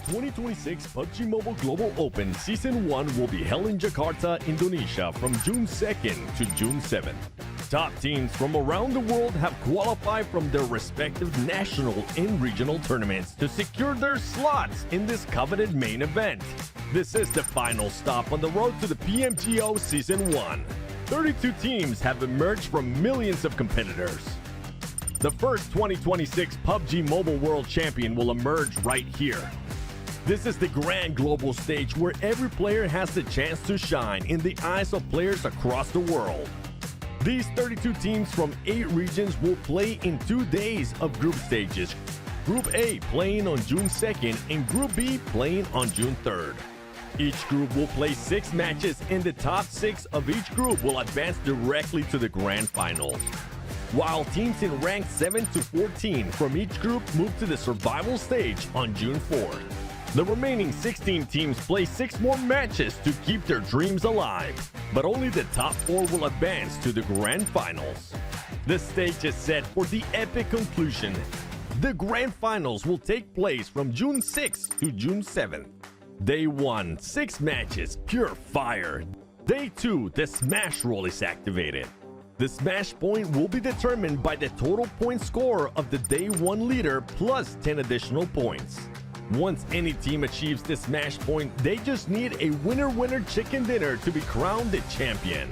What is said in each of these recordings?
2026 PUBG Mobile Global Open Season 1 will be held in Jakarta, Indonesia from June 2nd to June 7th. Top teams from around the world have qualified from their respective national and regional tournaments to secure their slots in this coveted main event. This is the final stop on the road to the PMGO Season 1. 32 teams have emerged from millions of competitors. The first 2026 PUBG Mobile World Champion will emerge right here. This is the grand global stage where every player has the chance to shine in the eyes of players across the world. These 32 teams from 8 regions will play in 2 days of group stages. Group A playing on June 2nd and Group B playing on June 3rd. Each group will play 6 matches and the top 6 of each group will advance directly to the grand finals. While teams in rank 7 to 14 from each group move to the survival stage on June 4th. The remaining 16 teams play 6 more matches to keep their dreams alive, but only the top 4 will advance to the grand finals. The stage is set for the epic conclusion. The grand finals will take place from June 6th to June 7th. Day 1, 6 matches, pure fire. Day 2, the smash roll is activated. The smash point will be determined by the total point score of the day 1 leader plus 10 additional points. Once any team achieves the smash point, they just need a winner-winner chicken dinner to be crowned the champion.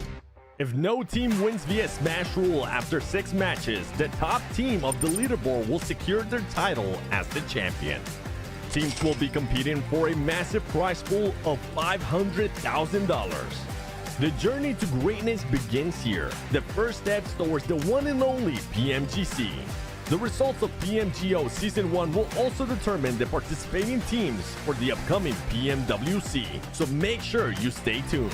If no team wins via smash rule after 6 matches, the top team of the leaderboard will secure their title as the champion. Teams will be competing for a massive prize pool of $500,000. The journey to greatness begins here, the first steps towards the one and only PMGC. The results of PMGO Season 1 will also determine the participating teams for the upcoming PMWC, so make sure you stay tuned.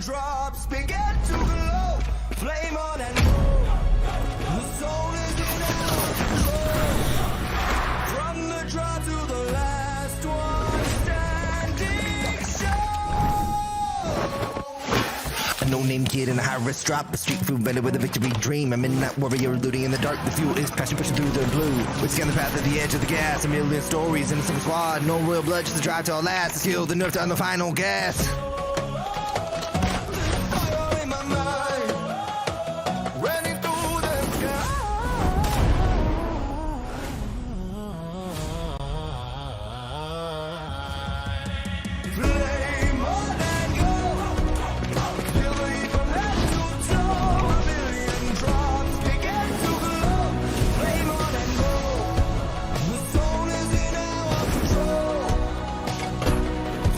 Drops begin to glow, flame on and go. The soul is in our control. From the draw to the last one standing show. A no-name kid in a high-risk drop, a street food vendor with a victory dream. A midnight warrior looting in the dark. The fuel is passion pushing through the blue. We scan the path at the edge of the gas. A million stories in a single squad. No royal blood, just a drive to our last. The skill, the nerve to on the final gas.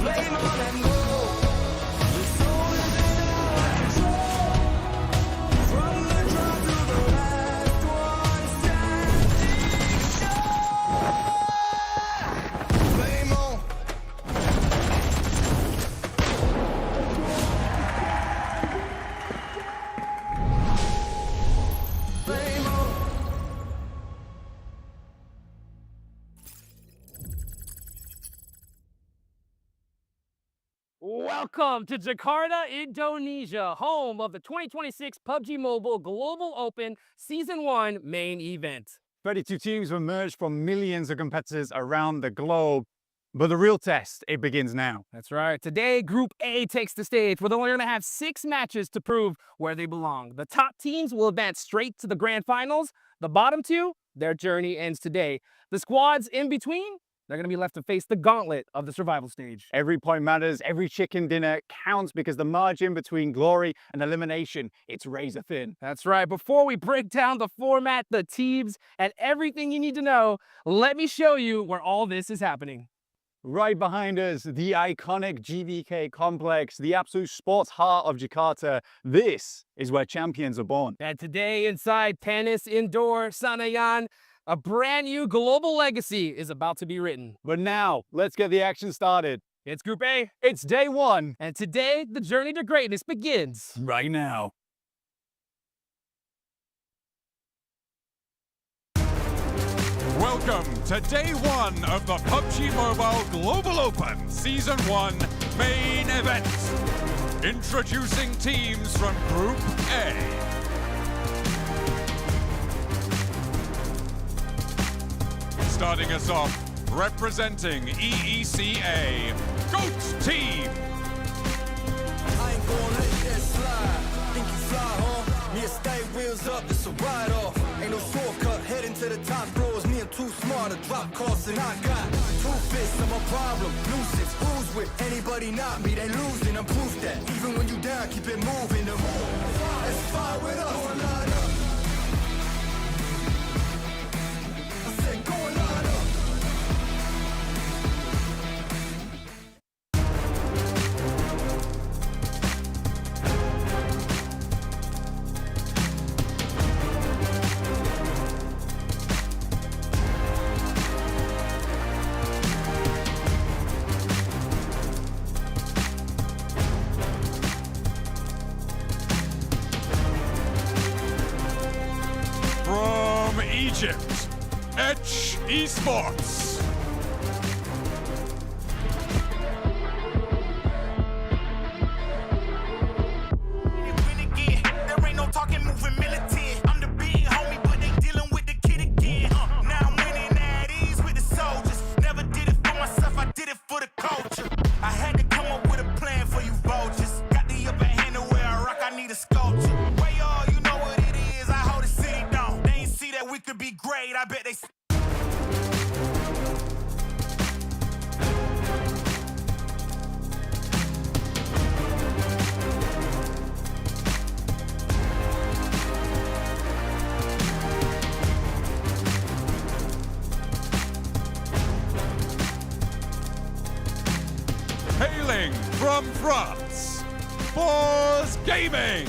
Flame on and go. Welcome to Jakarta, Indonesia, home of the 2026 PUBG Mobile Global Open Season 1 main event. 32 teams were merged from millions of competitors around the globe. But the real test, it begins now. That's right. Today, Group A takes the stage, where they're only going to have 6 matches to prove where they belong. The top teams will advance straight to the grand finals. The bottom 2, their journey ends today. The squads in between, they're going to be left to face the gauntlet of the survival stage. Every point matters, every chicken dinner counts, because the margin between glory and elimination, it's razor thin. That's right. Before we break down the format, the teams, and everything you need to know, let me show you where all this is happening. Right behind us, the iconic GVK complex, the absolute sports heart of Jakarta. This is where champions are born. And today, inside Tennis Indoor Senayan, a brand new global legacy is about to be written. But now, let's get the action started. It's Group A, It's day 1. and today, the journey to greatness begins. Right now. Welcome to day 1 of the PUBG Mobile Global Open Season 1 main event. Introducing teams from Group A. Starting us off, representing EECA, GOAT Team. I ain't gonna let that slide. Think you fly, huh? Me and stay wheels up, it's a ride off. Ain't no shortcut, heading to the top floors. Me and too smart to drop costs, and I got 2 fists of a problem. Nuisance, who's with anybody not me? They losing, I'm proof that. Even when you down, keep it moving. Let's fire with us. Going line up. I said, going line up. From Egypt, Esports. There ain't no talking, moving militant. I'm the big homie, but they dealing with the kid again. Now I'm winning at ease with the soldiers. Never did it for myself, I did it for the culture. I had to come up with a plan for you vultures. Got the upper hand to where I rock, I need a sculpture. Way y'all, you know what it is, I hold the city down. They ain't see that we could be great, I bet they... Hailing from France, Boz Gaming.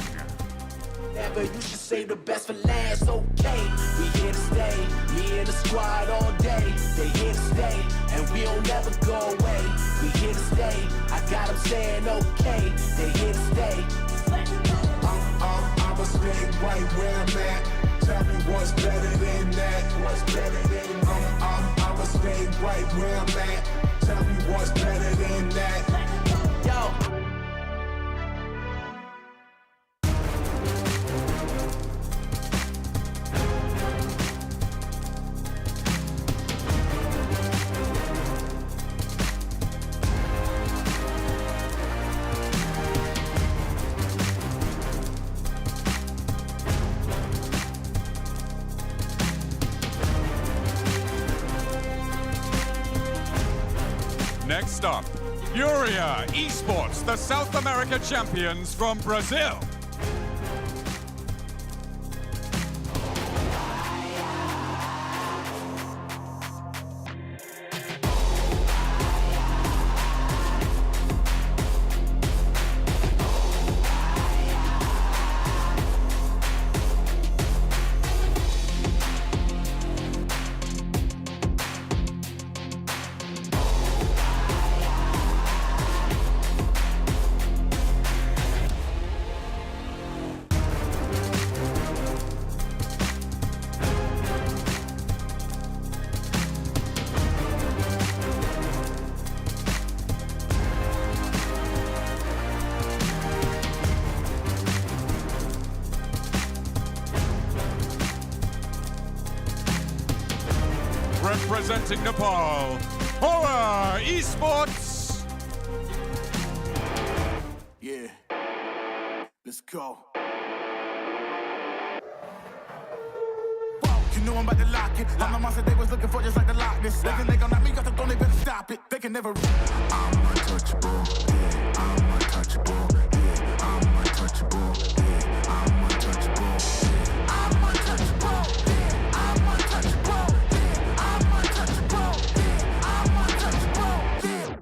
Never, you should save the best for last, okay? We here to stay, me and the squad all day. They here to stay, and we don't never go away. We here to stay, I got them saying okay. They here to stay. I'ma stay right where I'm at. Tell me what's better than that. What's better than I'ma stay right where I'm at. Tell me what's better than that. Yo. Next up, Furia Esports, the South America champions from Brazil. Representing Nepal, Horror Esports. Yeah, let's go. You know I'm about to lock it. I'm the monster they was looking for, just like the Loch Ness. They can knock me off the throne, they better stop it. They can never. I'm untouchable. Yeah, I'm untouchable. Yeah, I'm untouchable. Yeah, I'm untouchable. Yeah, I'm untouchable. Yeah, I'm untouchable. Yeah, I'm untouchable. Yeah, I'm untouchable. Yeah.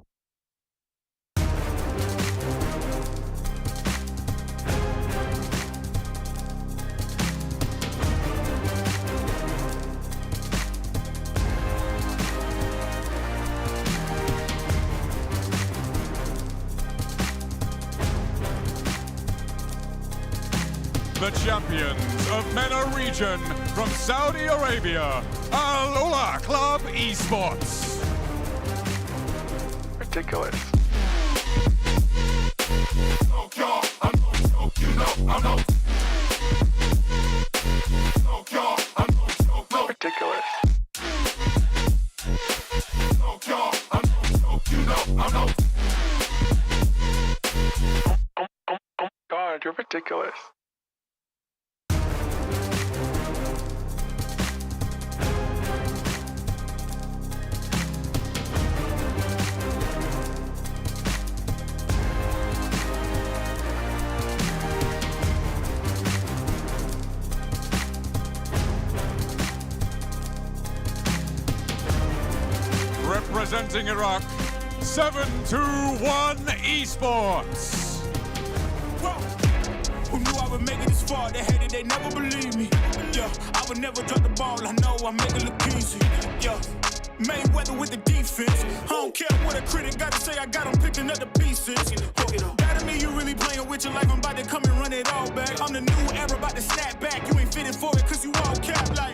The champions of MENA region from Saudi Arabia, Al Ula Club Esports. Ridiculous. Ridiculous. God, you're ridiculous. Representing Iraq, 721 Esports. Who knew I would make it this far? They hated, they never believed me. Yeah, I would never drop the ball. I know I make it look easy. Yeah, Mayweather with the defense. I don't care what a critic got to say. I got them picking up the pieces. That to me, you really playing with your life. I'm about to come and run it all back. I'm the new era, about to snap back. You ain't fitted for it, cause you all cap like.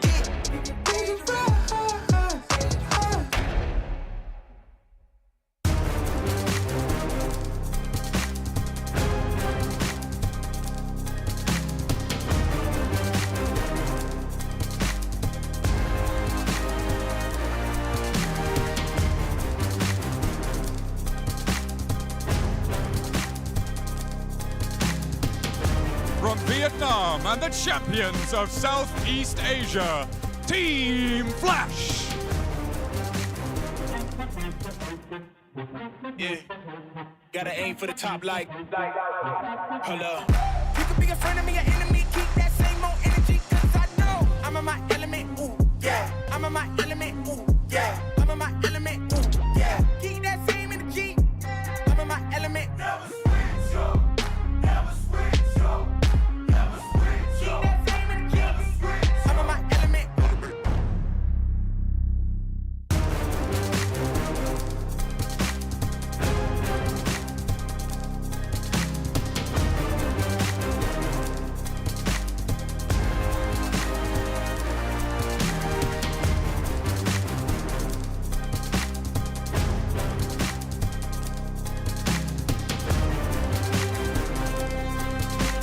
From Vietnam and the champions of Southeast Asia, Team Flash. Yeah, gotta aim for the top like. Hold up. You could be a friend of me, an enemy. Keep that same old energy, cause I know I'm in my element. Ooh, yeah. I'm in my element. Ooh, yeah. I'm in my element. Ooh, yeah. Keep that same energy. I'm in my element. Never switch up. Never switch up. Never switch up. Keep that same energy. Never switch up. I'm in my element.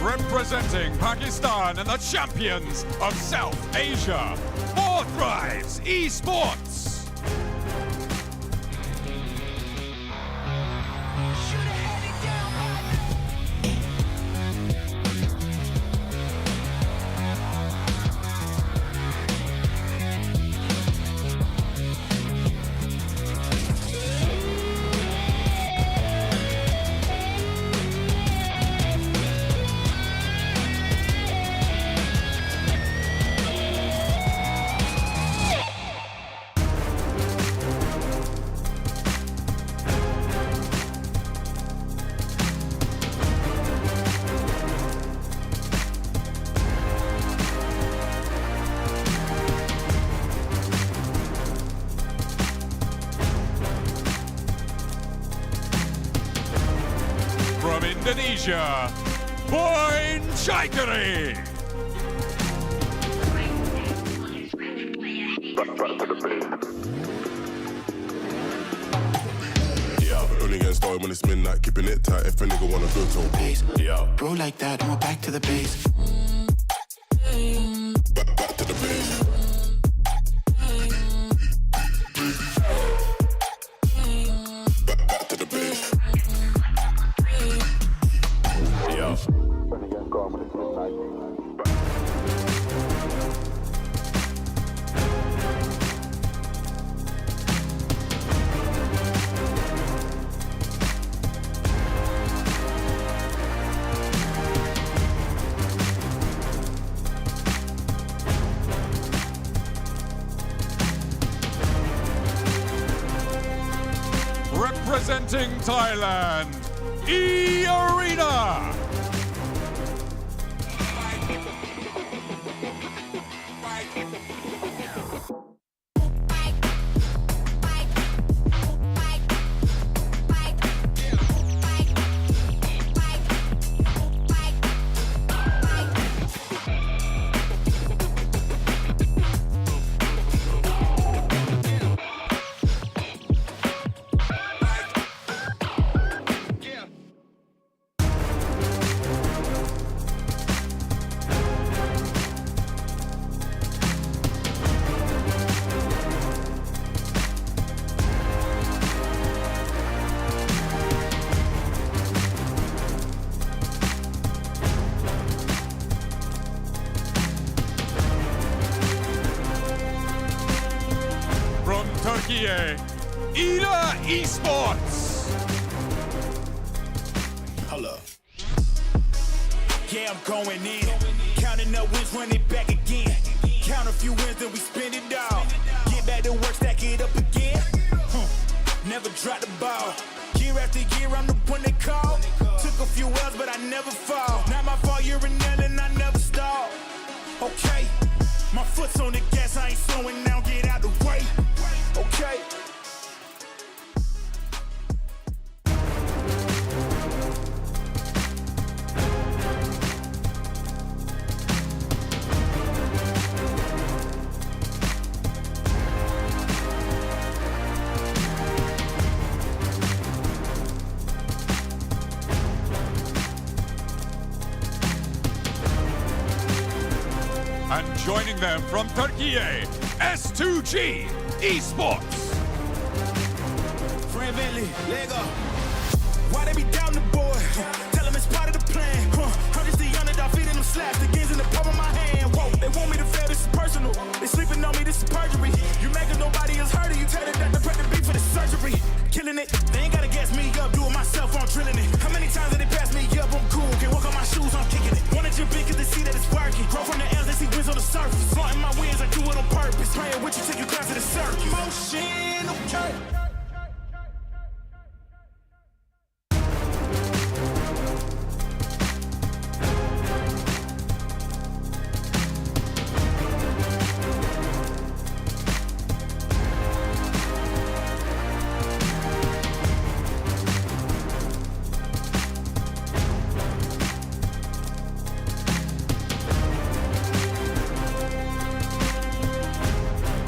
Representing Pakistan and the champions of South Asia, Forthrise Esports. From Indonesia, Boyn Chaikari. Yeah, only getting started when it's midnight, keeping it tight. If a nigga wanna go to a base, yeah. Bro, like that, I'm back to the base. Back to the base. Representing Thailand, E-Arena. From Turkey, Esports. Hello. Yeah, I'm going in. Counting up wins, run it back again. Count a few wins, then we spend it all. Get back to work, stack it up again. Never drop the ball. Year after year, I'm the one they call. Took a few L's, but I never fall. Not my fault, you're a nail and I never stall. Okay, my foot's on the gas, I ain't slowing down, get out the way. Okay. And joining them from Turkey, S2G Esports. Friend Bentley, Lego. Why they be down the boy? Tell them it's part of the plan. I'm just the underdog feeding them slaps. The gains in the palm of my hand. Whoa, they want me to fail, this is personal. They sleeping on me, this is perjury. You make it, nobody else heard of you. Tell it that the prep beat for the surgery. Killing it, they ain't gotta gas me up. Do it myself, I'm drilling it. How many times did they pass me up? I'm cool, can't walk on my shoes, I'm kicking it. Wanna jump in cause they see that it's working. Grow from the L's, they see wins on the surface. Flaunting my wins, I do it on purpose. Praying with you, take you down to the circuit. Motion, okay.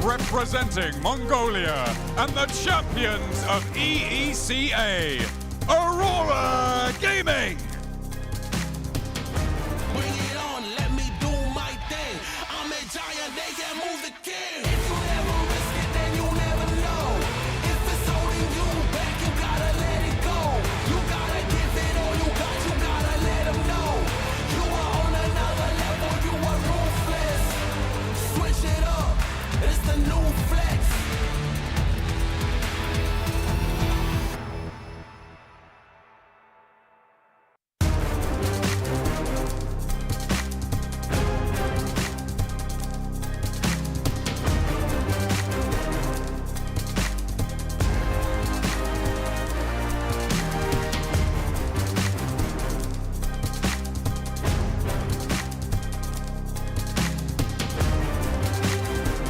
Representing Mongolia and the champions of EECA, Aurora Gaming. Bring it on, let me do my thing. I'm a giant, they can move the king. If you never risk it, then you never know. If it's holding you back, you gotta let it go. You gotta give it all you got, you gotta let them know. You are on another level, you are ruthless. Switch it up, it's the new flex.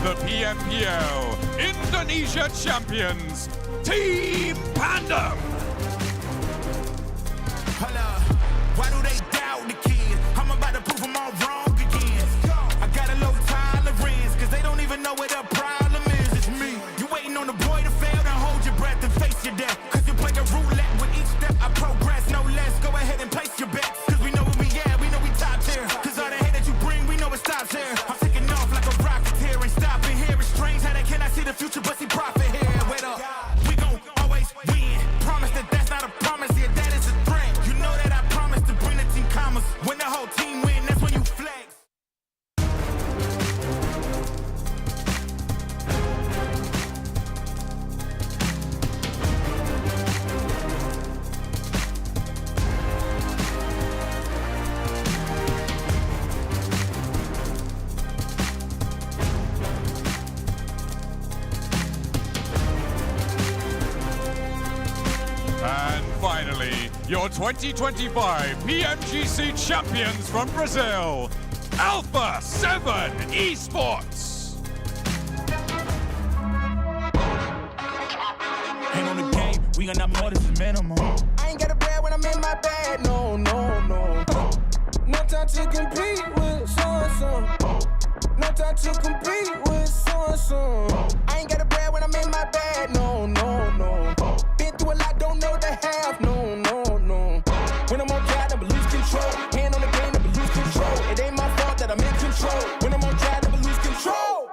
The PMGO Indonesia champions, Team Pandem. Hold up, why do they doubt the kid? I'm about to prove them all wrong again. I got a low tolerance, cause they don't even know what the problem is. It's me. You waiting on the boy to fail, then hold your breath and face your death. Cause you play a roulette with each step I progress, no less. Go ahead and place your bets, cause we know where we at, we know we top tier. Cause all the hate that you bring, we know it stops here. I'm taking off like a rocket here, ain't stopping here. It's strange how they cannot see the future, but see profit here. Wait up, we gon' always win. Promise your 2025 PMGC champions from Brazil, Alpha 7 Esports. Ain't on the game, we got not more than the minimum. I ain't got a bad when I'm in my bag, no, no, no. No time to compete with so-and-so. No time to compete with so-and-so. I ain't got a bad when I'm in my bag, no, no, no. Been through a lot, don't know the half, no, no, no. When I'm on track, I lose control. Hand on the game, I lose control. It ain't my fault that I'm in control. When I'm on track, I lose control.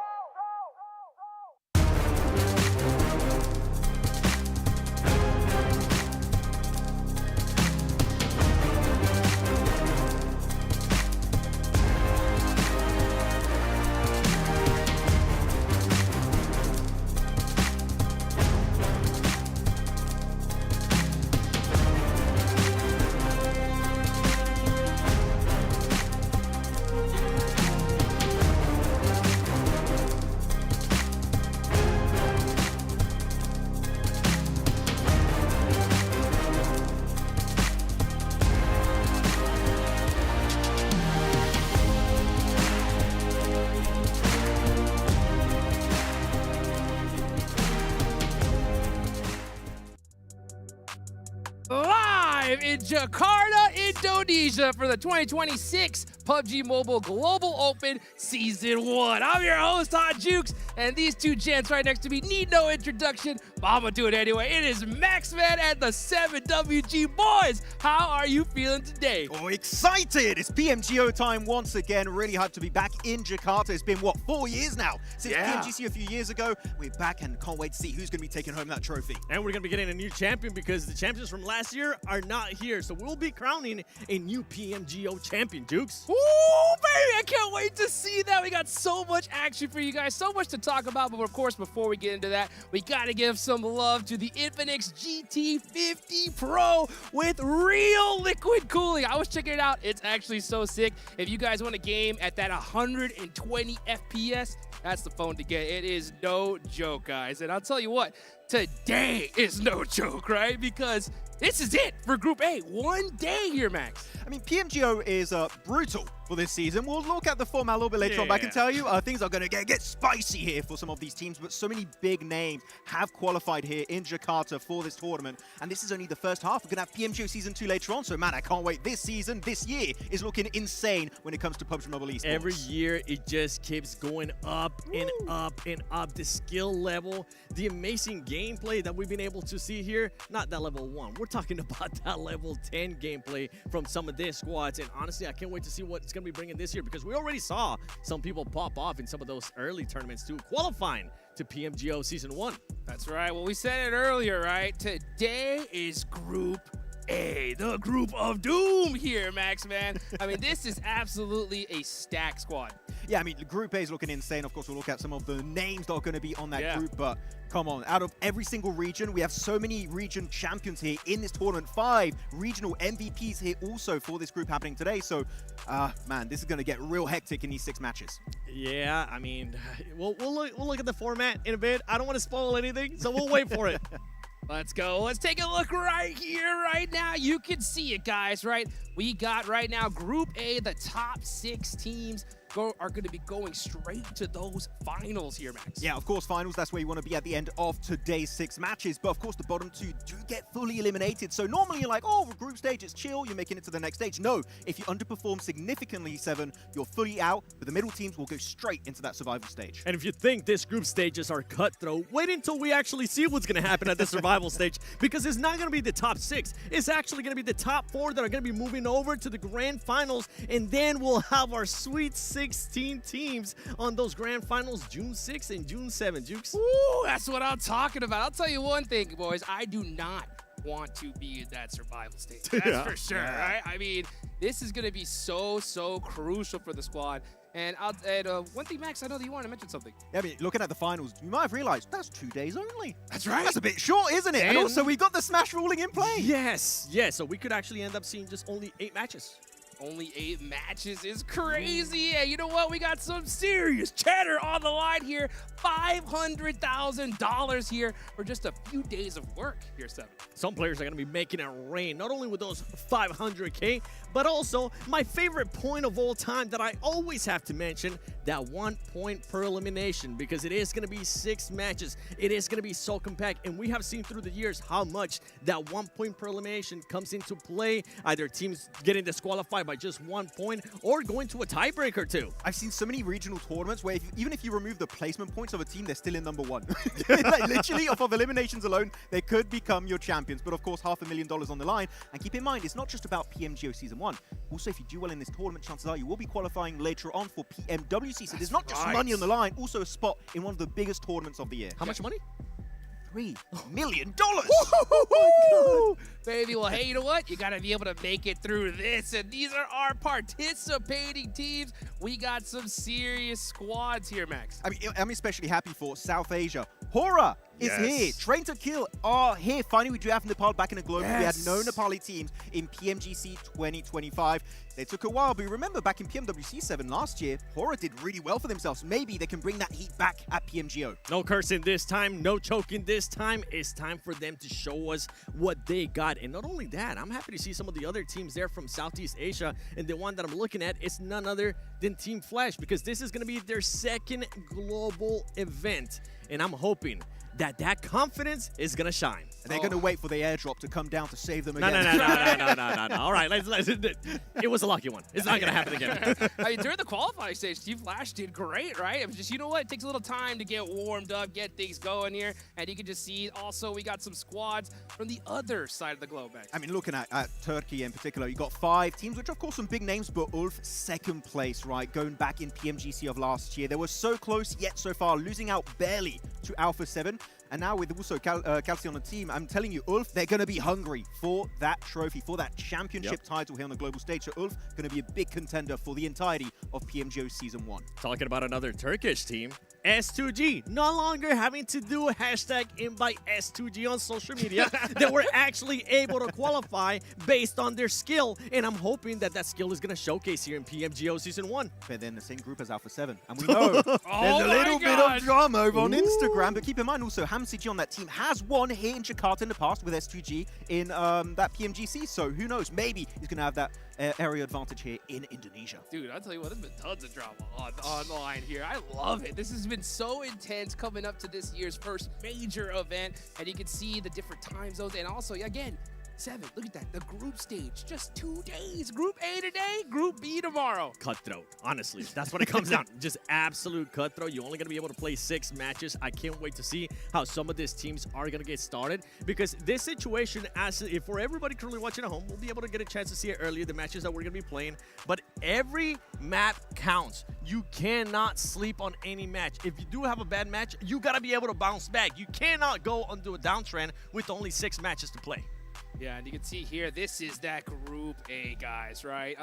Live in Jakarta, Indonesia for the 2026 PUBG Mobile Global Open Season 1. I'm your host, Hot Jukes, and these two gents right next to me need no introduction, but I'm gonna do it anyway. It is Maxman and the 7WG boys. How are you feeling today? Oh, excited! It's PMGO time once again. Really hyped to be back in Jakarta. It's been, what, 4 years now since PMGC a few years ago. We're back and can't wait to see who's going to be taking home that trophy. And we're going to be getting a new champion because the champions from last year are not here. So we'll be crowning a new PMGO champion, Jukes. Ooh, baby, I can't wait to see that. We got so much action for you guys, so much to talk about. But of course, before we get into that, we got to give some love to the Infinix GT50 Pro with real liquid cooling. I was checking it out. It's actually so sick. If you guys want a game at that 120 FPS, that's the phone to get. It is no joke, guys. And I'll tell you what, today is no joke, right? Because this is it for Group A. 1 day here, Max. I mean, PMGO is brutal for this season. We'll look at the format a little bit later on, but I can tell you things are going to get spicy here for some of these teams, but so many big names have qualified here in Jakarta for this tournament, and this is only the first half. We're going to have PMGO Season 2 later on, so man, I can't wait. This season, this year, is looking insane when it comes to PUBG Mobile Esports. Every year, it just keeps going up and up and up. The skill level, the amazing gameplay that we've been able to see here, not that level 1. We're talking about that level 10 gameplay from some of their squads, and honestly, I can't wait to see what it's going to be bringing this year because we already saw some people pop off in some of those early tournaments too, qualifying to PMGO Season 1. That's right. Well, we said it earlier, right? Today is Group A, the group of doom here, Max, man. I mean, this is absolutely a stacked squad. Yeah, I mean, Group A is looking insane. Of course, we'll look at some of the names that are going to be on that group, but come on, out of every single region, we have so many region champions here in this tournament. 5 regional MVPs here also for this group happening today. So, man, this is going to get real hectic in these 6 matches. Yeah, I mean, we'll look at the format in a bit. I don't want to spoil anything, so we'll wait for it. Let's go. Let's take a look right here, right now. You can see it, guys, right? We got right now Group A, the top 6 teams are going to be going straight to those finals here, Max. Yeah, of course, finals, that's where you want to be at the end of today's 6 matches. But of course, the bottom 2 do get fully eliminated. So normally you're like, oh, group stage, it's chill, you're making it to the next stage. No, if you underperform significantly, 7, you're fully out, but the middle teams will go straight into that survival stage. And if you think this group stages are cutthroat, wait until we actually see what's going to happen at the survival stage, because it's not going to be the top 6. It's actually going to be the top 4 that are going to be moving over to the grand finals, and then we'll have our sweet 16 teams on those grand finals June 6th and June 7th, Jukes. Ooh, that's what I'm talking about. I'll tell you one thing, boys. I do not want to be in that survival stage. That's for sure, right? I mean, this is going to be so crucial for the squad. And one thing, Max, I know that you wanted to mention something. Yeah, I mean, looking at the finals, you might have realized that's 2 days only. That's right. That's a bit short, isn't it? And also, we've got the Smash ruling in play. Yes, so we could actually end up seeing just only 8 matches. Only 8 matches is crazy. And you know what? We got some serious cheddar on the line here. $500,000 here for just a few days of work here, Seven. Some players are going to be making it rain, not only with those 500K, but also my favorite point of all time that I always have to mention, that 1 point per elimination, because it is going to be 6 matches. It is going to be so compact, and we have seen through the years how much that 1 point per elimination comes into play, either teams getting disqualified by just 1 point or going to a tiebreaker too. I've seen so many regional tournaments where even if you remove the placement points of a team, they're still in number 1. Like literally, off of eliminations alone, they could become your champions. But of course, $500,000 on the line. And keep in mind, it's not just about PMGO Season 1. Also, if you do well in this tournament, chances are you will be qualifying later on for PMWC. So there's not just money on the line, also a spot in one of the biggest tournaments of the year. How much money? $3 million. Baby, well, hey, you know what? You got to be able to make it through this. And these are our participating teams. We got some serious squads here, Max. I mean, I'm especially happy for South Asia. Hora is here. Train to Kill are here. Finally, we do have Nepal back in the global. We had no Nepali teams in PMGC 2025. They took a while, but you remember back in PMWC 7 last year, Hora did really well for themselves. Maybe they can bring that heat back at PMGO. No cursing this time, no choking this time. It's time for them to show us what they got. And not only that, I'm happy to see some of the other teams there from Southeast Asia. And the one that I'm looking at is none other than Team Flash, because this is going to be their second global event. And I'm hoping that confidence is going to shine. And they're going to wait for the airdrop to come down to save them again. No. All right, let's it was a lucky one. It's not going to happen again. I mean, during the qualifying stage, Team Flash did great, right? It was just, you know what? It takes a little time to get warmed up, get things going here. And you can just see also we got some squads from the other side of the globe, Max. I mean, looking at Turkey in particular, you got 5 teams, which of course some big names, but Ulf, second place, right? Going back in PMGC of last year. They were so close, yet so far, losing out barely to Alpha 7. And now with also Calci on the team, I'm telling you, Ulf, they're going to be hungry for that trophy, for that championship title here on the global stage. So Ulf going to be a big contender for the entirety of PMGO Season 1. Talking about another Turkish team, S2G, no longer having to do a hashtag invite S2G on social media. They were actually able to qualify based on their skill, and I'm hoping that skill is going to showcase here in PMGO Season 1. They're in the same group as Alpha 7, and we know there's a little bit of drama over on Instagram, but keep in mind also, HamCG on that team has won here in Jakarta in the past with S2G in that PMGC, so who knows, maybe he's going to have that area advantage here in Indonesia. Dude, I'll tell you what, there's been tons of drama online here. I love it. This has been so intense coming up to this year's first major event, and you can see the different time zones, and also, again, 7, look at that, the group stage, just 2 days. Group A today, Group B tomorrow. Cutthroat, honestly, that's what it comes down to. Just absolute cutthroat. You're only going to be able to play 6 matches. I can't wait to see how some of these teams are going to get started, because this situation, if for everybody currently watching at home, we'll be able to get a chance to see it earlier, the matches that we're going to be playing, but every map counts. You cannot sleep on any match. If you do have a bad match, you got to be able to bounce back. You cannot go onto a downtrend with only 6 matches to play. Yeah, and you can see here, this is that Group A, guys, right?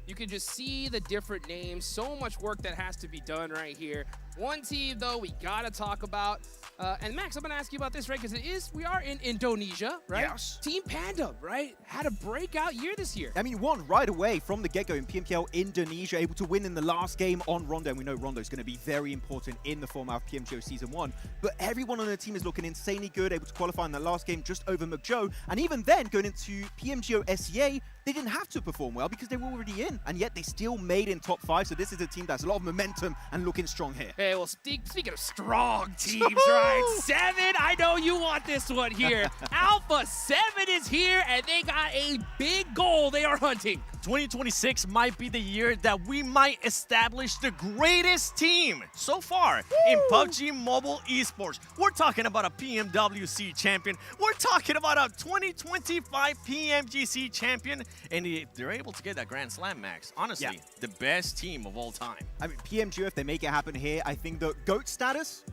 You can just see the different names. So much work that has to be done right here. One team, though, we got to talk about. And Max, I'm going to ask you about this, right? Because we are in Indonesia, right? Yes. Team Panda, right? Had a breakout year this year. I mean, won right away from the get-go in PMPL Indonesia, able to win in the last game on Rondo. And we know Rondo is going to be very important in the format of PMGO Season 1. But everyone on the team is looking insanely good, able to qualify in the last game just over McJoe. And even then, going into PMGO SEA, they didn't have to perform well because they were already in. And yet they still made in top 5. So this is a team that's a lot of momentum and looking strong here. Hey, well, speaking of strong teams, right? 7, I know you want this one here. Alpha 7 is here, and they got a big goal they are hunting. 2026 might be the year that we might establish the greatest team so far in PUBG Mobile Esports. We're talking about a PMWC champion. We're talking about a 2025 PMGC champion. And if they're able to get that Grand Slam, Max, honestly, the best team of all time. I mean, PMGO, if they make it happen here, I think the GOAT status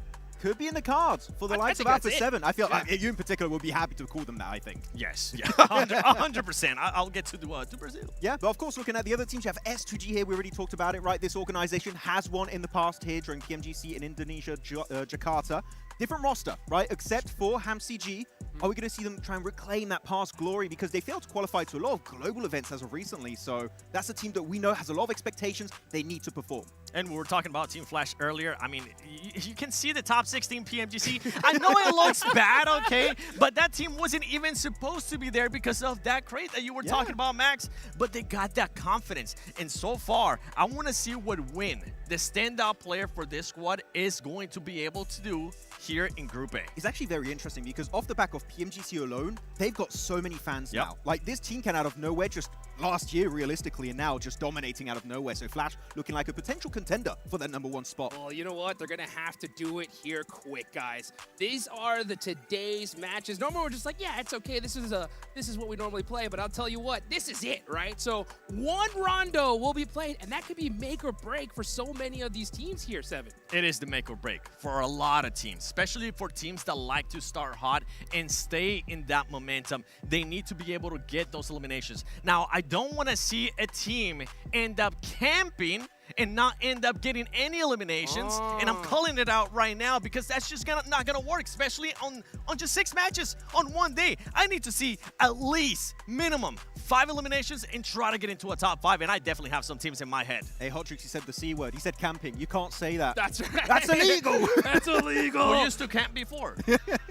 could be in the cards for the likes of Alpha 7. I feel like you in particular would be happy to call them that, I think. Yes, 100%. I'll get to Brazil. Yeah, but of course, looking at the other teams, you have S2G here. We already talked about it, right? This organization has won in the past here during PMGC in Indonesia, Jakarta. different roster, right? Except for HamCG. Are we going to see them try and reclaim that past glory? Because they failed to qualify to a lot of global events as of recently. So that's a team that we know has a lot of expectations. They need to perform. And we were talking about Team Flash earlier. I mean, you can see the top 16 PMGC. I know it looks bad, okay? But that team wasn't even supposed to be there because of that crate that you were talking about, Max. But they got that confidence. And so far, I want to see what Win, the standout player for this squad, is going to be able to do here in Group A. It's actually very interesting because off the back of PMGC alone, they've got so many fans now. Like, this team came out of nowhere just last year, realistically, and now just dominating out of nowhere. So Flash looking like a potential contender for that #1 spot. Well, you know what? They're going to have to do it here quick, guys. These are the today's matches. Normally, we're just like, yeah, it's okay. This is what we normally play. But I'll tell you what, this is it, right? So one rondo will be played, and that could be make or break for so many of these teams here, Seven. It is the make or break for a lot of teams, especially for teams that like to start hot and stay in that momentum. They need to be able to get those eliminations. Now, I don't want to see a team end up camping and not end up getting any eliminations. And I'm calling it out right now because that's just not gonna work, especially on just 6 matches on one day. I need to see at least minimum 5 eliminations and try to get into a top 5, and I definitely have some teams in my head. Hey, Hotrix, he said the C word. He said camping. You can't say that. That's right. That's illegal. That's illegal. We used to camp before.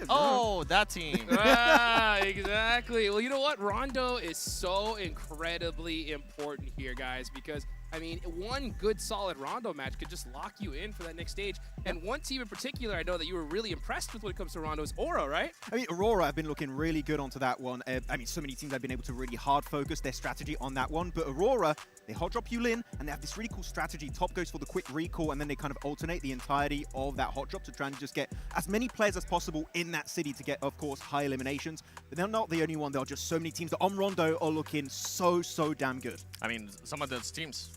Oh, that team. Exactly. Well, you know what? Rondo is so incredibly important here, guys, because I mean, one good solid Rondo match could just lock you in for that next stage. And one team in particular I know that you were really impressed with when it comes to Rondo is Aura, right? I mean, Aurora have been looking really good onto that one. I mean, so many teams have been able to really hard focus their strategy on that one. But Aurora, they hot drop Yulin, and they have this really cool strategy. Top goes for the quick recall, and then they kind of alternate the entirety of that hot drop to try and just get as many players as possible in that city to get, of course, high eliminations. But they're not the only one. There are just so many teams that on Rondo are looking so damn good. I mean, some of those teams.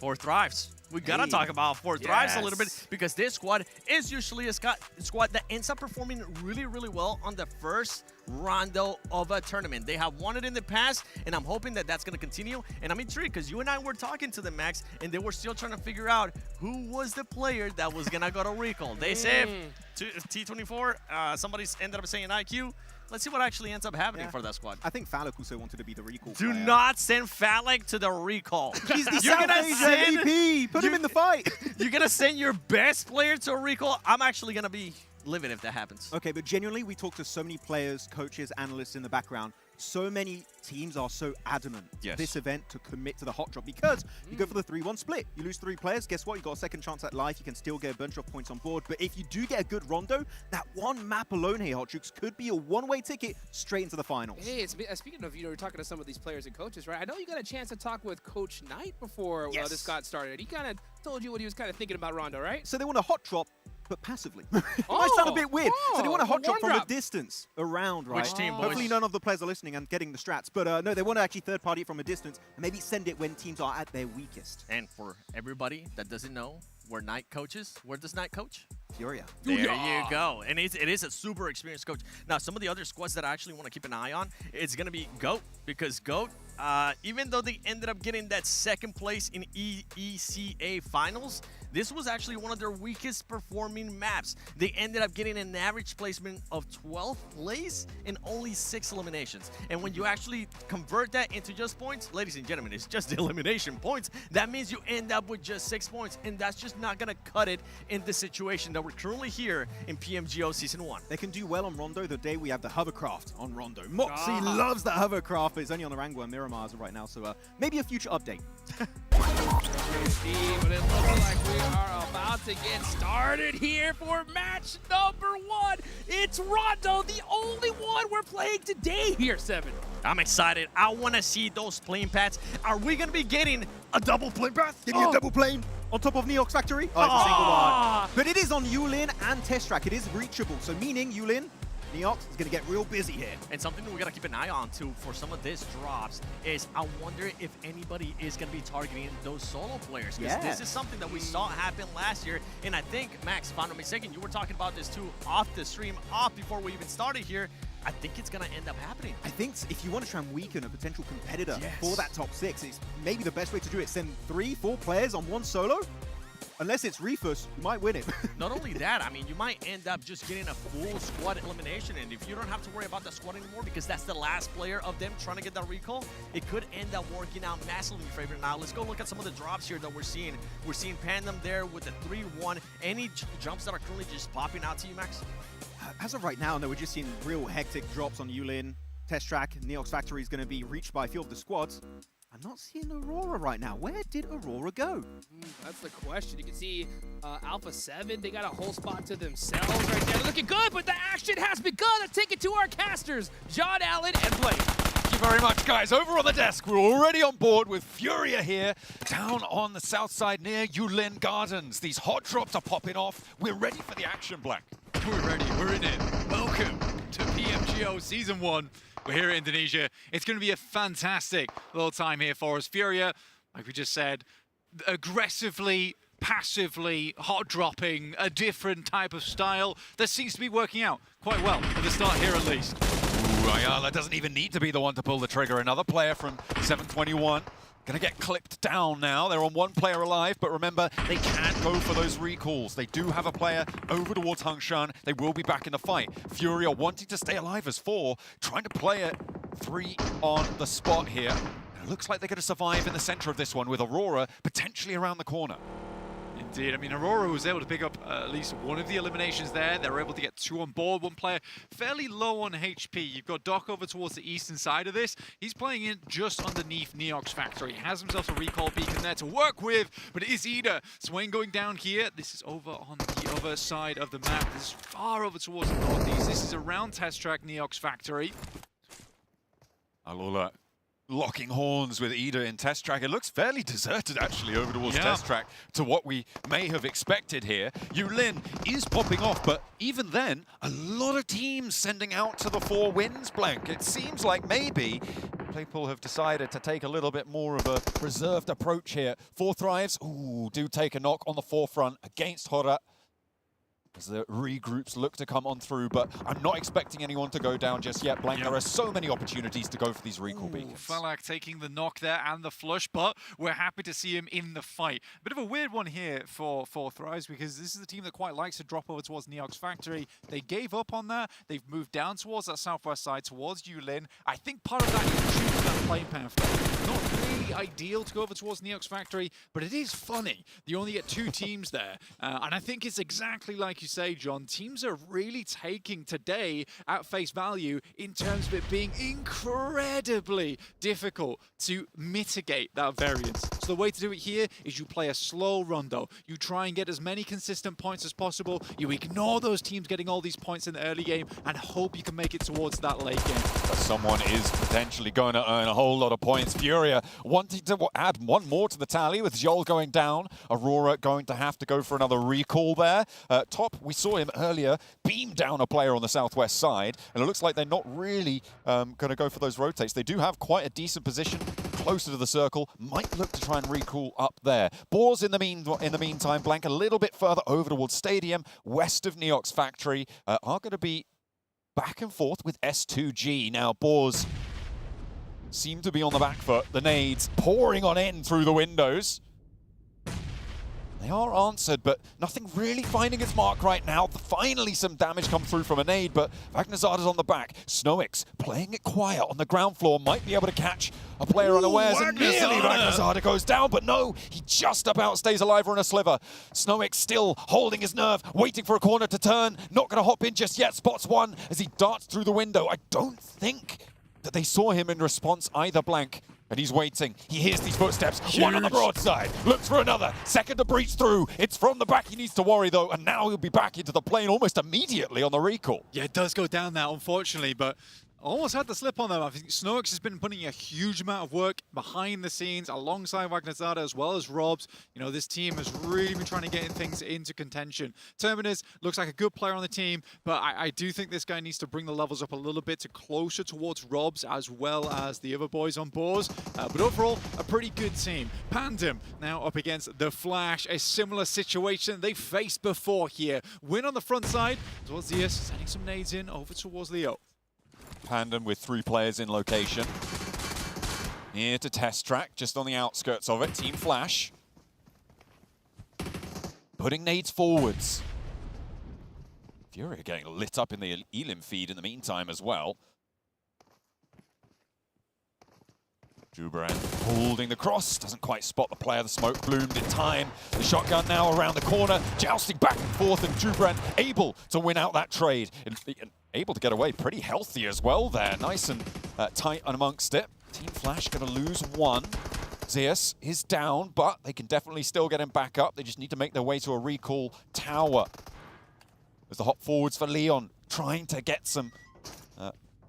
4 Thrives. We gotta talk about 4 Thrives a little bit because this squad is usually a squad that ends up performing really well on the first rondo of a tournament. They have won it in the past, and I'm hoping that that's gonna continue. And I'm intrigued because you and I were talking to them, Max, and they were still trying to figure out who was the player that was gonna go to recall. They said T24. Somebody ended up saying IQ. Let's see what actually ends up happening for that squad. I think Falak also wanted to be the recall Do player. not send Falak to the recall. He's the South Asian MVP. Put him in the fight. You're going to send your best player to a recall? I'm actually going to be livid if that happens. Okay, but genuinely, we talk to so many players, coaches, analysts in the background. So many teams are so adamant this event to commit to the hot drop because you go for the 3-1 split. You lose 3 players, guess what? You got a second chance at life. You can still get a bunch of points on board. But if you do get a good rondo, that one map alone here, Hotrix, could be a one-way ticket straight into the finals. Hey, speaking of, you're talking to some of these players and coaches, right? I know you got a chance to talk with Coach Knight before this got started. He kind of told you what he was kind of thinking about Rondo, right? So they want a hot drop, but passively. It might sound a bit weird. So they want a hot drop from a distance around, right? Which team, boys? Hopefully none of the players are listening and getting the strats. But no, they want to actually third-party it from a distance and maybe send it when teams are at their weakest. And for everybody that doesn't know, where Knight coaches, where does Knight coach? Furia. There you go. And it is a super experienced coach. Now, some of the other squads that I actually want to keep an eye on, it's going to be GOAT. Because GOAT, even though they ended up getting that second place in ECA finals, this was actually one of their weakest performing maps. They ended up getting an average placement of 12th place in only 6 eliminations. And when you actually convert that into just points, ladies and gentlemen, it's just the elimination points. That means you end up with just 6 points. And that's just not going to cut it in the situation that we're currently here in PMGO Season 1. They can do well on Rondo the day we have the hovercraft on Rondo. Moxie loves that hovercraft, but it's only on the Rango and Miramar right now. So maybe a future update. But it looks like we are about to get started here for match number 1. It's Rondo, the only one we're playing today here, Seven. I'm excited. I want to see those plane paths. Are we going to be getting a double plane path? Give me a double plane on top of Neox Factory. Oh, it's a single one. But it is on Yulin and Testrak. It is reachable. So meaning Yulin, Neox is going to get real busy here. And something we got to keep an eye on, too, for some of these drops is I wonder if anybody is going to be targeting those solo players. Because this is something that we saw happen last year. And I think, Max, if I'm not mistaken, you were talking about this, too, off the stream, before we even started here. I think it's going to end up happening. I think if you want to try and weaken a potential competitor for that top 6, it's maybe the best way to do it. Send 3-4 players on one solo. unless it's Refus, you might win it. Not only that, I mean, you might end up just getting a full squad elimination, and if you don't have to worry about that squad anymore because that's the last player of them trying to get that recall, it could end up working out massively in your favor. Now, let's go look at some of the drops here that we're seeing. We're seeing Pandem there with the 3-1. Any jumps that are currently just popping out to you, Max? As of right now, no, we're just seeing real hectic drops on Yulin. Test track, Neox Factory is going to be reached by a few of the squads. I'm not seeing Aurora right now. Where did Aurora go? That's the question. You can see Alpha 7, they got a whole spot to themselves right there. They're looking good, but the action has begun. Let's take it to our casters, John Allen and Blake. Thank you very much, guys. Over on the desk, we're already on board with Furia here, down on the south side near Yulin Gardens. These hot drops are popping off. We're ready for the action, Black. We're ready. We're in it. Welcome to PMGO Season 1. We're here in Indonesia. It's going to be a fantastic little time here for us. Furia, like we just said, aggressively, passively, hot dropping, a different type of style that seems to be working out quite well at the start here at least. Ooh, Ayala doesn't even need to be the one to pull the trigger. Another player from 721. Gonna get clipped down now. They're on one player alive, but remember, they can't go for those recalls. They do have a player over towards Hangshan. They will be back in the fight. Furia wanting to stay alive as 4, trying to play it 3 on the spot here. And it looks like they're gonna survive in the center of this one with Aurora potentially around the corner. Indeed. I mean, Aurora was able to pick up at least one of the eliminations there. They were able to get 2 on board. One player fairly low on HP. You've got Doc over towards the eastern side of this. He's playing in just underneath Neox Factory. He has himself a recall beacon there to work with, but it is Ida. Swain going down here. This is over on the other side of the map. This is far over towards the northeast. This is around Test Track Neox Factory. Alula locking horns with Ida in Test Track. It looks fairly deserted, actually, over towards Test Track to what we may have expected here. Yulin is popping off, but even then, a lot of teams sending out to the 4 wins blank. It seems like maybe people have decided to take a little bit more of a reserved approach here. 4 Thrives, ooh, do take a knock on the forefront against Hora as the regroups look to come on through, but I'm not expecting anyone to go down just yet, Blank. There are so many opportunities to go for these recall beacons. Falak taking the knock there and the flush, but we're happy to see him in the fight. A bit of a weird one here for Thrives, because this is a team that quite likes to drop over towards Neox Factory. They gave up on that. They've moved down towards that southwest side, towards Yulin. I think part of that is choosing that playing path. Not really ideal to go over towards Neox Factory, but it is funny. You only get 2 teams there, and I think it's exactly like you say, John. Teams are really taking today at face value in terms of it being incredibly difficult to mitigate that variance. So the way to do it here is you play a slow rondo. You try and get as many consistent points as possible. You ignore those teams getting all these points in the early game and hope you can make it towards that late game. But someone is potentially going to earn a whole lot of points. Furia wanting to add 1 more to the tally with Joel going down. Aurora going to have to go for another recall there. Top, we saw him earlier beam down a player on the southwest side, and it looks like they're not really going to go for those rotates. They do have quite a decent position closer to the circle. Might look to try and recall up there. Boars in the meantime, Blank a little bit further over towards Stadium, west of Neox Factory, are going to be back and forth with S2G. Now, Boars seem to be on the back foot. The nades pouring on in through the windows. They are answered, but nothing really finding its mark right now. Finally, some damage come through from a nade, but Vagnazada's on the back. Snowix playing it quiet on the ground floor, might be able to catch a player unawares, and nearly Vagnazada goes down, but no, he just about stays alive on a sliver. Snowix still holding his nerve, waiting for a corner to turn. Not going to hop in just yet. Spots one as he darts through the window. I don't think that they saw him in response either, Blank. And he's waiting. He hears these footsteps. Huge. One on the broadside. Looks for another. Second to breach through. It's from the back. He needs to worry, though. And now he'll be back into the plane almost immediately on the recall. Yeah, it does go down now, unfortunately. But almost had the slip on them. I think Snowix has been putting a huge amount of work behind the scenes alongside Vagnazada as well as Robs. You know, this team has really been trying to get things into contention. Terminus looks like a good player on the team, but I do think this guy needs to bring the levels up a little bit to closer towards Robs as well as the other boys on boards. But overall, a pretty good team. Pandem now up against the Flash. A similar situation they faced before here. Win on the front side, as well as Zias sending some nades in over towards Leo. Pandem with 3 players in location. Near to Test Track, just on the outskirts of it. Team Flash. putting nades forwards. Furia getting lit up in the Elim feed in the meantime as well. Jubran holding the cross, doesn't quite spot the player. The smoke bloomed in time. The shotgun now around the corner, jousting back and forth, and Jubran able to win out that trade. And able to get away pretty healthy as well there. Nice and tight amongst it. Team Flash going to lose one. Zeus is down, but they can definitely still get him back up. They just need to make their way to a recall tower. There's the hop forwards for Leon, trying to get some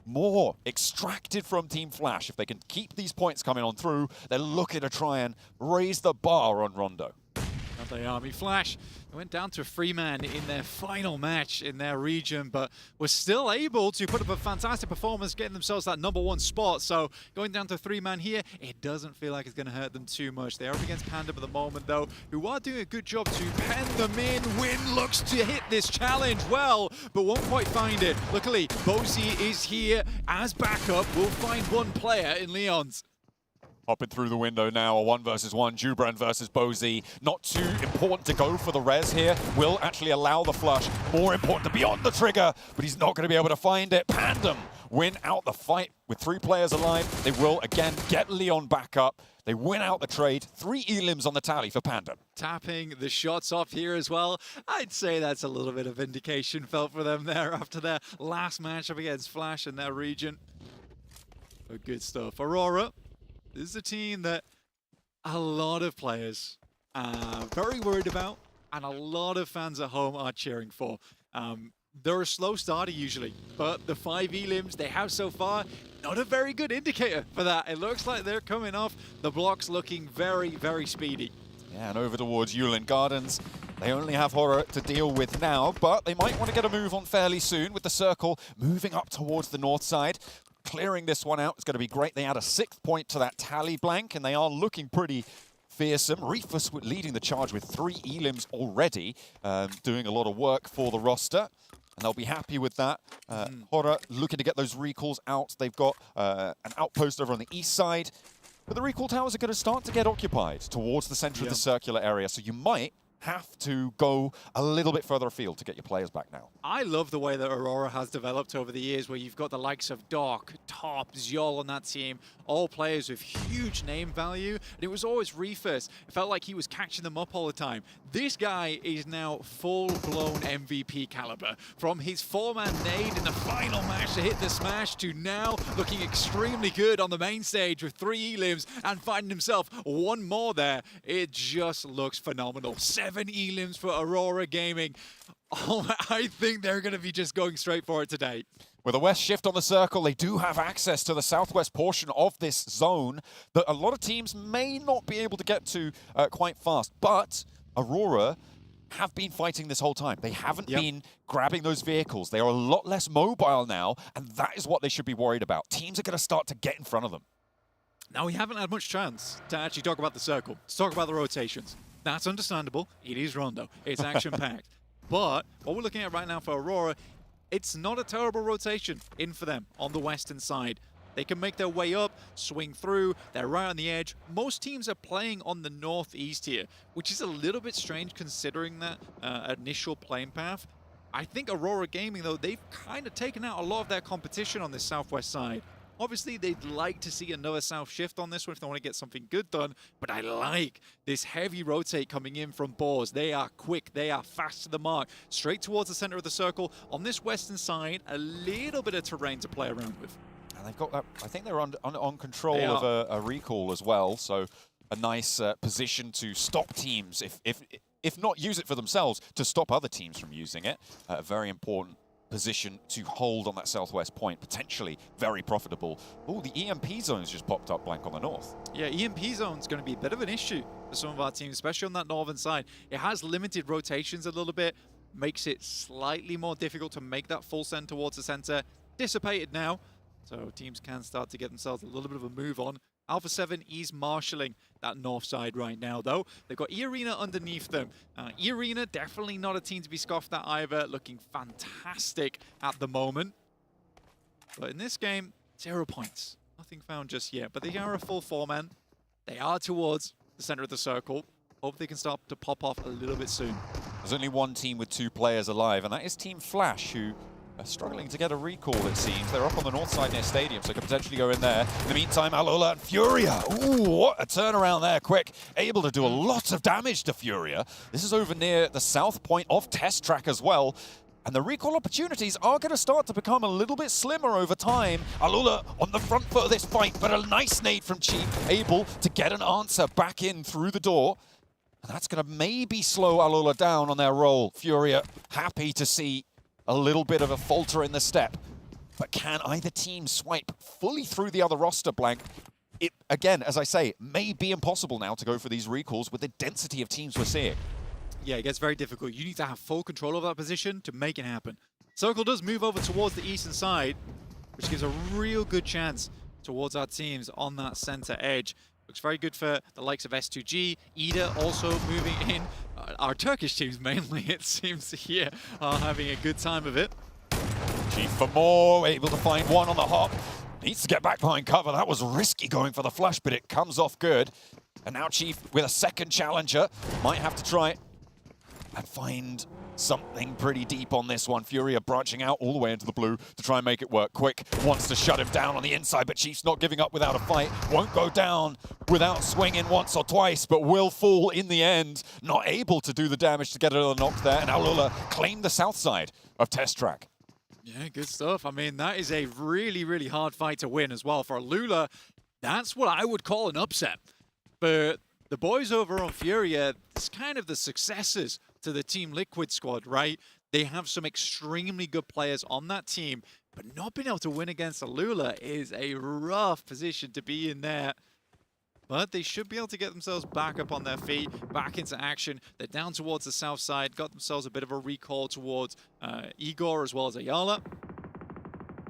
more extracted from Team Flash. If they can keep these points coming on through, they're looking to try and raise the bar on Rondo. Not the Army Flash. They went down to a 3-man in their final match in their region, but were still able to put up a fantastic performance, getting themselves that #1 spot. So going down to a 3-man here, it doesn't feel like it's going to hurt them too much. They are up against Panda at the moment, though, who are doing a good job to pen them in. Win looks to hit this challenge well, but won't quite find it. Luckily, Bozy is here as backup. We'll find one player in Leon's. Hopping through the window now, a 1 versus 1, Jubran versus Bozy. Not too important to go for the res here. Will actually allow the flush. More important to be on the trigger, but he's not going to be able to find it. Pandem win out the fight with 3 players alive. They will again get Leon back up. They win out the trade. 3 elims on the tally for Pandem. Tapping the shots off here as well. I'd say that's a little bit of vindication felt for them there after their last matchup against Flash in their region. But good stuff. Aurora. This is a team that a lot of players are very worried about, and a lot of fans at home are cheering for. They're a slow starter usually, but the 5 elims they have so far, not a very good indicator for that. It looks like they're coming off the blocks looking very, very speedy. Yeah, and over towards Yulin Gardens. They only have Horror to deal with now, but they might want to get a move on fairly soon with the circle moving up towards the north side. Clearing this one out is going to be great. They add a 6th point to that tally blank, and they are looking pretty fearsome. Reefus leading the charge with 3 elims already, doing a lot of work for the roster, and they'll be happy with that. Horror looking to get those recalls out. They've got an outpost over on the east side, but the recall towers are going to start to get occupied towards the center of the circular area, so you might have to go a little bit further afield to get your players back now. I love the way that Aurora has developed over the years, where you've got the likes of Doc, Top, Zyol on that team, all players with huge name value, and it was always Reefus. It felt like he was catching them up all the time. This guy is now full-blown MVP caliber. From his 4-man nade in the final match to hit the smash, to now looking extremely good on the main stage with 3 elims and finding himself 1 more there. It just looks phenomenal. 7 elims for Aurora Gaming. Oh, I think they're going to be just going straight for it today. With a west shift on the circle, they do have access to the southwest portion of this zone that a lot of teams may not be able to get to quite fast. But Aurora have been fighting this whole time. They haven't been grabbing those vehicles. They are a lot less mobile now, and that is what they should be worried about. Teams are going to start to get in front of them. Now, we haven't had much chance to actually talk about the circle, to talk about the rotations. That's understandable. It is Rondo. It's action-packed. But what we're looking at right now for Aurora, it's not a terrible rotation in for them on the western side. They can make their way up, swing through, they're right on the edge. Most teams are playing on the northeast here, which is a little bit strange considering that initial playing path. I think Aurora Gaming, though, they've kind of taken out a lot of their competition on this southwest side. Obviously, they'd like to see another south shift on this one if they want to get something good done, but I like this heavy rotate coming in from Boars. They are quick, they are fast to the mark, straight towards the center of the circle. On this western side, a little bit of terrain to play around with. And they've got, I think they're on control of a recall as well, so a nice position to stop teams, if not use it for themselves, to stop other teams from using it. A very important position to hold on that southwest point, potentially very profitable. Oh, the EMP zone's just popped up blank on the north. Yeah, EMP zone's going to be a bit of an issue for some of our teams, especially on that northern side. It has limited rotations a little bit, makes it slightly more difficult to make that full send towards the center. Dissipated now, so teams can start to get themselves a little bit of a move on. Alpha 7 is marshalling that north side right now, though. They've got E-Arena underneath them. E-Arena, definitely not a team to be scoffed at either. Looking fantastic at the moment. But in this game, 0 points. Nothing found just yet. But they are a full 4-man. They are towards the center of the circle. Hope they can start to pop off a little bit soon. There's only one team with 2 players alive, and that is Team Flash, who are struggling to get a recall, it seems. They're up on the north side near Stadium, so could potentially go in there. In the meantime, Alola and Furia. Ooh, what a turnaround there, quick. Able to do a lot of damage to Furia. This is over near the south point of Test Track as well. And the recall opportunities are going to start to become a little bit slimmer over time. Alola on the front foot of this fight, but a nice nade from Chief, able to get an answer back in through the door. And that's going to maybe slow Alola down on their roll. Furia happy to see a little bit of a falter in the step. But can either team swipe fully through the other roster, Blank? It, again, as I say, may be impossible now to go for these recalls with the density of teams we're seeing. Yeah, it gets very difficult. You need to have full control of that position to make it happen. Circle does move over towards the eastern side, which gives a real good chance towards our teams on that center edge. Looks very good for the likes of S2G. Ida also moving in. Our Turkish teams mainly, it seems here, are having a good time of it. Chief for more, able to find one on the hop. Needs to get back behind cover. That was risky going for the flash, but it comes off good. And now Chief with a second challenger. Might have to try and find something pretty deep on this one. Furia branching out all the way into the blue to try and make it work. Quick wants to shut him down on the inside, but Chief's not giving up without a fight. Won't go down without swinging once or twice, but will fall in the end. Not able to do the damage to get another knock there. And Alola claimed the south side of Test Track. Yeah, good stuff. I mean, that is a really, really hard fight to win as well. For Alola, that's what I would call an upset. But the boys over on Furia, it's kind of the successors to the Team Liquid squad, right? They have some extremely good players on that team, but not being able to win against Alola is a rough position to be in there. But they should be able to get themselves back up on their feet, back into action. They're down towards the south side, got themselves a bit of a recall towards Igor as well as Ayala.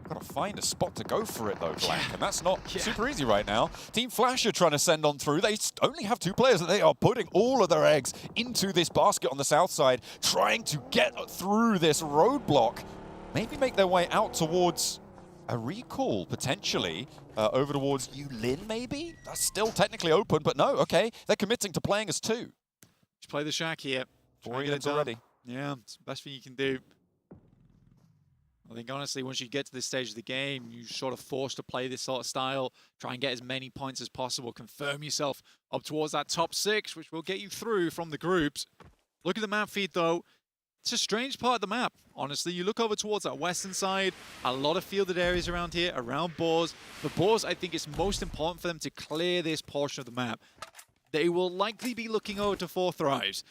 Got to find a spot to go for it though, Blank, and that's not super easy right now. Team Flash are trying to send on through. They only have 2 players, and they are putting all of their eggs into this basket on the south side, trying to get through this roadblock. Maybe make their way out towards a recall, potentially, over towards Yulin, maybe? That's still technically open, but no, okay. They're committing to playing as 2. Just play the shack here. 4 units already. Yeah, it's the best thing you can do. I think, honestly, once you get to this stage of the game, you're sort of forced to play this sort of style, try and get as many points as possible, confirm yourself up towards that top 6, which will get you through from the groups. Look at the map feed, though. It's a strange part of the map, honestly. You look over towards that western side, a lot of fielded areas around here, around Boars. For Boars, I think it's most important for them to clear this portion of the map. They will likely be looking over to 4 Thrives.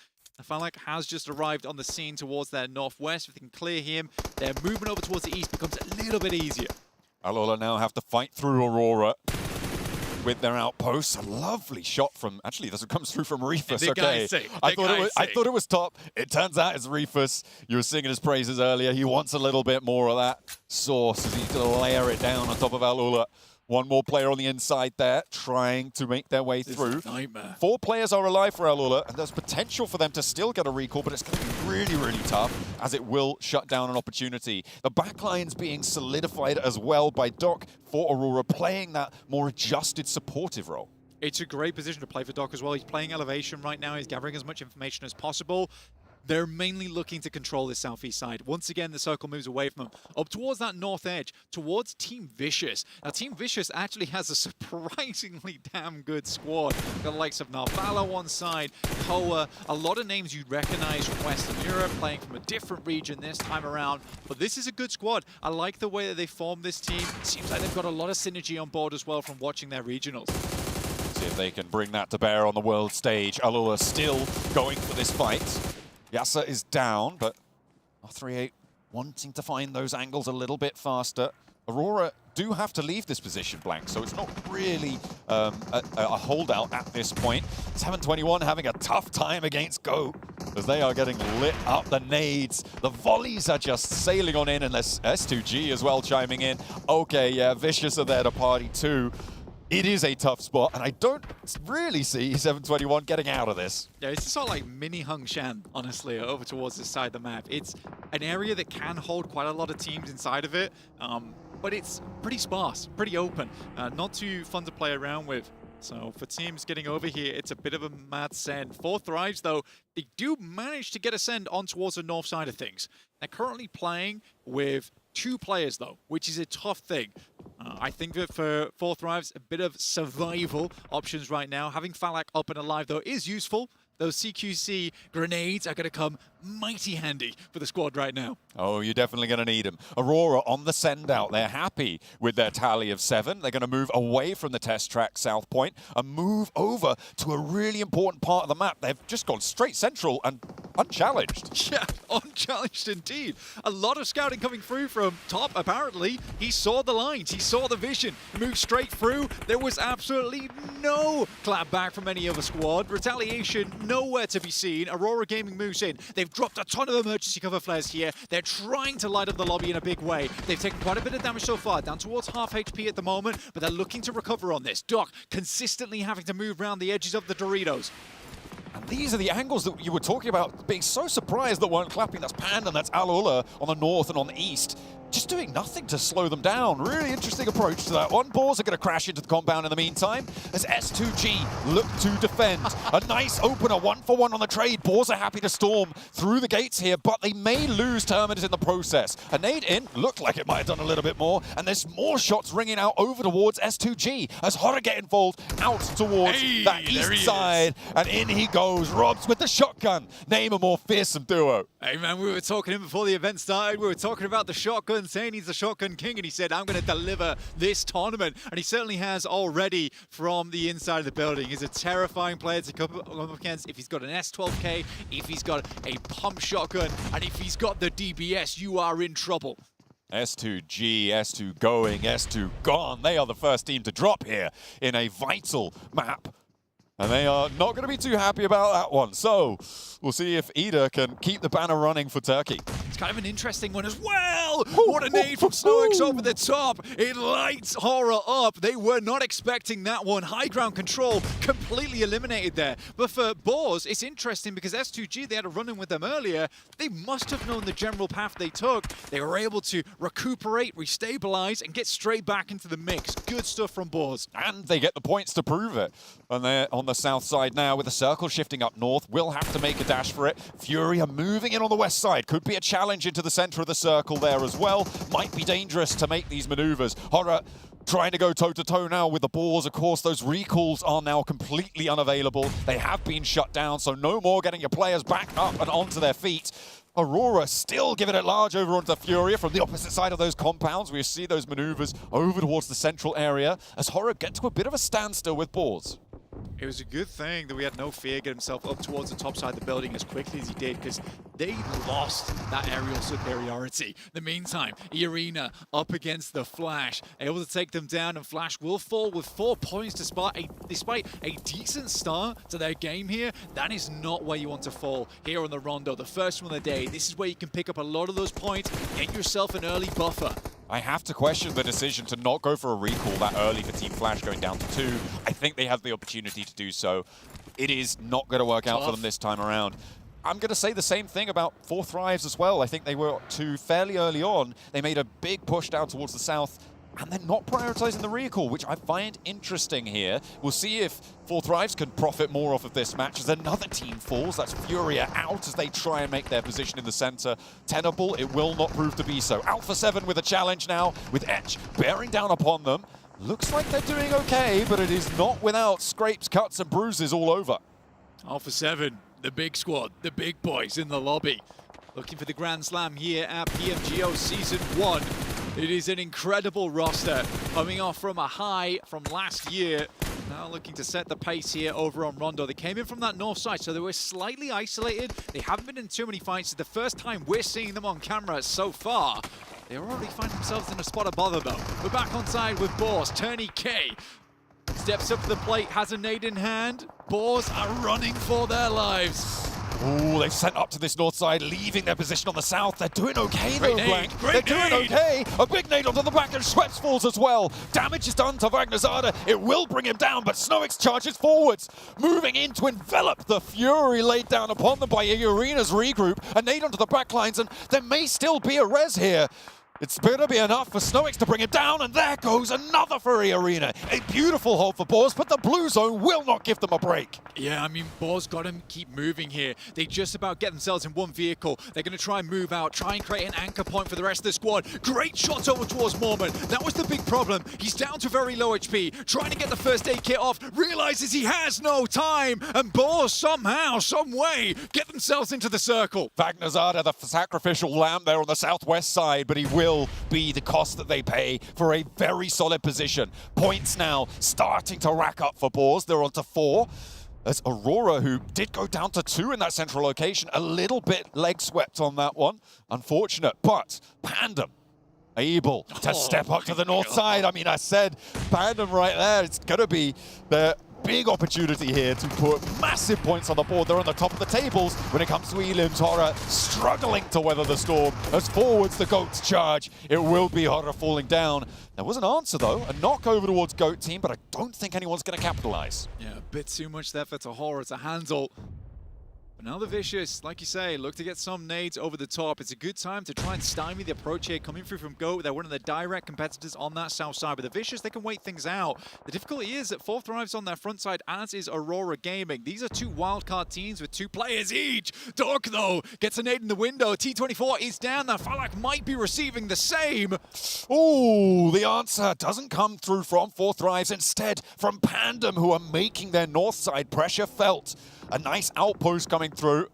Falak has just arrived on the scene towards their northwest. If they can clear him, their movement over towards the east becomes a little bit easier. Alola now have to fight through Aurora with their outposts. A lovely shot from, actually, this comes through from Reefus. Okay, I thought it was top. It turns out it's Reefus. You were singing his praises earlier. He wants a little bit more of that sauce as he's going to layer it down on top of Alola. One more player on the inside there, trying to make their way through. Nightmare. 4 players are alive for Alola, and there's potential for them to still get a recall, but it's going to be really, really tough, as it will shut down an opportunity. The backline's being solidified as well by Doc for Aurora, playing that more adjusted supportive role. It's a great position to play for Doc as well. He's playing elevation right now. He's gathering as much information as possible. They're mainly looking to control the southeast side. Once again, the circle moves away from them, up towards that north edge, towards Team Vicious. Now, Team Vicious actually has a surprisingly damn good squad. Got the likes of Narvala on one side, Koa, a lot of names you'd recognize from Western Europe, playing from a different region this time around. But this is a good squad. I like the way that they formed this team. It seems like they've got a lot of synergy on board as well from watching their regionals. See if they can bring that to bear on the world stage. Alola still going for this fight. Yasa is down, but R38 wanting to find those angles a little bit faster. Aurora do have to leave this position, Blank, so it's not really a holdout at this point. 721 having a tough time against Go, as they are getting lit up. The nades, the volleys are just sailing on in, and there's S2G as well chiming in. Okay, yeah, Vicious are there to party too. It is a tough spot, and I don't really see 721 getting out of this. Yeah, it's sort of like mini Hungshan, honestly, over towards this side of the map. It's an area that can hold quite a lot of teams inside of it, but it's pretty sparse, pretty open, not too fun to play around with. So for teams getting over here, it's a bit of a mad send. 4 Thrives, though, they do manage to get a send on towards the north side of things. They're currently playing with 2 players, though, which is a tough thing. I think that for 4 Thrives, a bit of survival options right now. Having Falak up and alive, though, is useful. Those CQC grenades are going to come mighty handy for the squad right now. Oh, you're definitely going to need them. Aurora on the send out. They're happy with their tally of 7. They're going to move away from the test track South Point and move over to a really important part of the map. They've just gone straight central and unchallenged. Yeah, unchallenged indeed. A lot of scouting coming through from top, apparently. He saw the lines, he saw the vision, moved straight through. There was absolutely no clap back from any other squad. Retaliation nowhere to be seen. Aurora Gaming moves in. They've dropped a ton of emergency cover flares here. They're trying to light up the lobby in a big way. They've taken quite a bit of damage so far, down towards half HP at the moment, but they're looking to recover on this. Doc consistently having to move around the edges of the Doritos. And these are the angles that you were talking about, being so surprised that weren't clapping. That's Panda, that's Alula on the north and on the east. Just doing nothing to slow them down. Really interesting approach to that one. Boars are going to crash into the compound in the meantime as S2G look to defend. A nice opener, 1-for-1 on the trade. Boars are happy to storm through the gates here, but they may lose Terminus in the process. A nade in, looked like it might have done a little bit more, and there's more shots ringing out over towards S2G as Horror get involved out towards that east side, and in he goes. Robs with the shotgun. Name a more fearsome duo. Hey man, we were talking to him before the event started. We were talking about the shotgun, saying he's the shotgun king, and he said, I'm going to deliver this tournament. And he certainly has already from the inside of the building. He's a terrifying player to come up against. If he's got an S12K, if he's got a pump shotgun, and if he's got the DBS, you are in trouble. S2G, S2 going, S2 gone. They are the first team to drop here in a vital map. And they are not going to be too happy about that one. So we'll see if Ida can keep the banner running for Turkey. It's kind of an interesting one as well. What a nade from Snoix over the top. It lights Horror up. They were not expecting that one. High ground control completely eliminated there. But for Boars, it's interesting because S2G, they had a run-in with them earlier. They must have known the general path they took. They were able to recuperate, restabilize, and get straight back into the mix. Good stuff from Boars. And they get the points to prove it. And they're on the south side now with the circle shifting up north. Will have to make a dash for it. Fury are moving in on the west side. Could be a challenge into the center of the circle there as well. Might be dangerous to make these maneuvers. Horror trying to go toe-to-toe now with the Boars. Of course, those recalls are now completely unavailable. They have been shut down, so no more getting your players back up and onto their feet. Aurora still giving it large over onto Furia from the opposite side of those compounds. We see those maneuvers over towards the central area as Horror get to a bit of a standstill with Boars. It was a good thing that we had no fear get himself up towards the top side of the building as quickly as he did, because they lost that aerial superiority. In the meantime, Irina up against the Flash, able to take them down, and Flash will fall with 4 points despite a decent start to their game here. That is not where you want to fall here on the Rondo, the first one of the day. This is where you can pick up a lot of those points, get yourself an early buffer. I have to question the decision to not go for a recall that early for Team Flash going down to 2. I think they have the opportunity to do so. It is not going to work out for them this time around. I'm going to say the same thing about 4 Thrives as well. I think they were 2 fairly early on. They made a big push down towards the south, and they're not prioritizing the recall, which I find interesting here. We'll see if 4 Thrives can profit more off of this match as another team falls. That's Furia out as they try and make their position in the center tenable. It will not prove to be so. Alpha 7 with a challenge now, with Etch bearing down upon them. Looks like they're doing okay, but it is not without scrapes, cuts, and bruises all over. Alpha 7, the big squad, the big boys in the lobby. Looking for the Grand Slam here at PMGO Season 1. It is an incredible roster, coming off from a high from last year. Now looking to set the pace here over on Rondo. They came in from that north side, so they were slightly isolated. They haven't been in too many fights. It's the first time we're seeing them on camera so far. They already find themselves in a spot of bother, though. We're back on side with Boars. Turney K steps up to the plate, has a nade in hand. Boars are running for their lives. Ooh, they've sent up to this north side, leaving their position on the south. They're doing okay, though, Blank. They're doing okay. A big nade onto the back, and Schweppes falls as well. Damage is done to Wagnerzada. It will bring him down, but Snoix charges forwards, moving in to envelop the Fury laid down upon them by Irina's regroup. A nade onto the back lines, and there may still be a res here. It's going to be enough for Snowix to bring it down, and there goes another Fury Arena. A beautiful hold for Boars, but the blue zone will not give them a break. Yeah, I mean, Boars got to keep moving here. They just about get themselves in one vehicle. They're going to try and move out, try and create an anchor point for the rest of the squad. Great shot over towards Mormon. That was the big problem. He's down to very low HP, trying to get the first aid kit off, realizes he has no time, and Boars somehow, some way, get themselves into the circle. Vagnazada, the sacrificial lamb there on the southwest side, but he will be the cost that they pay for a very solid position. Points now starting to rack up for Boars. They're on to 4. As Aurora, who did go down to 2 in that central location, a little bit leg swept on that one. Unfortunate, but Pandem able to step up to the north side. I mean, I said Pandem right there. It's going to be the big opportunity here to put massive points on the board. They're on the top of the tables when it comes to Elim's Horror, struggling to weather the storm. As forwards the Goats charge, it will be Horror falling down. There was an answer though, a knock over towards Goat team, but I don't think anyone's going to capitalize. Yeah, a bit too much there for Horror to handle. But now the Vicious, like you say, look to get some nades over the top. It's a good time to try and stymie the approach here coming through from Goat. They're one of the direct competitors on that south side. But the Vicious, they can wait things out. The difficulty is that 4 thrives on their front side, as is Aurora Gaming. These are 2 wildcard teams with 2 players each. Doc, though, gets a nade in the window. T24 is down. Now Falak might be receiving the same. Ooh, the answer doesn't come through from 4 thrives. Instead, from Pandem, who are making their north side pressure felt. A nice outpost coming through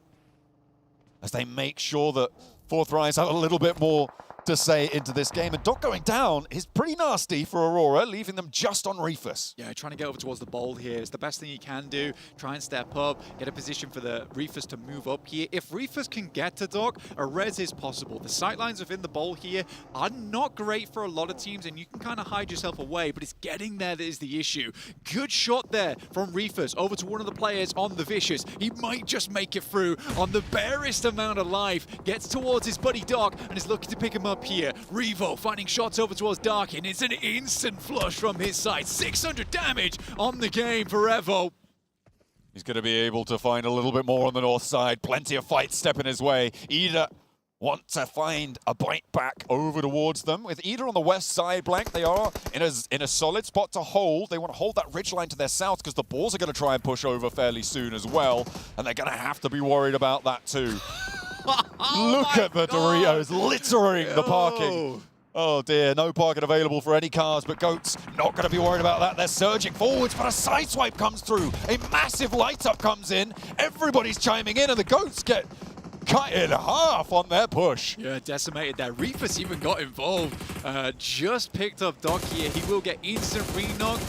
as they make sure that 4 thrives have a little bit more to say into this game. And Doc going down is pretty nasty for Aurora, leaving them just on Reefus. Yeah, trying to get over towards the bowl here is the best thing he can do. Try and step up, get a position for the Reefus to move up here. If Reefus can get to Doc, a res is possible. The sightlines within the bowl here are not great for a lot of teams, and you can kind of hide yourself away, but it's getting there that is the issue. Good shot there from Reefus over to one of the players on the Vicious. He might just make it through on the barest amount of life. Gets towards his buddy Doc and is looking to pick him up here. Revo finding shots over towards Darkin. It's an instant flush from his side. 600 damage on the game for Evo. He's going to be able to find a little bit more on the north side. Plenty of fights stepping his way. Ida want to find a bite back over towards them. With Ida on the west side blank, they are in a solid spot to hold. They want to hold that ridgeline to their south because the Boars are going to try and push over fairly soon as well. And they're going to have to be worried about that too. Look at the Doritos littering the parking. Oh dear, no parking available for any cars, but Goats not going to be worried about that. They're surging forwards, but a sideswipe comes through. A massive light up comes in. Everybody's chiming in, and the Goats get cut in half on their push. Yeah, decimated there. Reefus even got involved. Just picked up Doc here. He will get instant re-knock.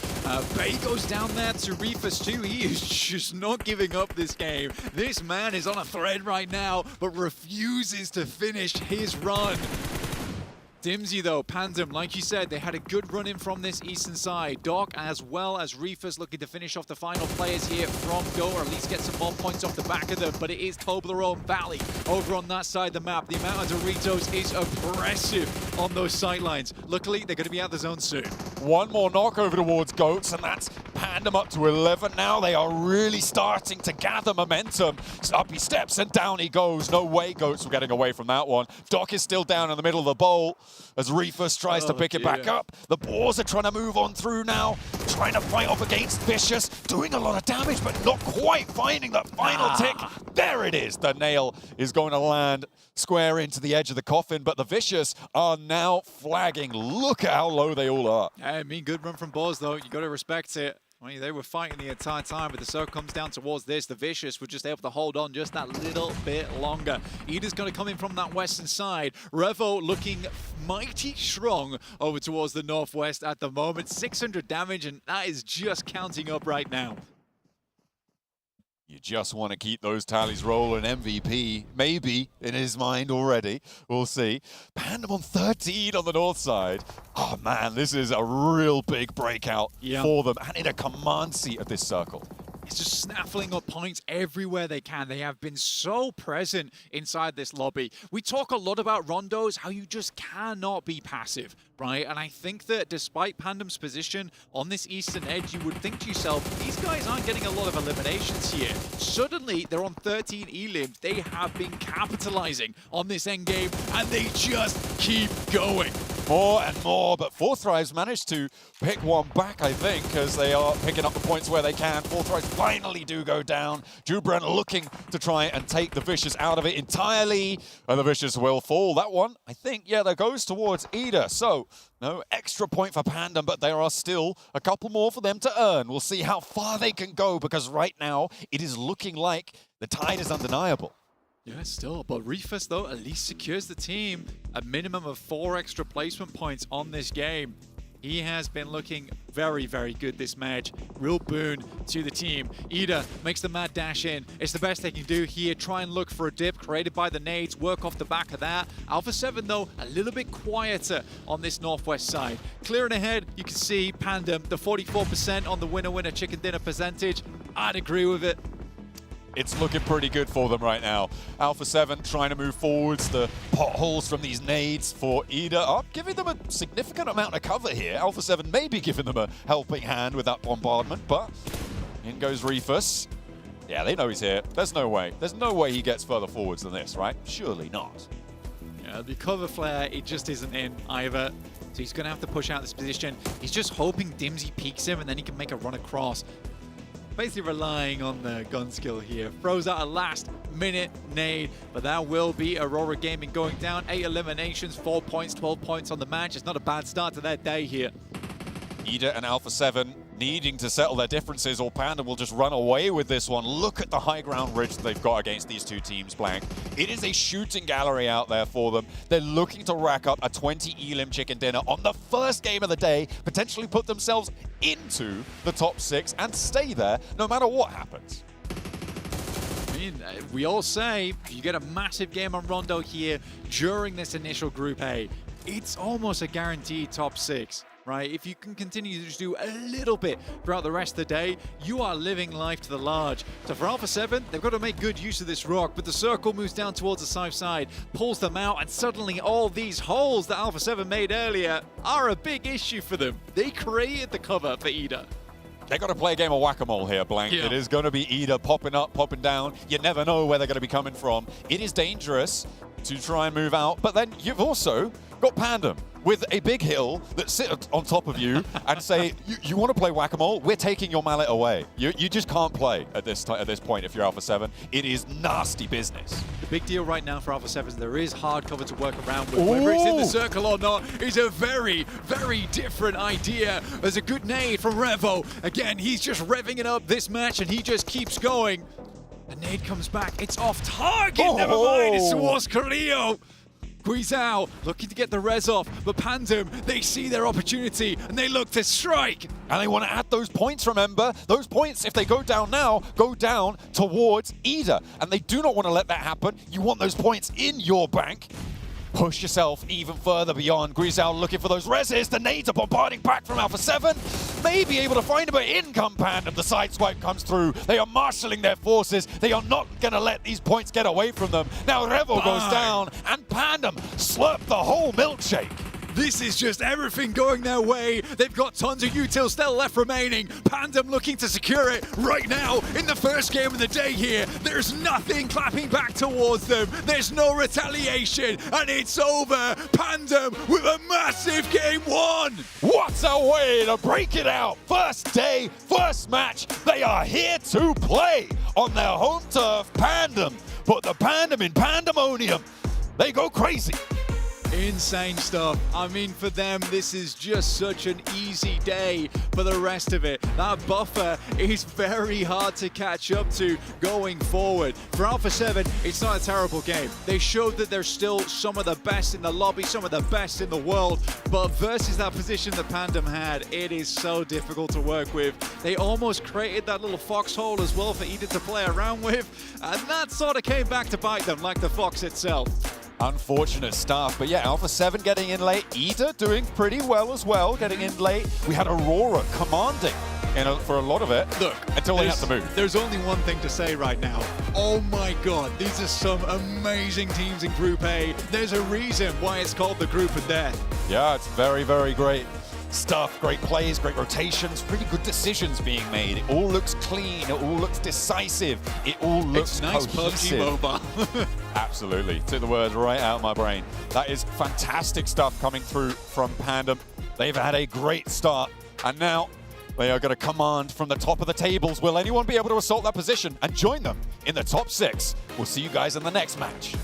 Bay goes down there to Reefus too. He is just not giving up this game. This man is on a thread right now, but refuses to finish his run. Dimsy though, Pandem, like you said, they had a good run in from this eastern side. Doc as well as Reefus looking to finish off the final players here from Go, or at least get some more points off the back of them. But it is Toblerone Valley over on that side of the map. The amount of Doritos is oppressive on those sightlines. Luckily, they're going to be out the zone soon. One more knock over towards Goats, and that's Pandem up to 11 now. They are really starting to gather momentum. Up he steps and down he goes. No way Goats were getting away from that one. Doc is still down in the middle of the bowl as Reefus tries to pick it back up. The Boars are trying to move on through now, trying to fight off against Vicious, doing a lot of damage, but not quite finding that final tick. There it is. The nail is going to land square into the edge of the coffin, but the Vicious are now flagging. Look at how low they all are. I mean, good run from Boars, though. You got to respect it. I mean, they were fighting the entire time, but the circle comes down towards this. The Vicious were just able to hold on just that little bit longer. Ida's going to come in from that western side. Revo looking mighty strong over towards the northwest at the moment. 600 damage, and that is just counting up right now. You just want to keep those tallies rolling. MVP, maybe, in his mind already. We'll see. Pandem on 13 on the north side. Oh, man, this is a real big breakout for them and in a command seat of this circle. is just snaffling up points everywhere they can. They have been so present inside this lobby. We talk a lot about rondos, how you just cannot be passive, right? And I think that despite Pandem's position on this eastern edge, you would think to yourself, these guys aren't getting a lot of eliminations here. Suddenly, they're on 13 elims. They have been capitalizing on this endgame, and they just keep going. More and more, but Fourth Thrives managed to pick one back, I think, as they are picking up the points where they can. Fourth Thrives finally do go down. Jubran looking to try and take the Vicious out of it entirely, and the Vicious will fall. That one, I think, yeah, that goes towards Ida. So, no extra point for Pandem, but there are still a couple more for them to earn. We'll see how far they can go, because right now, it is looking like the tide is undeniable. Yeah, still, but Reefus, though, at least secures the team a minimum of 4 extra placement points on this game. He has been looking very, very good this match. Real boon to the team. Ida makes the mad dash in. It's the best they can do here. Try and look for a dip created by the nades. Work off the back of that. Alpha 7, though, a little bit quieter on this northwest side. Clearing ahead, you can see Pandem, the 44% on the winner-winner chicken dinner percentage. I'd agree with it. It's looking pretty good for them right now. Alpha 7 trying to move forwards. The potholes from these nades for Ida are giving them a significant amount of cover here. Alpha 7 may be giving them a helping hand with that bombardment, but in goes Reefus. Yeah, they know he's here. There's no way. There's no way he gets further forwards than this, right? Surely not. Yeah, the cover flare, it just isn't in either. So he's going to have to push out this position. He's just hoping Dimsy peeks him and then he can make a run across. Basically relying on the gun skill here. Throws out a last-minute nade, but that will be Aurora Gaming going down. 8 eliminations, 4 points, 12 points on the match. It's not a bad start to their day here. Ida and Alpha 7 needing to settle their differences, or Panda will just run away with this one. Look at the high ground ridge that they've got against these two teams, Blank. It is a shooting gallery out there for them. They're looking to rack up a 20 elim chicken dinner on the first game of the day, potentially put themselves into the top 6 and stay there no matter what happens. I mean, we all say you get a massive game on Rondo here during this initial Group A. It's almost a guaranteed top 6. Right, if you can continue to just do a little bit throughout the rest of the day, you are living life to the large. So for Alpha 7, they've got to make good use of this rock, but the circle moves down towards the south side, pulls them out, and suddenly all these holes that Alpha 7 made earlier are a big issue for them. They created the cover for Ida. They got to play a game of whack-a-mole here, Blank. Yeah. It is going to be Ida popping up, popping down. You never know where they're going to be coming from. It is dangerous to try and move out, but then you've also got Pandem with a big hill that sit on top of you and say, you want to play whack-a-mole? We're taking your mallet away. You just can't play at this point if you're Alpha 7. It is nasty business. The big deal right now for Alpha 7 is there is hard cover to work around with. Whether it's in the circle or not is a very, very different idea. There's a good nade from Revo. Again, he's just revving it up this match and he just keeps going. The nade comes back. It's off target. Never mind. It's towards Carrillo. Guizao looking to get the res off, but Pandem, they see their opportunity and they look to strike. And they want to add those points, remember? Those points, if they go down now, go down towards Ida. And they do not want to let that happen. You want those points in your bank. Push yourself even further beyond. Guizao looking for those reses. The nades are bombarding back from Alpha 7. May be able to find him, but in come Pandem. The side swipe comes through. They are marshalling their forces. They are not going to let these points get away from them. Now Revo goes down, and Pandem slurp the whole milkshake. This is just everything going their way. They've got tons of util still left remaining. Pandem looking to secure it right now in the first game of the day here. There's nothing clapping back towards them. There's no retaliation, and it's over. Pandem with a massive game 1. What a way to break it out. First day, first match. They are here to play on their home turf. Pandem put the Pandem in pandemonium. They go crazy. Insane stuff. I mean, for them, this is just such an easy day for the rest of it. That buffer is very hard to catch up to going forward. For Alpha 7, it's not a terrible game. They showed that they're still some of the best in the lobby, some of the best in the world, but versus that position that Pandem had, it is so difficult to work with. They almost created that little foxhole as well for Ida to play around with, and that sort of came back to bite them like the fox itself. Unfortunate stuff, but yeah, Alpha 7 getting in late. Ida doing pretty well as well, getting in late. We had Aurora commanding for a lot of it. Look, until they have to move. There's only one thing to say right now. Oh my God, these are some amazing teams in Group A. There's a reason why it's called the Group of Death. Yeah, it's very, very great stuff. Great plays, great rotations, really good decisions being made. It all looks clean. It all looks decisive. It all looks nice cohesive. PUBG Mobile. Absolutely. Took the words right out of my brain. That is fantastic stuff coming through from Pandem. They've had a great start, and now they are going to command from the top of the tables. Will anyone be able to assault that position and join them in the top 6? We'll see you guys in the next match.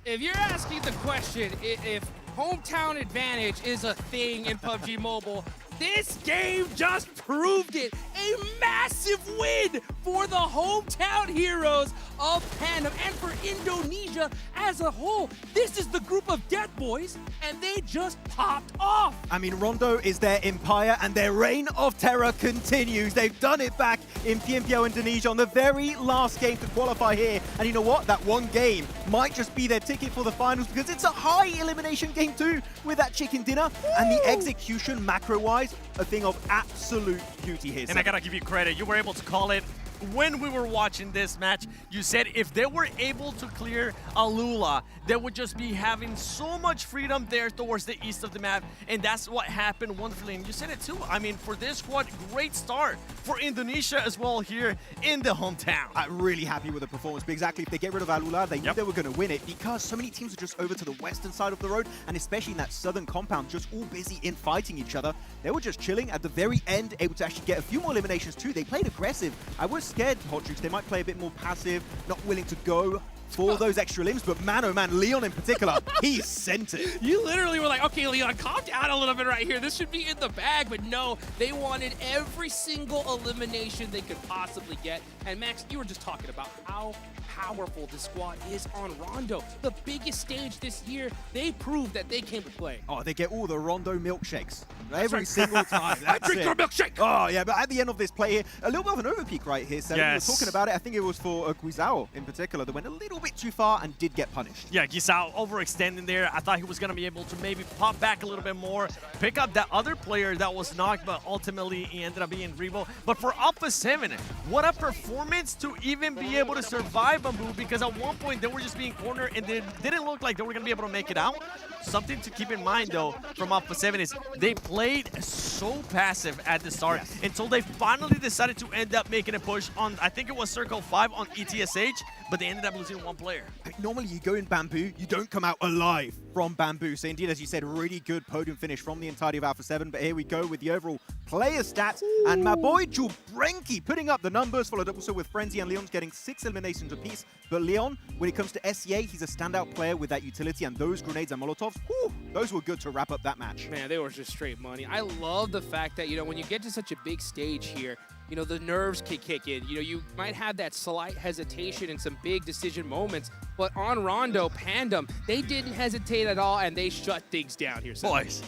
If you're asking the question if hometown advantage is a thing in PUBG Mobile, this game just proved it. A massive win for the hometown heroes of Pandem and for Indonesia as a whole. This is the group of death boys, and they just popped off. I mean, Rondo is their empire, and their reign of terror continues. They've done it back in PMGO Indonesia on the very last game to qualify here. And you know what? That one game might just be their ticket for the finals, because it's a high elimination game too with that chicken dinner. Woo! And the execution macro-wise, a thing of absolute beauty here. And I gotta give you credit. You were able to call it when we were watching this match. You said if they were able to clear Alula, they would just be having so much freedom there towards the east of the map, and that's what happened wonderfully. And you said it too. I mean, for this squad, great start for Indonesia as well here in the hometown. I'm really happy with the performance, but exactly, if they get rid of Alula, they knew they were going to win it, because so many teams are just over to the western side of the road, and especially in that southern compound, just all busy in fighting each other. They were just chilling at the very end, able to actually get a few more eliminations too. They played aggressive. I was scared, Hot Jukes, they might play a bit more passive, not willing to go for those extra limbs, but man, oh man, Leon in particular, he sent it. You literally were like, okay, Leon, calm down a little bit right here. This should be in the bag, but no, they wanted every single elimination they could possibly get. And Max, you were just talking about how powerful this squad is on Rondo. The biggest stage this year, they proved that they came to play. Oh, they get all the Rondo milkshakes every single time. I drink your milkshake. Oh, yeah, but at the end of this play here, a little bit of an overpeak right here. So yes. We were talking about it. I think it was for Guizao in particular that went a little bit too far and did get punished. Yeah, Guizao overextending there. I thought he was going to be able to maybe pop back a little bit more, pick up that other player that was knocked, but ultimately he ended up being Revo. But for Alpha 7, what a performance to even be able to survive Bamboo, because at one point they were just being cornered and they didn't look like they were going to be able to make it out. Something to keep in mind, though, from Alpha 7 is they played so passive at the start until they finally decided to end up making a push on, I think it was Circle 5 on ETSH, but they ended up losing one player. Normally you go in Bamboo, you don't come out alive from Bamboo. So indeed, as you said, really good podium finish from the entirety of Alpha 7. But here we go with the overall player stats. Ooh. And my boy Jubrenki putting up the numbers, followed up also with Frenzy and Leon's getting 6 eliminations apiece. But Leon, when it comes to SEA, he's a standout player with that utility, and those grenades and Molotovs, whew, those were good to wrap up that match. Man, they were just straight money. I love the fact that, you know, when you get to such a big stage here, you know, the nerves can kick in. You know, you might have that slight hesitation in some big decision moments, but on Rondo, Pandem, they didn't hesitate at all, and they shut things down here. Boys,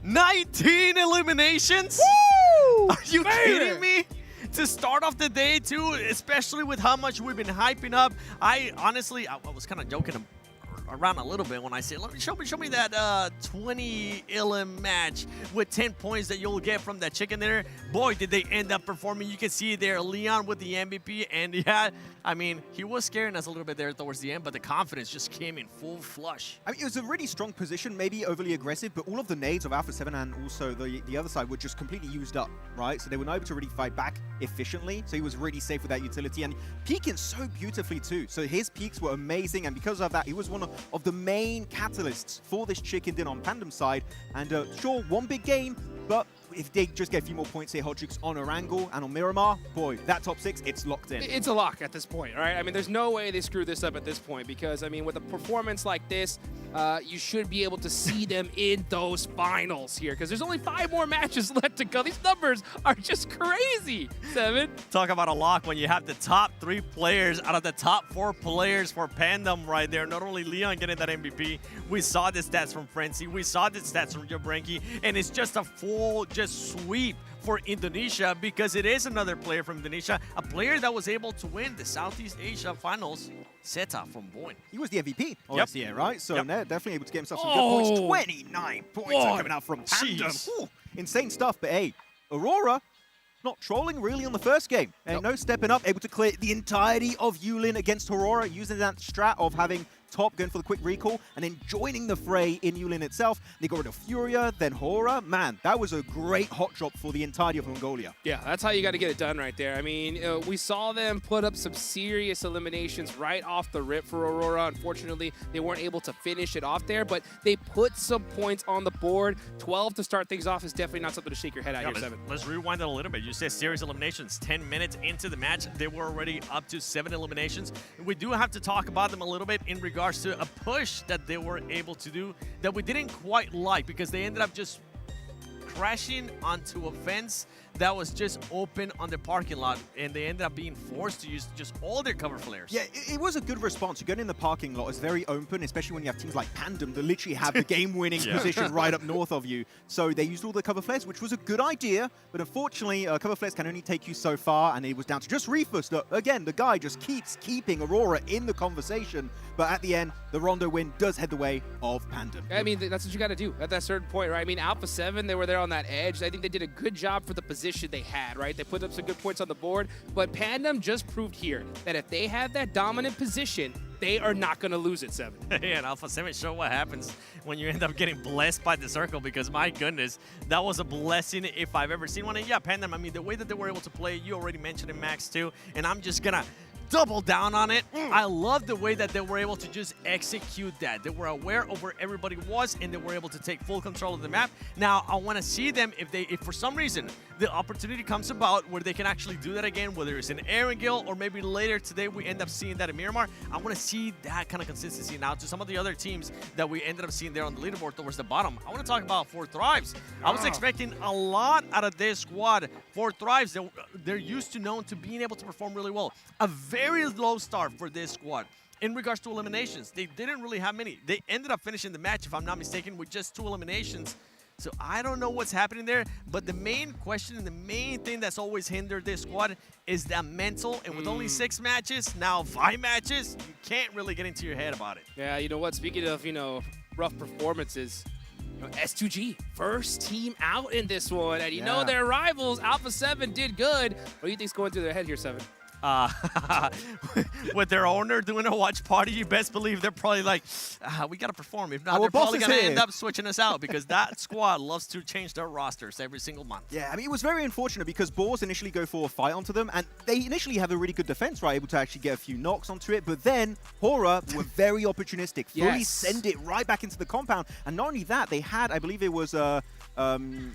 19 eliminations? Woo! Are you kidding me? To start off the day, too, especially with how much we've been hyping up. I honestly, I was kind of joking around a little bit when I said, show me that 20 elim match with 10 points that you'll get from that chicken dinner. Boy, did they end up performing. You can see there Leon with the MVP, and yeah, I mean, he was scaring us a little bit there towards the end, but the confidence just came in full flush. I mean, it was a really strong position, maybe overly aggressive, but all of the nades of Alpha 7 and also the other side were just completely used up, right? So they were not able to really fight back efficiently, so he was really safe with that utility, and peeking so beautifully too. So his peaks were amazing, and because of that, he was one of the main catalysts for this chicken dinner on Pandem's side. And sure, one big game, but if they just get a few more points here, Hodgix on Erangel and on Miramar, boy, that top 6, it's locked in. It's a lock at this point, right? I mean, there's no way they screw this up at this point because, I mean, with a performance like this, you should be able to see them in those finals here because there's only 5 more matches left to go. These numbers are just crazy, Seven. Talk about a lock when you have the top 3 players out of the top 4 players for Pandem right there. Not only Leon getting that MVP, we saw the stats from Frenzy, we saw the stats from Jabranki, and it's just a full sweep for Indonesia because it is another player from Indonesia, a player that was able to win the Southeast Asia Finals, Seta from Boyne. He was the MVP of Yep. this year, right? So they're definitely able to get himself some Oh. good points. 29 points are coming out from Pandem. Ooh, insane stuff, but hey, Aurora not trolling really on the first game. And no stepping up, able to clear the entirety of Yulin against Aurora, using that strat of having Top going for the quick recall, and then joining the fray in Yulin itself. They got rid of Furia, then Hora. Man, that was a great hot drop for the entirety of Mongolia. Yeah, that's how you got to get it done right there. I mean, we saw them put up some serious eliminations right off the rip for Aurora. Unfortunately, they weren't able to finish it off there, but they put some points on the board. 12 to start things off is definitely not something to shake your head at here, Seven. Let's rewind it a little bit. You said series eliminations. 10 minutes into the match, they were already up to 7 eliminations. We do have to talk about them a little bit in regards to a push that they were able to do that we didn't quite like because they ended up just crashing onto a fence that was just open on the parking lot, and they ended up being forced to use just all their cover flares. Yeah, it was a good response. Going in the parking lot is very open, especially when you have teams like Pandem that literally have the game-winning position right up north of you. So they used all the cover flares, which was a good idea, but unfortunately, cover flares can only take you so far, and it was down to just Reefus. Again, the guy just keeps keeping Aurora in the conversation, but at the end, the Rondo win does head the way of Pandem. I mean, that's what you got to do at that certain point, right? I mean, Alpha 7, they were there on that edge. I think they did a good job for the position they had, right? They put up some good points on the board, but Pandem just proved here that if they have that dominant position, they are not going to lose it, Seven. Yeah, and Alpha 7 show what happens when you end up getting blessed by the circle, because my goodness, that was a blessing if I've ever seen one. And yeah, Pandem, I mean, the way that they were able to play, you already mentioned it, Max, too, and I'm just going to double down on it. I love the way that they were able to just execute that. They were aware of where everybody was, and they were able to take full control of the map. Now, I want to see them if for some reason the opportunity comes about where they can actually do that again, whether it's in Erangel or maybe later today we end up seeing that in Miramar. I want to see that kind of consistency now to some of the other teams that we ended up seeing there on the leaderboard towards the bottom. I want to talk about 4 Thrives. I was expecting a lot out of this squad. 4 Thrives, they're used to known to being able to perform really well. A very low start for this squad. In regards to eliminations, they didn't really have many. They ended up finishing the match, if I'm not mistaken, with just 2 eliminations. So I don't know what's happening there, but the main question and the main thing that's always hindered this squad is that mental. And with only 6 matches, now 5 matches, you can't really get into your head about it. Yeah, you know what? Speaking of, rough performances, S2G, first team out in this one. And you know their rivals, Alpha 7, did good. What do you think's going through their head here, 7? With their owner doing a watch party, you best believe they're probably like, we got to perform. If not, they're probably going to end up switching us out because that squad loves to change their rosters every single month. Yeah, I mean, it was very unfortunate because Boars initially go for a fight onto them, and they initially have a really good defense, right? Able to actually get a few knocks onto it, but then Hora were very opportunistic, fully send it right back into the compound. And not only that, they had, I believe it was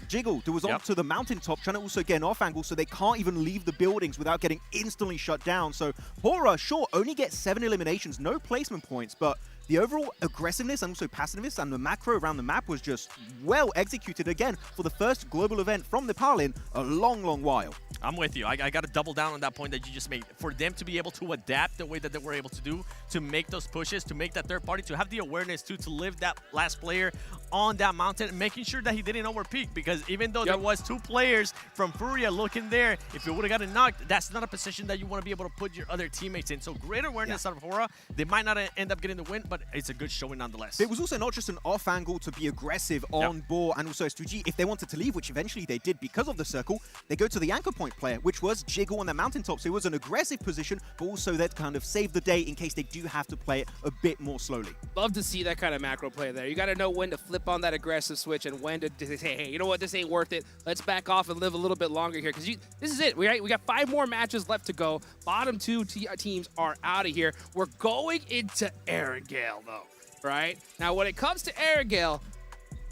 Jiggle that was onto the mountaintop trying to also get an off angle, so they can't even leave the buildings without getting instantly shut down. So Hora, sure, only gets 7 eliminations, no placement points, but the overall aggressiveness and also passiveness and the macro around the map was just well executed again for the first global event from Nepal in a long, long while. I'm with you. I got to double down on that point that you just made. For them to be able to adapt the way that they were able to do, to make those pushes, to make that third party, to have the awareness too, to live that last player on that mountain, making sure that he didn't overpeak, because even though there was 2 players from Furia looking there, if it would have gotten knocked, that's not a position that you want to be able to put your other teammates in. So great awareness out of Hora. They might not end up getting the win, but it's a good showing nonetheless. It was also not just an off angle to be aggressive on Boar and also S2G. If they wanted to leave, which eventually they did because of the circle, they go to the anchor point player, which was Jiggle on the mountaintop. So it was an aggressive position, but also that kind of saved the day in case they do have to play it a bit more slowly. Love to see that kind of macro play there. You got to know when to flip on that aggressive switch and when to say, hey, you know what, this ain't worth it. Let's back off and live a little bit longer here, because this is it. We got 5 more matches left to go. Bottom 2 teams are out of here. We're going into Erangel, though, right? Now, when it comes to Erangel,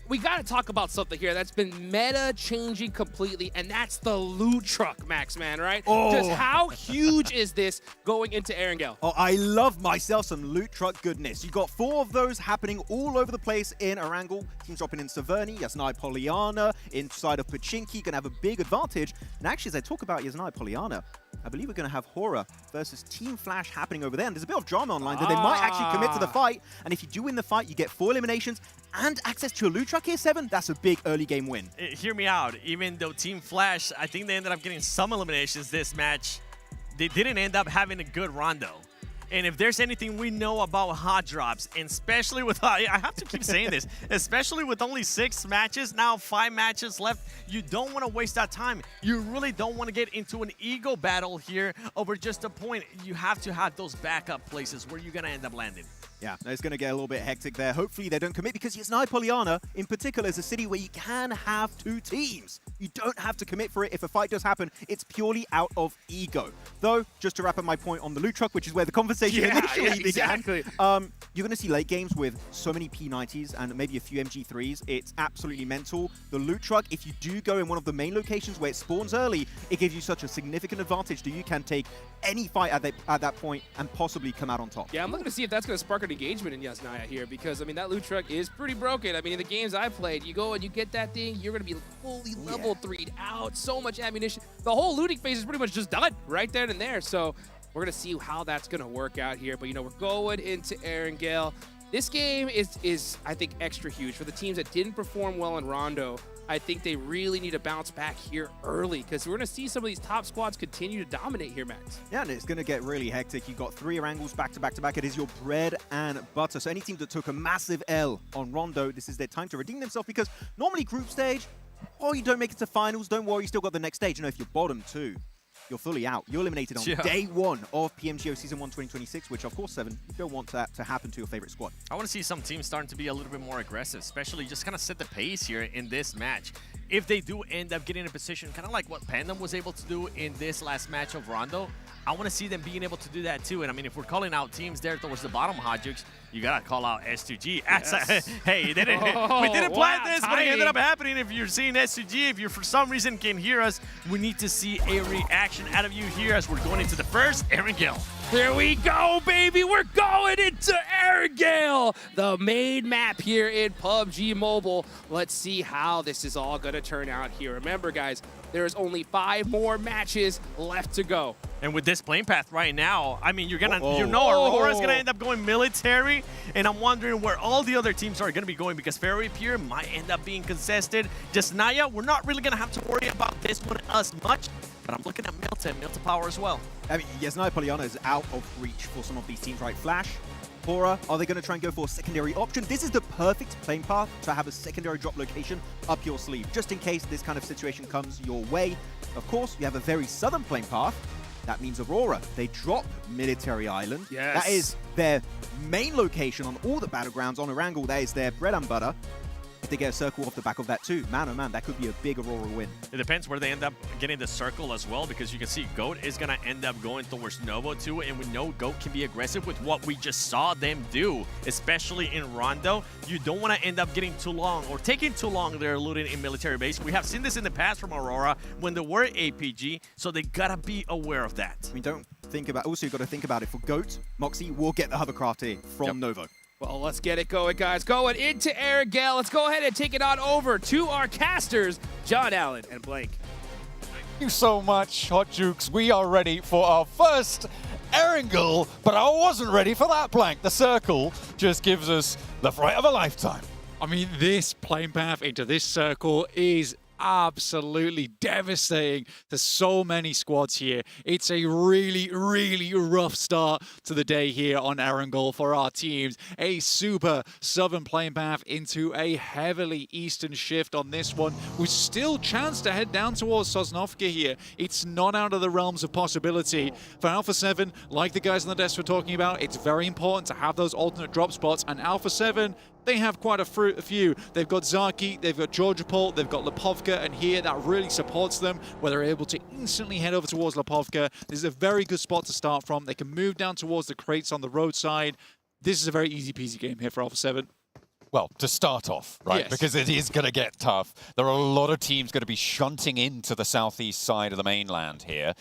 we got to talk about something here that's been meta changing completely, and that's the loot truck, Max, man, right? Oh. Just how huge is this going into Erangel? Oh, I love myself some loot truck goodness. You got 4 of those happening all over the place in Erangel. Teams dropping in Severny, Yasnai Poliana, inside of Pachinki, gonna have a big advantage. And actually, as I talk about Yasnai Poliana, I believe we're gonna have Hora versus Team Flash happening over there. And there's a bit of drama online that they might actually commit to the fight. And if you do win the fight, you get 4 eliminations and access to a loot truck here, 7. That's a big early game win. Hear me out. Even though Team Flash, I think they ended up getting some eliminations this match, they didn't end up having a good rondo. And if there's anything we know about hot drops, and especially with, I have to keep saying this, especially with only 6 matches, now 5 matches left, you don't want to waste that time. You really don't want to get into an ego battle here over just a point. You have to have those backup places where you're going to end up landing. Yeah, it's going to get a little bit hectic there. Hopefully they don't commit, because Yasnai Poliana, in particular, is a city where you can have 2 teams. You don't have to commit for it. If a fight does happen, it's purely out of ego. Though, just to wrap up my point on the loot truck, which is where the conversation initially began, exactly. you're going to see late games with so many P90s and maybe a few MG3s. It's absolutely mental. The loot truck, if you do go in one of the main locations where it spawns early, it gives you such a significant advantage that you can take any fight at that point and possibly come out on top. Yeah, I'm looking to see if that's going to spark an engagement in Yasnaya here, because, I mean, that loot truck is pretty broken. I mean, in the games I played, you go and you get that thing, you're going to be fully level 3'd out, so much ammunition. The whole looting phase is pretty much just done right then and there, so we're going to see how that's going to work out here. But, you know, we're going into Erangel. This game is, I think, extra huge for the teams that didn't perform well in Rondo. I think they really need to bounce back here early, because we're going to see some of these top squads continue to dominate here, Max. Yeah, and it's going to get really hectic. You've got 3 Erangels back to back to back. It is your bread and butter. So any team that took a massive L on Rondo, this is their time to redeem themselves, because normally group stage, you don't make it to finals, don't worry, you still got the next stage. You know, if you're bottom 2, you're fully out. You're eliminated on day 1 of PMGO Season 1 2026, which, of course, 7, you don't want that to happen to your favorite squad. I want to see some teams starting to be a little bit more aggressive, especially just kind of set the pace here in this match. If they do end up getting in a position, kind of like what Pandem was able to do in this last match of Rondo, I want to see them being able to do that too. And I mean, if we're calling out teams there towards the bottom, Hodjux, you got to call out S2G. Yes. Hey, we didn't plan this, but it ended up happening. If you're seeing S2G, if you for some reason can hear us, we need to see a reaction out of you here as we're going into the first Erangel. Here we go, baby. We're going into Erangel, the main map here in PUBG Mobile. Let's see how this is all going to turn out here. Remember, guys, there's only 5 more matches left to go. And with this playing path right now, I mean, you know Aurora's gonna end up going military, and I'm wondering where all the other teams are gonna be going, because Fairy Pier might end up being contested. Just Naya, we're not really gonna have to worry about this one as much, but I'm looking at Milta Power as well. I mean, Yasnai Poliana is out of reach for some of these teams, right? Flash, Hora, are they going to try and go for a secondary option? This is the perfect playing path to have a secondary drop location up your sleeve, just in case this kind of situation comes your way. Of course, you have a very southern playing path. That means Aurora. They drop Military Island. Yes. That is their main location on all the battlegrounds on Erangel. That is their bread and butter. If they get a circle off the back of that too, man, oh man, that could be a big Aurora win. It depends where they end up getting the circle as well, because you can see GOAT is going to end up going towards Novo too, and we know GOAT can be aggressive with what we just saw them do, especially in Rondo. You don't want to end up getting too long or taking too long there looting in military base. We have seen this in the past from Aurora when they were APG, so they got to be aware of that. I mean, don't think about, also you've got to think about it. For GOAT, Moxie will get the hovercraft here from Novo. Well, let's get it going, guys. Going into Erangel. Let's go ahead and take it on over to our casters, John Allen and Blake. Thank you so much, Hot Jukes. We are ready for our first Erangel, but I wasn't ready for that blank. The circle just gives us the fright of a lifetime. I mean, this playing path into this circle is absolutely devastating to so many squads here. It's a really, really rough start to the day here on Erangel for our teams. A super southern playing path into a heavily eastern shift on this one, with still chance to head down towards Sosnovka here. It's not out of the realms of possibility. For Alpha 7, like the guys on the desk were talking about, it's very important to have those alternate drop spots, and Alpha 7, they have quite a few. They've got Zaki, they've got Georgopol, they've got Lipovka, and here that really supports them, where they're able to instantly head over towards Lipovka. This is a very good spot to start from. They can move down towards the crates on the roadside. This is a very easy peasy game here for Alpha 7. Well, to start off, right? Yes. Because it is going to get tough. There are a lot of teams going to be shunting into the southeast side of the mainland here.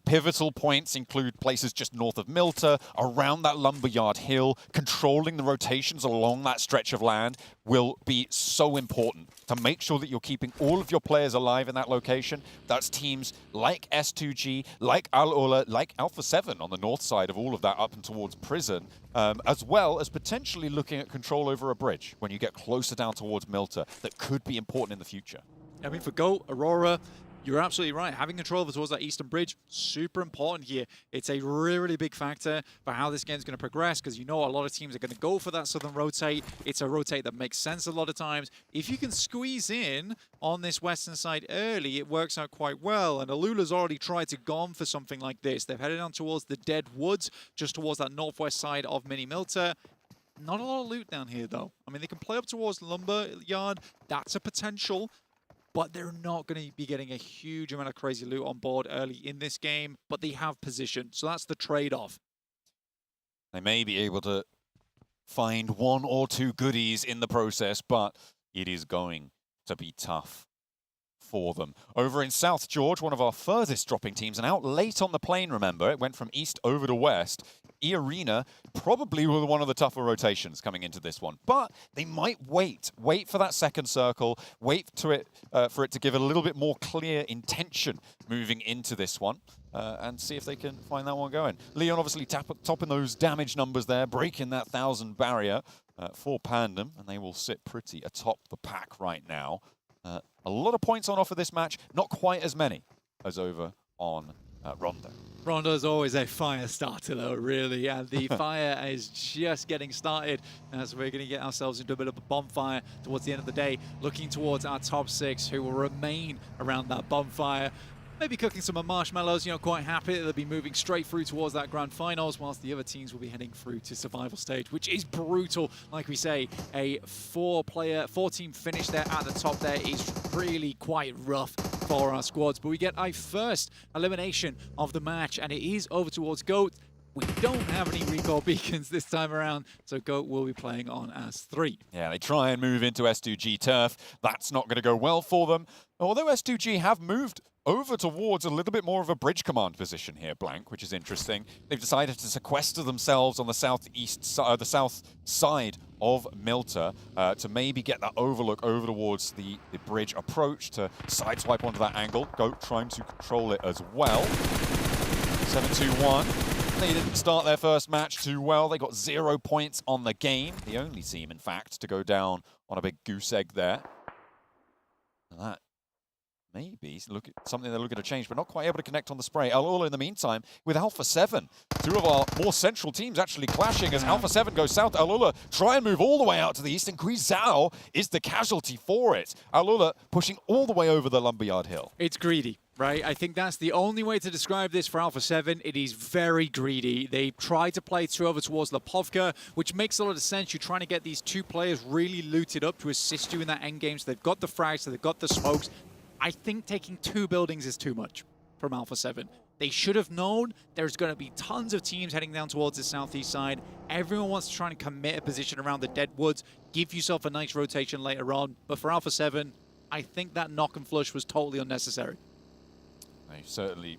Pivotal points include places just north of Milta, around that lumberyard hill. Controlling the rotations along that stretch of land will be so important to make sure that you're keeping all of your players alive in that location. That's teams like S2G, like Al-Ula, like Alpha 7 on the north side of all of that up and towards prison, as well as potentially looking at control over a bridge when you get closer down towards Milta that could be important in the future. I mean, for Goat, Aurora, you're absolutely right. Having control over towards that eastern bridge, super important here. It's a really, really big factor for how this game's going to progress, because you know a lot of teams are going to go for that southern rotate. It's a rotate that makes sense a lot of times. If you can squeeze in on this western side early, it works out quite well. And Alula's already tried to go for something like this. They've headed down towards the Dead Woods, just towards that northwest side of Mini Milta. Not a lot of loot down here, though. I mean, they can play up towards Lumberyard. That's a potential. But they're not going to be getting a huge amount of crazy loot on board early in this game, but they have position. So that's the trade-off. They may be able to find one or two goodies in the process, but it is going to be tough for them. Over in South George, one of our furthest dropping teams, and out late on the plane, remember, it went from east over to west. E-Arena probably were one of the tougher rotations coming into this one, but they might wait for that second circle, wait to it for it to give a little bit more clear intention moving into this one, and see if they can find that one going. Leon obviously topping those damage numbers there, breaking that 1,000 barrier for Pandem, and they will sit pretty atop the pack right now. A lot of points on offer this match, not quite as many as over on Rondo. Rondo's always a fire starter, though, really, and the fire is just getting started as we're going to get ourselves into a bit of a bonfire towards the end of the day, looking towards our top 6 who will remain around that bonfire. Maybe cooking some marshmallows, you know, quite happy that they'll be moving straight through towards that grand finals, whilst the other teams will be heading through to survival stage, which is brutal. Like we say, a 4-team finish there at the top there is really quite rough for our squads. But we get a first elimination of the match, and it is over towards Goat. We don't have any recall beacons this time around, so Goat will be playing on S3. Yeah, they try and move into S2G turf. That's not going to go well for them. Although S2G have moved over towards a little bit more of a bridge command position here, Blank, which is interesting. They've decided to sequester themselves on the southeast side, the south side of Milta, to maybe get that overlook over towards the bridge approach to sideswipe onto that angle. Goat trying to control it as well. 7-2-1. They didn't start their first match too well. They got 0 points on the game. The only team, in fact, to go down on a big goose egg there. And that maybe something they're looking to change, but not quite able to connect on the spray. Al-Ula in the meantime with Alpha 7. 2 of our more central teams actually clashing as Alpha 7 goes south. Al-Ula try and move all the way out to the east, and Guizhao is the casualty for it. Al-Ula pushing all the way over the Lumberyard Hill. It's greedy, right? I think that's the only way to describe this for Alpha 7. It is very greedy. They try to play through over towards Lepovka, which makes a lot of sense. You're trying to get these 2 players really looted up to assist you in that end game. So they've got the frags, so they've got the smokes. I think taking 2 buildings is too much from Alpha 7. They should have known there's going to be tons of teams heading down towards the southeast side. Everyone wants to try and commit a position around the Dead Woods, give yourself a nice rotation later on. But for Alpha 7, I think that knock and flush was totally unnecessary. They certainly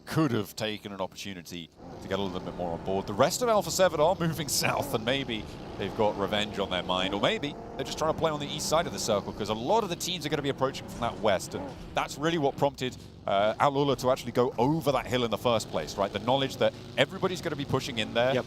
could have taken an opportunity to get a little bit more on board. The rest of Alpha 7 are moving south, and maybe they've got revenge on their mind, or maybe they're just trying to play on the east side of the circle, because a lot of the teams are going to be approaching from that west, and that's really what prompted Al-Ula to actually go over that hill in the first place, right? The knowledge that everybody's going to be pushing in there. Yep.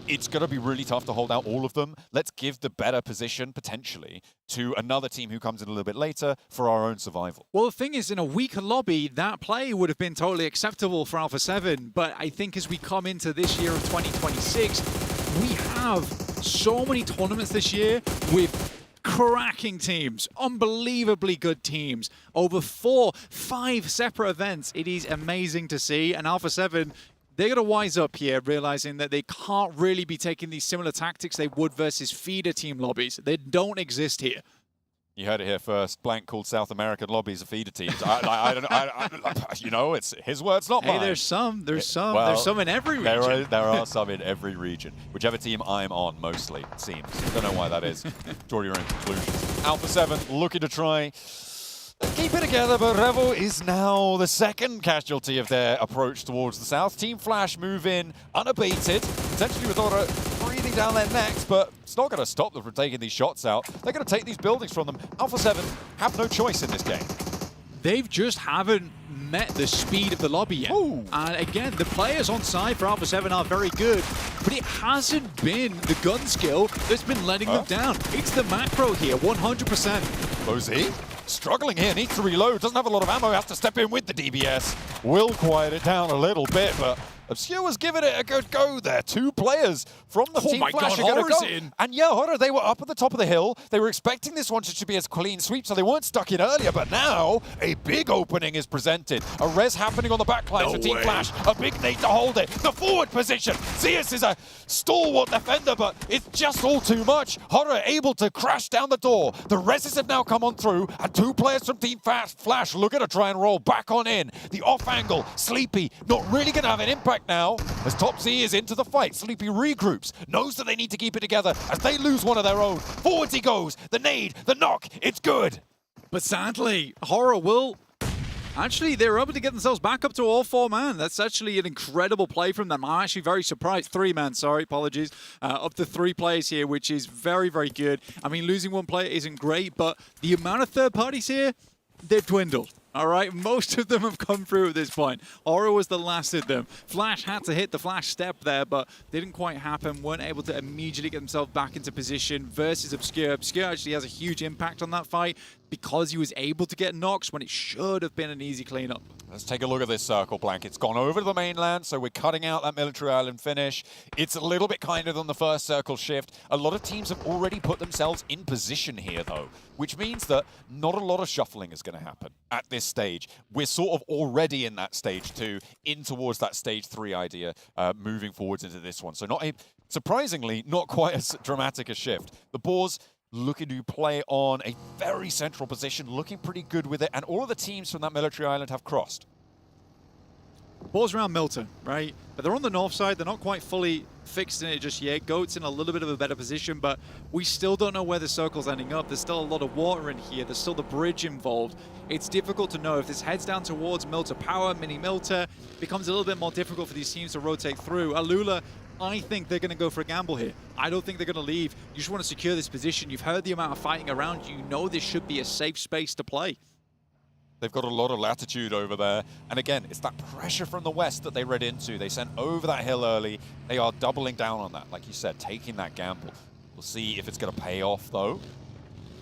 It's going to be really tough to hold out all of them. Let's give the better position, potentially, to another team who comes in a little bit later for our own survival. Well, the thing is, in a weaker lobby, that play would have been totally acceptable for Alpha 7. But I think as we come into this year of 2026, we have so many tournaments this year with cracking teams, unbelievably good teams, over 4-5 separate events. It is amazing to see, and Alpha 7, they're going to wise up here, realizing that they can't really be taking these similar tactics they would versus feeder team lobbies. They don't exist here. You heard it here first. Blank called South American lobbies a feeder teams. You know, it's his words, not mine. Hey, there's some in every region. There are some in every region. Whichever team I'm on, mostly, it seems. Don't know why that is. Draw your own conclusions. Alpha 7 looking to try keep it together, but Revo is now the second casualty of their approach towards the south. Team Flash move in unabated, potentially with Aura breathing down their necks, but it's not going to stop them from taking these shots out. They're going to take these buildings from them. Alpha 7 have no choice in this game. They've just haven't met the speed of the lobby yet. Ooh. And again, the players on side for Alpha 7 are very good, but it hasn't been the gun skill that's been letting them down. It's the macro here, 100%. Lozy struggling here, needs to reload, doesn't have a lot of ammo, has to step in with the DBS. Will quiet it down a little bit, but Obscure was giving it a good go there. 2 players from the Team Flash are going to go. In. And yeah, Horror, they were up at the top of the hill. They were expecting this one to be a clean sweep, so they weren't stuck in earlier, but now a big opening is presented. A res happening on the backline for Team Flash. A big nade to hold it. The forward position. Zeus is a stalwart defender, but it's just all too much. Horror able to crash down the door. The reses have now come on through, and 2 players from Team Flash looking to try and roll back on in. The off angle, Sleepy, not really going to have an impact now as Top Z is into the fight. Sleepy regroups, knows that they need to keep it together as they lose one of their own. Forwards he goes, the nade, the knock, it's good. But sadly, Horror will... Actually, they're able to get themselves back up to all 4 man. That's actually an incredible play from them. I'm actually very surprised. 3 man, sorry, apologies. Up to 3 players here, which is very, very good. I mean, losing 1 player isn't great, but the amount of third parties here, they've dwindled. All right, most of them have come through at this point. Aura was the last of them. Flash had to hit the Flash step there, but didn't quite happen. Weren't able to immediately get themselves back into position versus Obscure. Obscure actually has a huge impact on that fight because he was able to get knocks when it should have been an easy cleanup. Let's take a look at this circle, Blank. It's gone over to the mainland, so we're cutting out that military island finish. It's a little bit kinder than the first circle shift. A lot of teams have already put themselves in position here, though, which means that not a lot of shuffling is going to happen at this stage. We're sort of already in that stage 2, in towards that stage 3 idea, moving forwards into this one. So surprisingly, not quite as dramatic a shift. The Boars looking to play on a very central position, looking pretty good with it, and all of the teams from that military island have crossed. Balls around Milton, right? But they're on the north side. They're not quite fully fixed in it just yet. Goat's in a little bit of a better position, but we still don't know where the circle's ending up. There's still a lot of water in here. There's still the bridge involved. It's difficult to know. If this heads down towards Milter Power, Mini Milter, it becomes a little bit more difficult for these teams to rotate through. Alula, I think they're going to go for a gamble here. I don't think they're going to leave. You just want to secure this position. You've heard the amount of fighting around you. You know this should be a safe space to play. They've got a lot of latitude over there. And again, it's that pressure from the west that they read into. They sent over that hill early. They are doubling down on that, like you said, taking that gamble. We'll see if it's going to pay off, though.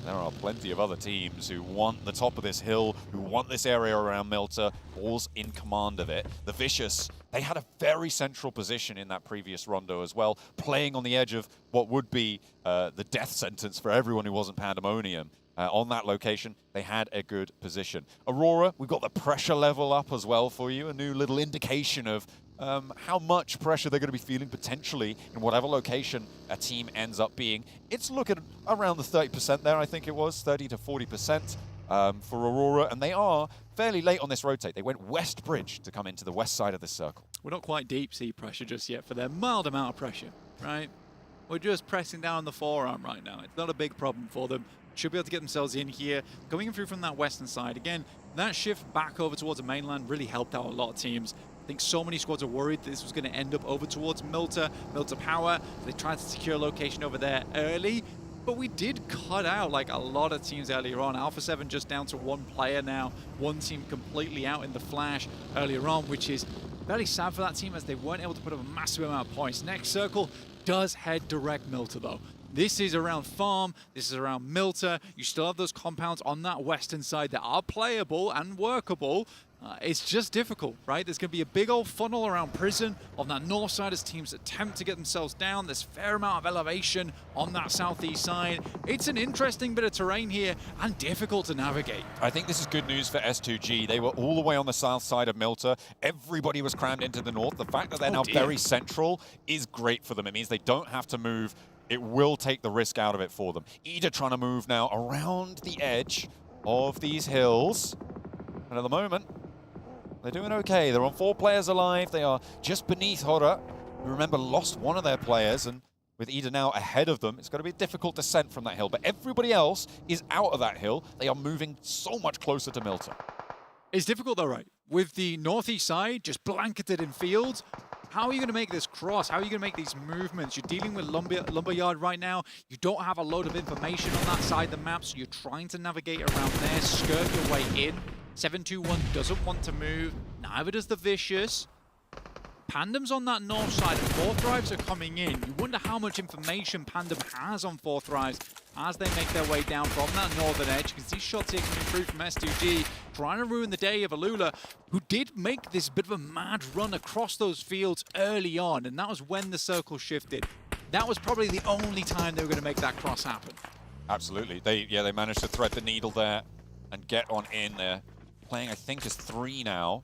There are plenty of other teams who want the top of this hill, who want this area around Milter. All's in command of it. The Vicious, they had a very central position in that previous rondo as well, playing on the edge of what would be the death sentence for everyone who wasn't Pandemonium. On that location, they had a good position. Aurora, we've got the pressure level up as well for you, a new little indication of how much pressure they're going to be feeling potentially in whatever location a team ends up being. It's looking around the 30% there, I think it was, 30 to 40% for Aurora, and they are fairly late on this rotate. They went west bridge to come into the west side of this circle. We're not quite deep sea pressure just yet for their mild amount of pressure, right? We're just pressing down the forearm right now. It's not a big problem for them. Should be able to get themselves in here. Going through from that western side. Again, that shift back over towards the mainland really helped out a lot of teams. I think so many squads are worried this was going to end up over towards Milter Power. They tried to secure a location over there early, but we did cut out like a lot of teams earlier on. Alpha 7 just down to 1 player now. 1 team completely out in the flash earlier on, which is very sad for that team as they weren't able to put up a massive amount of points. Next circle does head direct Milter though. This is around Farm, this is around Milter. You still have those compounds on that western side that are playable and workable. It's just difficult, right? There's going to be a big old funnel around Prison on that north side as teams attempt to get themselves down. There's a fair amount of elevation on that southeast side. It's an interesting bit of terrain here and difficult to navigate. I think this is good news for S2G. They were all the way on the south side of Milter. Everybody was crammed into the north. The fact that they're now very central is great for them. It means they don't have to move it will take the risk out of it for them. Ida trying to move now around the edge of these hills. And at the moment, they're doing okay. They're on 4 players alive. They are just beneath Hora, who, remember, lost one of their players. And with Ida now ahead of them, it's going to be a difficult descent from that hill. But everybody else is out of that hill. They are moving so much closer to Milter. It's difficult though, right? With the northeast side just blanketed in fields, how are you going to make this cross? How are you going to make these movements? You're dealing with Lumberyard right now. You don't have a load of information on that side of the map, so you're trying to navigate around there, skirt your way in. 721 doesn't want to move, neither does the Vicious. Pandem's on that north side, and 4Thrives are coming in. You wonder how much information Pandem has on 4Thrives as they make their way down from that northern edge. You can see shots here coming through from S2G, trying to ruin the day of Alula, who did make this bit of a mad run across those fields early on, and that was when the circle shifted. That was probably the only time they were going to make that cross happen. Absolutely. They managed to thread the needle there and get on in there. Playing, I think, as 3 now,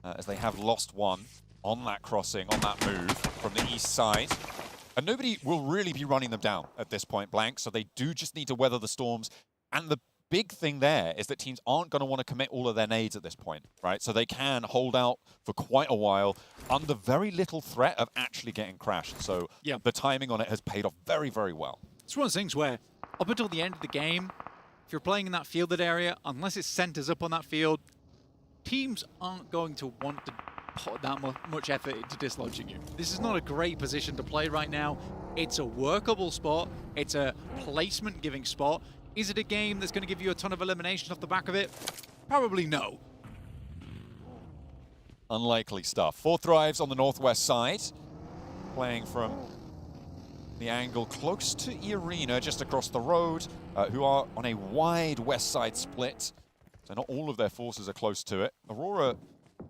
as they have lost 1 on that crossing, on that move from the east side. And nobody will really be running them down at this point blank, so they do just need to weather the storms. And the big thing there is that teams aren't going to want to commit all of their nades at this point, right? So they can hold out for quite a while under very little threat of actually getting crashed. So the timing on it has paid off very, very well. It's one of those things where, up until the end of the game, if you're playing in that fielded area, unless it centers up on that field, teams aren't going to want to put that much effort into dislodging you. This is not a great position to play right now. It's a workable spot. It's a placement-giving spot. Is it a game that's going to give you a ton of eliminations off the back of it? Probably no. Unlikely stuff. 4Thrives on the northwest side, playing from the angle close to Irina, just across the road, who are on a wide west side split. So not all of their forces are close to it. Aurora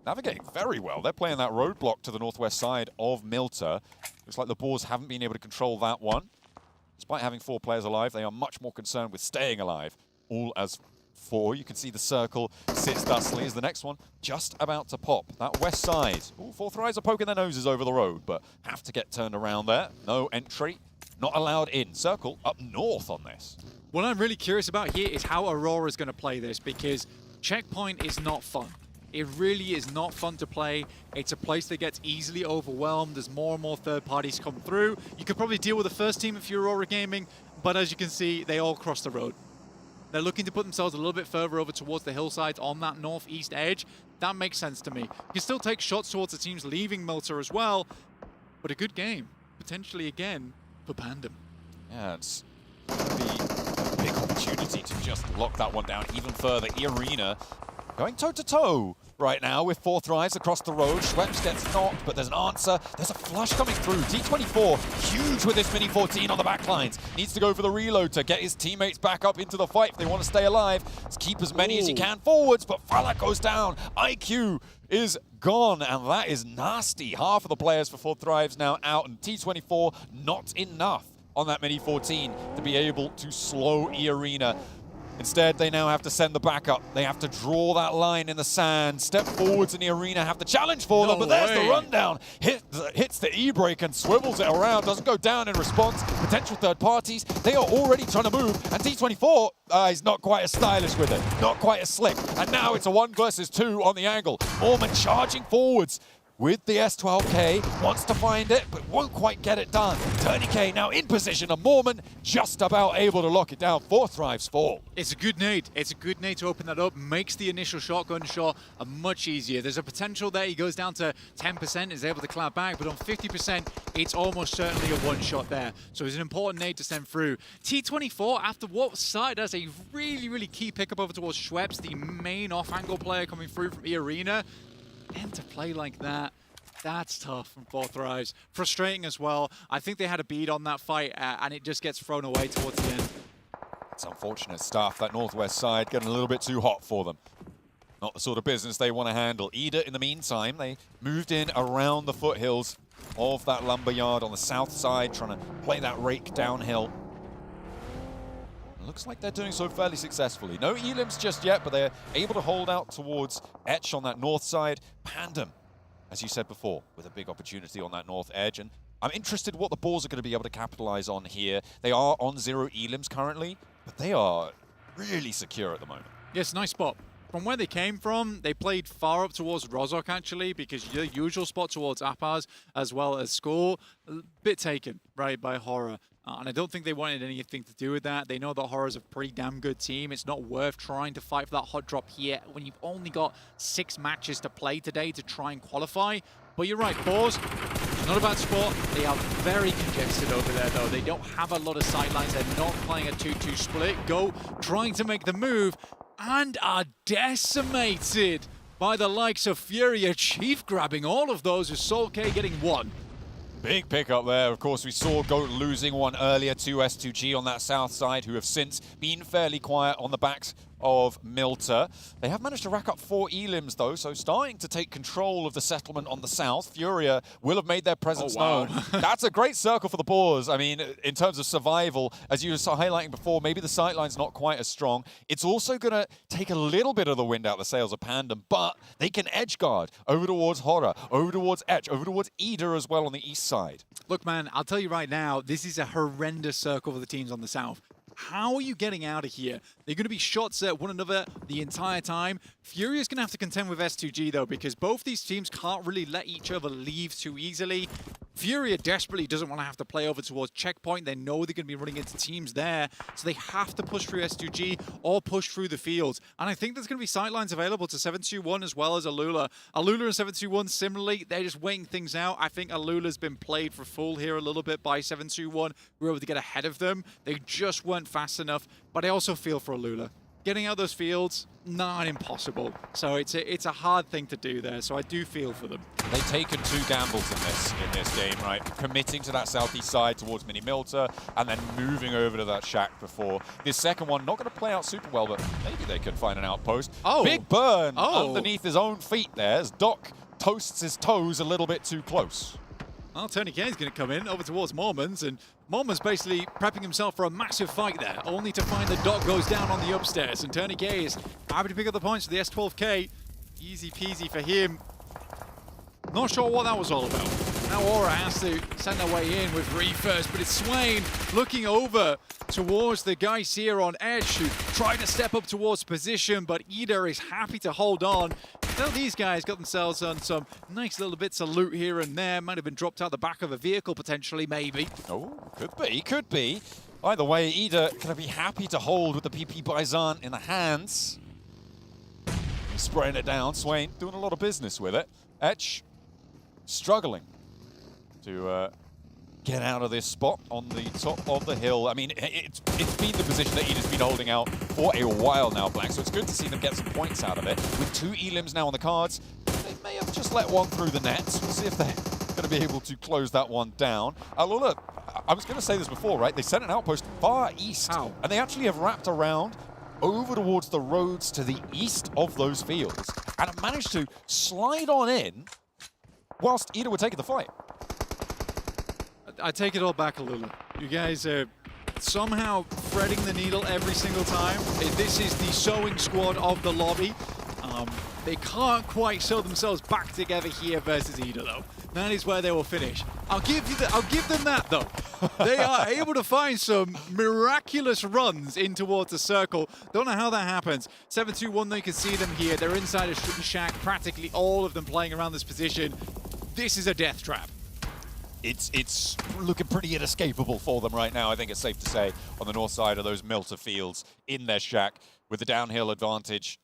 navigating very well. They're playing that roadblock to the northwest side of Milter. Looks like the Boars haven't been able to control that one. Despite having 4 players alive, they are much more concerned with staying alive. All as 4. You can see the circle sits dustly as the next one just about to pop. That west side. Ooh, 4Thrives are poking their noses over the road, but have to get turned around there. No entry. Not allowed in. Circle up north on this. What I'm really curious about here is how Aurora is going to play this, because Checkpoint is not fun. It really is not fun to play. It's a place that gets easily overwhelmed as more and more third parties come through. You could probably deal with the first team if you're Aurora Gaming, but as you can see, they all cross the road. They're looking to put themselves a little bit further over towards the hillsides on that northeast edge. That makes sense to me. You can still take shots towards the teams leaving Milter as well, but a good game, potentially again, for Pandem. Yeah, it's going to be a big opportunity to just lock that one down even further. Irina going toe-to-toe right now with 4Thrives across the road. Schweppes gets knocked, but there's an answer. There's a flush coming through. T24, huge with this Mini 14 on the backlines. Needs to go for the reload to get his teammates back up into the fight if they want to stay alive. Let's keep as many as he can forwards, but Falak goes down. IQ is gone, and that is nasty. Half of the players for 4Thrives now out, and T24 not enough on that Mini 14 to be able to slow Irina. Instead, they now have to send the backup. They have to draw that line in the sand, step forwards in the arena, have the challenge for them, but there's the rundown. Hits the E-brake and swivels it around, doesn't go down in response. Potential third parties, they are already trying to move, and T24 is not quite as stylish with it, not quite as slick. And now it's a 1 versus 2 on the angle. Mormon charging forwards with the S12K, wants to find it, but won't quite get it done. Tourniquet now in position, and Mormon just about able to lock it down. 4Thrives fall. It's a good nade. It's a good nade to open that up. Makes the initial shotgun shot much easier. There's a potential there. He goes down to 10%, is able to clap back, but on 50%, it's almost certainly a one-shot there. So it's an important nade to send through. T24, after what started as a really, really key pickup over towards Schweppes, the main off-angle player coming through from E-Arena, and to play like that, that's tough from 4Thrives. Frustrating as well. I think they had a bead on that fight, and it just gets thrown away towards the end. It's unfortunate stuff. That northwest side getting a little bit too hot for them. Not the sort of business they want to handle. Ida, in the meantime, they moved in around the foothills of that lumberyard on the south side, trying to play that rake downhill. Looks like they're doing so fairly successfully. No elims just yet, but they're able to hold out towards Etch on that north side. Pandem, as you said before, with a big opportunity on that north edge. And I'm interested what the Boars are going to be able to capitalize on here. They are on 0 elims currently, but they are really secure at the moment. Yes, nice spot. From where they came from, they played far up towards Rozhok, actually, because the usual spot towards Apaz, as well as Score, a bit taken, right, by Horror. And I don't think they wanted anything to do with that. They know that Horror's a pretty damn good team. It's not worth trying to fight for that hot drop here when you've only got 6 matches to play today to try and qualify. But you're right, Boars, it's not a bad spot. They are very congested over there, though. They don't have a lot of sidelines. They're not playing a 2-2 split. Go trying to make the move and are decimated by the likes of Furia. Chief grabbing all of those, with Soul K getting 1. Big pickup there. Of course, we saw Goat losing one earlier to S2G on that south side, who have since been fairly quiet on the backs of Milter. They have managed to rack up 4 elims, though, so starting to take control of the settlement on the south. Furia will have made their presence known. That's a great circle for the Boars. I mean, in terms of survival, as you were highlighting before, maybe the sightline's not quite as strong. It's also going to take a little bit of the wind out of the sails of Pandem, but they can edge guard over towards Horror, over towards Etch, over towards Ida as well on the east side. Look, man, I'll tell you right now, this is a horrendous circle for the teams on the south. How are you getting out of here? They're going to be shots at one another the entire time. Furia's going to have to contend with S2G, though, because both these teams can't really let each other leave too easily. Furia desperately doesn't want to have to play over towards Checkpoint. They know they're going to be running into teams there, so they have to push through S2G or push through the fields. And I think there's going to be sightlines available to 721 as well as Alula. Alula and 721, similarly, they're just waiting things out. I think Alula's been played for full here a little bit by 721. We were able to get ahead of them. They just weren't fast enough, but I also feel for Alula. Getting out those fields, not impossible. So it's a hard thing to do there, so I do feel for them. They've taken 2 gambles in this game, right? Committing to that southeast side towards Mini Milter, and then moving over to that shack before. This second one, not going to play out super well, but maybe they could find an outpost. Oh! Big burn underneath his own feet there as Doc toasts his toes a little bit too close. Well, Tony K is going to come in over towards Mormons, and Mormons basically prepping himself for a massive fight there, only to find the Doc goes down on the upstairs, and Tony K is happy to pick up the points for the S12K. Easy peasy for him. Not sure what that was all about. Now Aura has to send their way in with Ree first, but it's Swain looking over towards the guys here on Edge who tried to step up towards position, but Ida is happy to hold on. Now these guys got themselves on some nice little bits of loot here and there. Might have been dropped out the back of a vehicle potentially, maybe. Oh, could be. Either way, Ida gonna be happy to hold with the PP Byzant in the hands. He's spraying it down. Swain doing a lot of business with it. Etch struggling to get out of this spot on the top of the hill. I mean, it's been the position that Ida's been holding out for a while now, Black, so it's good to see them get some points out of it. With 2 elims now on the cards, they may have just let one through the nets. We'll see if they're going to be able to close that one down. Alula, I was going to say this before, right? They sent an outpost far east, and they actually have wrapped around over towards the roads to the east of those fields, and have managed to slide on in whilst Ida were taking the fight. I take it all back, Alula. You guys are somehow threading the needle every single time. This is the sewing squad of the lobby. They can't quite sew themselves back together here versus Ida, though. That is where they will finish. I'll give them that, though. They are able to find some miraculous runs in towards the circle. Don't know how that happens. 721, they can see them here. They're inside a shack, practically all of them playing around this position. This is a death trap. It's looking pretty inescapable for them right now, I think it's safe to say, on the north side of those Milter fields in their shack, with the downhill advantage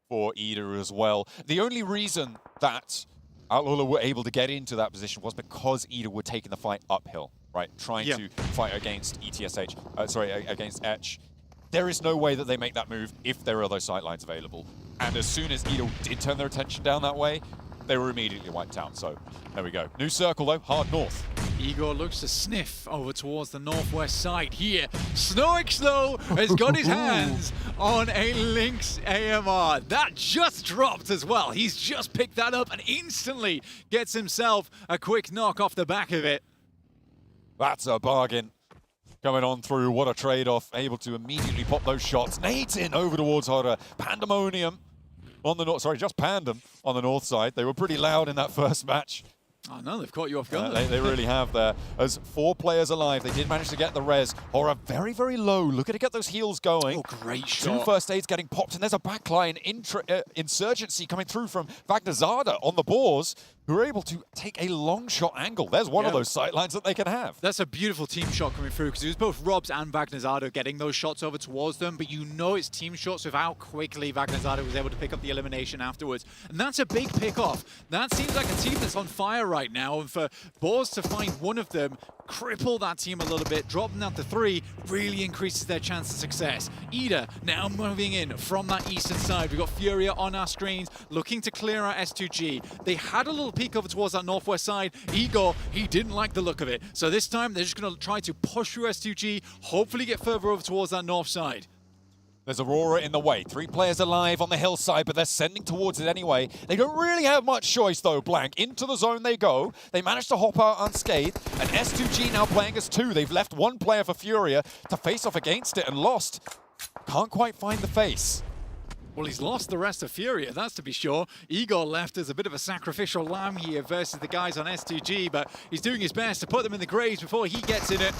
for Ida as well. The only reason that Alula were able to get into that position was because Ida were taking the fight uphill, right? Trying to fight against against Etch. There is no way that they make that move if there are those sightlines available. And as soon as Ida did turn their attention down that way, they were immediately wiped out. So there we go. New circle though, hard north. Igor looks to sniff over towards the northwest side here. Snow has got his hands on a Lynx AMR. That just dropped as well. He's just picked that up and instantly gets himself a quick knock off the back of it. That's a bargain. Coming on through, what a trade-off. Able to immediately pop those shots. Nades in over towards Horror. Pandemonium on the north, just Pandem on the north side. They were pretty loud in that first match. Oh no, they've caught you off guard. They really have there. As 4 players alive, they did manage to get the res. Hora very, very low. Looking to get those heals going. Oh, great shot. 2 first aids getting popped, and there's a backline insurgency coming through from Vagnazada on the Boars, who are able to take a long shot angle. There's one of those sightlines that they can have. That's a beautiful team shot coming through, because it was both Robs and Vagnazada getting those shots over towards them, but you know it's team shots with how quickly Vagnazada was able to pick up the elimination afterwards. And that's a big pick-off. That seems like a team that's on fire right now, and for Boars to find one of them, cripple that team a little bit, drop them down to 3, really increases their chance of success. Ida now moving in from that eastern side. We've got Furia on our screens, looking to clear out S2G. They had a little peek over towards that northwest side. Igor, he didn't like the look of it. So this time, they're just going to try to push through S2G, hopefully get further over towards that north side. There's Aurora in the way. 3 players alive on the hillside, but they're sending towards it anyway. They don't really have much choice, though, Blank. Into the zone they go. They managed to hop out unscathed, and S2G now playing as 2. They've left 1 player for Furia to face off against it and lost. Can't quite find the face. Well, he's lost the rest of Furia, that's to be sure. Igor left as a bit of a sacrificial lamb here versus the guys on S2G, but he's doing his best to put them in the graves before he gets in it.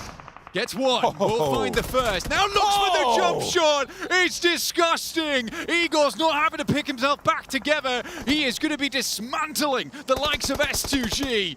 Gets 1, will find the first. Now looks for the jump shot. It's disgusting. Igor's not having to pick himself back together. He is going to be dismantling the likes of S2G.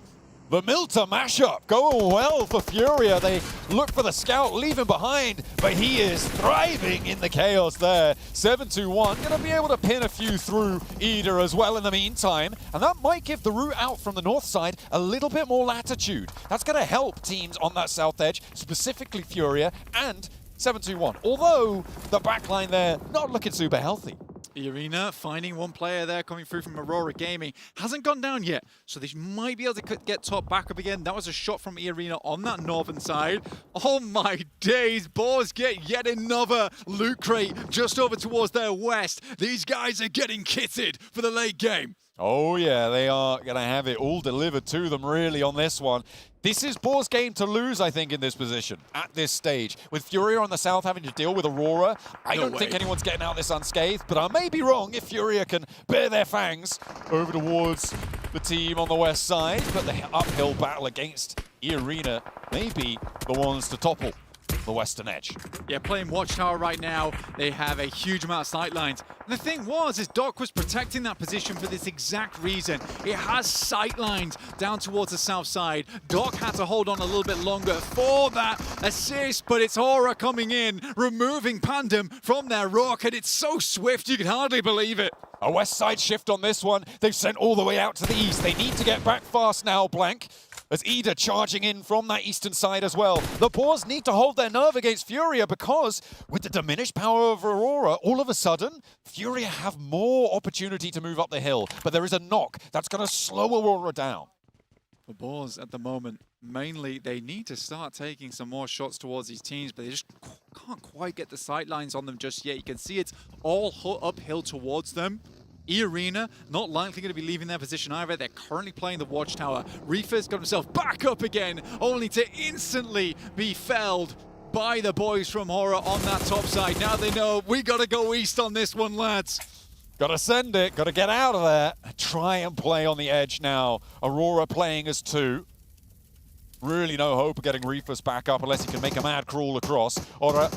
The Milta mashup going well for Furia. They look for the scout, leave him behind, but he is thriving in the chaos there. 7-2-1, going to be able to pin a few through Ida as well in the meantime, and that might give the route out from the north side a little bit more latitude. That's going to help teams on that south edge, specifically Furia and 7-2-1. Although the backline there not looking super healthy. Irina finding 1 player there coming through from Aurora Gaming. Hasn't gone down yet, so they might be able to get top back up again. That was a shot from Irina on that northern side. Oh my days, Boars get yet another loot crate just over towards their west. These guys are getting kitted for the late game. Oh yeah, they are going to have it all delivered to them really on this one. This is Boar's game to lose, I think, in this position, at this stage. With Furia on the south having to deal with Aurora, I don't think anyone's getting out of this unscathed, but I may be wrong if Furia can bare their fangs over towards the team on the west side, but the uphill battle against Irina may be the ones to topple the western edge. Yeah, playing Watchtower right now, they have a huge amount of sight lines. And the thing is Doc was protecting that position for this exact reason. It has sight lines down towards the south side. Doc had to hold on a little bit longer for that assist, but it's Hora coming in, removing Pandem from their rocket. It's so swift, you can hardly believe it. A west side shift on this one. They've sent all the way out to the east. They need to get back fast now, Blank. As Ida charging in from that eastern side as well. The Boars need to hold their nerve against Furia because with the diminished power of Aurora, all of a sudden, Furia have more opportunity to move up the hill. But there is a knock that's going to slow Aurora down. The Boars at the moment, mainly they need to start taking some more shots towards these teams, but they just can't quite get the sight lines on them just yet. You can see it's all uphill towards them. Irina, not likely going to be leaving their position either. They're currently playing the Watchtower. Reefer's got himself back up again, only to instantly be felled by the boys from Hora on that top side. Now they know we got to go east on this one, lads. Got to send it, got to get out of there. Try and play on the edge now. Aurora playing as 2. Really no hope of getting Reefus back up unless he can make a mad crawl across. Or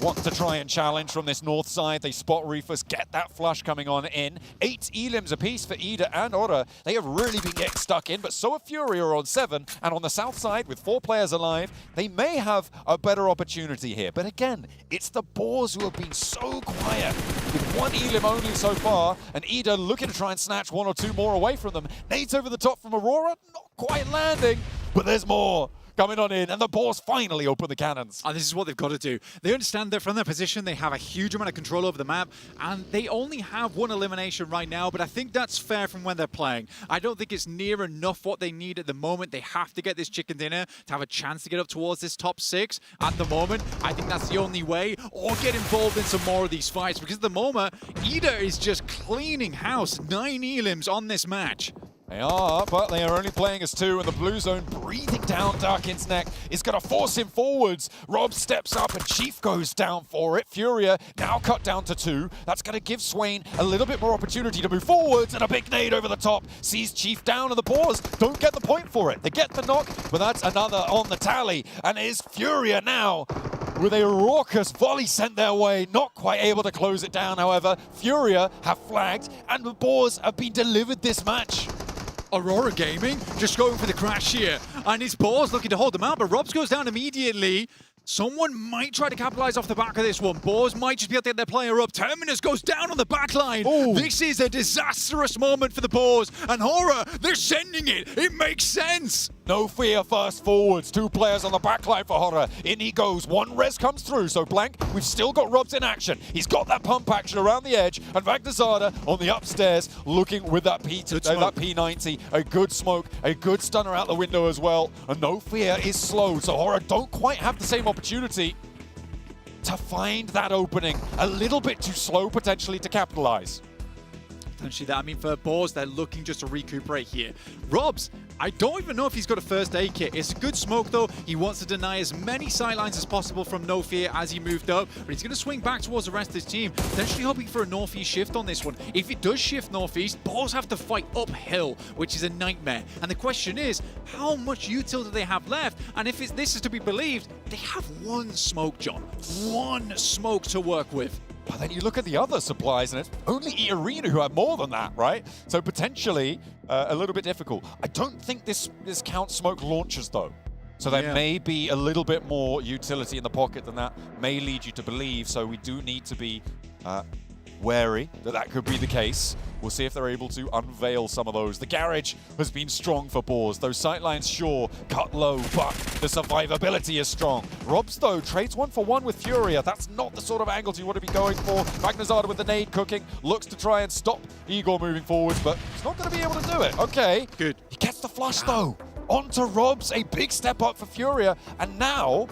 wants to try and challenge from this north side. They spot Reefus, get that flush coming on in. 8 elims apiece for Ida and Ora. They have really been getting stuck in, but so are Furia on 7. And on the south side, with 4 players alive, they may have a better opportunity here. But again, it's the Boars who have been so quiet. With 1 elim only so far, and Ida looking to try and snatch 1 or 2 more away from them. Nades over the top from Aurora, not quite landing, but there's more coming on in, and the Boars finally open the cannons. And this is what they've got to do. They understand that from their position, they have a huge amount of control over the map, and they only have 1 elimination right now, but I think that's fair from when they're playing. I don't think it's near enough what they need at the moment. They have to get this chicken dinner to have a chance to get up towards this top 6. At the moment, I think that's the only way, or get involved in some more of these fights, because at the moment, Ida is just cleaning house. 9 elims on this match. They are, but they are only playing as two, and the blue zone breathing down Darkin's neck is going to force him forwards. Rob steps up, and Chief goes down for it. Furia now cut down to 2. That's going to give Swain a little bit more opportunity to move forwards, and a big nade over the top sees Chief down, and the Boars don't get the point for it. They get the knock, but that's another on the tally, and it is Furia now with a raucous volley sent their way, not quite able to close it down, however. Furia have flagged, and the Boars have been delivered this match. Aurora Gaming just going for the crash here, and his Boars looking to hold them out, but Robs goes down immediately. Someone might try to capitalize off the back of this one. Boars might just be able to get their player up. Terminus goes down on the back line. Ooh. This is a disastrous moment for the Boars, and Horror, they're sending it. It makes sense. No fear first forwards. 2 players on the back line for Horror. In he goes. 1 res comes through. So Blank, we've still got Robs in action. He's got that pump action around the edge. And Vagnazada on the upstairs looking with that P90. A good smoke. A good stunner out the window as well. And No Fear is slow. So Horror don't quite have the same opportunity to find that opening. A little bit too slow potentially to capitalize. Potentially that. I mean, for Boars, they're looking just to recuperate here. Robs, I don't even know if he's got a first aid kit. It's a good smoke, though. He wants to deny as many sidelines as possible from No Fear as he moved up, but he's going to swing back towards the rest of his team, potentially hoping for a northeast shift on this one. If it does shift northeast, Boars have to fight uphill, which is a nightmare. And the question is, how much util do they have left? And if this is to be believed, they have 1 smoke, John. 1 smoke to work with. But then you look at the other supplies, and it's only E-Arena who have more than that, right? So potentially a little bit difficult. I don't think this counts smoke launchers, though. So there may be a little bit more utility in the pocket than that may lead you to believe. So we do need to be wary that that could be the case. We'll see if they're able to unveil some of those. The garage has been strong for Boars. Those sightlines, sure, cut low, but the survivability is strong. Robs, though, trades 1 for 1 with Furia. That's not the sort of angles you want to be going for. Vagnazada with the nade cooking, looks to try and stop Igor moving forwards, but he's not going to be able to do it. Okay. Good. He gets the flush, though. Onto Robs, a big step up for Furia, and now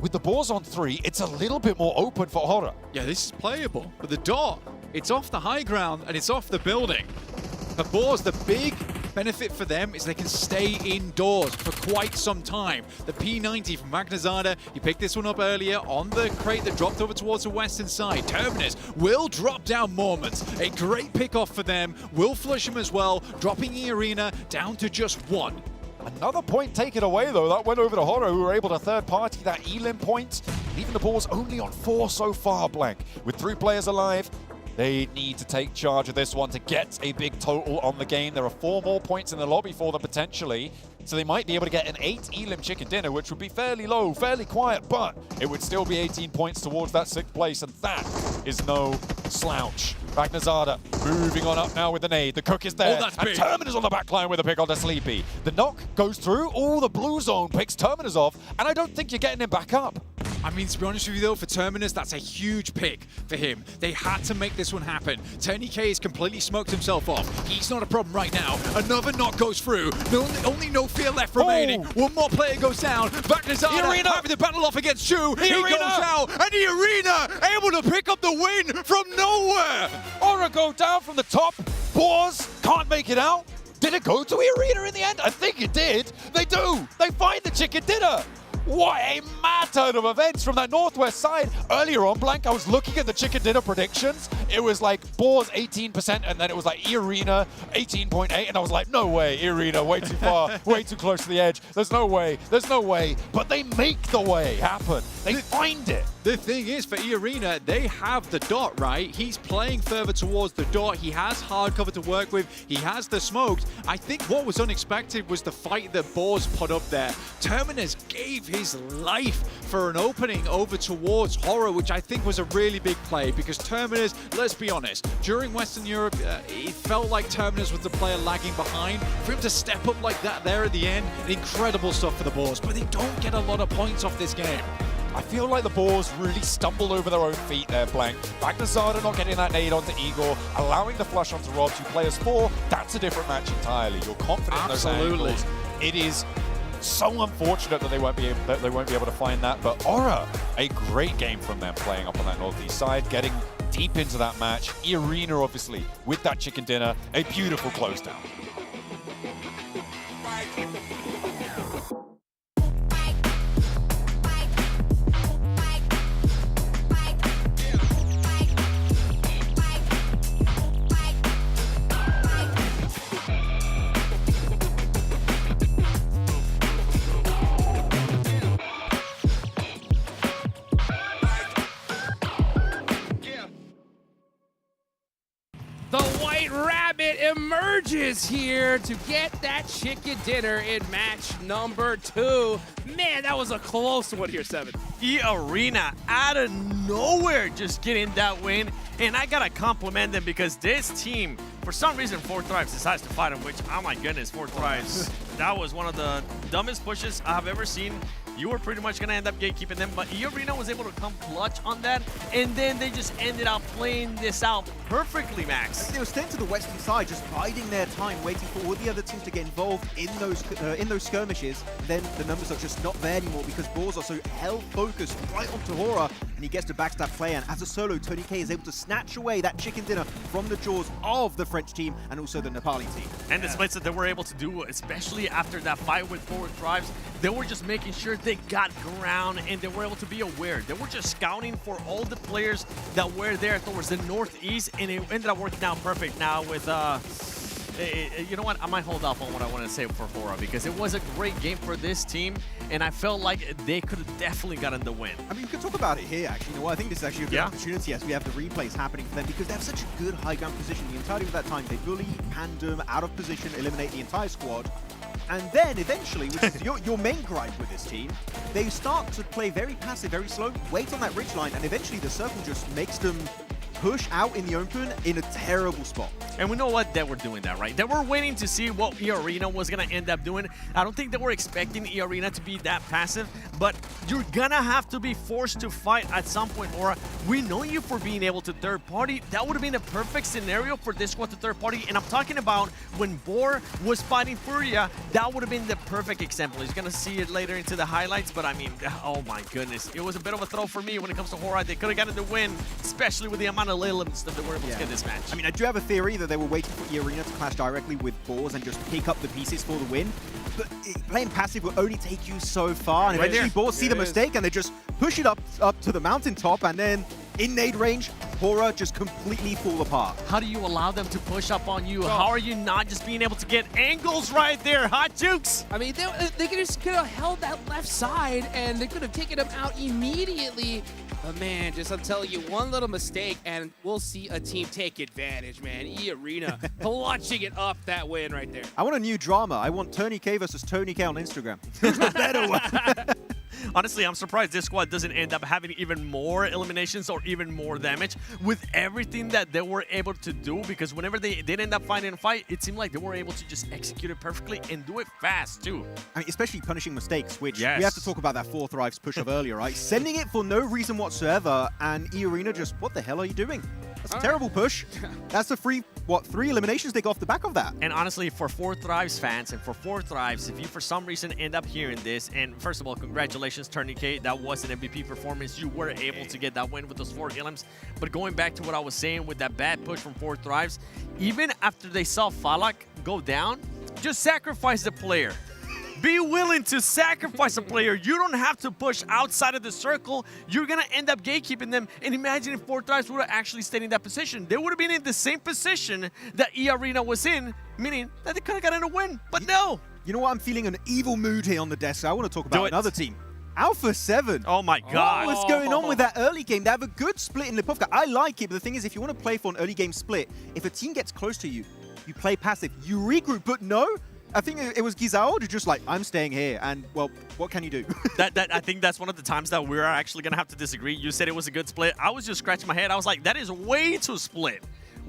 with the Boars on 3, it's a little bit more open for Horror. Yeah, this is playable, but the dot, it's off the high ground and it's off the building. The Boars, the big benefit for them is they can stay indoors for quite some time. The P90 from Vagnazada, he picked this one up earlier on the crate that dropped over towards the western side. Terminus will drop down moments. A great pick-off for them. Will flush him as well, dropping E-Arena down to just 1. Another point taken away, though. That went over to Horror, who were able to third-party that Elim point. Even the Boars only on 4 so far, Blank. With 3 players alive, they need to take charge of this one to get a big total on the game. There are 4 more points in the lobby for them, potentially. So they might be able to get an 8 Elim chicken dinner, which would be fairly low, fairly quiet, but it would still be 18 points towards that 6th place, and that is no slouch. Vagnazada moving on up now with the nade. The cook is there. Oh, that's and big. Terminus on the back line with a pick onto Sleepy. The knock goes through. Oh, the blue zone picks Terminus off, and I don't think you're getting him back up. I mean, to be honest with you, though, for Terminus, that's a huge pick for him. They had to make this one happen. Tony K has completely smoked himself off. He's not a problem right now. Another knock goes through. Only No Fear left remaining. 1 more player goes down. Vagnazada having to battle off against 2. He goes out, and E-Arena able to pick up the win from nowhere. Aura go down from the top. Boars can't make it out. Did it go to E-Arena in the end? I think it did. They do. They find the chicken dinner. What a mad turn of events from that northwest side. Earlier on, Blank, I was looking at the chicken dinner predictions. It was like Boars 18%, and then it was like E-Arena 18.8, and I was like, no way, E-Arena, way too far, way too close to the edge. There's no way, there's no way. But they make the way happen. They find it. The thing is, for E-Arena, they have the dot, right? He's playing further towards the dot. He has hard cover to work with. He has the smokes. I think what was unexpected was the fight that Boars put up there. Terminus gave his life for an opening over towards Horror, which I think was a really big play, because Terminus, let's be honest, during Western Europe, it felt like Terminus was the player lagging behind. For him to step up like that there at the end, incredible stuff for the Boars, but they don't get a lot of points off this game. I feel like the Boars really stumbled over their own feet there, Blank. Vagnazada not getting that nade onto Igor, allowing the flush onto Robs, who play as 4. That's a different match entirely. You're confident in those angles. It is so unfortunate that they won't be able to find that, but Aura, a great game from them playing up on that northeast side, getting deep into that match. E-Arena, obviously, with that chicken dinner, a beautiful close down. emerges here to get that chicken dinner in match number 2. Man, that was a close one here, 7. E-Arena out of nowhere just getting that win. And I gotta compliment them because this team, for some reason, 4Thrives decides to fight him, which, oh my goodness, 4Thrives, that was one of the dumbest pushes I've ever seen. You were pretty much going to end up gatekeeping them, but E-Arena was able to come clutch on that, and then they just ended up playing this out perfectly, Max. They were staying to the western side, just biding their time, waiting for all the other teams to get involved in those skirmishes. Then the numbers are just not there anymore because Boars are so hell-focused right onto Hora, and he gets to backstab play, and as a solo, Tony K is able to snatch away that chicken dinner from the jaws of the French team and also the Nepali team. And the splits that they were able to do, especially after that fight with 4Thrives, they were just making sure they got ground and they were able to be aware. They were just scouting for all the players that were there towards the northeast, and it ended up working out perfect now with you know what, I might hold off on what I want to say for Hora because it was a great game for this team, and I felt like they could have definitely gotten the win. I mean, we could talk about it here, actually. You know what, I think this is actually a good opportunity as we have the replays happening for them because they have such a good high ground position. The entirety of that time, they bully, Pandem, out of position, eliminate the entire squad. And then eventually, which is your main gripe with this team, they start to play very passive, very slow, wait on that ridge line, and eventually the circle just makes them push out in the open in a terrible spot. And we know what they were doing that, right? They were waiting to see what E-Arena was going to end up doing. I don't think they were expecting E-Arena to be that passive, but you're going to have to be forced to fight at some point, Hora. We know you for being able to third party. That would have been a perfect scenario for this squad to third party. And I'm talking about when Boar was fighting Furia, that would have been the perfect example. He's going to see it later into the highlights, but I mean, oh my goodness. It was a bit of a throw for me when it comes to Hora. They could have gotten the win, especially with the amount of elements that they were able to get this match. I mean, I do have a theory that they were waiting for E-Arena to clash directly with Boars and just pick up the pieces for the win. But playing passive will only take you so far, and Right eventually there. Boars see the mistake and they just push it up to the mountaintop, and then in nade range, Hora just completely fall apart. How do you allow them to push up on you? How are you not just being able to get angles right there? Hot Jukes! I mean, they could have held that left side and they could have taken him out immediately. But man, just I'm telling you, one little mistake and we'll see a team take advantage, man. E-Arena clutching it up that win right there. I want a new drama. I want Tony K versus Tony K on Instagram. Who's the better one? Honestly, I'm surprised this squad doesn't end up having even more eliminations or even more damage with everything that they were able to do, because whenever they did end up finding a fight, it seemed like they were able to just execute it perfectly and do it fast too. I mean, especially punishing mistakes, which we have to talk about that 4Thrives push of earlier, right? Sending it for no reason whatsoever, and E-Arena just, what the hell are you doing? That's a terrible push. That's a free, what, 3 eliminations they got off the back of that. And honestly, for 4Thrives fans and for 4Thrives, if you for some reason end up hearing this, and first of all, congratulations, Tony K. That was an MVP performance. You were able to get that win with those 4 elims. But going back to what I was saying with that bad push from 4Thrives, even after they saw Falak go down, just sacrifice the player. Be willing to sacrifice a player. You don't have to push outside of the circle. You're going to end up gatekeeping them. And imagine if 4Thrives would have actually stayed in that position. They would have been in the same position that E-Arena was in, meaning that they could have gotten a win. But no. You know what? I'm feeling an evil mood here on the desk. I want to talk about another team. Alpha 7. Oh my God. What's going on with that early game? They have a good split in Lipovka. I like it, but the thing is, if you want to play for an early game split, if a team gets close to you, you play passive, you regroup, but no. I think it was Gizao just like, I'm staying here, and, well, what can you do? I think that's one of the times that we're actually going to have to disagree. You said it was a good split. I was just scratching my head. I was like, that is way too split.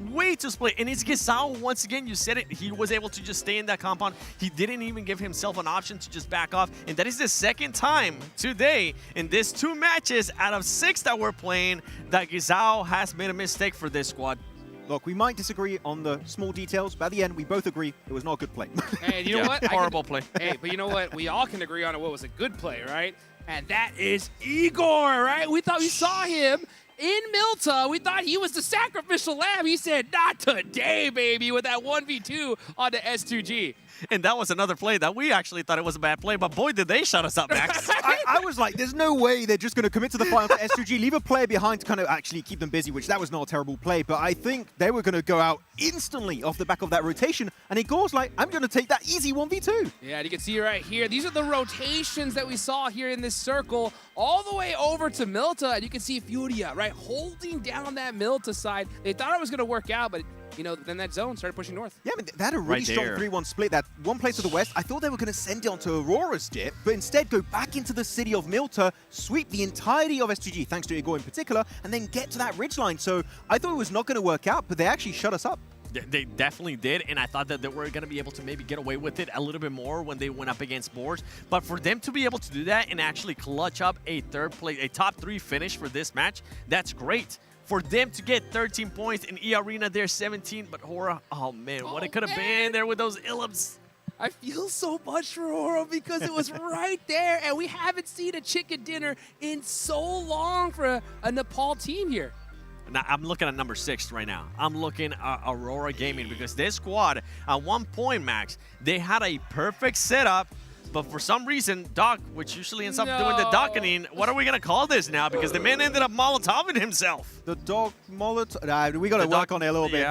Way too split. And it's Gizao, once again, you said it. He was able to just stay in that compound. He didn't even give himself an option to just back off. And that is the second time today in these 2 matches out of 6 that we're playing that Gizao has made a mistake for this squad. Look, we might disagree on the small details, but at the end, we both agree it was not a good play. And you know what? Horrible play. Hey, but you know what? We all can agree on what was a good play, right? And that is Igor, right? We thought we saw him in Milta. We thought he was the sacrificial lamb. He said, not today, baby, with that 1v2 on the S2G. And that was another play that we actually thought it was a bad play, but boy, did they shut us up, Max. I was like, there's no way they're just going to commit to the final for S2G, leave a player behind to kind of actually keep them busy, which that was not a terrible play, but I think they were going to go out instantly off the back of that rotation, and Igor's like, I'm going to take that easy 1v2. Yeah, and you can see right here, these are the rotations that we saw here in this circle, all the way over to Milta, and you can see Furia, right, holding down that Milta side. They thought it was going to work out, but you know, then that zone started pushing north. Yeah, I mean, they had a really strong 3-1 split. That one place to the west, I thought they were going to send it onto Aurora's dip, but instead go back into the city of Milta, sweep the entirety of SGG, thanks to Igor in particular, and then get to that ridgeline. So I thought it was not going to work out, but they actually shut us up. They definitely did, and I thought that they were going to be able to maybe get away with it a little bit more when they went up against Boars. But for them to be able to do that and actually clutch up a top 3 finish for this match, that's great. For them to get 13 points in E-Arena, they're 17, but Hora, oh man, what it could have been there with those Illims. I feel so much for Hora because it was right there, and we haven't seen a chicken dinner in so long for a Nepal team here. Now, I'm looking at number 6 right now. I'm looking at Aurora Gaming because this squad, at one point, Max, they had a perfect setup, but for some reason, Doc, which usually ends up doing the docketing, what are we going to call this now? Because the man ended up Molotoving himself. The dog Molotov. We got to work on it a little bit.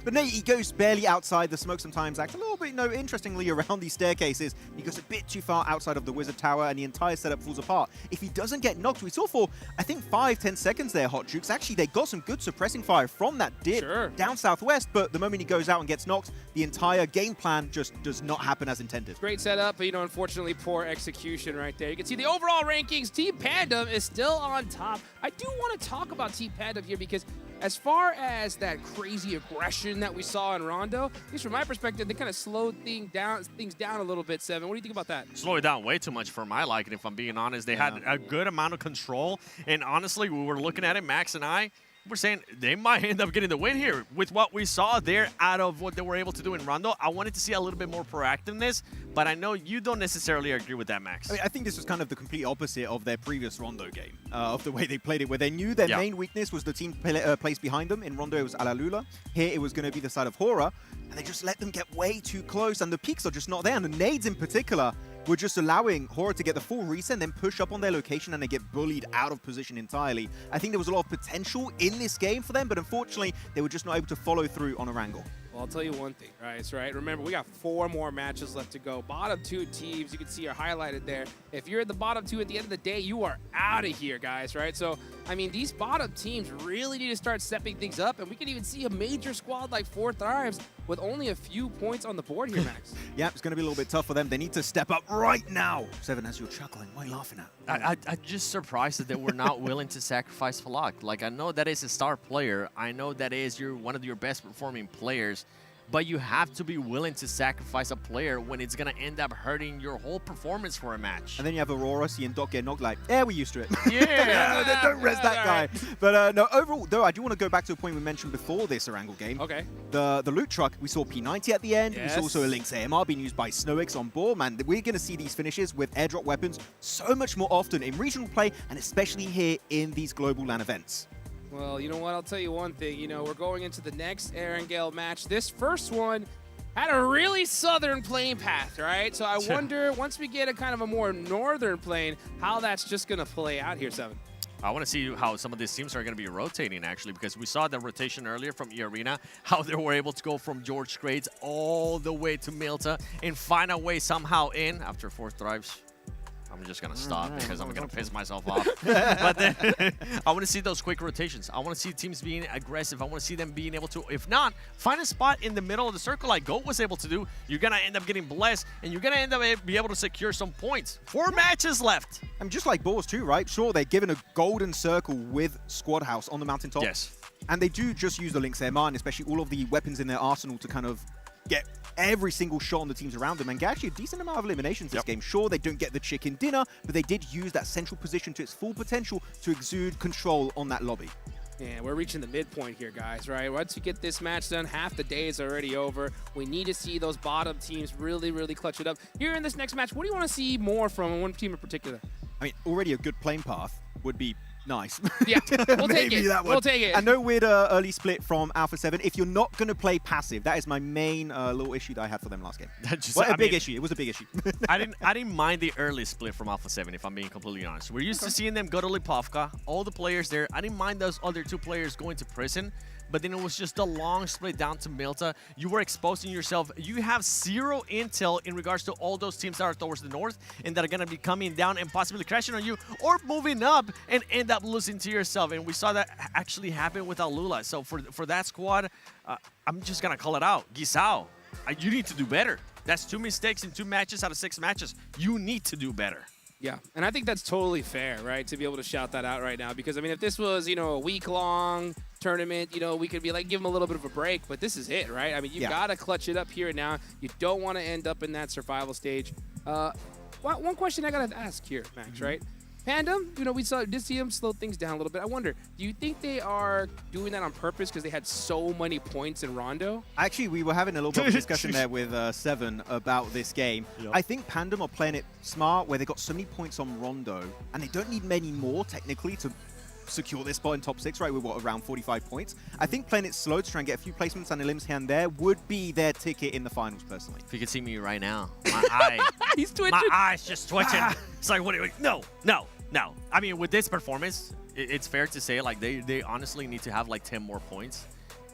But no, he goes barely outside. The smoke sometimes acts a little bit, interestingly around these staircases. He goes a bit too far outside of the Wizard Tower, and the entire setup falls apart. If he doesn't get knocked, we saw for, I think, 5-10 seconds there, Hot Jukes. Actually, they got some good suppressing fire from that dip down southwest, but the moment he goes out and gets knocked, the entire game plan just does not happen as intended. Great setup, but, unfortunately, poor execution right there. You can see the overall rankings. Team Pandem is still on top. I do want to talk about Team Pandem here because as far as that crazy aggression that we saw in Rondo, at least from my perspective, they kind of slowed things down a little bit, Seven. What do you think about that? Slow it down way too much for my liking, if I'm being honest. They had a good amount of control, and honestly, we were looking at it, Max and I, we're saying they might end up getting the win here with what we saw there out of what they were able to do in Rondo. I wanted to see a little bit more proactiveness, but I know you don't necessarily agree with that, Max. I think this was kind of the complete opposite of their previous Rondo game, of the way they played it, where they knew their main weakness was the team placed behind them. In Rondo, it was Alalula. Here, it was going to be the side of Hora, and they just let them get way too close, and the peaks are just not there, and the nades in particular were just allowing Hora to get the full reset and then push up on their location, and they get bullied out of position entirely. I think there was a lot of potential in this game for them, but unfortunately, they were just not able to follow through on a wrangle. Well, I'll tell you one thing, right? Remember, we got 4 more matches left to go. Bottom 2 teams, you can see are highlighted there. If you're in the bottom 2 at the end of the day, you are out of here, guys, right? So, I mean, these bottom teams really need to start stepping things up, and we can even see a major squad like 4 Thrives with only a few points on the board here, Max. Yeah, it's going to be a little bit tough for them. They need to step up right now. Seven, as you're chuckling, what are you laughing at? I'm just surprised that they were not willing to sacrifice Falak. Like, I know that is a star player. I know that is one of your best performing players. But you have to be willing to sacrifice a player when it's going to end up hurting your whole performance for a match. And then you have Aurora seeing Doc get knocked like, yeah, we're used to it. Yeah. Don't rest that guy. But no, overall, though, I do want to go back to a point we mentioned before this Erangel game. Okay. The loot truck, we saw P90 at the end. Yes. We saw also a Lynx AMR being used by Snowix on board. Man, we're going to see these finishes with airdrop weapons so much more often in regional play, and especially here in these global LAN events. Well, you know what? I'll tell you one thing. We're going into the next Erangel match. This first one had a really southern playing path, right? So I wonder, once we get a kind of a more northern plane, how that's just going to play out here, Seven. I want to see how some of these teams are going to be rotating, actually, because we saw the rotation earlier from E-Arena, how they were able to go from George Grades all the way to Milta and find a way somehow in after 4 Thrives. I'm just going to stop because I'm going to piss myself off. But then I want to see those quick rotations. I want to see teams being aggressive. I want to see them being able to, if not, find a spot in the middle of the circle like Goat was able to do. You're going to end up getting blessed, and you're going to end up be able to secure some points. 4 matches left. I mean, just like Boars too, right? Sure, they're given a golden circle with Squad House on the mountaintop. Yes. And they do just use the Lynx AMR and especially all of the weapons in their arsenal to kind of get every single shot on the teams around them and get actually a decent amount of eliminations this game. Sure, they don't get the chicken dinner, but they did use that central position to its full potential to exude control on that lobby. Yeah, we're reaching the midpoint here, guys, right? Once we get this match done, half the day is already over. We need to see those bottom teams really, really clutch it up. Here in this next match, what do you want to see more from one team in particular? I mean, already a good playing path would be nice. Yeah, we'll take it. That one. We'll take it. And no weird early split from Alpha 7. If you're not going to play passive, that is my main little issue that I had for them last game. A big issue. It was a big issue. I didn't mind the early split from Alpha 7, if I'm being completely honest. We're used to seeing them go to Lipovka, all the players there. I didn't mind those other 2 players going to prison. but then it was just a long split down to Milta. You were exposing yourself. You have zero intel in regards to all those teams that are towards the north and that are going to be coming down and possibly crashing on you or moving up and end up losing to yourself. And we saw that actually happen with Alula. So for that squad, I'm just going to call it out. Gisao, you need to do better. That's 2 mistakes in 2 matches out of 6 matches. You need to do better. Yeah, and I think that's totally fair, right, to be able to shout that out right now. Because, I mean, if this was, you know, a week-long tournament, you know, we could be like, give them a little bit of a break. But this is it, right? I mean, you got to clutch it up here and now. You don't want to end up in that survival stage. One question I got to ask here, Max, right? Pandem, you know, we did see him slow things down a little bit. I wonder, do you think they are doing that on purpose because they had so many points in Rondo? Actually, we were having a little bit of discussion there with Seven about this game. Yep. I think Pandem are playing it smart where they got so many points on Rondo, and they don't need many more, technically, to secure this spot in top 6, right, with what, around 45 points. I think playing it slow to try and get a few placements and a limbs here and there would be their ticket in the finals, personally. If you could see me right now, my eye, he's twitching. My eye's just twitching. It's like, what? No. I mean, with this performance, it's fair to say, like, they honestly need to have, like, 10 more points,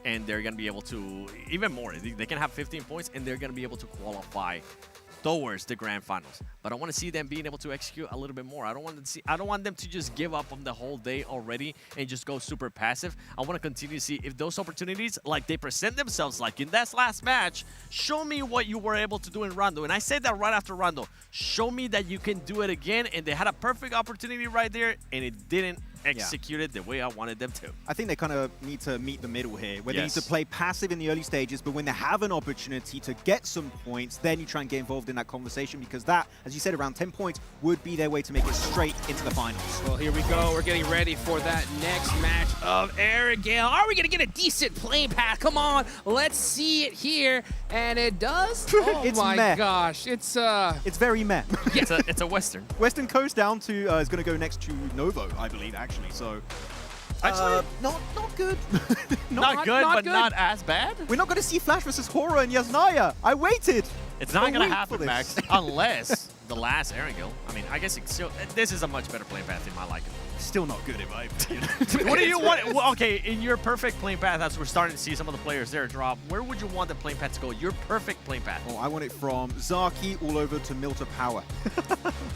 and they're going to be able to, even more. They can have 15 points, and they're going to be able to qualify towards the grand finals. But I want to see them being able to execute a little bit more. I don't want them to just give up on the whole day already and just go super passive. I want to continue to see if those opportunities, like they present themselves like in that last match, show me what you were able to do in Rondo. And I said that right after Rondo. Show me that you can do it again. And they had a perfect opportunity right there, and it didn't execute it the way I wanted them to. I think they kind of need to meet the middle here, where they need to play passive in the early stages, but when they have an opportunity to get some points, then you try and get involved in that conversation, because that, as you said, around 10 points would be their way to make it straight into the finals. Well, here we go. We're getting ready for that next match of Arrogale. Are we going to get a decent playing path? Come on, let's see it here. And it does? Oh it's my meh. Gosh. It's very meh. It's a Western. Western Coast down to is going to go next to Novo, I believe, actually. So, actually, not good. not good, but not as bad. We're not going to see Flash versus Horror and Yasnaya. I waited. It's not going to happen, Max, unless the last Arrogale. I mean, I guess it's still, this is a much better playing path in my liking. Still not good in my opinion. What do you want? Well, okay, in your perfect playing path, as we're starting to see some of the players there drop, where would you want the playing path to go? Your perfect playing path. Oh, I want it from Zaki all over to Milta Power.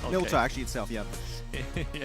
Milta, actually, itself, yeah.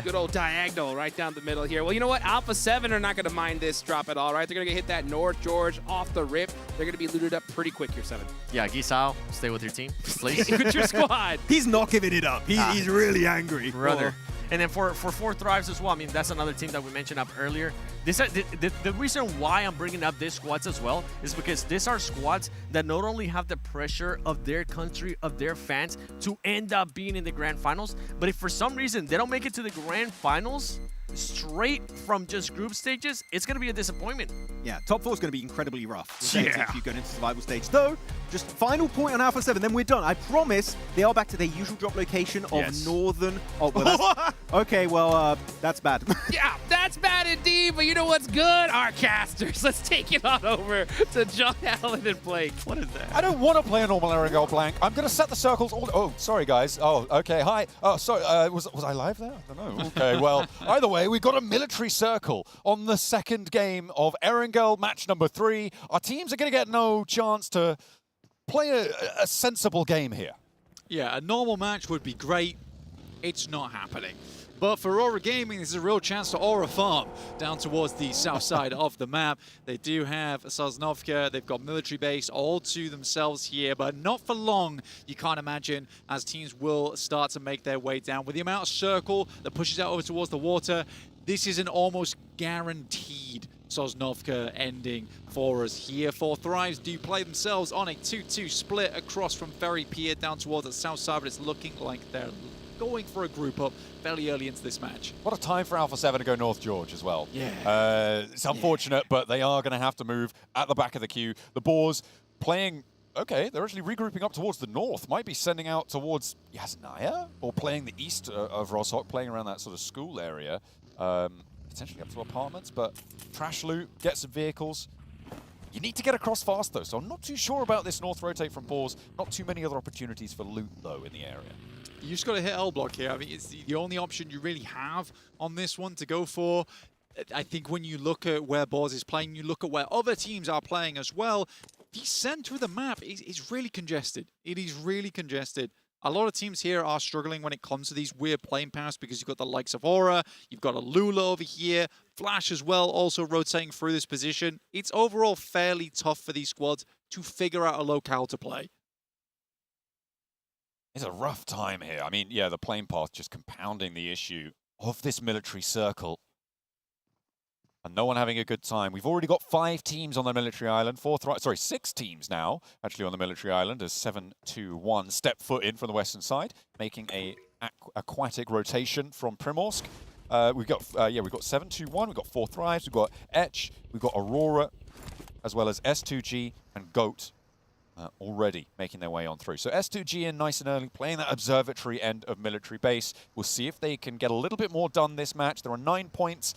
Good old diagonal right down the middle here. Well, you know what? Alpha 7 are not going to mind this drop at all, right? They're going to hit that North George off the rip. They're going to be looted up pretty quick here, 7. Yeah, Gisao, stay with your team, please. With your squad. He's not giving it up. He's really angry. Brother. And then for 4 Thrives as well, I mean, that's another team that we mentioned up earlier. The reason why I'm bringing up these squads as well is because these are squads that not only have the pressure of their country, of their fans, to end up being in the grand finals, but if for some reason they don't make it to the grand finals, straight from just group stages, it's going to be a disappointment. Yeah, top 4 is going to be incredibly rough. If you go into survival stage. Though, just final point on Alpha 7, then we're done. I promise they are back to their usual drop location of northern... Oh, well, that's... Okay, well, that's bad. Yeah, that's bad indeed, but you know what's good? Our casters. Let's take it on over to John Allen and Blake. What is that? I don't want to play a normal Arrogale blank. I'm going to set the circles all... Oh, sorry, guys. Oh, okay, hi. Oh, sorry, was I live there? I don't know. Okay, well, either way, we got a military circle on the second game of Erangel, match number 3. Our teams are going to get no chance to play a sensible game here. Yeah, a normal match would be great. It's not happening. But for Aura Gaming, this is a real chance to Aura farm down towards the south side of the map. They do have Sosnovka, they've got military base all to themselves here, but not for long, you can't imagine, as teams will start to make their way down. With the amount of circle that pushes out over towards the water, this is an almost guaranteed Sosnovka ending for us here. 4 Thrives do play themselves on a 2-2 split across from Ferry Pier down towards the south side, but it's looking like they're going for a group up fairly early into this match. What a time for Alpha 7 to go North George as well. Yeah. It's unfortunate, but they are going to have to move at the back of the queue. The Boars playing... Okay, they're actually regrouping up towards the north. Might be sending out towards Yasnaya, or playing the east of Roshok, playing around that sort of school area. Potentially up to apartments, but trash loot, get some vehicles. You need to get across fast, though, so I'm not too sure about this north rotate from Boars. Not too many other opportunities for loot, though, in the area. You just got to hit L block here. I mean, it's the only option you really have on this one to go for. I think when you look at where Boars is playing, you look at where other teams are playing as well, the center of the map is really congested. It is really congested. A lot of teams here are struggling when it comes to these weird playing paths because you've got the likes of Aura, you've got a Lula over here, Flash as well, also rotating through this position. It's overall fairly tough for these squads to figure out a locale to play. It's a rough time here. I mean, yeah, the playing path just compounding the issue of this military circle. And no one having a good time. We've already got 5 teams on the military island. 6 teams now, actually, on the military island as 7-2-1 step foot in from the western side, making a aquatic rotation from Primorsk. We've got 7-2-1. We've got 4 Thrives. We've got Etch. We've got Aurora, as well as S2G and Goat already making their way on through. So S2G in nice and early, playing that observatory end of military base. We'll see if they can get a little bit more done this match. There are 9 points.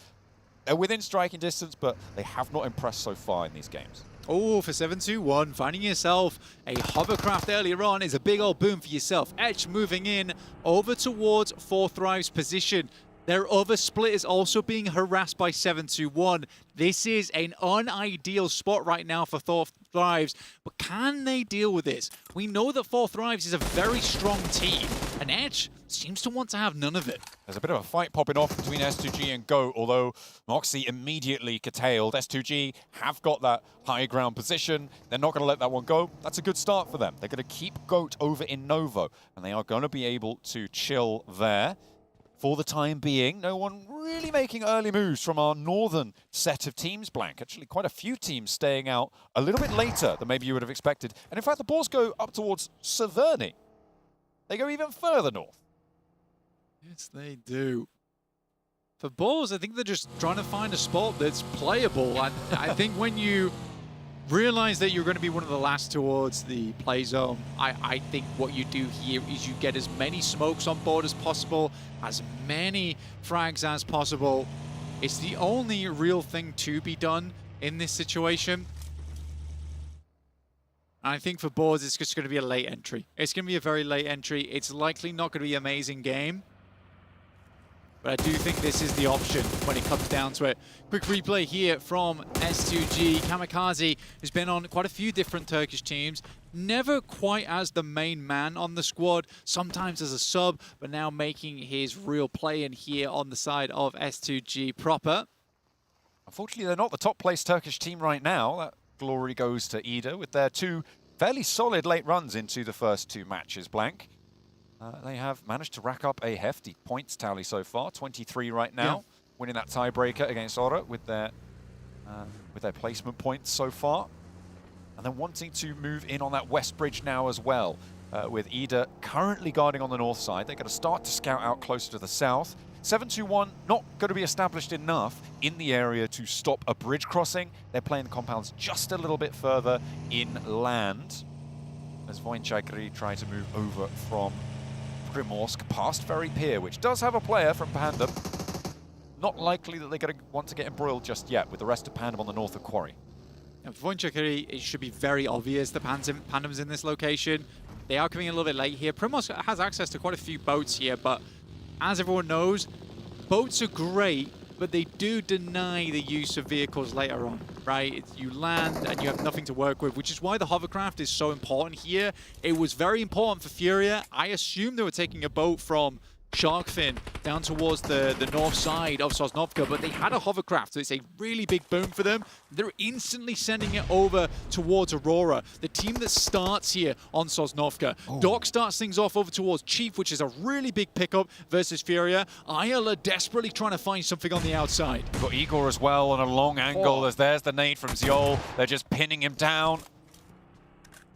They're within striking distance, but they have not impressed so far in these games. Oh, for 7-2-1, finding yourself a hovercraft earlier on is a big old boom for yourself. Etch moving in over towards 4 Thrives position. Their other split is also being harassed by 7-2-1. This is an unideal spot right now for 4 Thrives, but can they deal with this? We know that 4 Thrives is a very strong team, and Etch seems to want to have none of it. There's a bit of a fight popping off between S2G and Goat, although Moxie immediately curtailed. S2G have got that high ground position. They're not going to let that one go. That's a good start for them. They're going to keep Goat over in Novo, and they are going to be able to chill there. For the time being, no one really making early moves from our northern set of teams, Blank. Actually, quite a few teams staying out a little bit later than maybe you would have expected. And in fact, the Boars go up towards Severny. They go even further north. Yes, they do. For Boars, I think they're just trying to find a spot that's playable. And I think when you realize that you're going to be one of the last towards the play zone, I think what you do here is you get as many smokes on board as possible, as many frags as possible. It's the only real thing to be done in this situation. And I think for Boards, it's just going to be a late entry. It's going to be a very late entry. It's likely not going to be an amazing game. But I do think this is the option when it comes down to it. Quick replay here from S2G. Kamikaze has been on quite a few different Turkish teams. Never quite as the main man on the squad, sometimes as a sub, but now making his real play in here on the side of S2G proper. Unfortunately, they're not the top placed Turkish team right now. That glory goes to Ida with their 2 fairly solid late runs into the first 2 matches, Blank. They have managed to rack up a hefty points tally so far, 23 right now, winning that tiebreaker against Aura with their placement points so far. And then wanting to move in on that west bridge now as well, with Ida currently guarding on the north side. They're going to start to scout out closer to the south. 7-2-1 not going to be established enough in the area to stop a bridge crossing. They're playing the compounds just a little bit further inland, as Voinchagri try to move over from Primorsk past Ferry Pier, which does have a player from Pandem. Not likely that they're going to want to get embroiled just yet with the rest of Pandem on the north of Quarry. Now, for Voinchagri, it should be very obvious the Pandem's in this location. They are coming a little bit late here. Primorsk has access to quite a few boats here, but as everyone knows, boats are great, but they do deny the use of vehicles later on, right? You land and you have nothing to work with, which is why the hovercraft is so important here. It was very important for Furia. I assume they were taking a boat from Sharkfin down towards the north side of Sosnovka, but they had a hovercraft, so it's a really big boom for them. They're instantly sending it over towards Aurora, the team that starts here on Sosnovka. Doc starts things off over towards Chief, which is a really big pickup versus Furia. IL are desperately trying to find something on the outside. We've got Igor as well on a long angle, as there's the nade from Ziol. They're just pinning him down.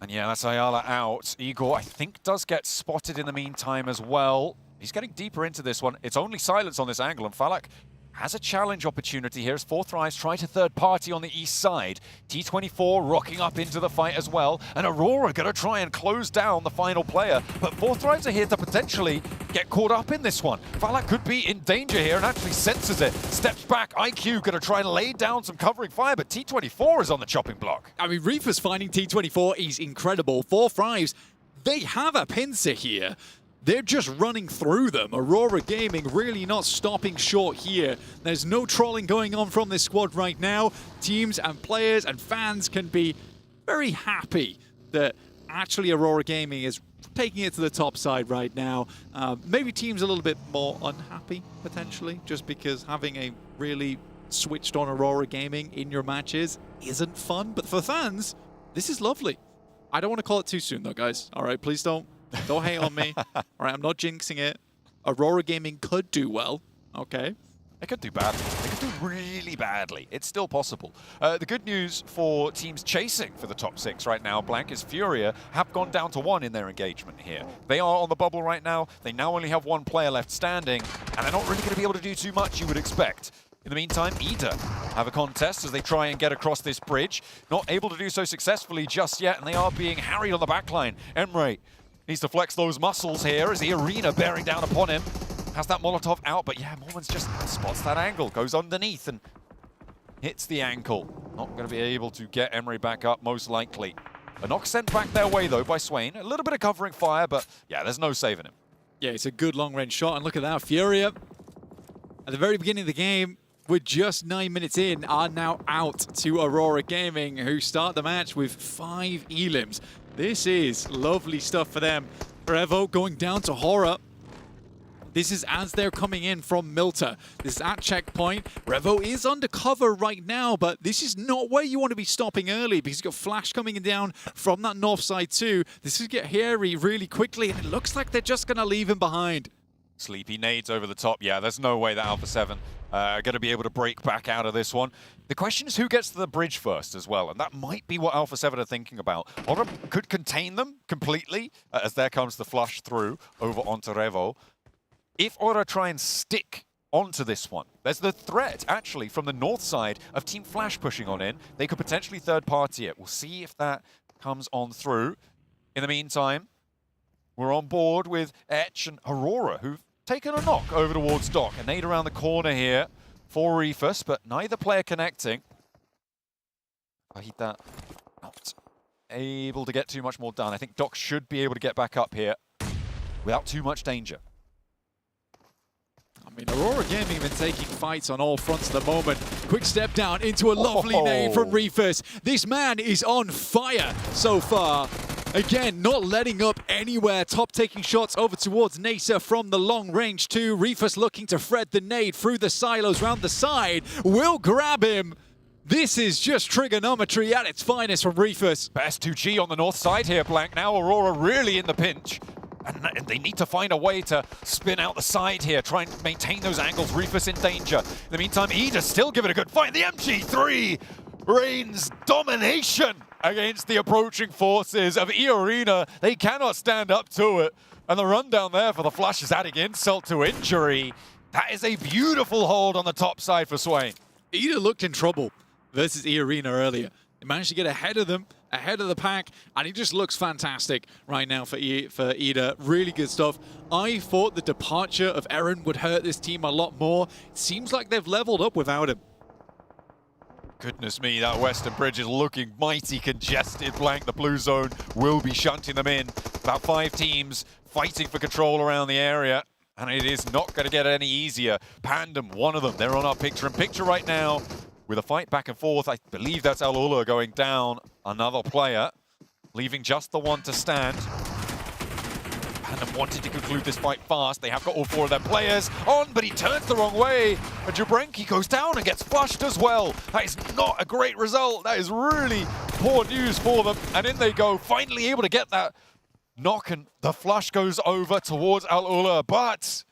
And yeah, that's Ayala out. Igor, I think, does get spotted in the meantime as well. He's getting deeper into this one. It's only silence on this angle, and Falak has a challenge opportunity here as 4 Thrives try to third party on the east side. T24 rocking up into the fight as well, and Aurora going to try and close down the final player. But 4 Thrives are here to potentially get caught up in this one. Falak could be in danger here and actually senses it. Steps back, IQ going to try and lay down some covering fire, but T24 is on the chopping block. I mean, Reaper's finding T24 is incredible. 4 Thrives, they have a pincer here. they're just running through them. Aurora Gaming really not stopping short here. There's no trolling going on from this squad right now. Teams and players and fans can be very happy that actually Aurora Gaming is taking it to the top side right now. Maybe teams a little bit more unhappy, potentially, just because having a really switched on Aurora Gaming in your matches isn't fun. But for fans, this is lovely. I don't want to call it too soon, though, guys. All right, please don't hate on me. All right, I'm not jinxing it. Aurora Gaming could do well, okay? They could do badly. They could do really badly. It's still possible. The good news for teams chasing for the top 6 right now, Blank, is Furia have gone down to 1 in their engagement here. They are on the bubble right now. They now only have 1 player left standing, and they're not really going to be able to do too much, you would expect. In the meantime, Ida have a contest as they try and get across this bridge. Not able to do so successfully just yet, and they are being harried on the backline. Emre needs to flex those muscles here as the arena bearing down upon him. Has that Molotov out, but yeah, Mormons just spots that angle, goes underneath and hits the ankle. Not going to be able to get Emre back up, most likely. A knock sent back their way, though, by Swain. A little bit of covering fire, but yeah, there's no saving him. Yeah, it's a good long-range shot, and look at that. Furia, at the very beginning of the game, we're just 9 minutes in, are now out to Aurora Gaming, who start the match with 5 elims. This is lovely stuff for them. Revo going down to Horror. This is as they're coming in from Milta. This is at checkpoint. Revo is undercover right now, but this is not where you want to be stopping early because you've got Flash coming down from that north side too. This is get hairy really quickly, and it looks like they're just going to leave him behind. Sleepy nades over the top. Yeah, there's no way that Alpha 7 are going to be able to break back out of this one. The question is who gets to the bridge first as well, and that might be what Alpha 7 are thinking about. Honor could contain them completely as there comes the flush through over onto Revo. If Aura try and stick onto this one, there's the threat, actually, from the north side of Team Flash pushing on in. They could potentially third-party it. We'll see if that comes on through. In the meantime, we're on board with Etch and Aurora, who've taken a knock over towards Doc. A nade around the corner here for Reefus, but neither player connecting. Ahita not able to get too much more done. I think Doc should be able to get back up here without too much danger. I mean, Aurora Gaming have been taking fights on all fronts at the moment. Quick step down into a lovely nade from Reefus. This man is on fire so far. Again, not letting up anywhere. Top taking shots over towards Nasa from the long range too. Reefus looking to thread the nade through the silos round the side. Will grab him. This is just trigonometry at its finest from Reefus. Best 2G on the north side here, Blank. Now Aurora really in the pinch. And they need to find a way to spin out the side here, try and maintain those angles. Reefus in danger. In the meantime, Ida still giving a good fight. The MG3 reigns domination against the approaching forces of E-Arena. They cannot stand up to it. And the rundown there for the Flash is adding insult to injury. That is a beautiful hold on the top side for Swain. Ida looked in trouble versus E-Arena earlier. He managed to get ahead of them, ahead of the pack, and he just looks fantastic right now for Ida. Really good stuff. I thought the departure of Eren would hurt this team a lot more. It seems like they've leveled up without him. Goodness me, that western bridge is looking mighty congested. Blank, the blue zone will be shunting them in. About 5 teams fighting for control around the area, and it is not going to get any easier. Pandem, one of them, they're on our picture-in-picture right now. With a fight back and forth, I believe that's Al-Ula going down. Another player, leaving just the one to stand. Pandem wanted to conclude this fight fast. They have got all 4 of their players on, but he turns the wrong way. And Jabrenki goes down and gets flushed as well. That is not a great result. That is really poor news for them. And in they go, finally able to get that knock, and the flush goes over towards Al-Ula, but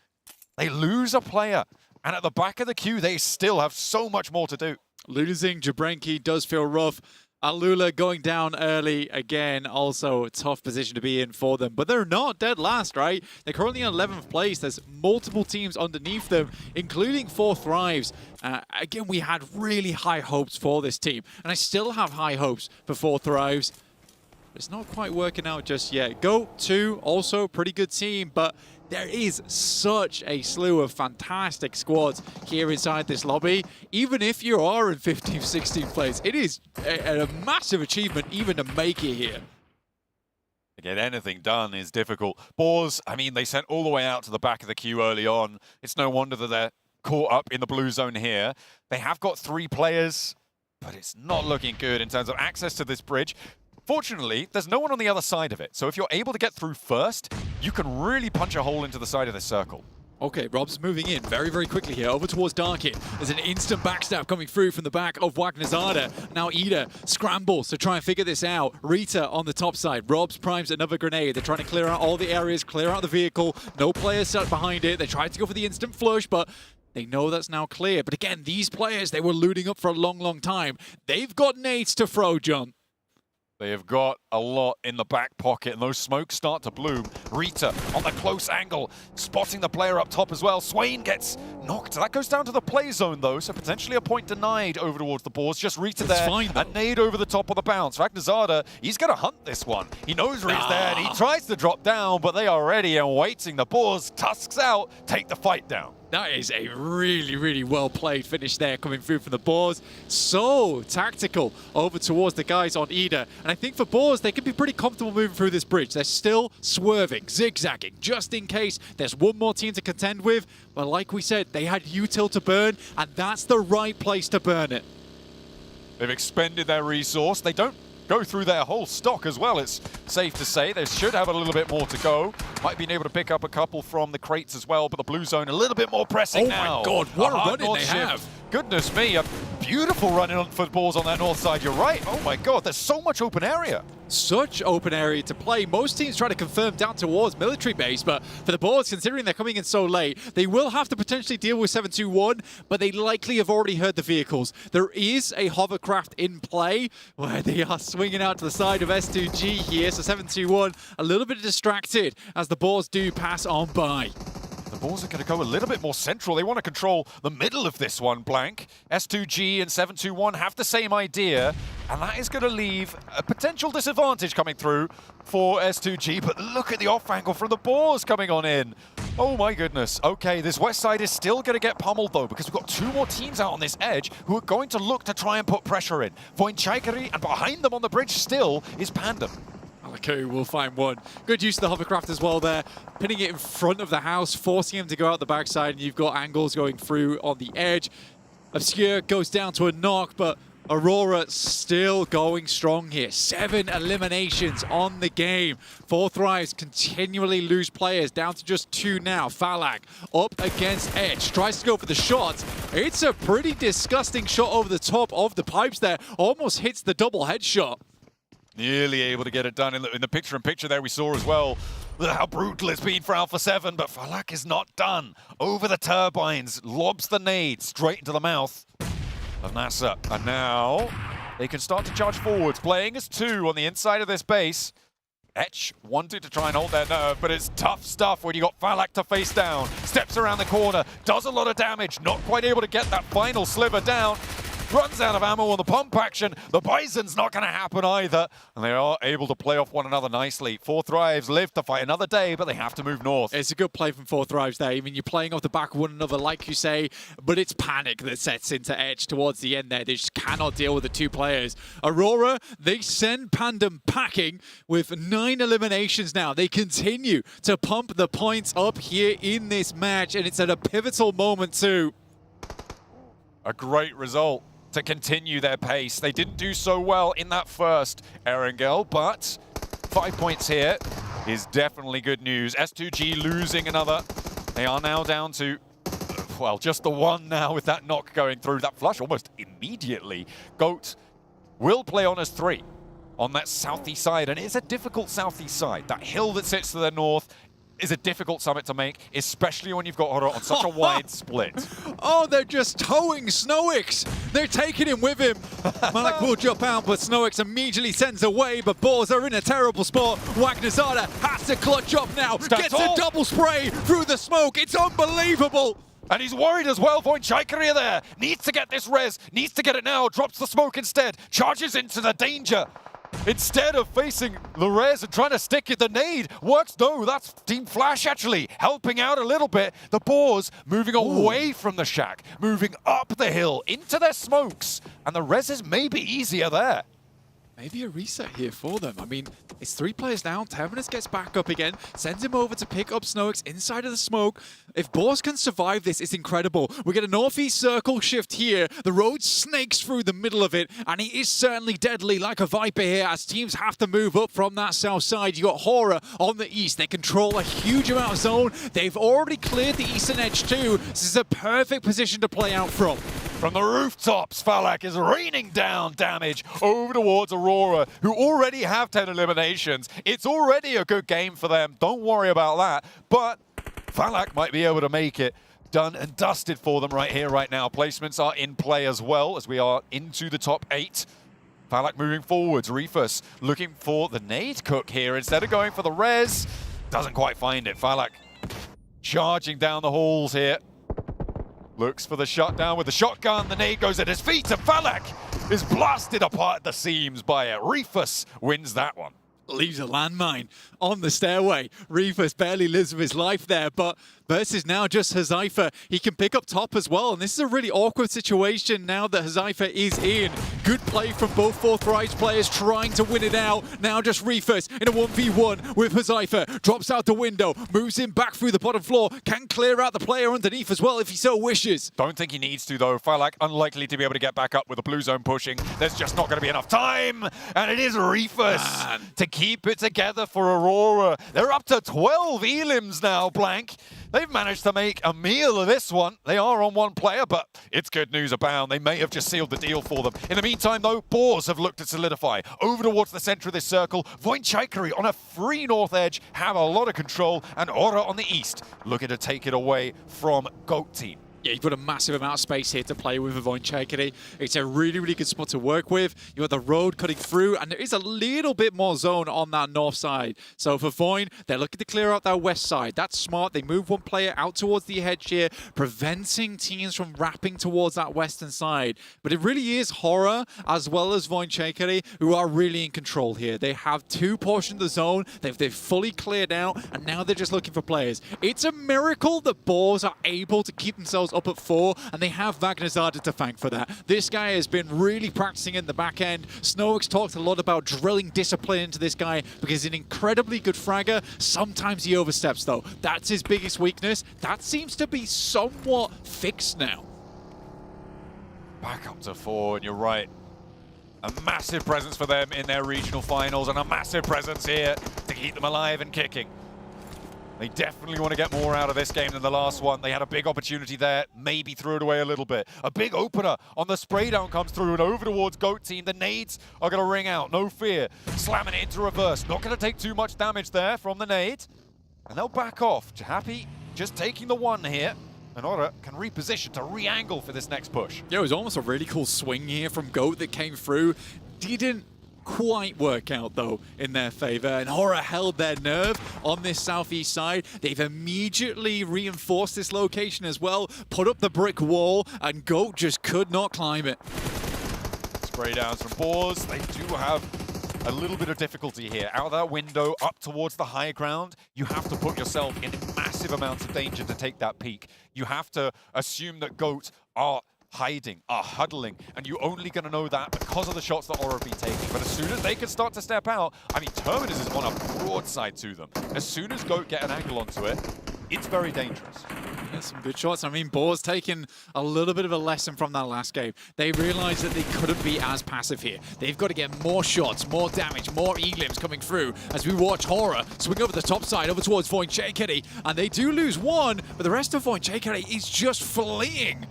they lose a player. And at the back of the queue, they still have so much more to do. Losing Jabrenki does feel rough. Al-Ula going down early again, also a tough position to be in for them. But they're not dead last, right? They're currently in 11th place. There's multiple teams underneath them, including 4 Thrives. Again, we had really high hopes for this team. And I still have high hopes for 4 Thrives. It's not quite working out just yet. Go 2, also pretty good team, but there is such a slew of fantastic squads here inside this lobby. Even if you are in 15th, 16th place, it is a massive achievement even to make it here. To get anything done is difficult. Boars, I mean, they sent all the way out to the back of the queue early on. It's no wonder that they're caught up in the blue zone here. They have got 3 players, but it's not looking good in terms of access to this bridge. Fortunately, there's no one on the other side of it. So if you're able to get through first, you can really punch a hole into the side of this circle. Okay, Rob's moving in very, very quickly here, over towards Darkin. There's an instant backstab coming through from the back of Wagnerzada. Now Ida scrambles to try and figure this out. Rita on the top side. Rob's primes another grenade. They're trying to clear out all the areas, clear out the vehicle. No players set behind it. They tried to go for the instant flush, but they know that's now clear. But again, these players, they were looting up for a long, long time. They've got nades to throw, John. They have got a lot in the back pocket, and those smokes start to bloom. Rita on the close angle, spotting the player up top as well. Swain gets knocked. That goes down to the play zone, though, so potentially a point denied over towards the Boars. Just Rita there, a nade over the top of the bounce. Wagnerzada, he's going to hunt this one. He knows Rita's there, and he tries to drop down, but they are ready and waiting. The Boars, tusks out, take the fight down. That is a really, really well-played finish there coming through from the Boars. So tactical over towards the guys on Ida. And I think for Boars, they can be pretty comfortable moving through this bridge. They're still swerving, zigzagging, just in case there's one more team to contend with. But like we said, they had util to burn, and that's the right place to burn it. They've expended their resource. They don't go through their whole stock as well, it's safe to say. They should have a little bit more to go. Might have been able to pick up a couple from the crates as well, but the blue zone a little bit more pressing now. Oh my God, what a run-in they have. Goodness me, a beautiful run-in for Boars on that north side. You're right. Oh my God, there's so much open area. Such open area to play. Most teams try to confirm down towards military base, but for the Boars, considering they're coming in so late, they will have to potentially deal with 721, but they likely have already heard the vehicles. There is a hovercraft in play where they are swinging out to the side of S2G here, so 721 a little bit distracted as the Boars do pass on by. The Boars are going to go a little bit more central. They want to control the middle of this one, Blank. S2G and 721 have the same idea, and that is going to leave a potential disadvantage coming through for S2G. But look at the off angle from the Boars coming on in. Oh my goodness. Okay, this west side is still going to get pummeled though, because we've got 2 more teams out on this edge who are going to look to try and put pressure in. Voinchaikari, and behind them on the bridge still is Pandem. Alaku will find one. Good use of the hovercraft as well there. Pinning it in front of the house, forcing him to go out the backside, and you've got angles going through on the edge. Obscure goes down to a knock, but Aurora still going strong here. 7 eliminations on the game. 4 Thrives continually lose players, down to just 2 now. Falak up against Edge, tries to go for the shot. It's a pretty disgusting shot over the top of the pipes there. Almost hits the double headshot. Nearly able to get it done in the picture-in-picture there we saw as well. How brutal it's been for Alpha 7, but Falak is not done. Over the turbines, lobs the nade straight into the mouth of NASA. And now they can start to charge forwards, playing as 2 on the inside of this base. Etch wanted to try and hold their nerve, but it's tough stuff when you got Falak to face down. Steps around the corner, does a lot of damage, not quite able to get that final sliver down. Runs out of ammo on the pump action. The Bison's not going to happen either. And they are able to play off one another nicely. 4 Thrives live to fight another day, but they have to move north. It's a good play from 4 Thrives there. I mean, you're playing off the back of one another, like you say, but it's panic that sets into Edge towards the end there. They just cannot deal with the 2 players. Aurora, they send Pandem packing with 9 eliminations now. They continue to pump the points up here in this match, and it's at a pivotal moment too. A great result to continue their pace. They didn't do so well in that first Erangel, but 5 points here is definitely good news. S2G losing another. They are now down to, well, just the 1 now with that knock going through. That flush almost immediately. Goat will play on as 3 on that southeast side, and it's a difficult southeast side. That hill that sits to the north is a difficult summit to make, especially when you've got Horror on such a wide split. Oh, they're just towing Snowix. They're taking him with him. Malak will jump out, but Snowix immediately sends away, but Boars are in a terrible spot. Wagnerzada has to clutch up now. Gets a double spray through the smoke. It's unbelievable. And he's worried as well. Voinchaikari there needs to get this res, needs to get it now, drops the smoke instead, charges into the danger. Instead of facing the res and trying to stick it, the nade works. No, that's Team Flash actually helping out a little bit. The Boars moving away from the shack, moving up the hill into their smokes, and the reses may be easier there. maybe a reset here for them. I mean, it's 3 players down. Terminus gets back up again, sends him over to pick up Snoix inside of the smoke. If Boars can survive this, it's incredible. We get a northeast circle shift here. The road snakes through the middle of it, and he is certainly deadly like a Viper here as teams have to move up from that south side. You got Horror on the east. They control a huge amount of zone. They've already cleared the eastern edge too. This is a perfect position to play out from. From the rooftops, Falak is raining down damage over towards Aurora, who already have 10 eliminations. It's already a good game for them. Don't worry about that. But Falak might be able to make it. Done and dusted for them right here, right now. Placements are in play as well as we are into the top 8. Falak moving forwards. Reefus looking for the nade cook here instead of going for the res. Doesn't quite find it. Falak charging down the halls here. Looks for the shutdown with the shotgun. The nade goes at his feet, and Falak is blasted apart at the seams by it. Reefus wins that one. Leaves a landmine on the stairway. Reefus barely lives with his life there, but versus now just Hazaifa. He can pick up top as well, and this is a really awkward situation now that Hazaifa is in. Good play from both Fourth Rise players trying to win it out. Now just Reefus in a 1v1 with Hazaifa. Drops out the window, moves him back through the bottom floor, can clear out the player underneath as well if he so wishes. Don't think he needs to though. Falak unlikely to be able to get back up with the blue zone pushing. There's just not going to be enough time, and it is Reefus to keep it together for Aurora. They're up to 12 elims now, Blank. They've managed to make a meal of this one. They are on 1 player, but it's good news abound. They may have just sealed the deal for them. In the meantime, though, Boars have looked to solidify. Over towards the center of this circle, Voinchaikari on a free north edge have a lot of control, and Aura on the east looking to take it away from Goat Team. Yeah, you've got a massive amount of space here to play with a Voinchaikari. It's a really, really good spot to work with. You have the road cutting through, and there is a little bit more zone on that north side. So for Voin, they're looking to clear out that west side. That's smart. They move 1 player out towards the edge here, preventing teams from wrapping towards that western side. But it really is Horror as well as Voinchaikari who are really in control here. They have 2 portions of the zone. They've fully cleared out, and now they're just looking for players. It's a miracle that Boars are able to keep themselves up at 4, and they have Vagnazada to thank for that. This guy has been really practicing in the back end. Snoix talked a lot about drilling discipline into this guy because he's an incredibly good fragger. Sometimes he oversteps though. That's his biggest weakness. That seems to be somewhat fixed now. Back up to 4, and you're right. A massive presence for them in their regional finals, and a massive presence here to keep them alive and kicking. They definitely want to get more out of this game than the last one. They had a big opportunity there, maybe threw it away a little bit. A big opener on the spray down comes through and over towards Goat Team. The nades are going to ring out, no fear. Slamming it into reverse. Not going to take too much damage there from the nade. And they'll back off. Happy just taking the 1 here. And Aura can reposition to re-angle for this next push. Yeah, it was almost a really cool swing here from Goat that came through. Didn't quite work out though in their favor, and Horror held their nerve on this southeast side. They've immediately reinforced this location as well, put up the brick wall, and Goat just could not climb it. Spray downs from Boars. They do have a little bit of difficulty here. Out of that window, up towards the high ground, you have to put yourself in massive amounts of danger to take that peak. You have to assume that Goat are hiding, are huddling, and you're only going to know that because of the shots that Aura have been taking. But as soon as they can start to step out, I mean, Terminus is on a broadside to them. As soon as Goat get an angle onto it, it's very dangerous. Yeah, some good shots. I mean, Boar's taken a little bit of a lesson from that last game. They realized that they couldn't be as passive here. They've got to get more shots, more damage, more elims coming through as we watch Horror swing over the top side, over towards Voinchaikari, and they do lose 1, but the rest of Voinchaikari is just fleeing.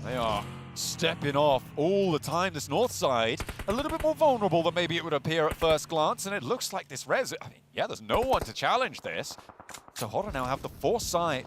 They are stepping off all the time. This north side, a little bit more vulnerable than maybe it would appear at first glance, and it looks like this res, I mean, yeah, there's no one to challenge this. So Horror now have the full 4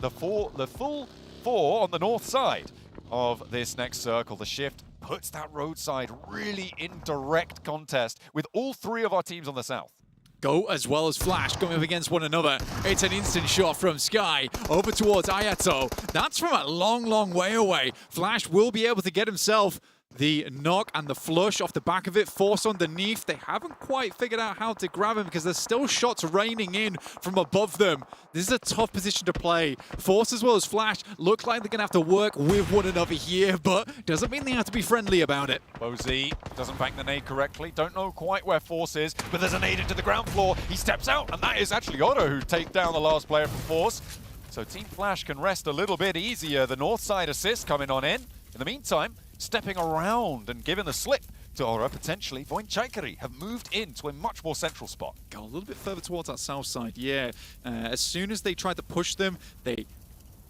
on the north side of this next circle. The shift puts that roadside really in direct contest with all 3 of our teams on the south. Goat as well as Flash going up against one another. It's an instant shot from Sky over towards Ayato. That's from a long, long way away. Flash will be able to get himself the knock and the flush off the back of it. Force underneath. They haven't quite figured out how to grab him because there's still shots raining in from above them. This is a tough position to play. Force as well as Flash look like they're going to have to work with one another here, but doesn't mean they have to be friendly about it. Bozy doesn't bank the nade correctly. Don't know quite where Force is, but there's a nade into the ground floor. He steps out, and that is actually Otto who takes down the last player from Force. So Team Flash can rest a little bit easier. The north side assist coming on in. In the meantime, stepping around and giving the slip to Aura, potentially, Voinchaikari have moved into a much more central spot. Go a little bit further towards that south side, yeah. As soon as they tried to push them, they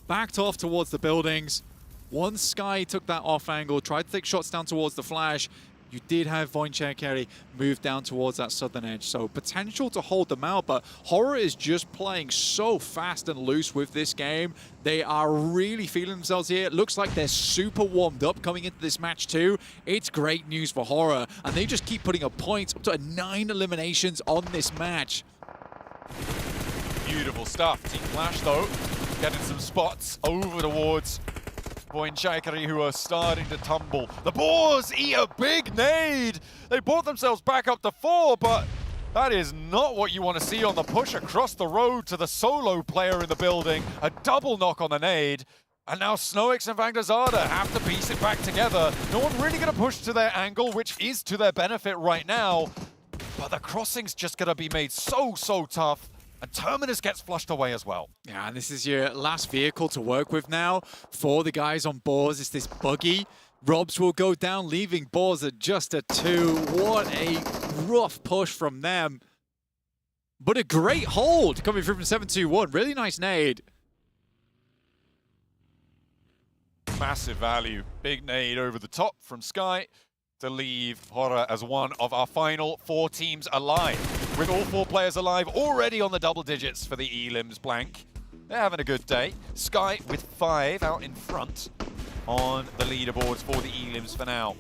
backed off towards the buildings. Once Sky took that off angle, tried to take shots down towards the Flash, you did have Voinchaikari move down towards that southern edge. So potential to hold them out, but Horror is just playing so fast and loose with this game. They are really feeling themselves here. It looks like they're super warmed up coming into this match too. It's great news for Horror, and they just keep putting up points, up to 9 eliminations on this match. Beautiful stuff. Team Flash, though, getting some spots over towards Voinchaikari, who are starting to tumble. The Boars eat a big nade. They brought themselves back up to 4, but that is not what you want to see on the push across the road to the solo player in the building. A double knock on the nade. And now Snowix and Vangdazada have to piece it back together. No one really going to push to their angle, which is to their benefit right now. But the crossing's just going to be made so tough. And Terminus gets flushed away as well. Yeah, and this is your last vehicle to work with now for the guys on Boars. It's this buggy. Robs will go down, leaving Boars at just a 2. What a rough push from them. But a great hold coming through from 721. Really nice nade. Massive value. Big nade over the top from Sky to leave Horror as one of our final 4 teams alive. With all 4 players alive already on the double digits for the Elims blank. They're having a good day. Sky with 5 out in front on the leaderboards for the Elims for now.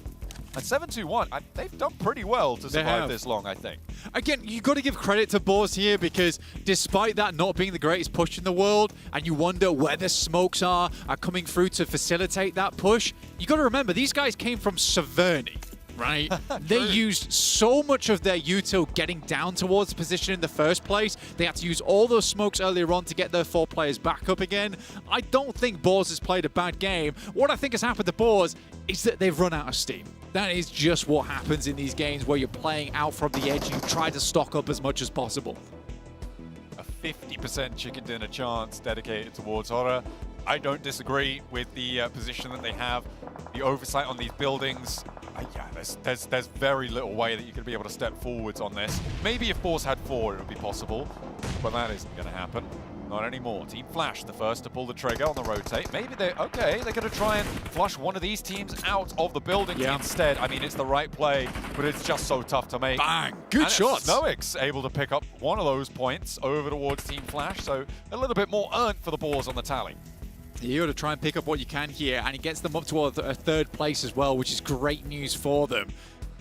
And 721, they've done pretty well to survive this long, I think. Again, you've got to give credit to Boars here because despite that not being the greatest push in the world, and you wonder where the smokes are coming through to facilitate that push, you got to remember, these guys came from Severny. Right? They used so much of their util getting down towards the position in the first place. They had to use all those smokes earlier on to get their 4 players back up again. I don't think Boars has played a bad game. What I think has happened to Boars is that they've run out of steam. That is just what happens in these games where you're playing out from the edge. You try to stock up as much as possible. A 50% chicken dinner chance dedicated towards Horror. I don't disagree with the position that they have. The oversight on these buildings. Yeah, there's very little way that you could be able to step forwards on this. Maybe if Boars had 4, it would be possible, but that isn't going to happen. Not anymore. Team Flash, the first to pull the trigger on the rotate. Maybe they're going to try and flush one of these teams out of the building instead. I mean, it's the right play, but it's just so tough to make. Bang! Good shot. Snowix able to pick up one of those points over towards Team Flash, so a little bit more earned for the Boars on the tally. You got to try and pick up what you can here, and he gets them up to a 3rd place as well, which is great news for them.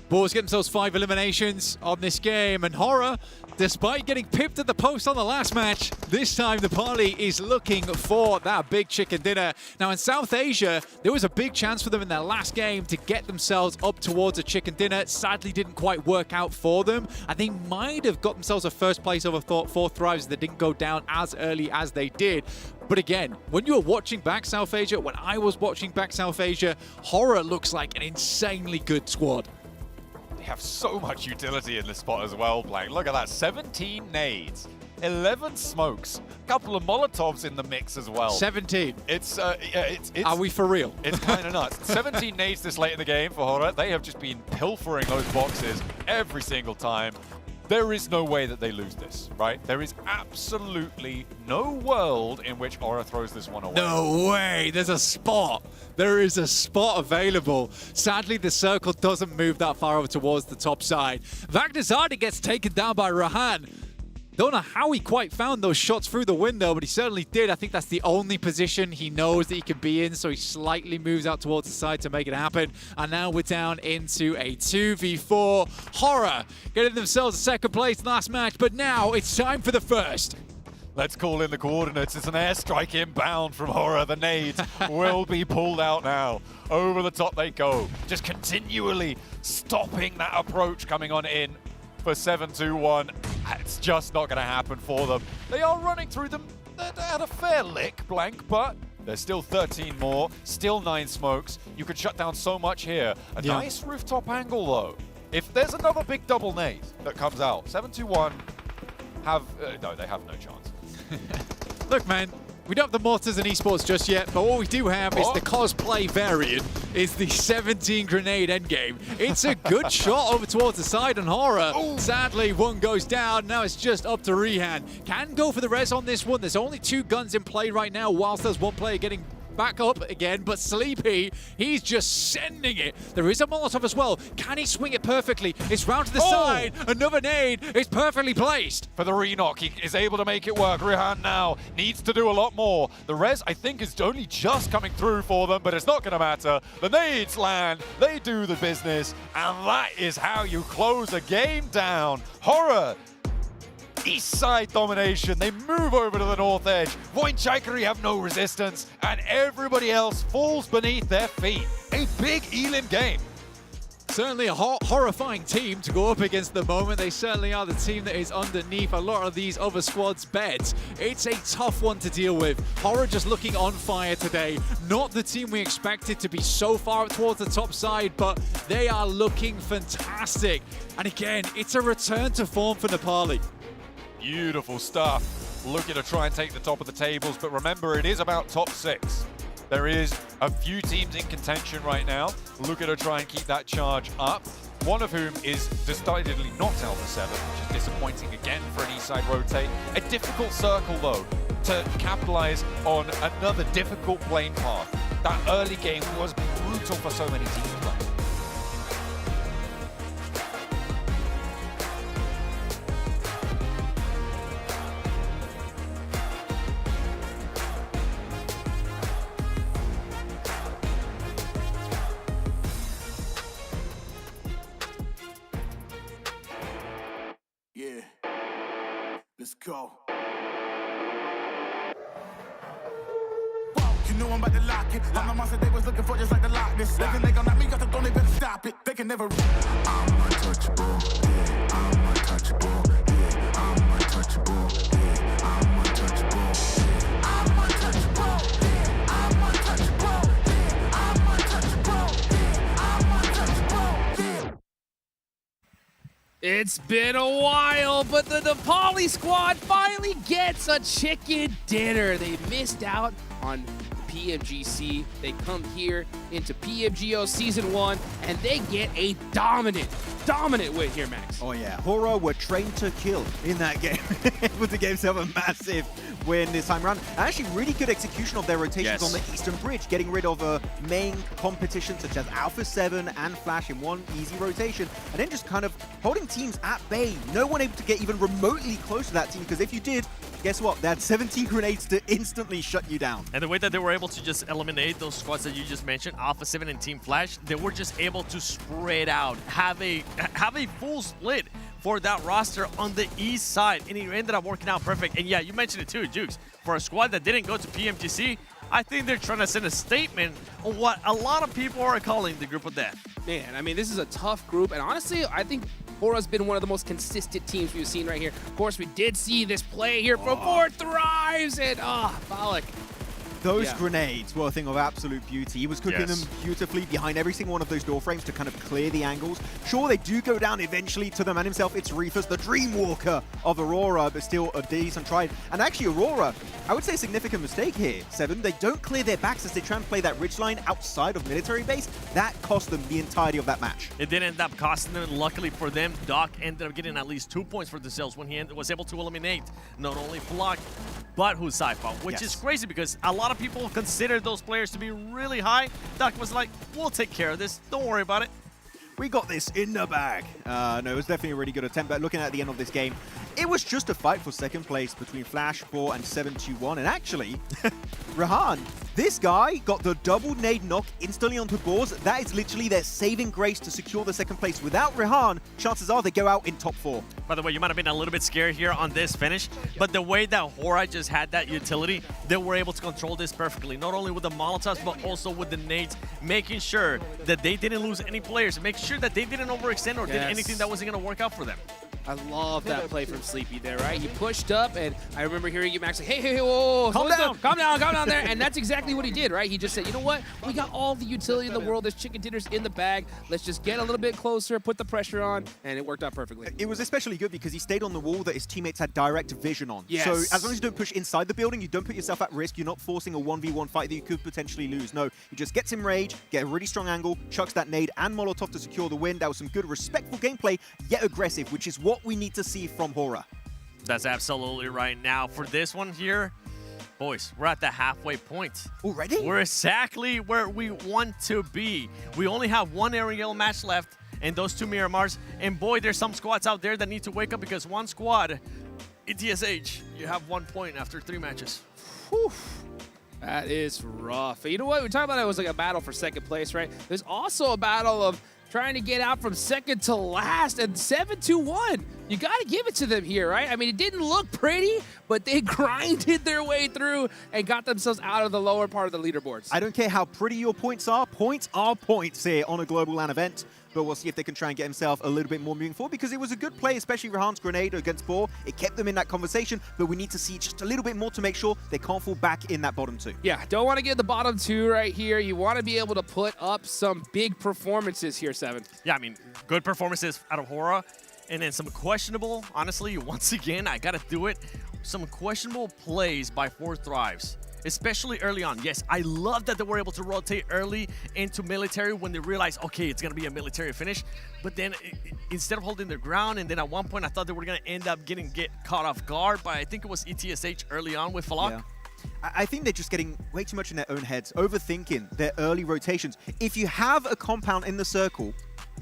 Boars get themselves 5 eliminations on this game, and Horror, despite getting pipped at the post on the last match, this time the party is looking for that big chicken dinner. Now in South Asia, there was a big chance for them in their last game to get themselves up towards a chicken dinner. Sadly didn't quite work out for them, and they might have got themselves a 1st place over 4 Thrives that didn't go down as early as they did. But again, when you were watching back South Asia, when I was watching back South Asia, Horror looks like an insanely good squad. They have so much utility in this spot as well, Blank. Look at that, 17 nades, 11 smokes, a couple of Molotovs in the mix as well. 17. It's Are we for real? It's kind of nuts. 17 nades this late in the game for Horror. They have just been pilfering those boxes every single time. There is no way that they lose this, right? There is absolutely no world in which Horror throws this one away. No way! There's a spot! There is a spot available. Sadly, the circle doesn't move that far over towards the top side. Vagdazada gets taken down by Rahan. Don't know how he quite found those shots through the window, but he certainly did. I think that's the only position he knows that he can be in, so he slightly moves out towards the side to make it happen. And now we're down into a 2v4. Horror getting themselves a 2nd place last match, but now it's time for the 1st. Let's call in the coordinates. It's an airstrike inbound from Horror. The nades will be pulled out now. Over the top they go. Just continually stopping that approach coming on in for 7-2-1. It's just not going to happen for them. They are running through them at a fair lick, Blank, but there's still 13 more, still 9 smokes. You could shut down so much here. A nice rooftop angle, though. If there's another big double nade that comes out, 7-2-1 have... no, they have no chance. Look, man, we don't have the mortars and esports just yet, but what we do have is the cosplay variant, is the 17 grenade endgame. It's a good shot over towards the side on Horror. Sadly, one goes down. Now it's just up to Rehan. Can go for the res on this one. There's only 2 guns in play right now, whilst there's one player getting back up again, but Sleepy, he's just sending it. There is a Molotov as well. Can he swing it perfectly? It's round to the side. Another nade. It's perfectly placed. For the re-knock, he is able to make it work. Rehan now needs to do a lot more. The res, I think, is only just coming through for them, but it's not going to matter. The nades land. They do the business, and that is how you close a game down. Horror. East side domination. They move over to the north edge. Voinchikari have no resistance, and everybody else falls beneath their feet. A big Elim game. Certainly a horrifying team to go up against at the moment. They certainly are the team that is underneath a lot of these other squads' beds. It's a tough one to deal with. Horror just looking on fire today. Not the team we expected to be so far up towards the top side, but they are looking fantastic. And again, it's a return to form for Nepali. Beautiful stuff. Looking to try and take the top of the tables, but remember, it is about top 6. There is a few teams in contention right now. Looking to try and keep that charge up. One of whom is decidedly not Alpha 7, which is disappointing again for an East side rotate. A difficult circle, though, to capitalize on another difficult plane path. That early game was brutal for so many teams, though. Yeah, let's go. You know I'm about to lock it. I'm the monster they was looking for, just like the Loch Ness. They gon' knock me off the throne, they better stop it. They can never. I'm untouchable. Yeah, I'm untouchable. Yeah, I'm untouchable. Yeah, I'm untouchable. Yeah, I'm untouchable. Yeah, I'm untouchable. Yeah, I'm untouchable. Yeah, I'm untouchable. Yeah. It's been a while, but the Nepali squad finally gets a chicken dinner. They missed out on PMGC. They come here into PMGO Season 1, and they get a dominant win here, Max. Oh yeah, Horror were trained to kill in that game. Able to give themselves a massive win this time around. And actually really good execution of their rotations on the Eastern Bridge, getting rid of a main competition such as Alpha 7 and Flash in one easy rotation, and then just kind of holding teams at bay. No one able to get even remotely close to that team, because if you did, guess what? They had 17 grenades to instantly shut you down. And the way that they were able to just eliminate those squads that you just mentioned, Alpha 7 and Team Flash, they were just able to spread out, have a full split for that roster on the east side, and it ended up working out perfect. And yeah, you mentioned it too, Jukes. For a squad that didn't go to PMGC, I think they're trying to send a statement on what a lot of people are calling the group of death. Man, I mean, this is a tough group, and honestly, I think Horror's been one of the most consistent teams we've seen right here. Of course, we did see this play here from Thrives, and Balak. Those grenades were a thing of absolute beauty. He was cooking them beautifully behind every single one of those door frames to kind of clear the angles. Sure, they do go down eventually to the man himself. It's Reefus, the Dreamwalker of Aurora, but still a decent try. And actually, Aurora, I would say a significant mistake here, Seven. They don't clear their backs as they try and play that ridge line outside of military base. That cost them the entirety of that match. It did end up costing them, and luckily for them, Doc ended up getting at least 2 points for themselves when he was able to eliminate not only Block, but Husaifa, which is crazy because a lot of people consider those players to be really high. Doc was like, we'll take care of this. Don't worry about it. We got this in the bag. No, it was definitely a really good attempt, but looking at the end of this game, it was just a fight for second place between Flash 4 and 721. And actually, Rehan, this guy got the double nade knock instantly onto boards. That is literally their saving grace to secure the second place. Without Rehan, chances are they go out in top 4. By the way, you might have been a little bit scared here on this finish, but the way that Hora just had that utility, they were able to control this perfectly. Not only with the Molotovs, but also with the nades, making sure that they didn't lose any players, making sure that they didn't overextend or did anything that wasn't going to work out for them. I love that play from Sleepy there, right? He pushed up, and I remember hearing you, Max, like, hey, whoa, calm down there. And that's exactly what he did, right? He just said, you know what? We got all the utility in the world. There's chicken dinners in the bag. Let's just get a little bit closer, put the pressure on, and it worked out perfectly. It was especially good because he stayed on the wall that his teammates had direct vision on. Yes. So as long as you don't push inside the building, you don't put yourself at risk, you're not forcing a 1v1 fight that you could potentially lose. No, he just gets him rage, get a really strong angle, chucks that nade and Molotov to secure the win. That was some good, respectful gameplay, yet aggressive, which is what we need to see from Hora. That's absolutely right. Now, for this one here, boys, we're at the halfway point. Already? We're exactly where we want to be. We only have one aerial match left, and those two Miramars. And boy, there's some squads out there that need to wake up because one squad, ETSH, you have 1 point after 3 matches. Whew. That is rough. You know what? We talked about it was like a battle for second place, right? There's also a battle of trying to get out from second to last, and 7-2-1. You got to give it to them here, right? I mean, it didn't look pretty, but they grinded their way through and got themselves out of the lower part of the leaderboards. I don't care how pretty your points are points here on a global LAN event. But we'll see if they can try and get himself a little bit more moving forward, because it was a good play, especially Rahan's grenade against Boar. It kept them in that conversation, but we need to see just a little bit more to make sure they can't fall back in that bottom 2. Yeah, don't want to get the bottom 2 right here. You want to be able to put up some big performances here, Seven. Yeah, I mean, good performances out of Hora, and then some questionable, honestly, once again, I got to do it, some questionable plays by 4 Thrives. Especially early on. Yes, I love that they were able to rotate early into military when they realized, okay, it's going to be a military finish. But then instead of holding their ground, and then at one point I thought they were going to end up getting caught off guard by, I think it was ETSH early on with Falak. Yeah. I think they're just getting way too much in their own heads, overthinking their early rotations. If you have a compound in the circle,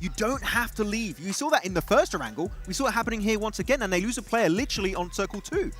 you don't have to leave. You saw that in the first angle. We saw it happening here once again, and they lose a player literally on circle 2.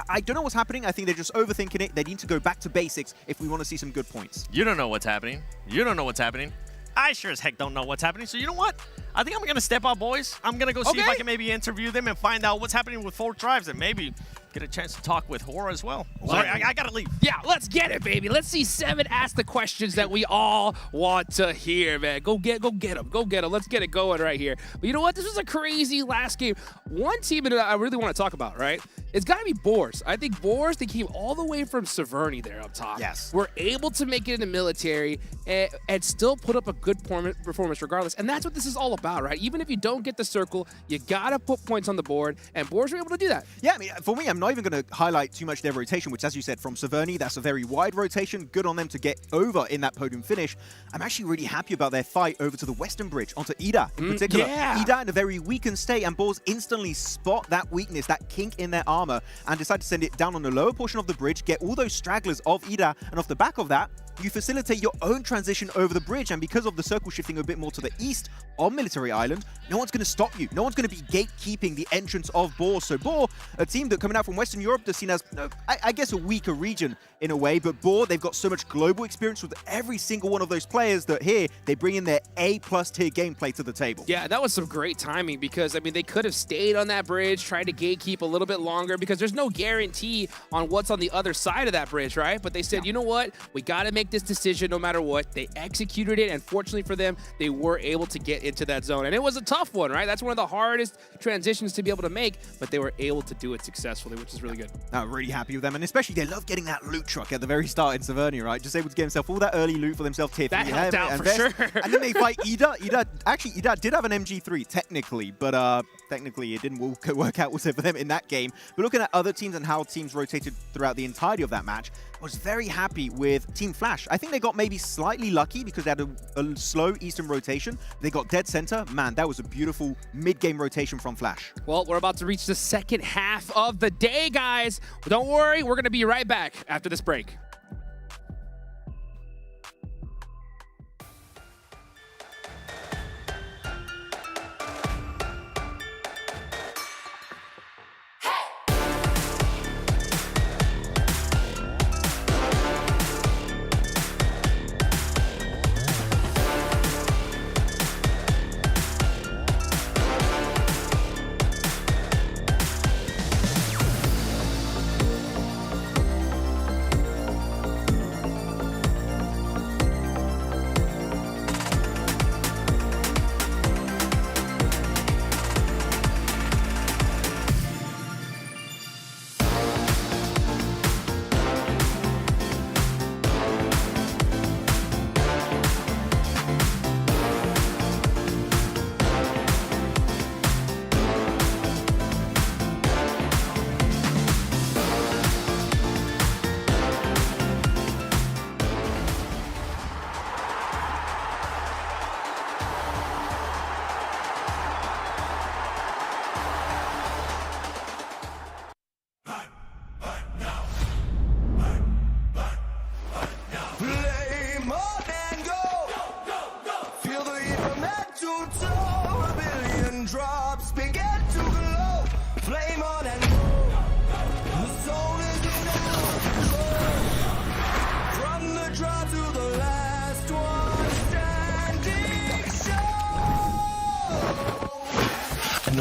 I don't know what's happening. I think they're just overthinking it. They need to go back to basics if we want to see some good points. You don't know what's happening. You don't know what's happening. I sure as heck don't know what's happening. So you know what? I think I'm going to step out, boys. I'm going to go see if I can maybe interview them and find out what's happening with 4 Tribes, and maybe get a chance to talk with Hora as well. Sorry, I got to leave. Yeah, let's get it, baby. Let's see Seven ask the questions that we all want to hear, man. Go get them. Go get them. Let's get it going right here. But you know what? This was a crazy last game. One team that I really want to talk about, right? It's got to be Boars. I think Boars, they came all the way from Severny there up top. Yes. Were able to make it in the military and still put up a good performance regardless. And that's what this is all about, right? Even if you don't get the circle, you got to put points on the board, and Boars were able to do that. Yeah, I mean, for me, I'm not even going to highlight too much their rotation, which, as you said, from Severny, that's a very wide rotation. Good on them to get over in that podium finish. I'm actually really happy about their fight over to the Western Bridge, onto Ida in particular. Yeah. Ida in a very weakened state, and Boars instantly spot that weakness, that kink in their armor, and decide to send it down on the lower portion of the bridge, get all those stragglers of Ida, and off the back of that, you facilitate your own transition over the bridge, and because of the circle shifting a bit more to the east on Military Island, no one's going to stop you. No one's going to be gatekeeping the entrance of Boar. So Boar, a team that coming out from Western Europe, they're seen as, I guess, a weaker region in a way, but Boar, they've got so much global experience with every single one of those players that here, they bring in their A+ tier gameplay to the table. Yeah, that was some great timing because, I mean, they could have stayed on that bridge, tried to gatekeep a little bit longer because there's no guarantee on what's on the other side of that bridge, right? But they said, you know what? We got to make this decision no matter what. They executed it, and fortunately for them, they were able to get into that zone. And it was a tough one, right? That's one of the hardest transitions to be able to make, but they were able to do it successfully, which is really good. I'm really happy with them, and especially they love getting that loot truck at the very start in Severny, right? Just able to get himself all that early loot for themselves, tier 3. That helped out for sure. And then they fight Ida. Actually, Ida did have an MG3, technically, but technically it didn't work out also for them in that game. But looking at other teams and how teams rotated throughout the entirety of that match, I was very happy with Team Flash. I think they got maybe slightly lucky because they had a slow eastern rotation. They got dead center. Man, that was a beautiful mid-game rotation from Flash. Well, we're about to reach the second half of the day, guys. Don't worry, we're going to be right back after this break.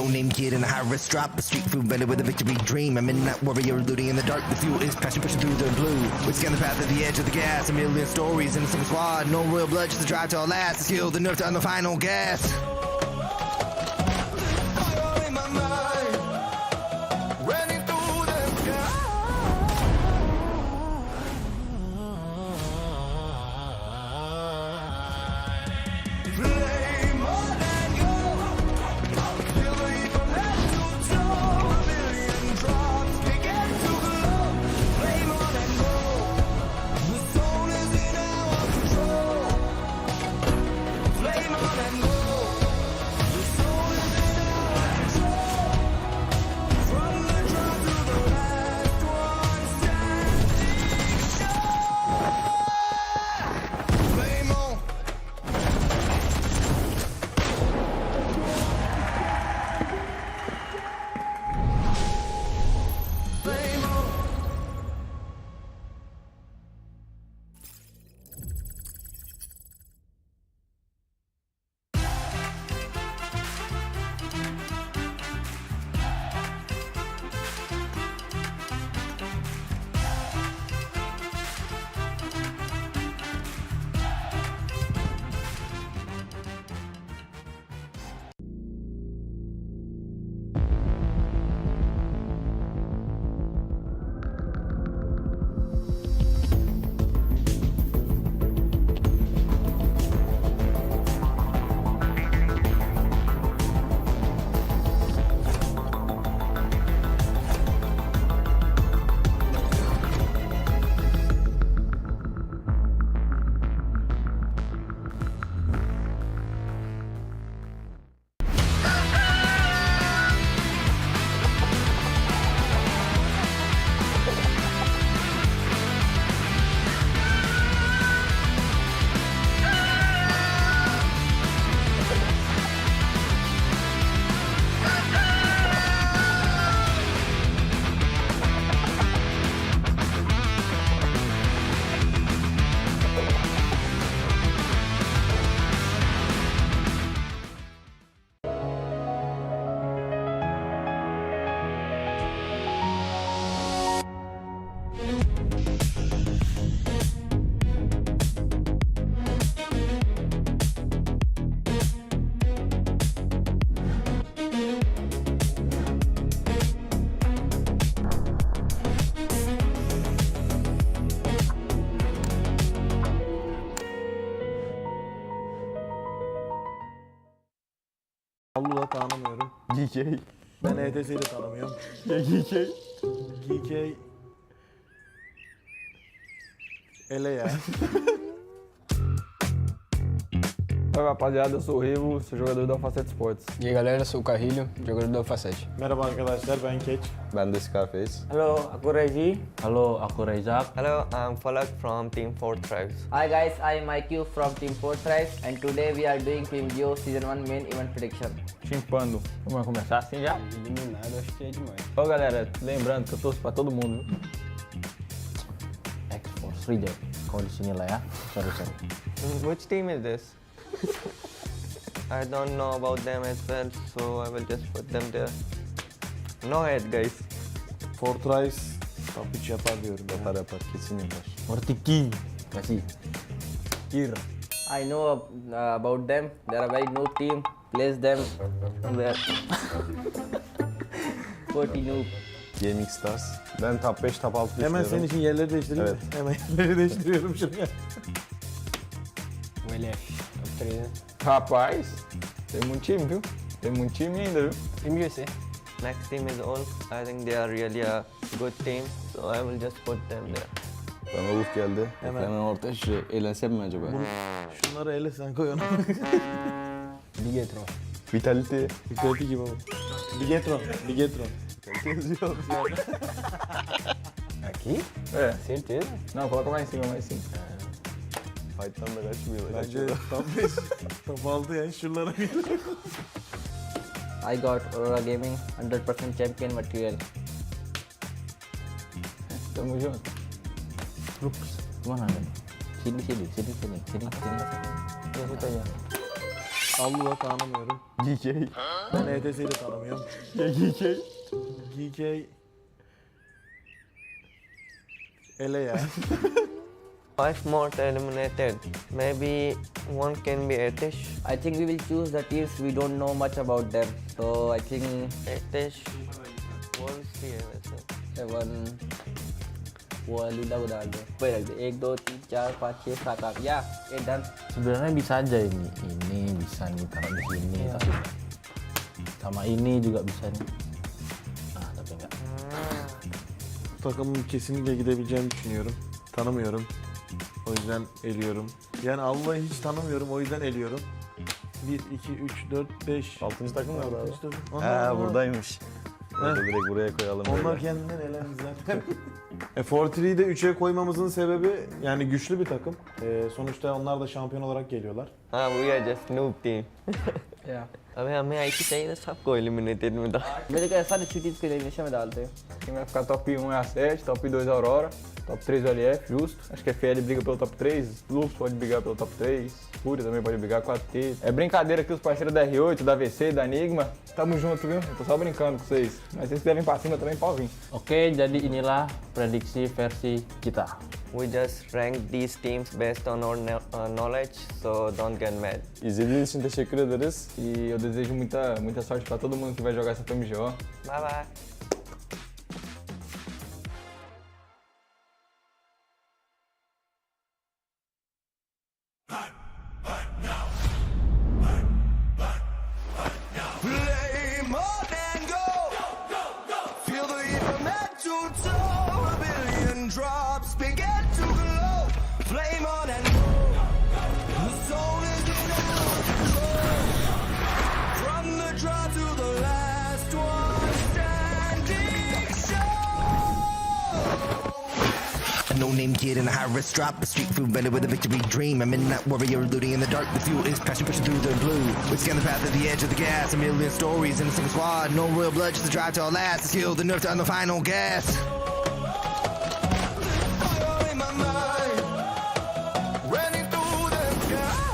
no-name kid in a high-risk drop, a street food vendor with a victory dream. A midnight warrior looting in the dark. The fuel is passion pushing through the blue. We scan the path of the edge of the gas. A million stories in a single squad. No royal blood, just a drive to our last. The skill, the nerve to on the final gas. Fire in my mind, running through the sky. Flame on and go. Feel the heat from head to toe. A million drops begin to glow. Flame on and go. The soul is in our control. Flame on and go. The soul is in our control. From the drum to the last one standing sure. Flame on. Flame on. Allah'ı tanımıyorum. GK. Ben ETS'yi de tanımıyorum. GK. GK. Ele é. Oi rapaziada, eu sou o Rivo, sou jogador da Facete Esports. E aí galera, eu sou o Carrilho, jogador da Facete. Merhaba arkadaşlar, ben Keç. Ben de Scarface. Hello, aku Regi. Hello, aku Raizak. Hello, I'm Falak from Team 4 Tribes. Hi guys, I'm IQ from Team 4 Tribes and today we are doing PMGO Season 1 main event prediction. Chimpando. Vamos começar assim já? Eliminado, acho que é demais. Ô galera, lembrando que eu torço pra todo mundo. Esports reject. Kau di sini lah ya. Sorry. Which team is this? I don't know about them as well, so I will just put them there. No head guys. Fortrice top 3 yapar diyorum. Yapar, kesin yapar. Mortiki. Kasih. Kir. I know about them. They are a very noob team. Place them where 40 noob. Gaming Stars. Ben top 5, top 6 Hemen düşünüyorum. senin için yerleri değiştireyim mi? Evet. Hemen yerleri değiştiriyorum şuraya. Rapaz, tem muito time, viu? Tem muito time ainda, viu? PMGO S1. Next team is all. I think they are really a good team, so I will just put them there. Bana Ulf geldi. Hemen. orta şu eğlensem mi acaba? Şunları ele sen koy onu. Bigetron. Vitality. Vitality gibi oldu. Bigetron. Vitality yazıyor. Aqui? É. Certeza? Não, coloca mais em cima, Fight'tan da kaçmıyorlar. Bence top 5. Top 6 yani şuralara bir. I got Aurora Gaming 100% champion material. Tamo junto. Rups, gimana nih? Sini. Ya, situ aja. Allu'da tanımıyorum. GK. Ben ETS'yi de tanımıyorum. GK. GK. Ele ya. 5 more eliminated. Maybe one can be Etish. I think we will choose the teams we don't know much about them. So I think Etish. One see Seven. Gua Lila udah ada. Baik lagi. 1, 2, 3, 4, 5, 6, 7, 8. Ya, dan Sebenarnya bisa aja ini bisa nih taruh di sini, tapi sama ini juga bisa nih. Nah, tapi enggak. Bu takımın kesinlikle gidebileceğini düşünüyorum. Tanımıyorum. O yüzden eliyorum. Yani Allah'ı hiç tanımıyorum, o yüzden eliyorum. 1, 2, 3, 4, 5. 6. takım nerede abi? Onlar Buradaymış. Orada direkt buraya koyalım. Onlar böyle. kendinden elendi zaten. Fortree'yi de 3'e koymamızın sebebi yani güçlü bir takım. Sonuçta onlar da şampiyon olarak geliyorlar. We are just noob team. Yeah. अबे हमें आई चाहिए था सबको eliminated में था. मेरे को ऐसा नहीं teams को elimination में डालते हैं. Quem vai ficar top 1 é a 7, top 2 a Aurora, top 3 o LF, justo. Acho que a FL briga pelo top 3, Lux pode brigar pelo top 3, Fúria também pode brigar com a T. É brincadeira aqui os parceiros da R8, da VC, da Enigma. Tamo junto, viu? Eu tô só brincando com vocês. Mas se vocês quiserem pra cima também, pode vir. Oke, jadi inilah prediksi versi kita. We just rank these teams based on our knowledge, so don't get mad. İzlediğiniz için teşekkür ederiz. E eu desejo muita sorte pra todo mundo que vai jogar essa PMGO. Bye bye. Play more than go. Feel the heat from head to toe. A billion drops begin to glow. Flame on and go. The soul is in our control. From the draw to the last one standing show. A no-name kid in a high-risk drop, a street food belly with a victory dream. A midnight warrior looting in the dark. The fuel is passion pushing through the blue. We scan the path at the edge of the gas. A million stories in a single squad. No real blood, just the drive to our last. The skill, the nerve to on the final gas. Fire in my mind. Running through the sky.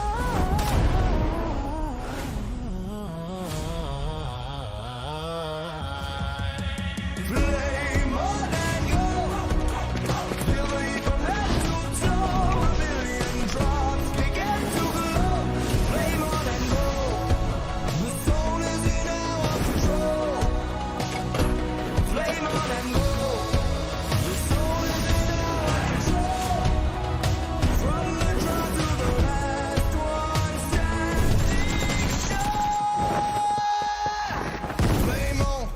Play more than go. Feel the heat from head to toe. A billion drops begin to glow. Flame on and go. The soul is in our control. Flame on and go. The soul is in our control. From the draw to the last one standing show. Flame on.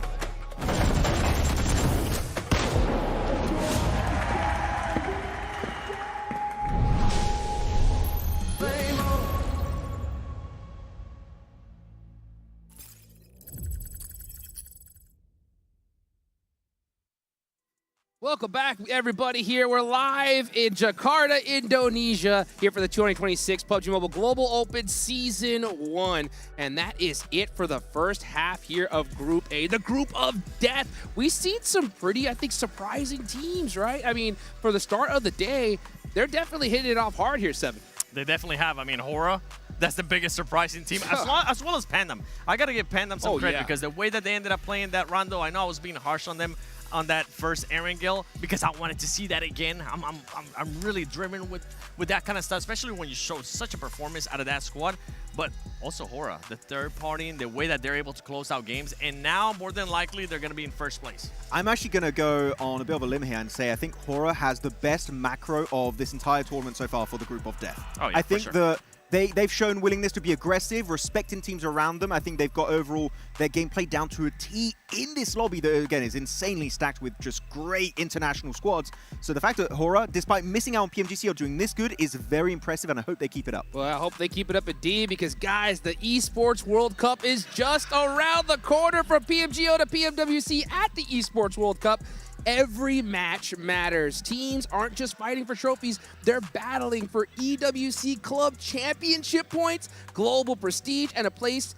Flame on. Welcome back, everybody. Here we're live in Jakarta, Indonesia, here for the 2026 PUBG Mobile Global Open Season 1. And that is it for the first half here of Group A, the Group of Death. We've seen some pretty, I think, surprising teams, right? I mean, for the start of the day, they're definitely hitting it off hard here, Seven. They definitely have. I mean, Hora, that's the biggest surprising team, as well as Pandem. I got to give Pandem some credit because the way that they ended up playing that rondo, I know I was being harsh on them on that first Erangel because I wanted to see that again. I'm really driven with that kind of stuff, especially when you show such a performance out of that squad. But also Hora, the third party, and the way that they're able to close out games. And now, more than likely, they're going to be in first place. I'm actually going to go on a bit of a limb here and say I think Hora has the best macro of this entire tournament so far for the Group of Death. Oh, yeah, I think for sure. they've shown willingness to be aggressive, respecting teams around them. I think they've got overall their gameplay down to a T in this lobby that, again, is insanely stacked with just great international squads. So the fact that Hora, despite missing out on PMGC, are doing this good is very impressive, and I hope they keep it up. Well, I hope they keep it up at D because, guys, the Esports World Cup is just around the corner from PMGO to PMWC at the Esports World Cup. Every match matters. Teams aren't just fighting for trophies, they're battling for EWC Club Championship points, global prestige, and a place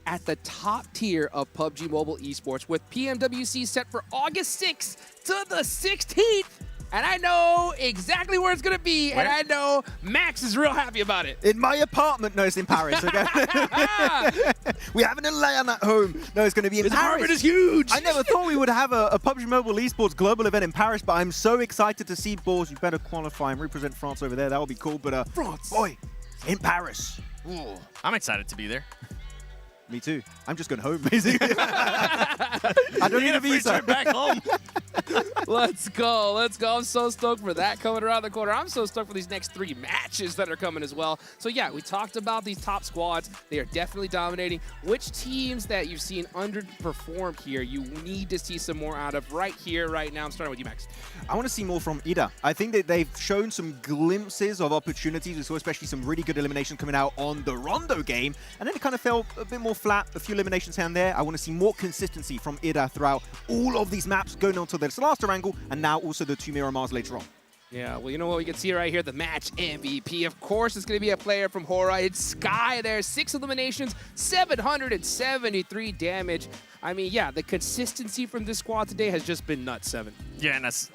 at the top tier of PUBG Mobile Esports, with PMWC set for August 6th to the 16th. And I know exactly where it's going to be, and I know Max is real happy about it. In my apartment. No, it's in Paris, okay? We have an LAN at home. No, it's going to be in His Paris. apartment is huge. I never thought we would have a PUBG Mobile Esports global event in Paris, but I'm so excited to see Balls. You better qualify and represent France over there. That would be cool. But France, boy, in Paris. Ooh, I'm excited to be there. Me too. I'm just going home, basically. I don't need a visa. Back home. Let's go. Let's go. I'm so stoked for that coming around the corner. I'm so stoked for these next 3 matches that are coming as well. So yeah, we talked about these top squads. They are definitely dominating. Which teams that you've seen underperform here, you need to see some more out of right here, right now. I'm starting with you, Max. I want to see more from Ida. I think that they've shown some glimpses of opportunities. We saw especially some really good eliminations coming out on the Rondo game, and then it kind of fell a bit more flat, a few eliminations here and there. I want to see more consistency from Ida throughout all of these maps, going on to this last angle, and now also the 2 Miramars later on. Yeah, well, you know what? We can see right here, the match MVP. Of course, it's going to be a player from Hora. It's Sky there. 6 eliminations, 773 damage. I mean, yeah, the consistency from this squad today has just been nuts, 7. Yeah, and as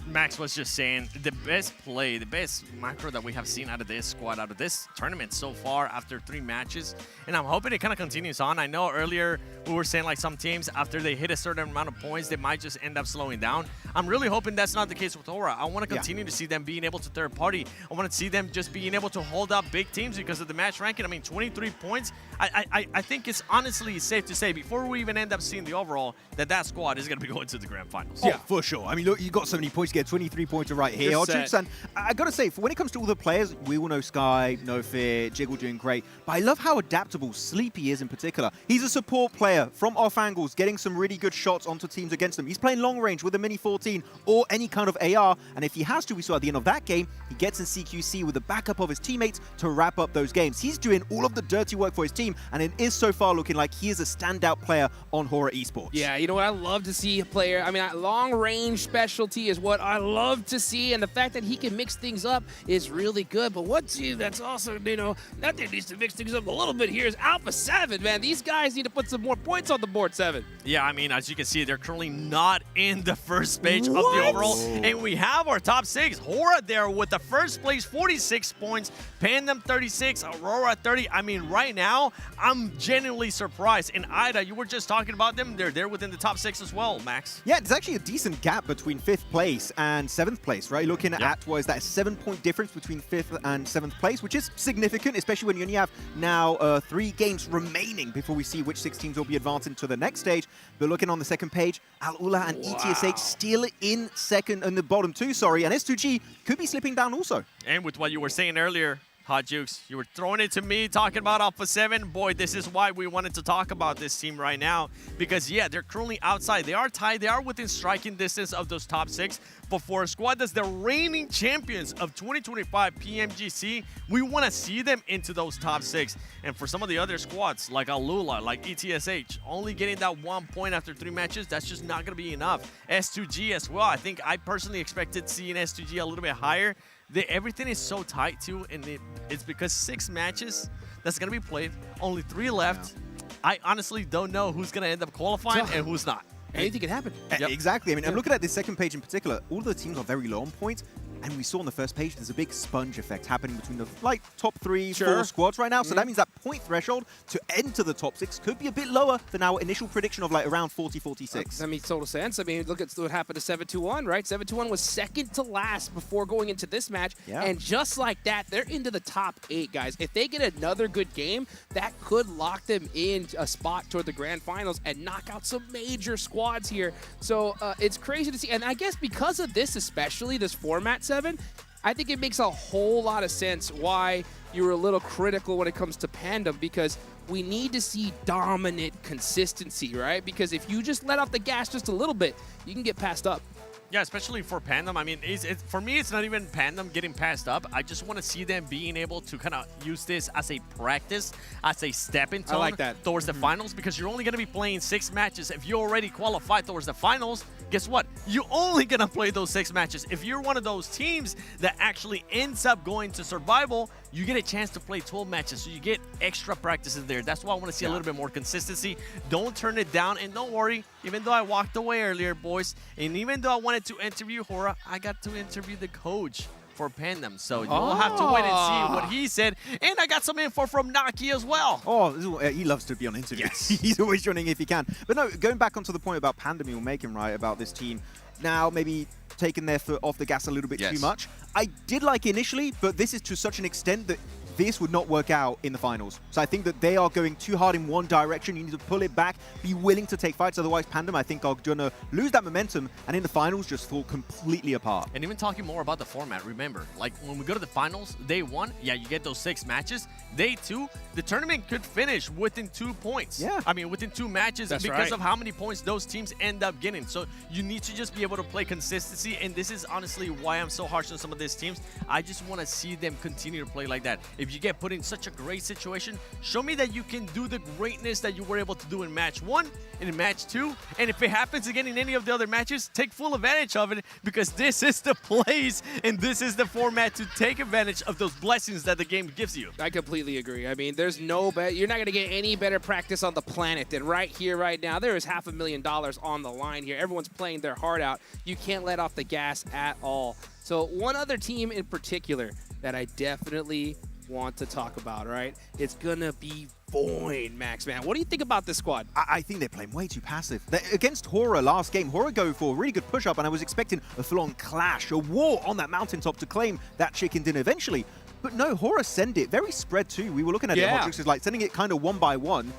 Max was just saying, the best play, the best macro that we have seen out of this squad, out of this tournament so far after 3 matches. And I'm hoping it kind of continues on. I know earlier we were saying like some teams, after they hit a certain amount of points, they might just end up slowing down. I'm really hoping that's not the case with Aura. I want to continue to see them being able to third party. I want to see them just being able to hold up big teams because of the match ranking. I mean, 23 points. I think it's honestly safe to say, before we even end up seeing the overall, that squad is going to be going to the grand finals. Yeah, for sure. I mean, look, you got so many points. You get 23 points right here. And I got to say, when it comes to all the players, we all know Sky, No Fear, Jiggle doing great. But I love how adaptable Sleepy is in particular. He's a support player from off angles, getting some really good shots onto teams against them. He's playing long range with a Mini 14 or any kind of AR. And if he has to, we saw at the end of that game, he gets in CQC with the backup of his teammates to wrap up those games. He's doing all of the dirty work for his team, and it is so far looking like he is a standout player on Hora Esports. Yeah, you know what? I love to see a player. I mean, long range specialty is what I love to see, and the fact that he can mix things up is really good. But what team that's also, you know, that they needs to mix things up a little bit here is Alpha 7, man. These guys need to put some more points on the board, 7. Yeah, I mean, as you can see, they're currently not in the first page of the overall. And we have our top 6. Hora there with the first place, 46 points. Pandem 36, Aurora 30. I mean, right now, I'm genuinely surprised. And Ida, you were just talking about them. They're there within the top 6 as well, Max. Yeah, there's actually a decent gap between 5th place and 7th place, right? Looking at what is that, a 7-point difference between 5th and 7th place, which is significant, especially when you only have now 3 games remaining before we see which 6 teams will be advancing to the next stage. But looking on the second page, Al-Ula and ETSH still in the bottom 2, sorry, and S2G could be slipping down also. And with what you were saying earlier, Hot Jukes, you were throwing it to me, talking about Alpha 7. Boy, this is why we wanted to talk about this team right now. Because, yeah, they're currently outside. They are tied. They are within striking distance of those top 6. But for a squad that's the reigning champions of 2025 PMGC, we want to see them into those top 6. And for some of the other squads, like Alula, like ETSH, only getting that 1 point after 3 matches, that's just not going to be enough. S2G as well. I think I personally expected seeing S2G a little bit higher. Everything is so tight too, and it's because 6 matches that's going to be played, only 3 left. I honestly don't know who's going to end up qualifying and who's not. Anything can happen. Exactly. I mean, I'm looking at this second page in particular. All the teams are very low on points. And we saw on the first page, there's a big sponge effect happening between the top 3, 4 squads right now. So that means that point threshold to enter the top 6 could be a bit lower than our initial prediction of like around 40, 46. That makes total sense. I mean, look at what happened to 721, right? 721 was second to last before going into this match. Yeah. And just like that, they're into the top 8, guys. If they get another good game, that could lock them in a spot toward the grand finals and knock out some major squads here. So it's crazy to see. And I guess because of this, especially this format, 7, I think it makes a whole lot of sense why you were a little critical when it comes to Pandem, because we need to see dominant consistency, right? Because if you just let off the gas just a little bit, you can get passed up. Yeah, especially for Pandem. I mean, for me, it's not even Pandem getting passed up. I just want to see them being able to kind of use this as a practice, as a stepping stone towards the finals, because you're only going to be playing 6 matches. If you already qualified towards the finals, guess what? You're only gonna play those 6 matches. If you're one of those teams that actually ends up going to survival, you get a chance to play 12 matches, so you get extra practices there. That's why I want to see a little bit more consistency. Don't turn it down, and don't worry, even though I walked away earlier, boys, and even though I wanted to interview Hora, I got to interview the coach for Pandem, so you'll have to wait and see what he said. And I got some info from Naki as well. Oh, he loves to be on interviews. Yes. He's always joining if he can. But no, going back onto the point about Pandem you're making, right, about this team now maybe taking their foot off the gas a little bit too much. I did like it initially, but this is to such an extent that this would not work out in the finals. So I think that they are going too hard in one direction. You need to pull it back, be willing to take fights. Otherwise, Pandem, I think, are going to lose that momentum and in the finals just fall completely apart. And even talking more about the format, remember, like when we go to the finals, day 1, yeah, you get those 6 matches. Day 2, the tournament could finish within 2 points. Yeah. I mean, within 2 matches because of how many points those teams end up getting. So you need to just be able to play consistency. And this is honestly why I'm so harsh on some of these teams. I just want to see them continue to play like that. If you get put in such a great situation, show me that you can do the greatness that you were able to do in match 1 and in match 2. And if it happens again in any of the other matches, take full advantage of it, because this is the place and this is the format to take advantage of those blessings that the game gives you. I completely agree. I mean, there's no bet. You're not going to get any better practice on the planet than right here, right now. There is $500,000 on the line here. Everyone's playing their heart out. You can't let off the gas at all. So one other team in particular that I definitely want to talk about, right? It's gonna be Void, Max, man. What do you think about this squad? I think they're playing way too passive. Against Hora last game, Hora go for a really good push-up, and I was expecting a full-on clash, a war on that mountaintop to claim that chicken dinner eventually. But no, Hora send it. Very spread too. We were looking at it, Hotrix, like sending it kind of 1 by 1.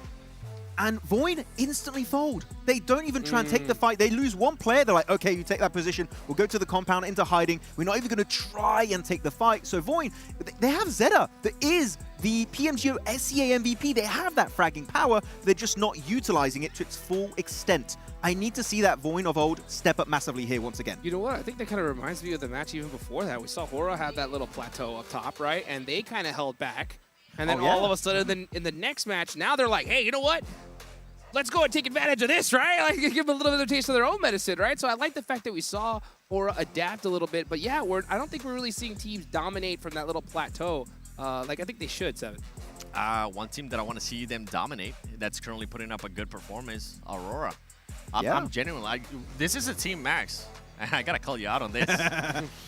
And Void instantly fold. They don't even try and take the fight. They lose 1 player. They're like, okay, you take that position. We'll go to the compound, into hiding. We're not even going to try and take the fight. So Void, they have Zeta. That is the PMGO SEA MVP. They have that fragging power. They're just not utilizing it to its full extent. I need to see that Void of old step up massively here once again. You know what? I think that kind of reminds me of the match even before that. We saw Hora have that little plateau up top, right? And they kind of held back. And then all of a sudden, in the next match, now they're like, hey, you know what? Let's go and take advantage of this, right? Like, give them a little bit of a taste of their own medicine, right? So I like the fact that we saw Hora adapt a little bit. But yeah, I don't think we're really seeing teams dominate from that little plateau. Like I think they should, Seven. One team that I want to see them dominate, that's currently putting up a good performance, Aurora. I'm genuinely, this is a team, Max. I gotta call you out on this.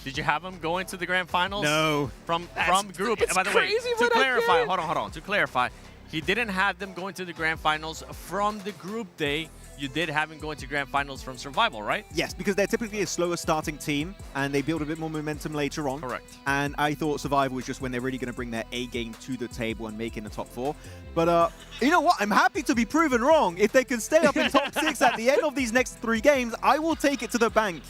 Did you have them going to the grand finals? No. From group. By the way, to clarify, hold on. To clarify, he didn't have them going to the grand finals from the group day. You did have him going to grand finals from survival, right? Yes, because they're typically a slower starting team and they build a bit more momentum later on. Correct. And I thought survival was just when they're really going to bring their A game to the table and make in the top 4. But you know what? I'm happy to be proven wrong. If they can stay up in top 6 at the end of these next 3 games, I will take it to the bank.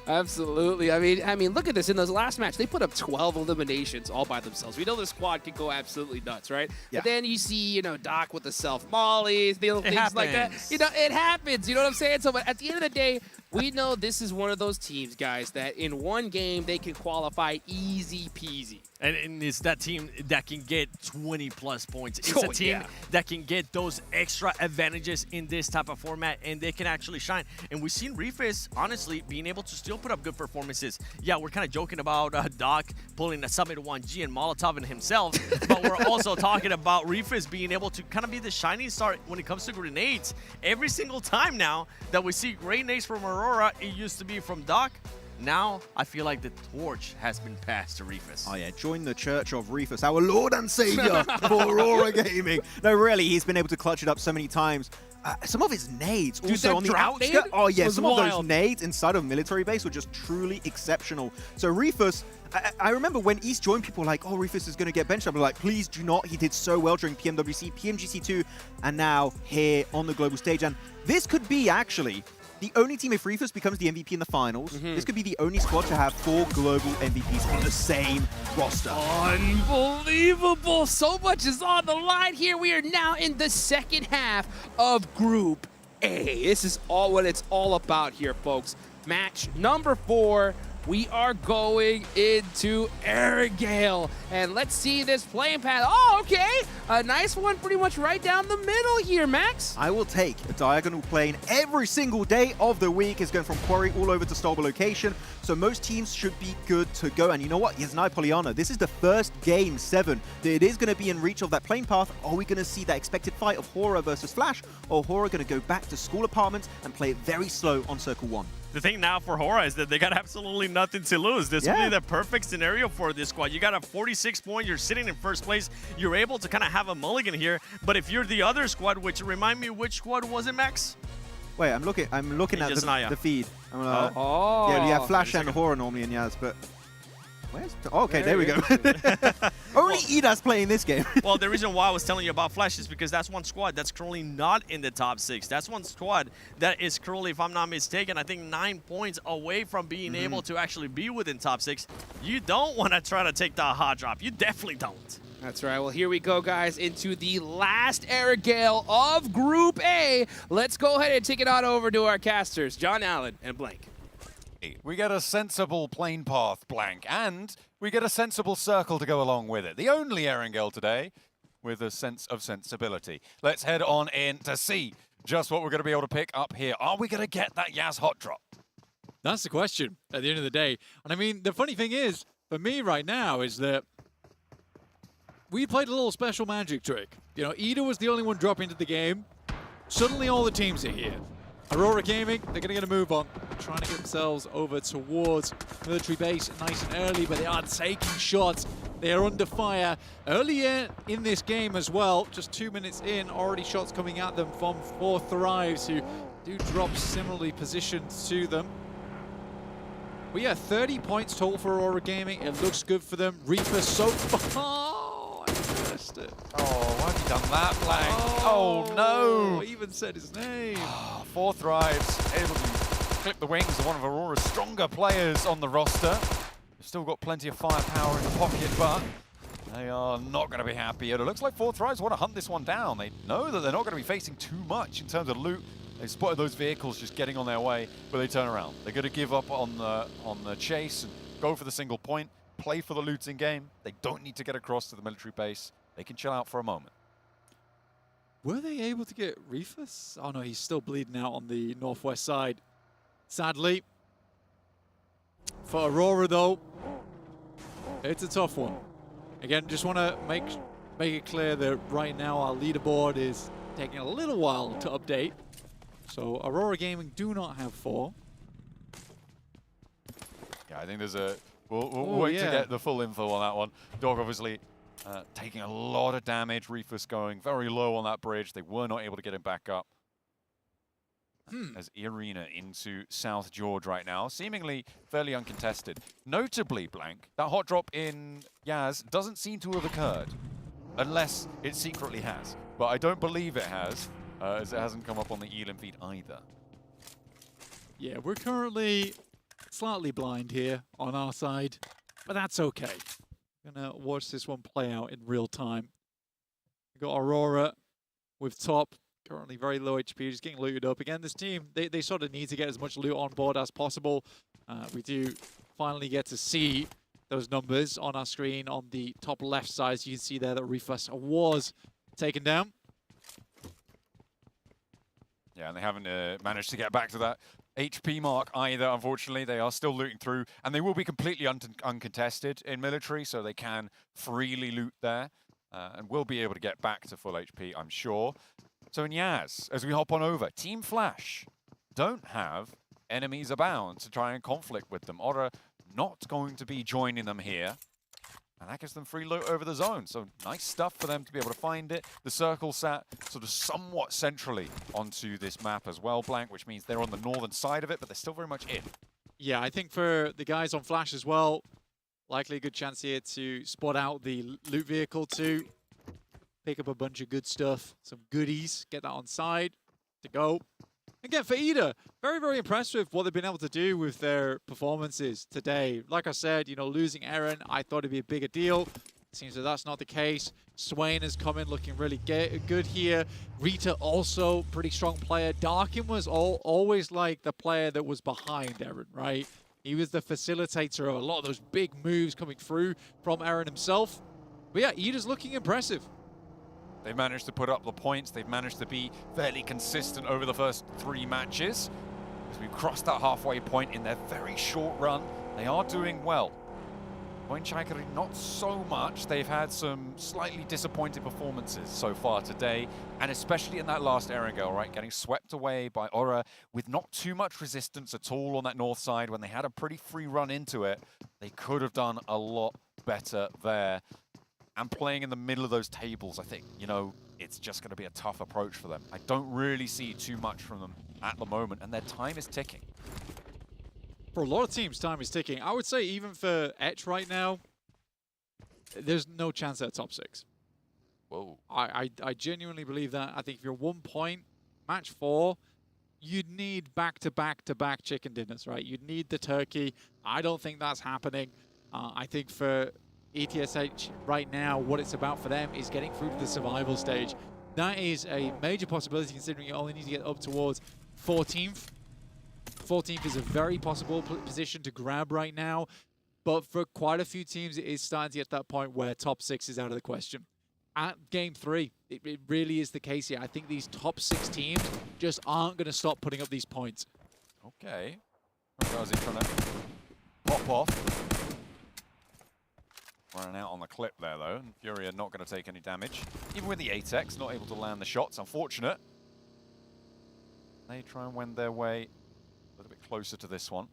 Absolutely. I mean, look at this. In those last match, they put up 12 eliminations all by themselves. We know the squad can go absolutely nuts, right? Yeah. But then you see, Doc with the self-mollies, things like that. It happens. You know what I'm saying? So, but at the end of the day, we know this is one of those teams, guys, that in one game, they can qualify easy peasy. And it's that team that can get 20-plus points. It's a team that can get those extra advantages in this type of format, and they can actually shine. And we've seen Refis, honestly, being able to still put up good performances. Yeah, we're kind of joking about Doc pulling a Summit 1G and Molotov in himself, but we're also talking about Refis being able to kind of be the shining star when it comes to grenades. Every single time now that we see grenades from Aurora, it used to be from Doc. Now, I feel like the torch has been passed to Refis. Oh yeah, join the church of Refis, our Lord and Savior for Aurora Gaming. No, really, he's been able to clutch it up so many times. Some of his nades also on the outskirts. Oh yeah, some of those nades inside of military base were just truly exceptional. So Refis, I remember when East joined, people were like, oh, Refis is going to get benched. I'm like, please do not. He did so well during PMWC, PMGC2, and now here on the global stage. And this could be actually the only team, if Refis becomes the MVP in the finals, this could be the only squad to have 4 global MVPs on the same roster. Unbelievable. So much is on the line here. We are now in the second half of Group A. This is all what it's all about here, folks. Match number 4. we are going into Airgale. And let's see this playing path. Oh, okay. A nice one pretty much right down the middle here, Max. I will take a diagonal plane every single day of the week. It's going from Quarry all over to stable location. So most teams should be good to go. And you know what? Yasnai Poliana, this is the first game 7 that it is going to be in reach of that plane path. Are we going to see that expected fight of Hora versus Flash? Or Hora going to go back to school apartments and play it very slow on Circle 1? The thing now for Hora is that they got absolutely nothing to lose. This would be the perfect scenario for this squad. You got a 46 point, you're sitting in first place, you're able to kind of have a mulligan here. But if you're the other squad, which remind me, which squad was it, Max? Wait, I'm looking at the feed. Oh. Yeah, you have Flash and Hora normally in Yaz, but where's okay, there we go. Only Ida's playing this game. Well, the reason why I was telling you about Flash is because that's one squad that's currently not in the top 6. That's one squad that is currently, if I'm not mistaken, I think 9 points away from being able to actually be within top 6. You don't want to try to take that hot drop. You definitely don't. That's right. Well, here we go, guys, into the last Airgale of Group A. Let's go ahead and take it on over to our casters, John Allen and Blank. We get a sensible plane path, Blank, and we get a sensible circle to go along with it. The only Erangel today with a sense of sensibility. Let's head on in to see just what we're going to be able to pick up here. Are we going to get that Yaz hot drop? That's the question at the end of the day. And I mean, the funny thing is, for me right now, is that we played a little special magic trick. You know, Ida was the only one dropping into the game. Suddenly all the teams are here. Aurora Gaming, they're going to get a move on. Trying to get themselves over towards military base nice and early, but they are taking shots. They are under fire. Earlier in this game as well, just 2 minutes in, already shots coming at them from 4 Thrives, who do drop similarly positioned to them. But yeah, 30 points total for Aurora Gaming. It looks good for them. Reaper so far. It. Oh, why have you done that, Blank? Oh no! Even said his name. 4 Thrives, able to clip the wings of one of Aurora's stronger players on the roster. They've still got plenty of firepower in the pocket, but they are not going to be happy. It looks like 4 Thrives want to hunt this one down. They know that they're not going to be facing too much in terms of loot. They spotted those vehicles just getting on their way, but they turn around. They're going to give up on the chase and go for the single point, play for the loot in game. They don't need to get across to the military base. They can chill out for a moment. Were they able to get Reefus? Oh no, he's still bleeding out on the northwest side. Sadly. For Aurora though, it's a tough one. Again, just want to make it clear that right now our leaderboard is taking a little while to update. So Aurora Gaming do not have 4. Yeah, I think there's a... We'll wait to get the full info on that one. Dog obviously taking a lot of damage. Reefus going very low on that bridge. They were not able to get him back up. As Arena into South George right now, seemingly fairly uncontested. Notably, Blank, that hot drop in Yaz doesn't seem to have occurred, unless it secretly has. But I don't believe it has, as it hasn't come up on the Elim feed either. Yeah, we're currently slightly blind here on our side, but that's okay. Gonna watch this one play out in real time. We got Aurora with top, currently very low HP, just getting looted up. Again, this team, they sort of need to get as much loot on board as possible. We do finally get to see those numbers on our screen on the top left side. So you can see there that Refus was taken down. Yeah, and they haven't managed to get back to that HP mark either, unfortunately. They are still looting through, and they will be completely uncontested in military, so they can freely loot there, and will be able to get back to full HP, I'm sure. So in Yaz, as we hop on over, Team Flash don't have enemies abound to try and conflict with them. Aura not going to be joining them here. And that gives them free loot over the zone. So nice stuff for them to be able to find it. The circle sat sort of somewhat centrally onto this map as well, Blank, which means they're on the northern side of it, but they're still very much in. Yeah, I think for the guys on Flash as well, likely a good chance here to spot out the loot vehicle too. Pick up a bunch of good stuff, some goodies, get that on side to go. Again, for Ida, very, very impressed with what they've been able to do with their performances today. Like I said, you know, losing Eren, I thought it'd be a bigger deal. Seems that that's not the case. Swain has come in looking really good here. Rita also pretty strong player. Darkin was always like the player that was behind Eren, right? He was the facilitator of a lot of those big moves coming through from Aaron himself. But yeah, Ida's looking impressive. They've managed to put up the points. They've managed to be fairly consistent over the first 3 matches. As we've crossed that halfway point in their very short run, they are doing well. Pointchaikari, not so much. They've had some slightly disappointing performances so far today, and especially in that last Erangel, right? Getting swept away by Aura with not too much resistance at all on that north side when they had a pretty free run into it. They could have done a lot better there. And playing in the middle of those tables, I think, you know, it's just going to be a tough approach for them. I don't really see too much from them at the moment, and their time is ticking. For a lot of teams, time is ticking. I would say even for Etch right now, there's no chance at top 6. Whoa. I genuinely believe that. I think if you're 1 point, match 4, you'd need back-to-back-to-back chicken dinners, right? You'd need the turkey. I don't think that's happening. I think for ETSH right now, what it's about for them is getting through to the survival stage. That is a major possibility considering you only need to get up towards 14th. 14th is a very possible position to grab right now, but for quite a few teams, it is starting to get to that point where top 6 is out of the question. At Game 3, it really is the case here. I think these top 6 teams just aren't going to stop putting up these points. Okay. How's he trying to pop off? Running out on the clip there, though. And Furia not going to take any damage. Even with the 8x, not able to land the shots. Unfortunate. They try and wend their way a little bit closer to this one.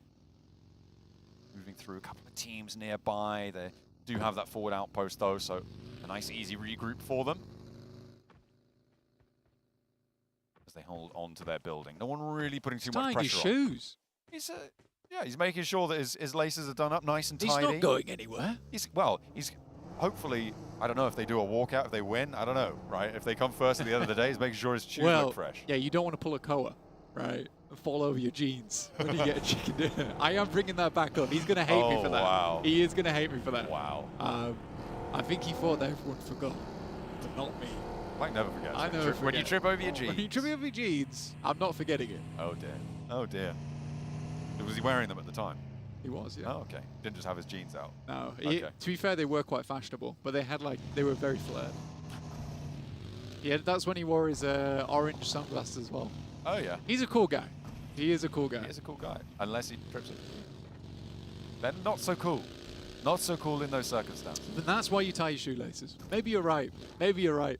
Moving through a couple of teams nearby. They do have that forward outpost, though, so a nice, easy regroup for them. As they hold on to their building. No one really putting too much pressure his shoes. Yeah, he's making sure that his laces are done up nice and tidy. He's not going anywhere. He's hopefully, I don't know if they do a walkout, if they win, I don't know, right? If they come first at the end of the day, he's making sure his shoes look fresh. Yeah, you don't want to pull a Koa, right? And fall over your jeans when you get a chicken dinner. I am bringing that back up. He's going to hate me for that. Wow. He is going to hate me for that. Wow. I think he thought everyone forgot, but not me. Might never forget. I never forget. When you trip over your jeans. When you trip over your jeans, I'm not forgetting it. Oh, dear. Oh, dear. Was he wearing them at the time? He was, yeah. Oh, okay. Didn't just have his jeans out. No. Okay. To be fair, they were quite fashionable, but they were very flared. Yeah, that's when he wore his orange sunglasses as well. Oh, yeah. He's a cool guy. He is a cool guy. He is a cool guy, unless he trips it. Then not so cool. Not so cool in those circumstances. But that's why you tie your shoelaces. Maybe you're right. Maybe you're right.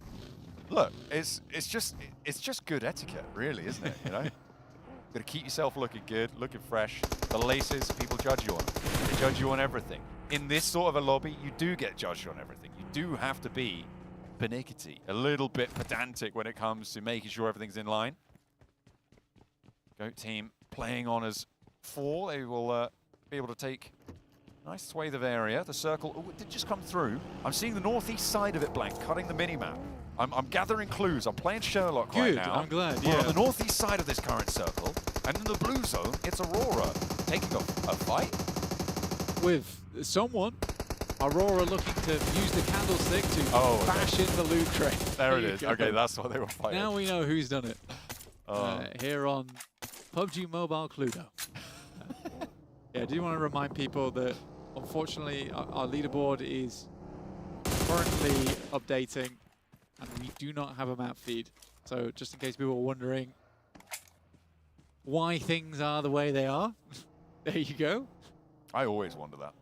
Look, it's just good etiquette, really, isn't it? You know, got to keep yourself looking good, looking fresh. The laces, people judge you on. They judge you on everything. In this sort of a lobby, you do get judged on everything. You do have to be pernickety, a little bit pedantic when it comes to making sure everything's in line. Goat team playing on as 4. They will be able to take a nice swathe of area. The circle, oh, it did just come through. I'm seeing the northeast side of it blank, cutting the mini-map. I'm gathering clues. I'm playing Sherlock right now. I'm glad, We're yeah. on the northeast side of this current circle, and in the blue zone, it's Aurora taking a fight. With someone, Aurora looking to use the candlestick to bash in the loot crate. There it is. Okay, that's what they were fighting. Now we know who's done it. Here on PUBG Mobile Cluedo. Yeah, I do want to remind people that unfortunately our leaderboard is currently updating and we do not have a map feed. So just in case people are wondering why things are the way they are, there you go. I always wonder that,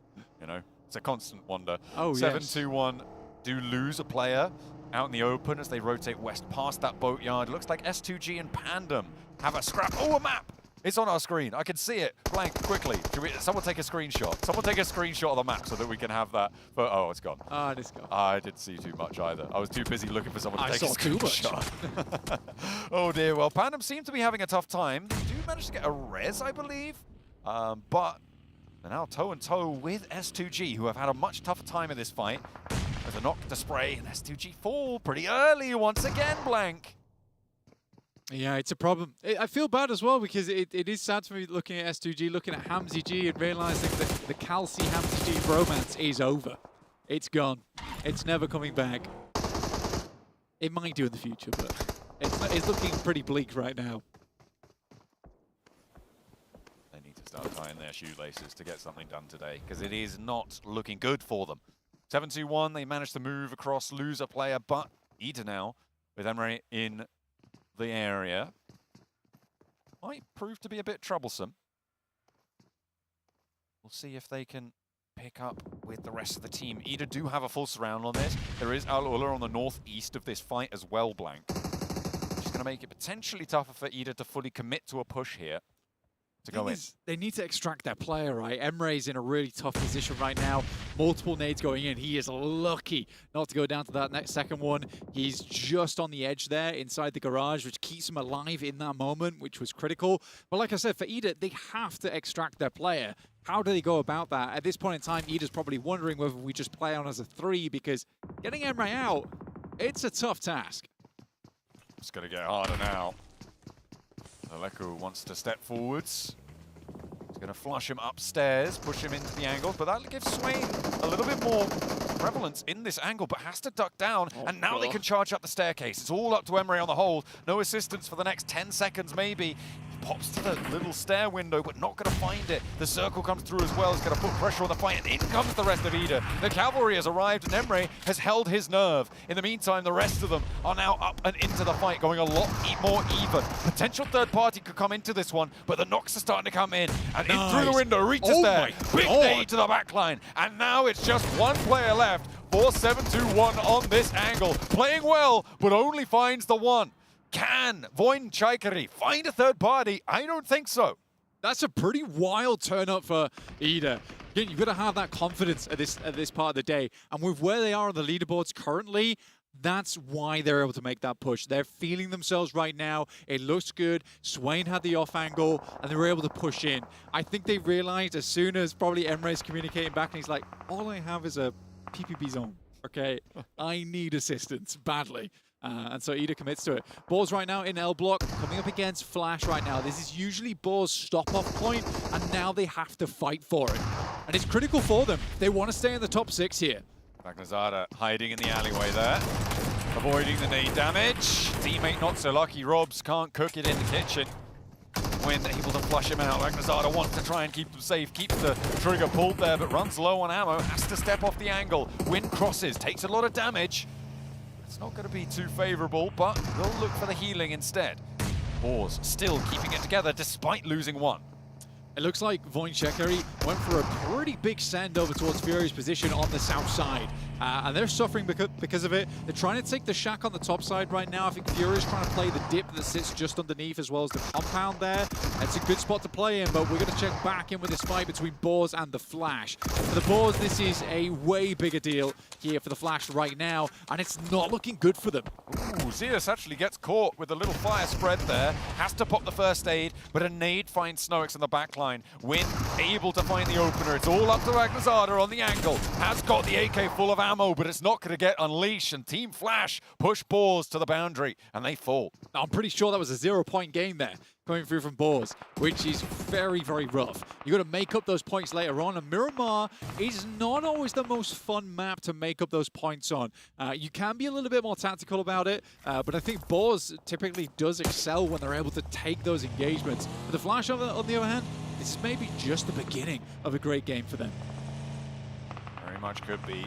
you know. It's a constant wonder. Oh, 7-2-1 do lose a player out in the open as they rotate west past that boatyard. Looks like S2G and Pandem have a scrap. Oh, a map! It's on our screen. I can see it. Blank, quickly. Someone take a screenshot. Someone take a screenshot of the map so that we can have that. But, oh, it's gone. Ah, it's gone. I didn't see too much either. I was too busy looking for someone to take a saw too screenshot. Oh, dear. Well, Pandem seem to be having a tough time. They do manage to get a res, I believe. But they're now toe-and-toe with S2G, who have had a much tougher time in this fight. There's a knock to spray, and S2G fall pretty early once again, Blank. Yeah, it's a problem. I feel bad as well because it is sad for me looking at S2G, looking at Hamzy G and realizing that the Calci Hamzy G bromance is over. It's gone. It's never coming back. It might do in the future, but it's looking pretty bleak right now. They need to start tying in their shoelaces to get something done today, because it is not looking good for them. 7-2-1, they managed to move across, lose a player, but Ida now, with Emre in the area, might prove to be a bit troublesome. We'll see if they can pick up with the rest of the team. Ida do have a full surround on this. There is Al-Ula on the northeast of this fight as well, Blank. Which is going to make it potentially tougher for Ida to fully commit to a push here. To go in. They need to extract their player, right? Emre's in a really tough position right now. Multiple nades going in. He is lucky not to go down to that next second one. He's just on the edge there inside the garage, which keeps him alive in that moment, which was critical. But like I said, for Ida, they have to extract their player. How do they go about that? At this point in time, Ida's probably wondering whether we just play on as a 3, because getting Emre out, it's a tough task. It's going to get harder now. Aleku wants to step forwards. He's going to flush him upstairs, push him into the angle, but that gives Swain a little bit more prevalence in this angle, but has to duck down, and now they can charge up the staircase. It's all up to Emre on the hold. No assistance for the next 10 seconds, maybe. Pops to the little stair window, but not going to find it. The circle comes through as well. It's going to put pressure on the fight, and in comes the rest of Ida. The cavalry has arrived, and Emre has held his nerve. In the meantime, the rest of them are now up and into the fight, going a lot more even. Potential third party could come into this one, but the knocks are starting to come in. And in through the window, reaches there. Big nade to the backline. And now it's just one player left for 7-2-1 on this angle. Playing well, but only finds the one. Can Voin Chaikari find a third party? I don't think so. That's a pretty wild turn up for Ida. Again, you've got to have that confidence at this part of the day. And with where they are on the leaderboards currently, that's why they're able to make that push. They're feeling themselves right now. It looks good. Swain had the off angle, and they were able to push in. I think they realized as soon as probably Emre's communicating back, and he's like, all I have is a PPP zone, okay? I need assistance badly. And so Ida commits to it. Boars right now in L block, coming up against Flash right now. This is usually Boars' stop-off point, and now they have to fight for it. And it's critical for them. They want to stay in the top 6 here. Magnazada hiding in the alleyway there, avoiding the nade damage. Teammate not so lucky. Robs can't cook it in the kitchen. When able to flush him out, Magnazada wants to try and keep them safe, keeps the trigger pulled there, but runs low on ammo, has to step off the angle. Wind crosses, takes a lot of damage. It's not going to be too favorable, but they'll look for the healing instead. Boars still keeping it together despite losing one. It looks like Voin Chaikari went for a pretty big send over towards Fury's position on the south side. And they're suffering because of it. They're trying to take the shack on the top side right now. I think Fury's trying to play the dip that sits just underneath as well as the compound there. It's a good spot to play in, but we're going to check back in with this fight between Boars and the Flash. For the Boars, this is a way bigger deal here for the Flash right now, and it's not looking good for them. Ooh, Zeus actually gets caught with a little fire spread there. Has to pop the first aid, but a nade finds Snoix in the backline. Win able to find the opener. It's all up to Magnazada on the angle. Has got the AK full of ammo, but it's not going to get unleashed. And Team Flash push Boars to the boundary, and they fall. I'm pretty sure that was a 0-point game there, coming through from Boars, which is very, very rough. You've got to make up those points later on, and Miramar is not always the most fun map to make up those points on. You can be a little bit more tactical about it, but I think Boars typically does excel when they're able to take those engagements. But the Flash, on the other hand, this is maybe just the beginning of a great game for them. Very much could be.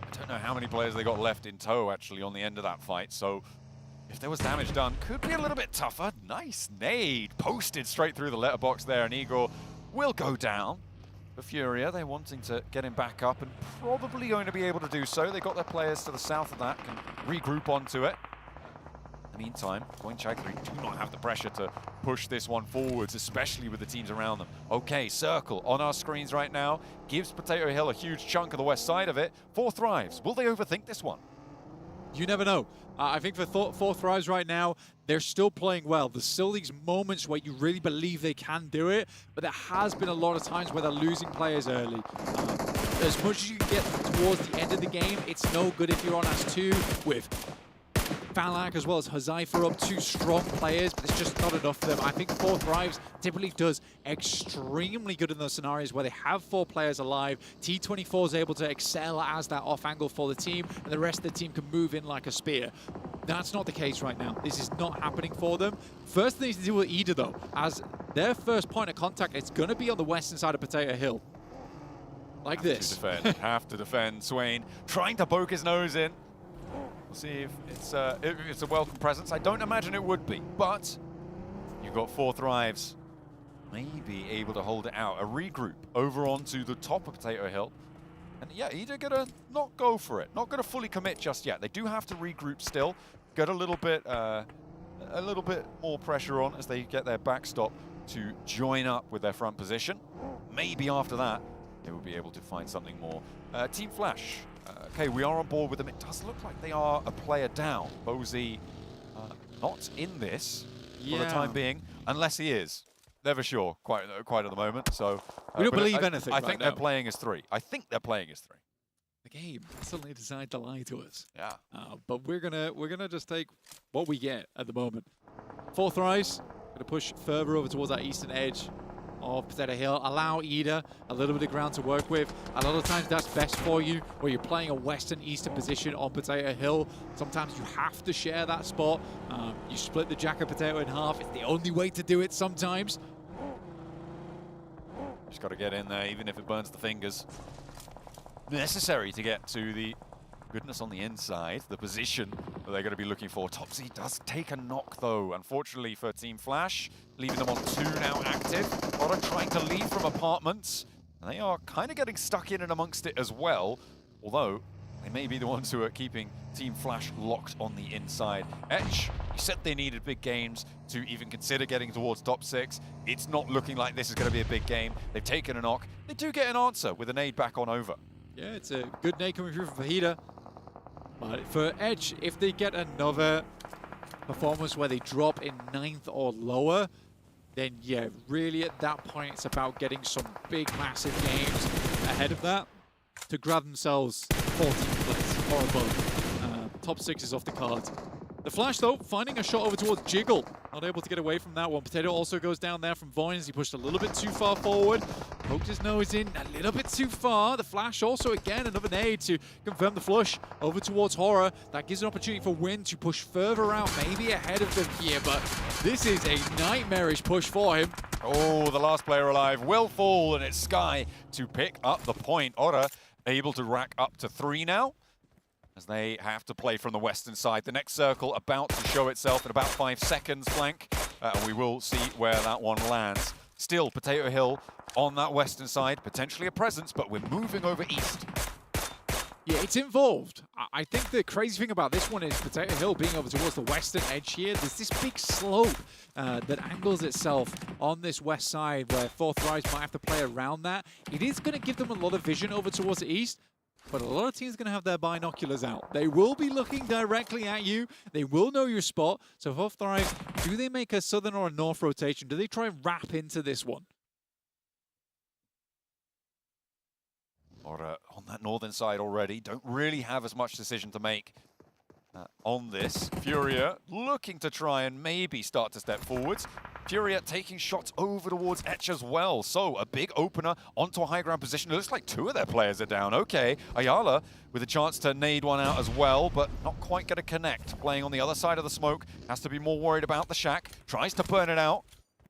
I don't know how many players they got left in tow, actually, on the end of that fight, so if there was damage done, could be a little bit tougher. Nice nade, posted straight through the letterbox there, and Igor will go down. For Furia, they're wanting to get him back up, and probably going to be able to do so. They got their players to the south of that, can regroup onto it. In the meantime, Voin Chaikari do not have the pressure to push this one forwards, especially with the teams around them. Okay, Circle on our screens right now gives Potato Hill a huge chunk of the west side of it. 4 Thrives. Will they overthink this one? You never know. I think for 4 Thrives right now, they're still playing well. There's still these moments where you really believe they can do it, but there has been a lot of times where they're losing players early. As much as you can get towards the end of the game, it's no good if you're on S2 with Falak as well as Hazaifa up, 2 strong players, but it's just not enough for them. I think 4 Thrives typically does extremely good in those scenarios where they have 4 players alive. T24 is able to excel as that off angle for the team, and the rest of the team can move in like a spear. That's not the case right now. This is not happening for them. First thing to deal with Ida, though, as their first point of contact, it's going to be on the western side of Potato Hill. Like this. Have to defend. Swain trying to poke his nose in. We'll see if it's a welcome presence. I don't imagine it would be, but you've got 4 Thrives. Maybe able to hold it out. A regroup over onto the top of Potato Hill. And yeah, Ida gonna not go for it. Not gonna fully commit just yet. They do have to regroup still. Get a little bit more pressure on as they get their backstop to join up with their front position. Maybe after that, they will be able to find something more. Team Flash. Okay, we are on board with them. It does look like they are a player down. Bozy not in this for the time being, unless he is. Never sure, quite at the moment. So we don't believe anything. I think they're playing as 3. I think they're playing as 3. The game suddenly decided to lie to us. Yeah. But we're gonna just take what we get at the moment. 4 Thrives. Gonna push further over towards that eastern edge of Potato Hill. Allow Ida a little bit of ground to work with. A lot of times that's best for you where you're playing a western eastern position on Potato Hill. Sometimes you have to share that spot. You split the Jack of Potato in half. It's the only way to do it sometimes. Just got to get in there, even if it burns the fingers. Necessary to get to the goodness on the inside, the position that they're going to be looking for. Topsy does take a knock, though, unfortunately for Team Flash, leaving them on 2 now active. Otter trying to leave from apartments. And they are kind of getting stuck in and amongst it as well, although they may be the ones who are keeping Team Flash locked on the inside. Etch, you said they needed big games to even consider getting towards top 6. It's not looking like this is going to be a big game. They've taken a knock. They do get an answer with a nade back on over. Yeah, it's a good nade coming through from Fajita. But for Edge, if they get another performance where they drop in 9th or lower, then yeah, really at that point, it's about getting some big, massive games ahead of that to grab themselves 14th place or above. Top 6 is off the cards. The Flash, though, finding a shot over towards Jiggle. Not able to get away from that one. Potato also goes down there from Voynes. He pushed a little bit too far forward. Poked his nose in a little bit too far. The Flash also, again, another nade to confirm the flush over towards Horror. That gives an opportunity for Win to push further out, maybe ahead of them here. But this is a nightmarish push for him. Oh, the last player alive will fall, and it's Sky to pick up the point. Ora able to rack up to 3 now, as they have to play from the western side. The next circle about to show itself in about 5 seconds, Flank. And we will see where that one lands. Still, Potato Hill on that western side, potentially a presence, but we're moving over east. Yeah, it's involved. I think the crazy thing about this one is Potato Hill being over towards the western edge here. There's this big slope that angles itself on this west side where 4 Thrives might have to play around that. It is going to give them a lot of vision over towards the east. But a lot of teams are going to have their binoculars out. They will be looking directly at you. They will know your spot. So 4 Thrives, do they make a southern or a north rotation? Do they try and wrap into this one? Or on that northern side already, don't really have as much decision to make on this. Furia looking to try and maybe start to step forwards. Furia taking shots over towards Etch as well. So a big opener onto a high ground position. It looks like 2 of their players are down. Okay, Ayala with a chance to nade one out as well, but not quite going to connect. Playing on the other side of the smoke. Has to be more worried about the shack. Tries to burn it out.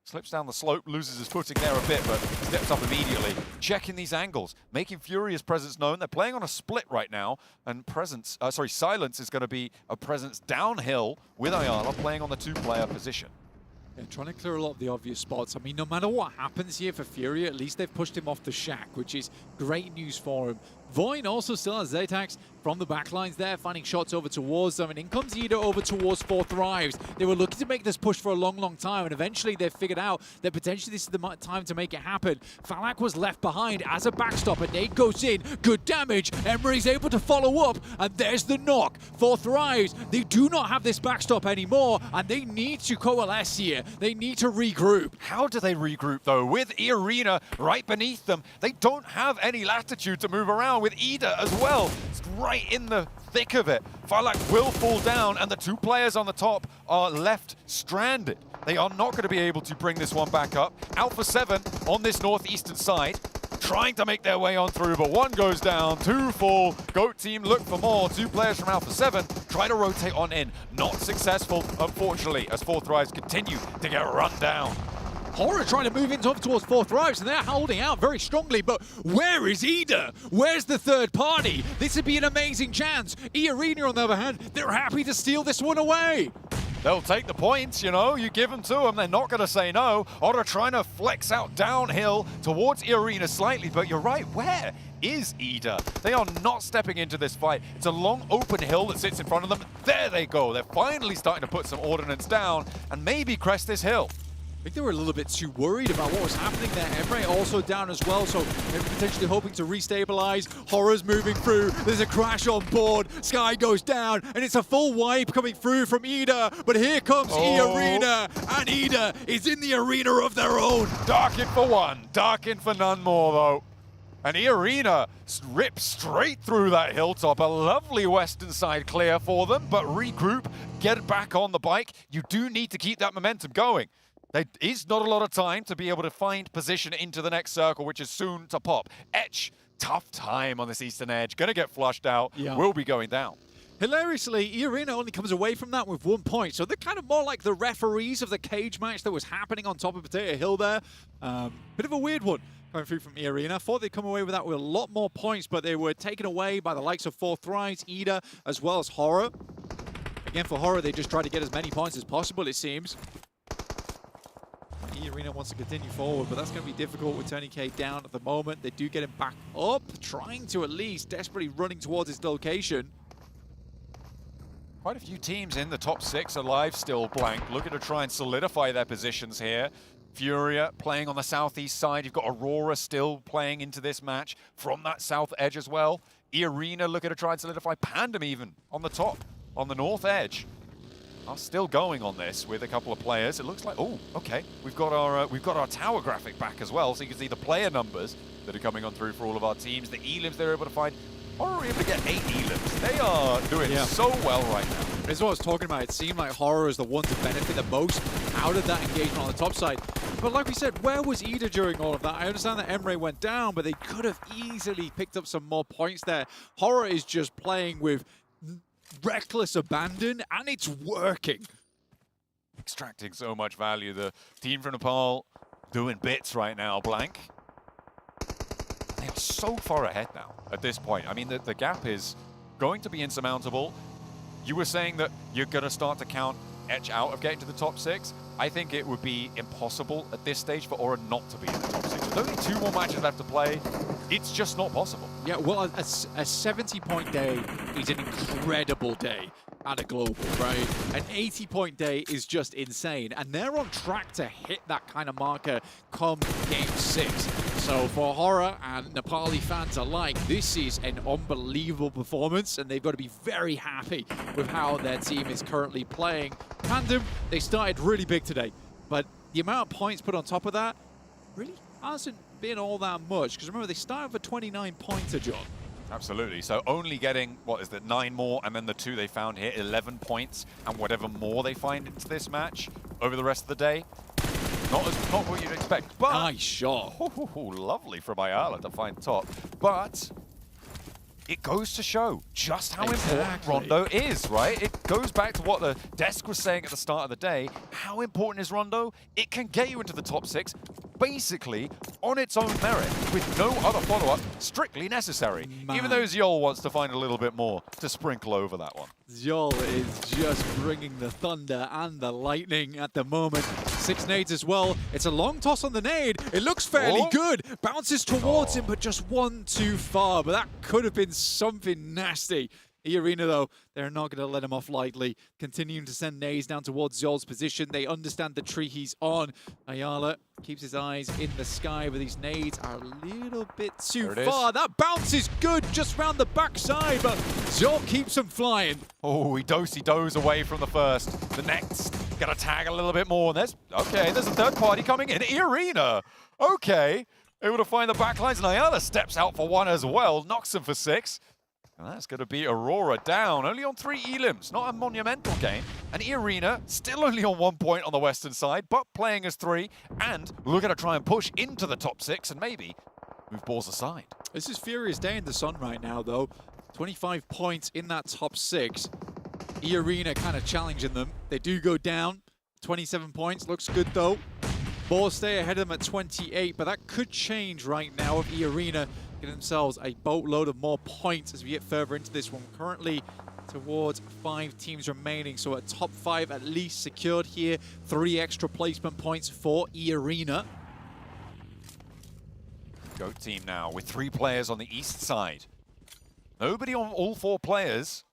Slips down the slope, loses his footing there a bit, but steps up immediately. Checking these angles, making Furia's presence known. They're playing on a split right now, and Silence is going to be a presence downhill with Ayala playing on the 2-player position. Yeah, trying to clear a lot of the obvious spots. I mean, no matter what happens here for Furia, at least they've pushed him off the shack, which is great news for him. Voin also still has Zetax from the backlines there, finding shots over towards them, and in comes Ida over towards 4 Thrives. They were looking to make this push for a long, long time, and eventually they figured out that potentially this is the time to make it happen. Falak was left behind as a backstop, and Nate goes in. Good damage. Emery's able to follow up, and there's the knock. 4 Thrives, they do not have this backstop anymore, and they need to coalesce here. They need to regroup. How do they regroup, though? With Arena right beneath them, they don't have any latitude to move around. With Ida as well, it's right in the thick of it. Falak will fall down, and the 2 players on the top are left stranded. They are not going to be able to bring this one back up. Alpha 7 on this northeastern side, trying to make their way on through, but 1 goes down, 2 fall. Goat team look for more. 2 players from Alpha 7 try to rotate on in. Not successful, unfortunately, as Four Thrives continue to get run down. Horror trying to move into up towards Four Thrives, and they're holding out very strongly, but where is Ida? Where's the third party? This would be an amazing chance. E-Arena, on the other hand, they're happy to steal this one away. They'll take the points, you know, you give them to them, they're not going to say no. Otter trying to flex out downhill towards E-Arena slightly, but you're right, where is Ida? They are not stepping into this fight. It's a long open hill that sits in front of them. There they go, they're finally starting to put some ordnance down and maybe crest this hill. I think they were a little bit too worried about what was happening there. Emre also down as well, so maybe potentially hoping to restabilize. Horror's moving through. There's a crash on board. Sky goes down, and it's a full wipe coming through from Ida. But here comes E-Arena, and Ida is in the arena of their own. Darken for one, darken for none more though. And E-Arena rips straight through that hilltop. A lovely western side clear for them, but regroup, get back on the bike. You do need to keep that momentum going. There is not a lot of time to be able to find position into the next circle, which is soon to pop. Etch, tough time on this eastern edge. Gonna get flushed out, will be going down. Hilariously, E-Arena only comes away from that with 1 point, so they're kind of more like the referees of the cage match that was happening on top of Potato Hill there. Bit of a weird one coming through from E-Arena. Thought they'd come away with that with a lot more points, but they were taken away by the likes of Four Thrives, Ida, as well as Horror. Again, for Horror, they just try to get as many points as possible, it seems. E-Arena wants to continue forward, but that's going to be difficult with Tony K down at the moment. They do get him back up, trying to at least desperately running towards his location. Quite a few teams in the top 6 alive still, Blank, looking to try and solidify their positions here. Furia playing on the southeast side. You've got Aurora still playing into this match from that south edge as well. E-Arena looking to try and solidify. Pandem even on the top, on the north edge. Are still going on this with a couple of players. It looks like, oh, okay, we've got our tower graphic back as well, so you can see the player numbers that are coming on through for all of our teams. The elims they're able to find. Horror are able to get 8 elims. They are doing so well right now. This is what I was talking about. It seemed like Horror is the one to benefit the most out of that engagement on the top side. But like we said, where was Ida during all of that? I understand that Emre went down, but they could have easily picked up some more points there. Horror is just playing with reckless abandon, and it's working. Extracting so much value. The team from Nepal doing bits right now, Blank. They are so far ahead now at this point. I mean, the gap is going to be insurmountable. You were saying that you're going to start to count Etch out of getting to the top 6. I think it would be impossible at this stage for Aura not to be in the top 6. With only 2 more matches left to play, it's just not possible. Yeah, well, a 70-point day is an incredible day at a global, right? An 80-point day is just insane, and they're on track to hit that kind of marker come Game 6. So for Horror and Nepali fans alike, this is an unbelievable performance, and they've got to be very happy with how their team is currently playing. Pandem, they started really big today, but the amount of points put on top of that really hasn't been all that much, because remember, they started with a 29-pointer, John. Absolutely. So only getting, what is that, 9 more, and then the 2 they found here, 11 points, and whatever more they find into this match over the rest of the day. Not what you'd expect. But nice shot. Lovely from Ayala to find top. But it goes to show just how important Rondo is, right? It goes back to what the desk was saying at the start of the day. How important is Rondo? It can get you into the top 6, basically on its own merit, with no other follow-up strictly necessary. Even though Zyol wants to find a little bit more to sprinkle over that one. Zyol is just bringing the thunder and the lightning at the moment. 6 nades as well. It's a long toss on the nade. It looks fairly good. Bounces towards him, but just one too far. But that could have been something nasty. E-Arena, though, they're not going to let him off lightly. Continuing to send nades down towards Zyol's position. They understand the tree he's on. Ayala keeps his eyes in the sky, but these nades are a little bit too far. That bounce is good just round the backside, but Zyol keeps him flying. Oh, he does away from the first. The next, got to tag a little bit more. There's a third party coming in. E-Arena, okay. Able to find the backlines, and Ayala steps out for 1 as well. Knocks him for 6. And that's going to be Aurora down, only on 3 elims, not a monumental game. And E-Arena still only on 1 point on the western side, but playing as 3, and looking to try and push into the top 6 and maybe move balls aside. This is Furious Day in the sun right now, though. 25 points in that top 6. E-Arena kind of challenging them. They do go down. 27 points. Looks good, though. Boars stay ahead of them at 28, but that could change right now if E-Arena get themselves a boatload of more points as we get further into this one. Currently towards 5 teams remaining, so a top 5 at least secured here. 3 extra placement points for E-Arena. Goat team now with 3 players on the east side. Nobody on all 4 players.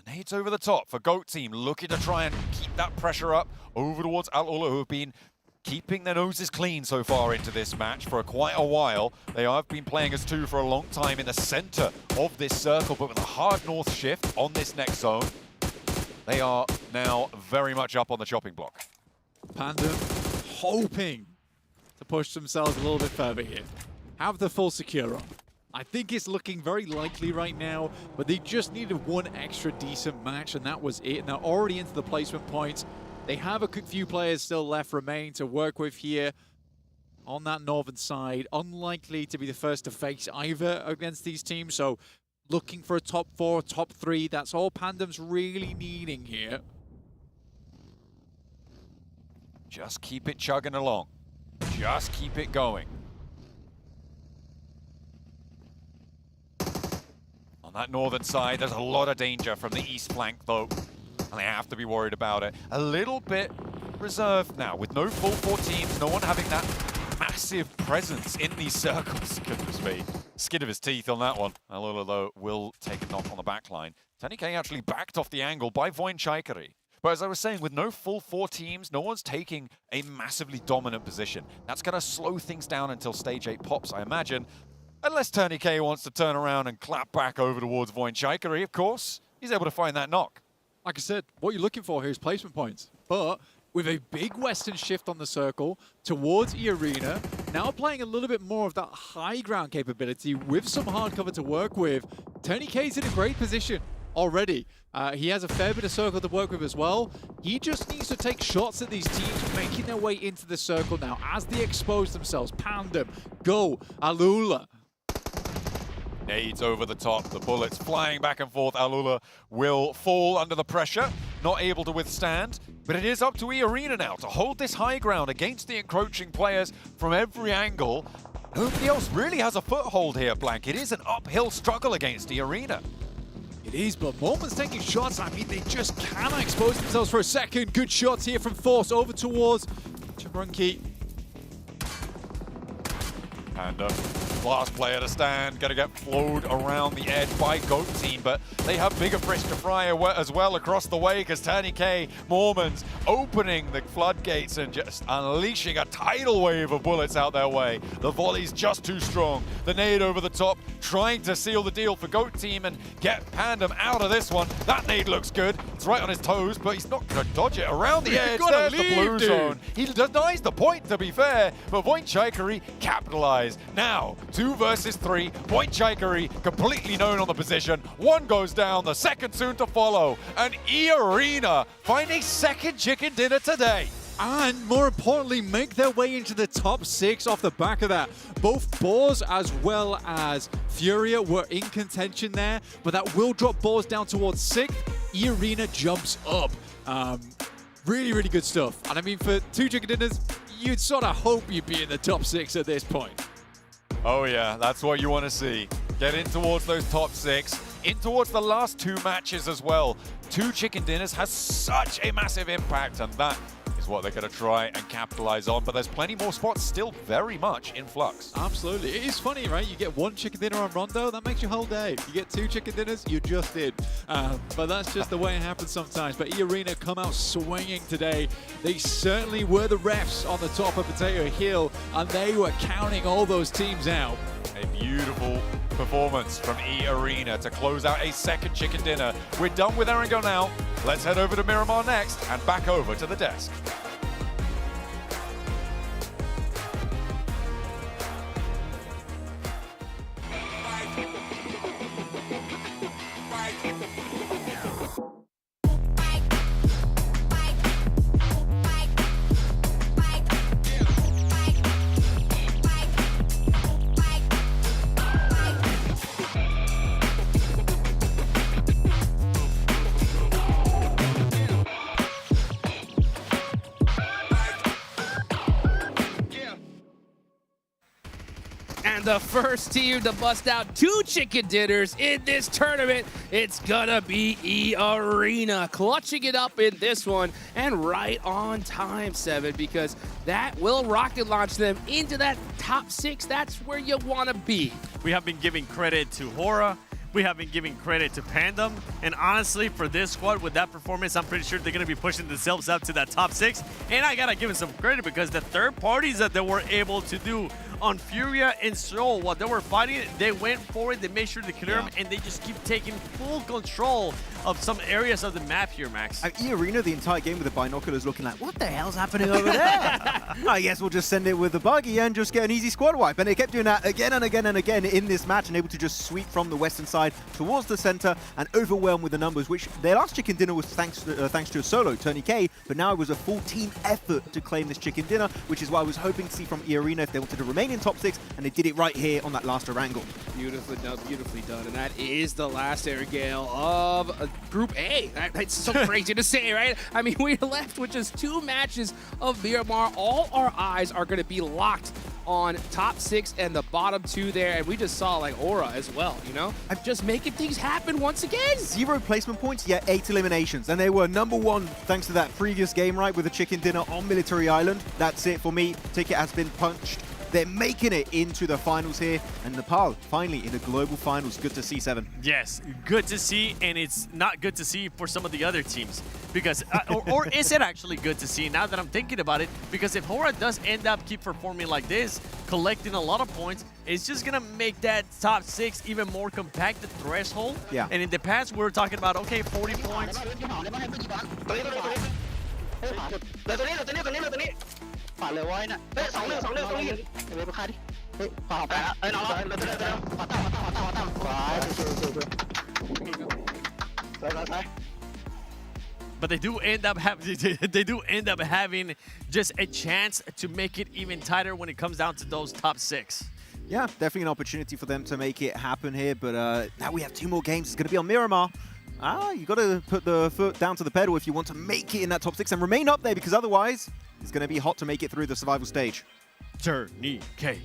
The nades over the top for Goat team, looking to try and keep that pressure up over towards Al-Ula, who have been keeping their noses clean so far into this match for quite a while. They have been playing as 2 for a long time in the center of this circle, but with a hard north shift on this next zone, they are now very much up on the chopping block. Panda hoping to push themselves a little bit further here. Have the full secure on. I think it's looking very likely right now, but they just needed 1 extra decent match, and that was it. And they're already into the placement points. They have a few players still left remaining to work with here on that northern side. Unlikely to be the first to face either against these teams, so looking for a top 4, top 3. That's all Pandem's really needing here. Just keep it chugging along. Just keep it going. On that northern side, there's a lot of danger from the east flank, though, and they have to be worried about it. A little bit reserved now, with no full 4 teams, no one having that massive presence in these circles. Goodness me. Skin of his teeth on that one. Al-Ula, though, will take a knock on the back line. TNK actually backed off the angle by Voinchaikari. But as I was saying, with no full 4 teams, no one's taking a massively dominant position. That's going to slow things down until stage 8 pops, I imagine. Unless TNK wants to turn around and clap back over towards Voinchaikari, of course. He's able to find that knock. Like I said, what you're looking for here is placement points. But with a big western shift on the circle towards E-Arena, now playing a little bit more of that high ground capability with some hard cover to work with, TNK's in a great position already. He has a fair bit of circle to work with as well. He just needs to take shots at these teams making their way into the circle now as they expose themselves. Pandem, Go, Al-Ula. Nades over the top, the bullets flying back and forth. Al-Ula will fall under the pressure, not able to withstand. But it is up to E-Arena now to hold this high ground against the encroaching players from every angle. Nobody else really has a foothold here, Blank. It is an uphill struggle against E-Arena. It is, but Moment's taking shots. I mean, they just cannot expose themselves for a second. Good shots here from Force over towards Chabrunki. Panda, last player to stand, gonna get flowed around the edge by Goat team, but they have bigger fish to fry as well across the way because TNK, Mormons opening the floodgates and just unleashing a tidal wave of bullets out their way. The volley's just too strong. The nade over the top, trying to seal the deal for Goat team and get Pandem out of this one. That nade looks good. It's right on his toes, but he's not gonna dodge it around the edge. There's the blue zone. He denies the point, to be fair, but Voinchaikari capitalized. Now, 2 versus 3. Voinchaikari completely known on the position. 1 goes down, the second soon to follow. And E-Arena find a second chicken dinner today. And more importantly, make their way into the top 6 off the back of that. Both Boars as well as Furia were in contention there, but that will drop Boars down towards 6th. E-Arena jumps up. Really, really good stuff. And I mean, for 2 chicken dinners, you'd sort of hope you'd be in the top 6 at this point. Oh yeah, that's what you want to see. Get in towards those top 6, in towards the last 2 matches as well. 2 chicken dinners has such a massive impact, and that is what they're going to try and capitalize on. But there's plenty more spots still very much in flux. Absolutely. It is funny, right? You get 1 chicken dinner on Rondo, that makes your whole day. You get 2 chicken dinners, you just did. But that's just the way it happens sometimes. But E-Arena come out swinging today. They certainly were the refs on the top of Potato Hill, and they were counting all those teams out. A beautiful performance from E-Arena to close out a second chicken dinner. We're done with Erangel now. Let's head over to Miramar next and back over to the desk. And the first team to bust out 2 chicken dinners in this tournament, it's gonna be E-Arena, clutching it up in this one, and right on time, 7, because that will rocket launch them into that top 6. That's where you wanna be. We have been giving credit to Hora. We have been giving credit to Pandem. And honestly, for this squad, with that performance, I'm pretty sure they're going to be pushing themselves up to that top 6. And I got to give them some credit because the third parties that they were able to do on Furia and Soul, while they were fighting, they went forward, they made sure to clear them, and they just keep taking full control of some areas of the map here, Max. E-Arena, the entire game with the binoculars looking like, what the hell's happening over there? I guess we'll just send it with the buggy and just get an easy squad wipe. And they kept doing that again and again and again in this match, and able to just sweep from the western side towards the center and overwhelm with the numbers, which their last chicken dinner was thanks to a solo, Tony K, but now it was a full team effort to claim this chicken dinner, which is what I was hoping to see from E-Arena if they wanted to remain in top 6, and they did it right here on that last Orangle. Beautifully done, and that is the last air gale of Group A. That's so crazy to say, right? I mean, we're left with just 2 matches of Miramar. All our eyes are going to be locked on top 6 and the bottom 2 there, and we just saw like Aura as well, you know? I'm just making things happen once again. 0 placement points, yet 8 eliminations, and they were #1 thanks to that previous game, right, with the chicken dinner on Military Island. That's it for me. Ticket has been punched. They're making it into the finals here, and Nepal finally in the global finals. Good to see, 7. Yes, good to see, and it's not good to see for some of the other teams. Because, or is it actually good to see now that I'm thinking about it? Because if Hora does end up keep performing like this, collecting a lot of points, it's just going to make that top 6 even more compacted threshold. Yeah. And in the past, we were talking about, okay, 40 points. ขวาเลยไว้น่ะเฮ้ย2-1ต้องยิงเดี๋ยวไปฆ่าดิเฮ้ยขวาไปแล้วเอ้ยน้องขวาตั้มขวาสวย But they do end up having just a chance to make it even tighter when it comes down to those top 6. Yeah, definitely an opportunity for them to make it happen here, but now we have 2 more games. It's going to be on Miramar. You got to put the foot down to the pedal if you want to make it in that top 6 and remain up there, because otherwise it's going to be hot to make it through the survival stage. Turny K.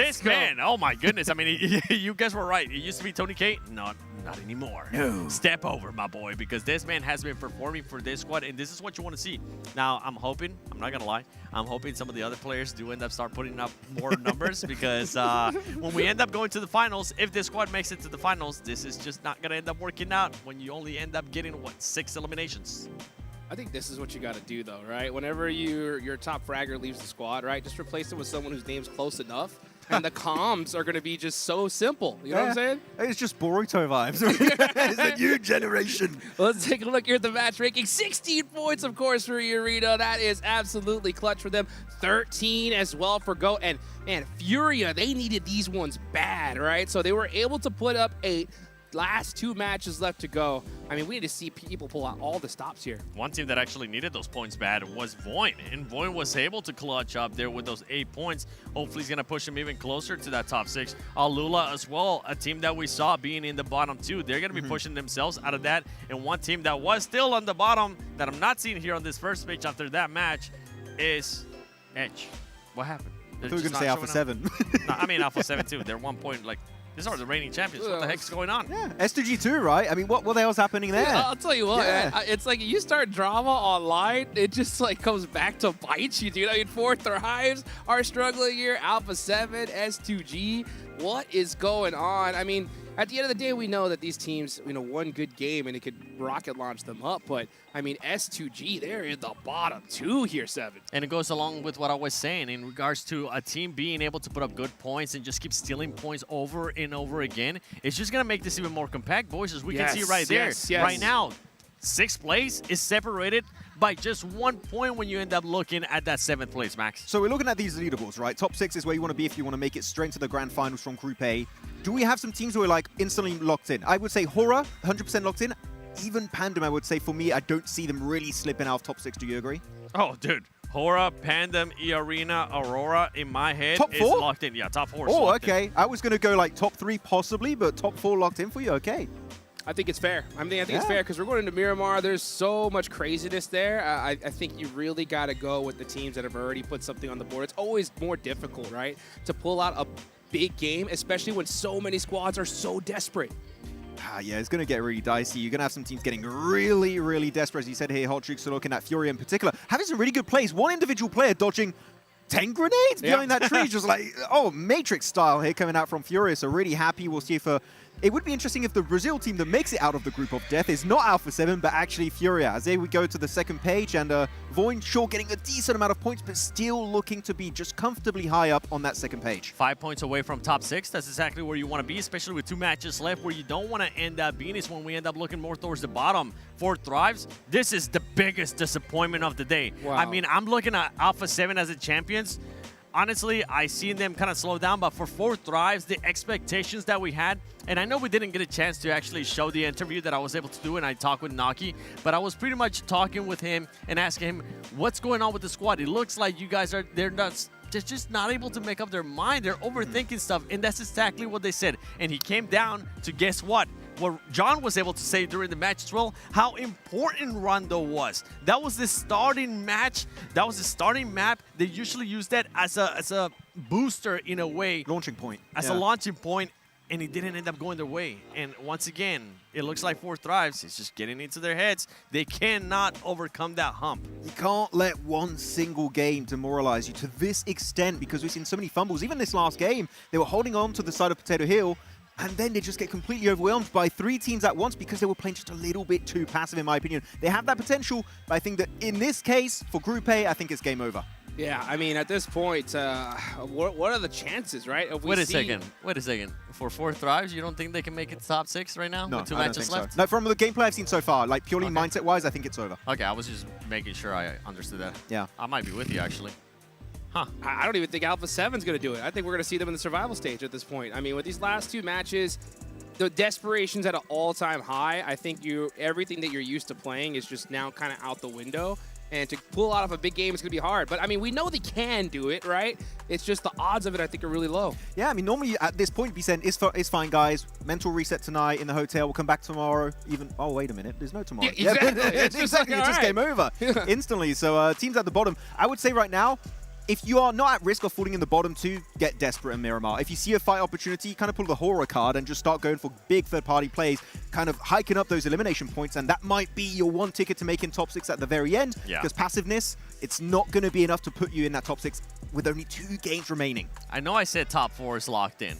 This man, oh my goodness. I mean, you guys were right. It used to be Tony K. Not anymore. No. Step over, my boy, because this man has been performing for this squad, and this is what you want to see. Now, I'm hoping, I'm not going to lie, I'm hoping some of the other players do end up start putting up more numbers, because when we end up going to the finals, if this squad makes it to the finals, this is just not going to end up working out when you only end up getting, what, 6 eliminations. I think this is what you got to do, though, right? Whenever your top fragger leaves the squad, right, just replace it with someone whose name's close enough, and the comms are going to be just so simple. You know what I'm saying? It's just Boruto vibes. It's the new generation. Let's take a look here at the match ranking. 16 points, of course, for E-Arena. That is absolutely clutch for them. 13 as well for Go. And, man, Furia, they needed these ones bad, right? So they were able to put up 8. Last 2 matches left to go. I mean, we need to see people pull out all the stops here. One team that actually needed those points bad was Voin, and Voin was able to clutch up there with those 8 points. Hopefully, he's going to push him even closer to that top 6. Alula as well, a team that we saw being in the bottom 2. They're going to be pushing themselves out of that. And one team that was still on the bottom that I'm not seeing here on this first page after that match is Edge. What happened? I thought you were going to say Alpha 7. No, I mean Alpha 7 too. They're 1 point, like, these are the reigning champions. What the heck's going on? Yeah, S2G2, right? I mean, what the hell's happening there? I'll tell you what, man. It's like you start drama online, it just like comes back to bite you, dude. I mean, 4 Thrives are struggling here. Alpha 7, S2G. What is going on? I mean, at the end of the day, we know that these teams, you know, one good game and it could rocket launch them up. But, I mean, S2G, they're in the bottom 2 here, 7. And it goes along with what I was saying in regards to a team being able to put up good points and just keep stealing points over and over again. It's just going to make this even more compact, boys, as we can see right there. Right now, 6th place is separated by just 1 point when you end up looking at that 7th place, Max. So we're looking at these leaderboards, right? Top 6 is where you want to be if you want to make it straight to the grand finals from Group A. Do we have some teams who are like instantly locked in? I would say Hora, 100% locked in. Even Pandem, I would say, for me, I don't see them really slipping out of top 6. Do you agree? Oh, dude. Hora, Pandem, E-Arena, Aurora, in my head, top 4? is locked in. Yeah, top 4 is Oh, locked okay. in. I was going to go like top 3 possibly, but top 4 locked in for you? Okay. I think it's fair. I think it's fair because we're going into Miramar. There's so much craziness there. I think you really got to go with the teams that have already put something on the board. It's always more difficult, right, to pull out a big game, especially when so many squads are so desperate. Yeah, it's going to get really dicey. You're going to have some teams getting really, really desperate. As you said here, Hot Tricks are looking at Fury in particular, having some really good plays. One individual player dodging 10 grenades behind that tree, just like, oh, Matrix style here coming out from Fury. So really happy. We'll see if it would be interesting if the Brazil team that makes it out of the group of death is not Alpha 7, but actually Furia. As there we go to the second page, and Voin, sure, getting a decent amount of points, but still looking to be just comfortably high up on that second page. 5 points away from top 6. That's exactly where you want to be, especially with 2 matches left. Where you don't want to end up being is when we end up looking more towards the bottom. For Thrives, this is the biggest disappointment of the day. Wow. I mean, I'm looking at Alpha 7 as the champions. Honestly, I seen them kind of slow down, but for 4 Thrives, the expectations that we had, and I know we didn't get a chance to actually show the interview that I was able to do, and I talked with Naki, but I was pretty much talking with him and asking him, what's going on with the squad? It looks like you guys they're just not able to make up their mind. They're overthinking stuff, and that's exactly what they said. And he came down to, guess what John was able to say during the match as well, how important Rondo was. That was the starting match. That was the starting map. They usually use that as a booster in a way. Launching point. As a launching point, and it didn't end up going their way. And once again, it looks like 4 Thrives. It's just getting into their heads. They cannot overcome that hump. You can't let one single game demoralize you to this extent, because we've seen so many fumbles. Even this last game, they were holding on to the side of Potato Hill, and then they just get completely overwhelmed by 3 teams at once because they were playing just a little bit too passive, in my opinion. They have that potential, but I think that in this case, for Group A, I think it's game over. Yeah, I mean, at this point, what are the chances, right? If we Wait a second. For 4 Thrives, you don't think they can make it top 6 right now? No, with 2 I matches don't think left? so. No, from the gameplay I've seen so far, like purely mindset-wise, I think it's over. Okay, I was just making sure I understood that. Yeah. I might be with you, actually. Huh. I don't even think Alpha 7's going to do it. I think we're going to see them in the survival stage at this point. I mean, with these last 2 matches, the desperation's at an all-time high. I think everything that you're used to playing is just now kind of out the window. And to pull out of a big game is going to be hard. But, I mean, we know they can do it, right? It's just the odds of it, I think, are really low. Yeah, I mean, normally at this point, be saying, it's fine, guys. Mental reset tonight in the hotel. We'll come back tomorrow. Oh, wait a minute. There's no tomorrow. Yeah, exactly. It's exactly. It's just game over instantly. So teams at the bottom, I would say right now, if you are not at risk of falling in the bottom 2, get desperate in Miramar. If you see a fight opportunity, kind of pull the horror card and just start going for big third-party plays, kind of hiking up those elimination points, and that might be your one ticket to make in top 6 at the very end. Yeah. Because passiveness, it's not going to be enough to put you in that top 6 with only 2 games remaining. I know I said top 4 is locked in.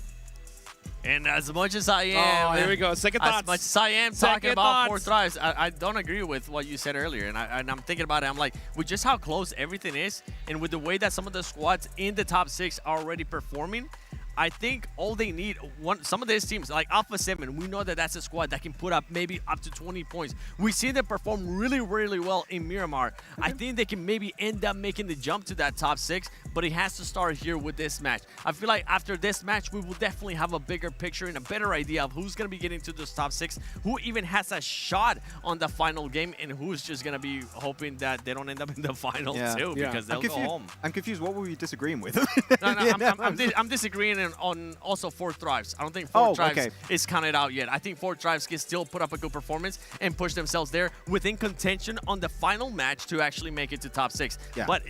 And as much as I am... Oh, here we go. Second thoughts. As much as I am talking about 4 Thrives, I don't agree with what you said earlier. And I'm thinking about it. I'm like, with just how close everything is, and with the way that some of the squads in the top 6 are already performing, I think all they need, some of these teams, like Alpha 7, we know that that's a squad that can put up maybe up to 20 points. We see them perform really, really well in Miramar. I think they can maybe end up making the jump to that top 6, but it has to start here with this match. I feel like after this match, we will definitely have a bigger picture and a better idea of who's going to be getting to this top 6, who even has a shot on the final game, and who's just going to be hoping that they don't end up in the final too, because they'll go home. I'm confused. What were you disagreeing with? I'm disagreeing on also 4 Thrives. I don't think 4 Thrives is counted out yet. I think 4 Thrives can still put up a good performance and push themselves there within contention on the final match to actually make it to top 6. Yeah. But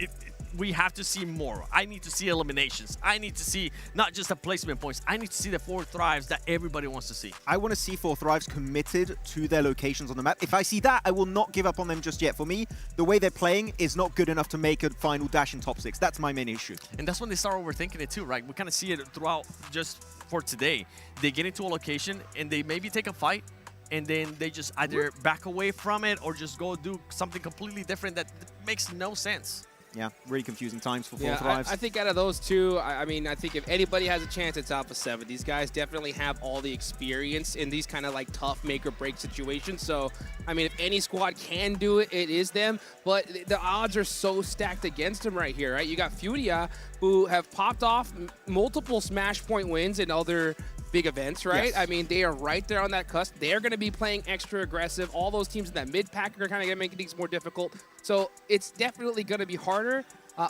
we have to see more. I need to see eliminations. I need to see not just the placement points. I need to see the 4 Thrives that everybody wants to see. I want to see 4 Thrives committed to their locations on the map. If I see that, I will not give up on them just yet. For me, the way they're playing is not good enough to make a final dash in top 6. That's my main issue. And that's when they start overthinking it too, right? We kind of see it throughout just for today. They get into a location and they maybe take a fight, and then they just either back away from it or just go do something completely different that makes no sense. Yeah, really confusing times for 4 Thrives. I think out of those 2, I mean, I think if anybody has a chance, it's Alpha 7. These guys definitely have all the experience in these kind of like tough make or break situations. So, I mean, if any squad can do it, it is them. But the odds are so stacked against them right here, right? You got Furia, who have popped off multiple Smash Point wins in other big events, right? Yes. I mean, they are right there on that cusp. They're going to be playing extra aggressive. All those teams in that mid-pack are kind of going to make things more difficult. So it's definitely going to be harder,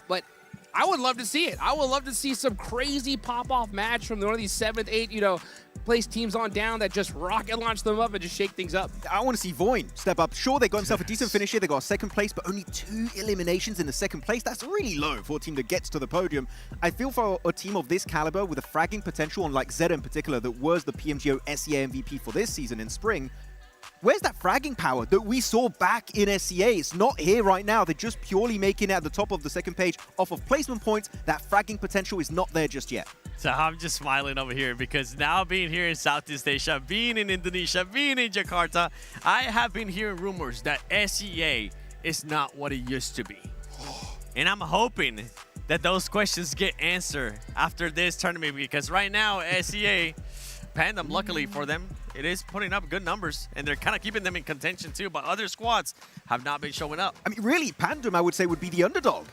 but I would love to see it. I would love to see some crazy pop-off match from one of these 7th, 8th, place teams on down that just rocket launch them up and just shake things up. I want to see Voin step up. Sure, they got himself a decent finish here. They got a second place, but only 2 eliminations in the second place. That's really low for a team that gets to the podium. I feel for a team of this caliber with a fragging potential on like Zed in particular that was the PMGO SEA MVP for this season in spring. Where's that fragging power that we saw back in SEA? It's not here right now. They're just purely making it at the top of the second page off of placement points. That fragging potential is not there just yet. So I'm just smiling over here because now being here in Southeast Asia, being in Indonesia, being in Jakarta, I have been hearing rumors that SEA is not what it used to be. And I'm hoping that those questions get answered after this tournament because right now, SEA, Pandem, luckily for them, it is putting up good numbers, and they're kind of keeping them in contention too, but other squads have not been showing up. I mean, really, Pandem, I would say, would be the underdog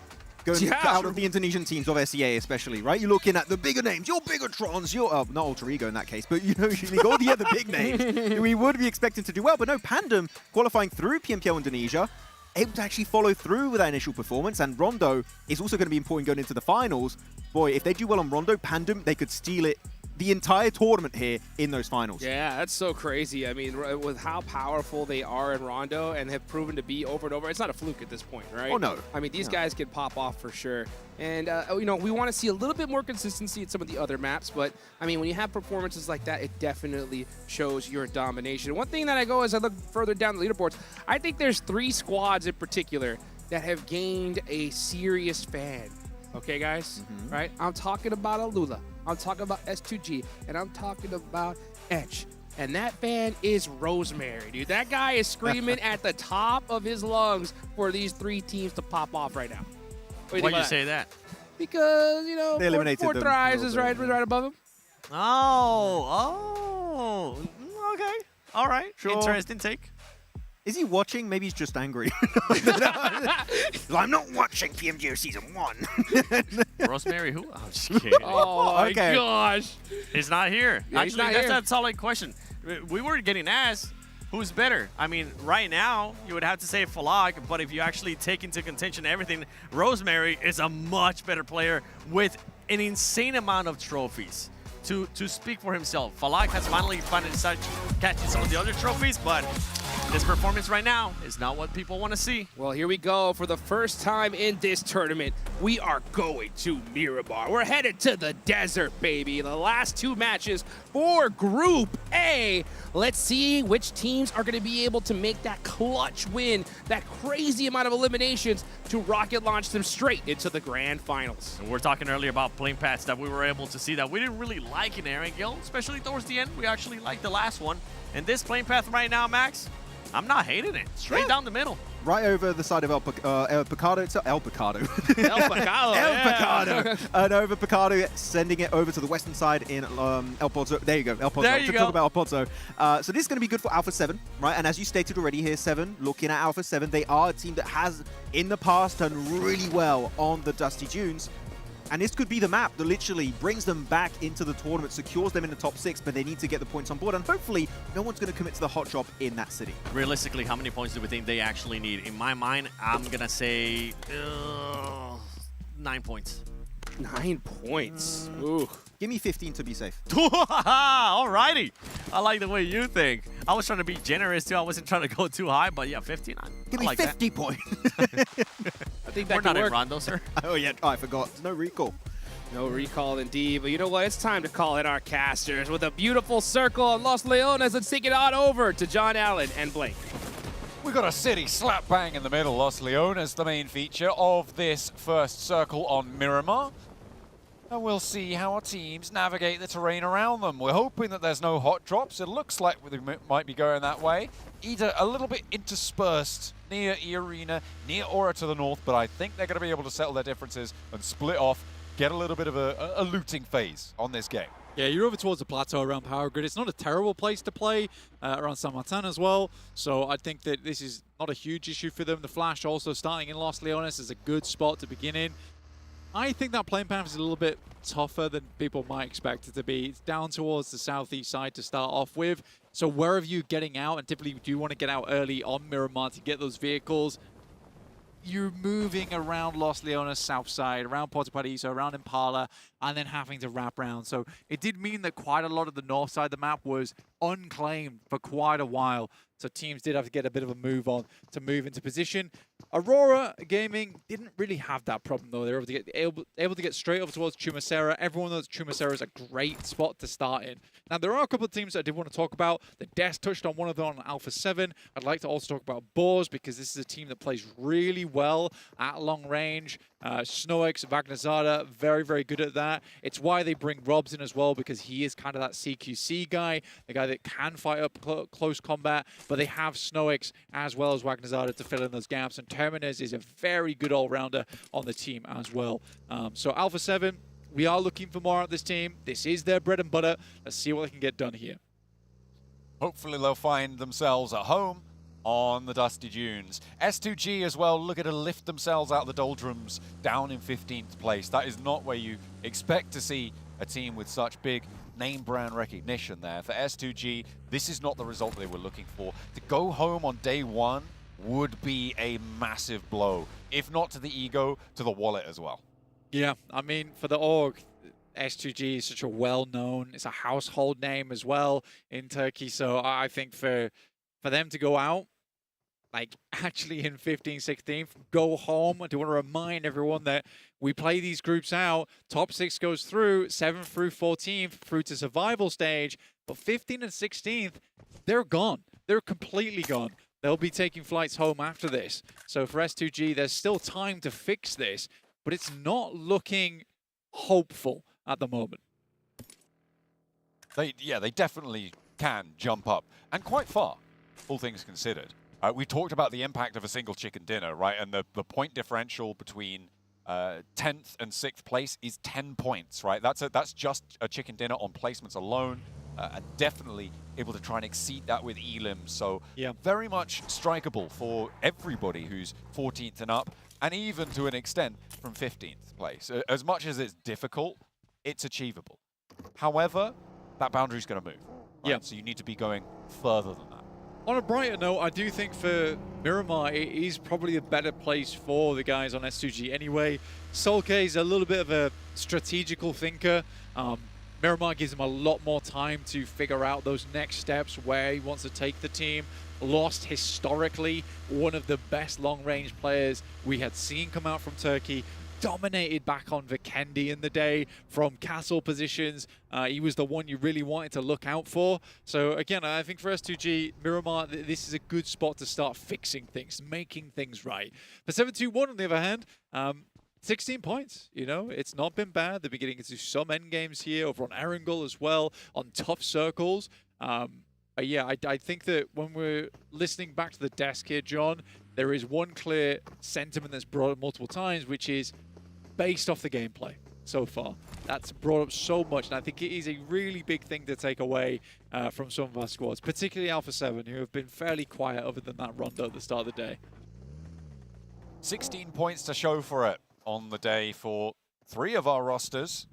going out of the Indonesian teams of SEA especially, right? You're looking at the bigger names, your Bigotrons, your, not Alter Ego in that case, but you know, all the other big names we would be expecting to do well. But no, Pandem qualifying through PMGO Indonesia, able to actually follow through with that initial performance, and Rondo is also going to be important going into the finals. Boy, if they do well on Rondo, Pandem, they could steal it the entire tournament here in those finals. Yeah, that's so crazy. I mean, with how powerful they are in Rondo and have proven to be over and over, it's not a fluke at this point, right? Oh, no. I mean, these guys can pop off for sure. And, you know, we want to see a little bit more consistency at some of the other maps, but, I mean, when you have performances like that, it definitely shows your domination. One thing that I go as I look further down the leaderboards, I think there's 3 squads in particular that have gained a serious fan. Okay, guys? Right? I'm talking about Alula. I'm talking about S2G, and I'm talking about Etch. And that fan is Rosemary, dude. That guy is screaming at the top of his lungs for these 3 teams to pop off right now. Why do you say that? Because, you know, they eliminated Four Thrives is right above him. Oh, okay. All right. Sure. Interesting take. Is he watching? Maybe he's just angry. I'm not watching PMGO Season 1. Rosemary who? I'm just kidding. Oh, my gosh. He's not here. Yeah, he's Actually, not that's here. a solid question. We were getting asked, who's better? I mean, right now, you would have to say Falag, but if you actually take into contention everything, Rosemary is a much better player with an insane amount of trophies. To speak for himself. Falag has finally decided to catch some of the other trophies, but his performance right now is not what people want to see. Well, here we go. For the first time in this tournament, we are going to Miramar. We're headed to the desert, baby. The last 2 matches for Group A. Let's see which teams are going to be able to make that clutch win, that crazy amount of eliminations to rocket launch them straight into the grand finals. And we're talking earlier about playing paths that we were able to see that we didn't really like in Erangel, especially towards the end. We actually liked the last one. And this playing path right now, Max, I'm not hating it. Straight down the middle. Right over the side of El Picado. El Picado. El Picado. El Picado. And over Picado, sending it over to the western side in El Pozo. There you go, El Pozo. There you go. Talk about El Pozo. So this is going to be good for Alpha 7, right? And as you stated already here, 7, looking at Alpha 7, they are a team that has, in the past, done really well on the Dusty Dunes. And this could be the map that literally brings them back into the tournament, secures them in the top 6, but they need to get the points on board. And hopefully, no one's going to commit to the hot shop in that city. Realistically, how many points do we think they actually need? In my mind, I'm going to say 9 points. 9 points. Ooh. Give me 15 to be safe. Alrighty. I like the way you think. I was trying to be generous too. I wasn't trying to go too high, but yeah, 15. Give me 50 points. I think that We're could not work. in Rondo, sir. Oh, yeah. Oh, I forgot. No recall. No recall indeed, but you know what? It's time to call in our casters with a beautiful circle on Los Leones. Let's take it on over to John Allen and Blake. We've got a city slap bang in the middle. Los Leones, the main feature of this first circle on Miramar. And we'll see how our teams navigate the terrain around them. We're hoping that there's no hot drops. It looks like we might be going that way. Either a little bit interspersed near E-Arena, near Aura to the north, but I think they're going to be able to settle their differences and split off, get a little bit of a looting phase on this game. Yeah, you're over towards the plateau around Power Grid. It's not a terrible place to play, around San Martin as well. So I think that this is not a huge issue for them. The Flash also starting in Los Leones is a good spot to begin in. I think that playing path is a little bit tougher than people might expect it to be. It's down towards the southeast side to start off with. So wherever you're getting out, and typically do you want to get out early on Miramar to get those vehicles, you're moving around Los Leones south side, around Puerto Paradiso, around Impala, and then having to wrap around. So it did mean that quite a lot of the north side of the map was unclaimed for quite a while. So teams did have to get a bit of a move on to move into position. Aurora Gaming didn't really have that problem, though. They were able to get straight over towards Chumacera. Everyone knows Chumacera is a great spot to start in. Now, there are a couple of teams that I did want to talk about. The Desk touched on one of them on Alpha 7. I'd like to also talk about Boars, because this is a team that plays really well at long range. Snowex, Vagnazada, very, very good at that. It's why they bring Robs in as well, because he is kind of that CQC guy, the guy that can fight up close combat, but they have Snowex as well as Vagnazada to fill in those gaps, and Terminez is a very good all-rounder on the team as well. So Alpha 7, we are looking for more out of this team. This is their bread and butter. Let's see what they can get done here. Hopefully they'll find themselves at home on the Dusty Dunes. S2G as well, looking to lift themselves out of the doldrums down in 15th place. That is not where you expect to see a team with such big name brand recognition there. For S2G, this is not the result they were looking for. To go home on day one would be a massive blow, if not to the ego, to the wallet as well. Yeah, I mean, for the org, S2G is such a well-known, it's a household name as well in Turkey. So I think for them to go out, like actually in 15th, 16th, go home. I do want to remind everyone that we play these groups out. Top 6 goes through, 7th through 14th, through to survival stage. But 15th and 16th, they're gone. They're completely gone. They'll be taking flights home after this. So for S2G, there's still time to fix this, but it's not looking hopeful at the moment. They definitely can jump up, and quite far, all things considered. We talked about the impact of a single chicken dinner, right? And the point differential between 10th and 6th place is 10 points, right? That's just a chicken dinner on placements alone. And definitely able to try and exceed that with Elim. So very much strikeable for everybody who's 14th and up, and even to an extent from 15th place. As much as it's difficult, it's achievable. However, that boundary's going to move. Right? Yeah. So you need to be going further than that. On a brighter note, I do think for Miramar, it is probably a better place for the guys on S2G anyway. Solke is a little bit of a strategical thinker. Miramar gives him a lot more time to figure out those next steps, where he wants to take the team. Lost historically one of the best long-range players we had seen come out from Turkey. Dominated back on Vikendi in the day from castle positions. He was the one you really wanted to look out for. So again, I think for S2G, Miramar, this is a good spot to start fixing things, making things right. For 721, on the other hand, 16 points, you know, it's not been bad. They're beginning to do some end games here over on Erangel as well, on tough circles. Yeah, I think that when we're listening back to the desk here, John, there is one clear sentiment that's brought up multiple times, which is based off the gameplay so far. That's brought up so much, and I think it is a really big thing to take away from some of our squads, particularly Alpha 7, who have been fairly quiet other than that rondo at the start of the day. 16 points to show for it on the day for 3 of our rosters.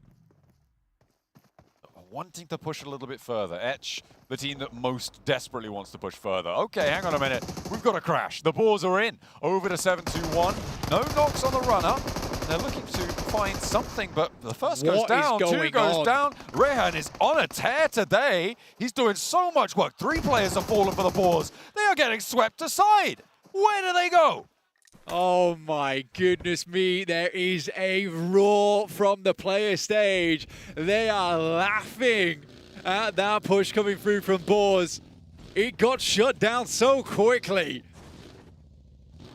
Wanting to push a little bit further. Etch, the team that most desperately wants to push further. Okay, hang on a minute. We've got a crash. The Boars are in. Over to 721. No knocks on the runner. They're looking to find something, but the first goes down, 2 goes down. Rehan is on a tear today. He's doing so much work. 3 players have fallen for the Boars. They are getting swept aside. Where do they go? Oh my goodness me, there is a roar from the player stage. They are laughing at that push coming through from Boars. It got shut down so quickly.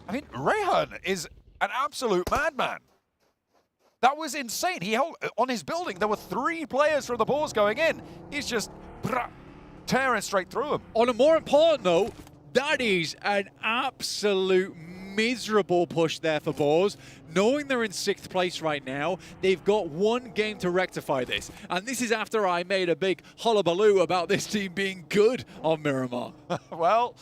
I mean, Rehan is an absolute madman. That was insane. He held, on his building, there were 3 players from the Boars going in. He's just tearing straight through them. On a more important note, that is an absolute miserable push there for Boars. Knowing they're in 6th place right now, they've got 1 game to rectify this. And this is after I made a big hullabaloo about this team being good on Miramar. Well,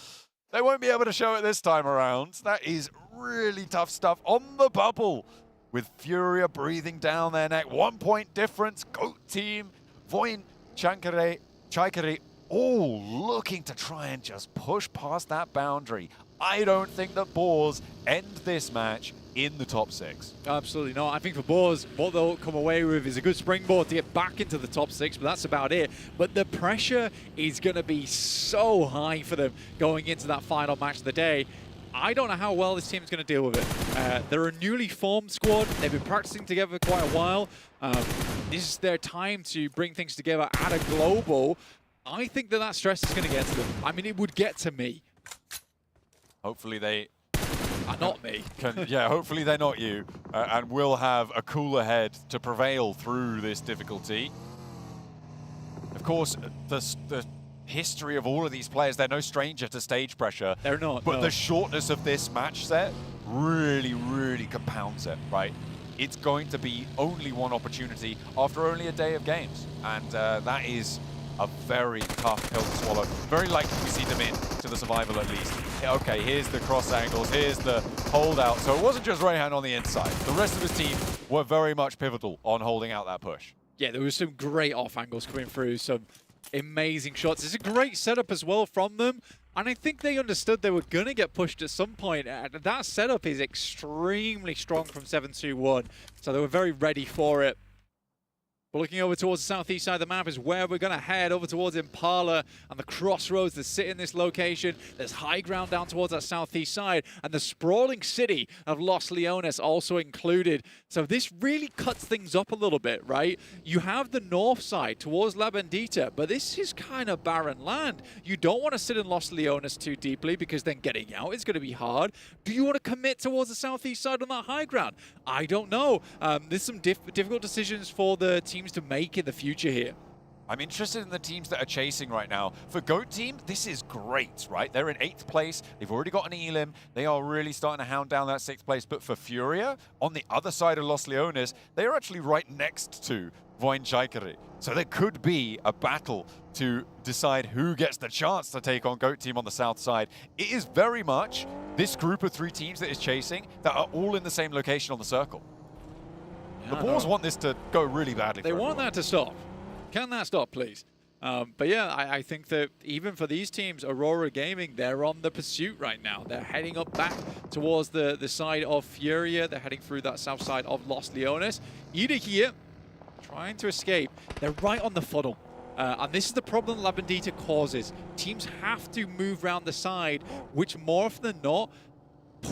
they won't be able to show it this time around. That is really tough stuff on the bubble. With Furia breathing down their neck. 1 point difference. Goat team. Voin, Chaikere, all looking to try and just push past that boundary. I don't think that Boars end this match in the top 6. Absolutely not. I think for Boars, what they'll come away with is a good springboard to get back into the top 6, but that's about it. But the pressure is going to be so high for them going into that final match of the day. I don't know how well this team is going to deal with it. They're a newly formed squad. They've been practicing together quite a while. This is their time to bring things together at a global. I think that stress is going to get to them. I mean, it would get to me. Hopefully they... not me. Yeah, hopefully they're not you. And will have a cooler head to prevail through this difficulty. Of course, the history of all of these players, they're no stranger to stage pressure. They're not, But no. the shortness of this match set really, really compounds it, right? It's going to be only one opportunity after only a day of games. And that is a very tough pill to swallow. Very likely we see them in to the survival at least. Okay, here's the cross angles, here's the holdout. So it wasn't just Rayhan on the inside. The rest of his team were very much pivotal on holding out that push. Yeah, there was some great off angles coming through, some amazing shots. It's a great setup as well from them. And I think they understood they were going to get pushed at some point. That setup is extremely strong from 7-2-1. So they were very ready for it. But looking over towards the southeast side of the map is where we're going to head, over towards Impala and the crossroads that sit in this location. There's high ground down towards that southeast side, and the sprawling city of Los Leones also included. So this really cuts things up a little bit, right? You have the north side towards La Bendita, but this is kind of barren land. You don't want to sit in Los Leones too deeply because then getting out is going to be hard. Do you want to commit towards the southeast side on that high ground? I don't know. There's some difficult decisions for the teams to make in the future here. I'm interested in the teams that are chasing right now. For GOAT team, this is great, right? They're in 8th place. They've already got an elim. They are really starting to hound down that 6th place. But for Furia, on the other side of Los Leones, they are actually right next to Voinchaikari. So there could be a battle to decide who gets the chance to take on GOAT team on the south side. It is very much this group of 3 teams that is chasing that are all in the same location on the circle. The Boars want this to go really badly. They want that to stop. Can that stop, please? But yeah, I think that even for these teams, Aurora Gaming, they're on the pursuit right now. They're heading up back towards the side of Furia. They're heading through that south side of Los Leones. Ida here, trying to escape. They're right on the funnel. And this is the problem La Bendita causes. Teams have to move around the side, which more often than not,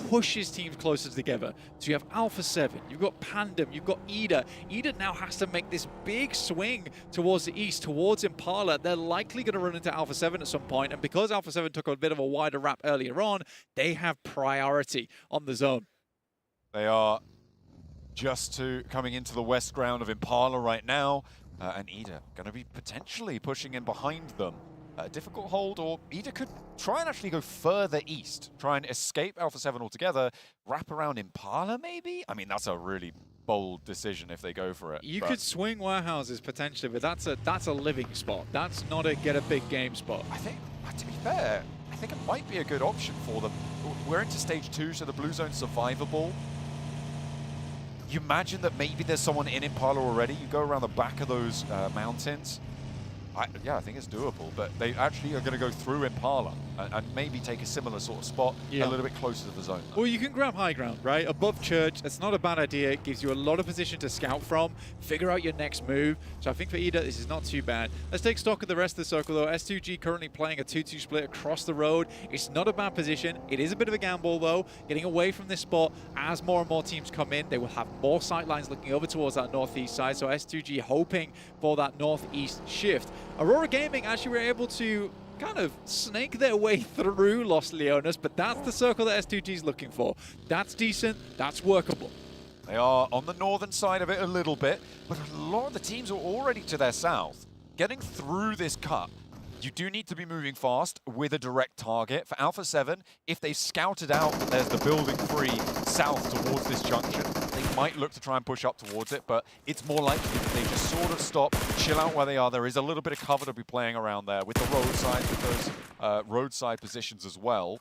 pushes teams closer together. So you have Alpha 7, you've got Pandem, you've got Ida. Ida now has to make this big swing towards the east, towards Impala. They're likely going to run into Alpha 7 at some point, and because Alpha 7 took a bit of a wider wrap earlier on, they have priority on the zone. They are just coming into the west ground of Impala right now, and Ida going to be potentially pushing in behind them. A difficult hold, or Ida could try and actually go further east, try and escape Alpha 7 altogether, wrap around Impala maybe? I mean, that's a really bold decision if they go for it. You could swing warehouses potentially, but that's a living spot. That's not a get a big game spot. I think, to be fair, I think it might be a good option for them. We're into stage 2, so the blue zone's survivable. You imagine that maybe there's someone in Impala already. You go around the back of those mountains. Yeah, I think it's doable, but they actually are going to go through Impala and maybe take a similar sort of spot a little bit closer to the zone. Well, you can grab high ground, right? Above church, it's not a bad idea. It gives you a lot of position to scout from, figure out your next move. So I think for Ida, this is not too bad. Let's take stock of the rest of the circle, though. S2G currently playing a 2-2 split across the road. It's not a bad position. It is a bit of a gamble, though, getting away from this spot. As more and more teams come in, they will have more sight lines looking over towards that northeast side. So S2G hoping for that northeast shift. Aurora Gaming actually were able to kind of snake their way through Los Leones, but that's the circle that S2G is looking for. That's decent, that's workable. They are on the northern side of it a little bit, but a lot of the teams are already to their south. Getting through this cut, you do need to be moving fast with a direct target. For Alpha 7, if they've scouted out that there's the building 3 south towards this junction, they might look to try and push up towards it, but it's more likely that they just sort of stop, chill out where they are. There is a little bit of cover to be playing around there with the roadside, with those roadside positions as well.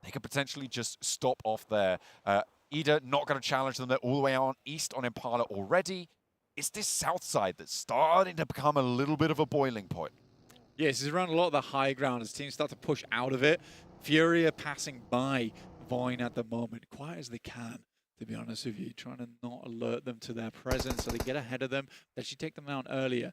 They could potentially just stop off there. Ida not going to challenge them. They're all the way on east on Impala already. It's this south side that's starting to become a little bit of a boiling point. Yes, this is around a lot of the high ground as teams start to push out of it. Furia passing by Voin at the moment, quiet as they can, to be honest with you, trying to not alert them to their presence so they get ahead of them, they should take them out earlier.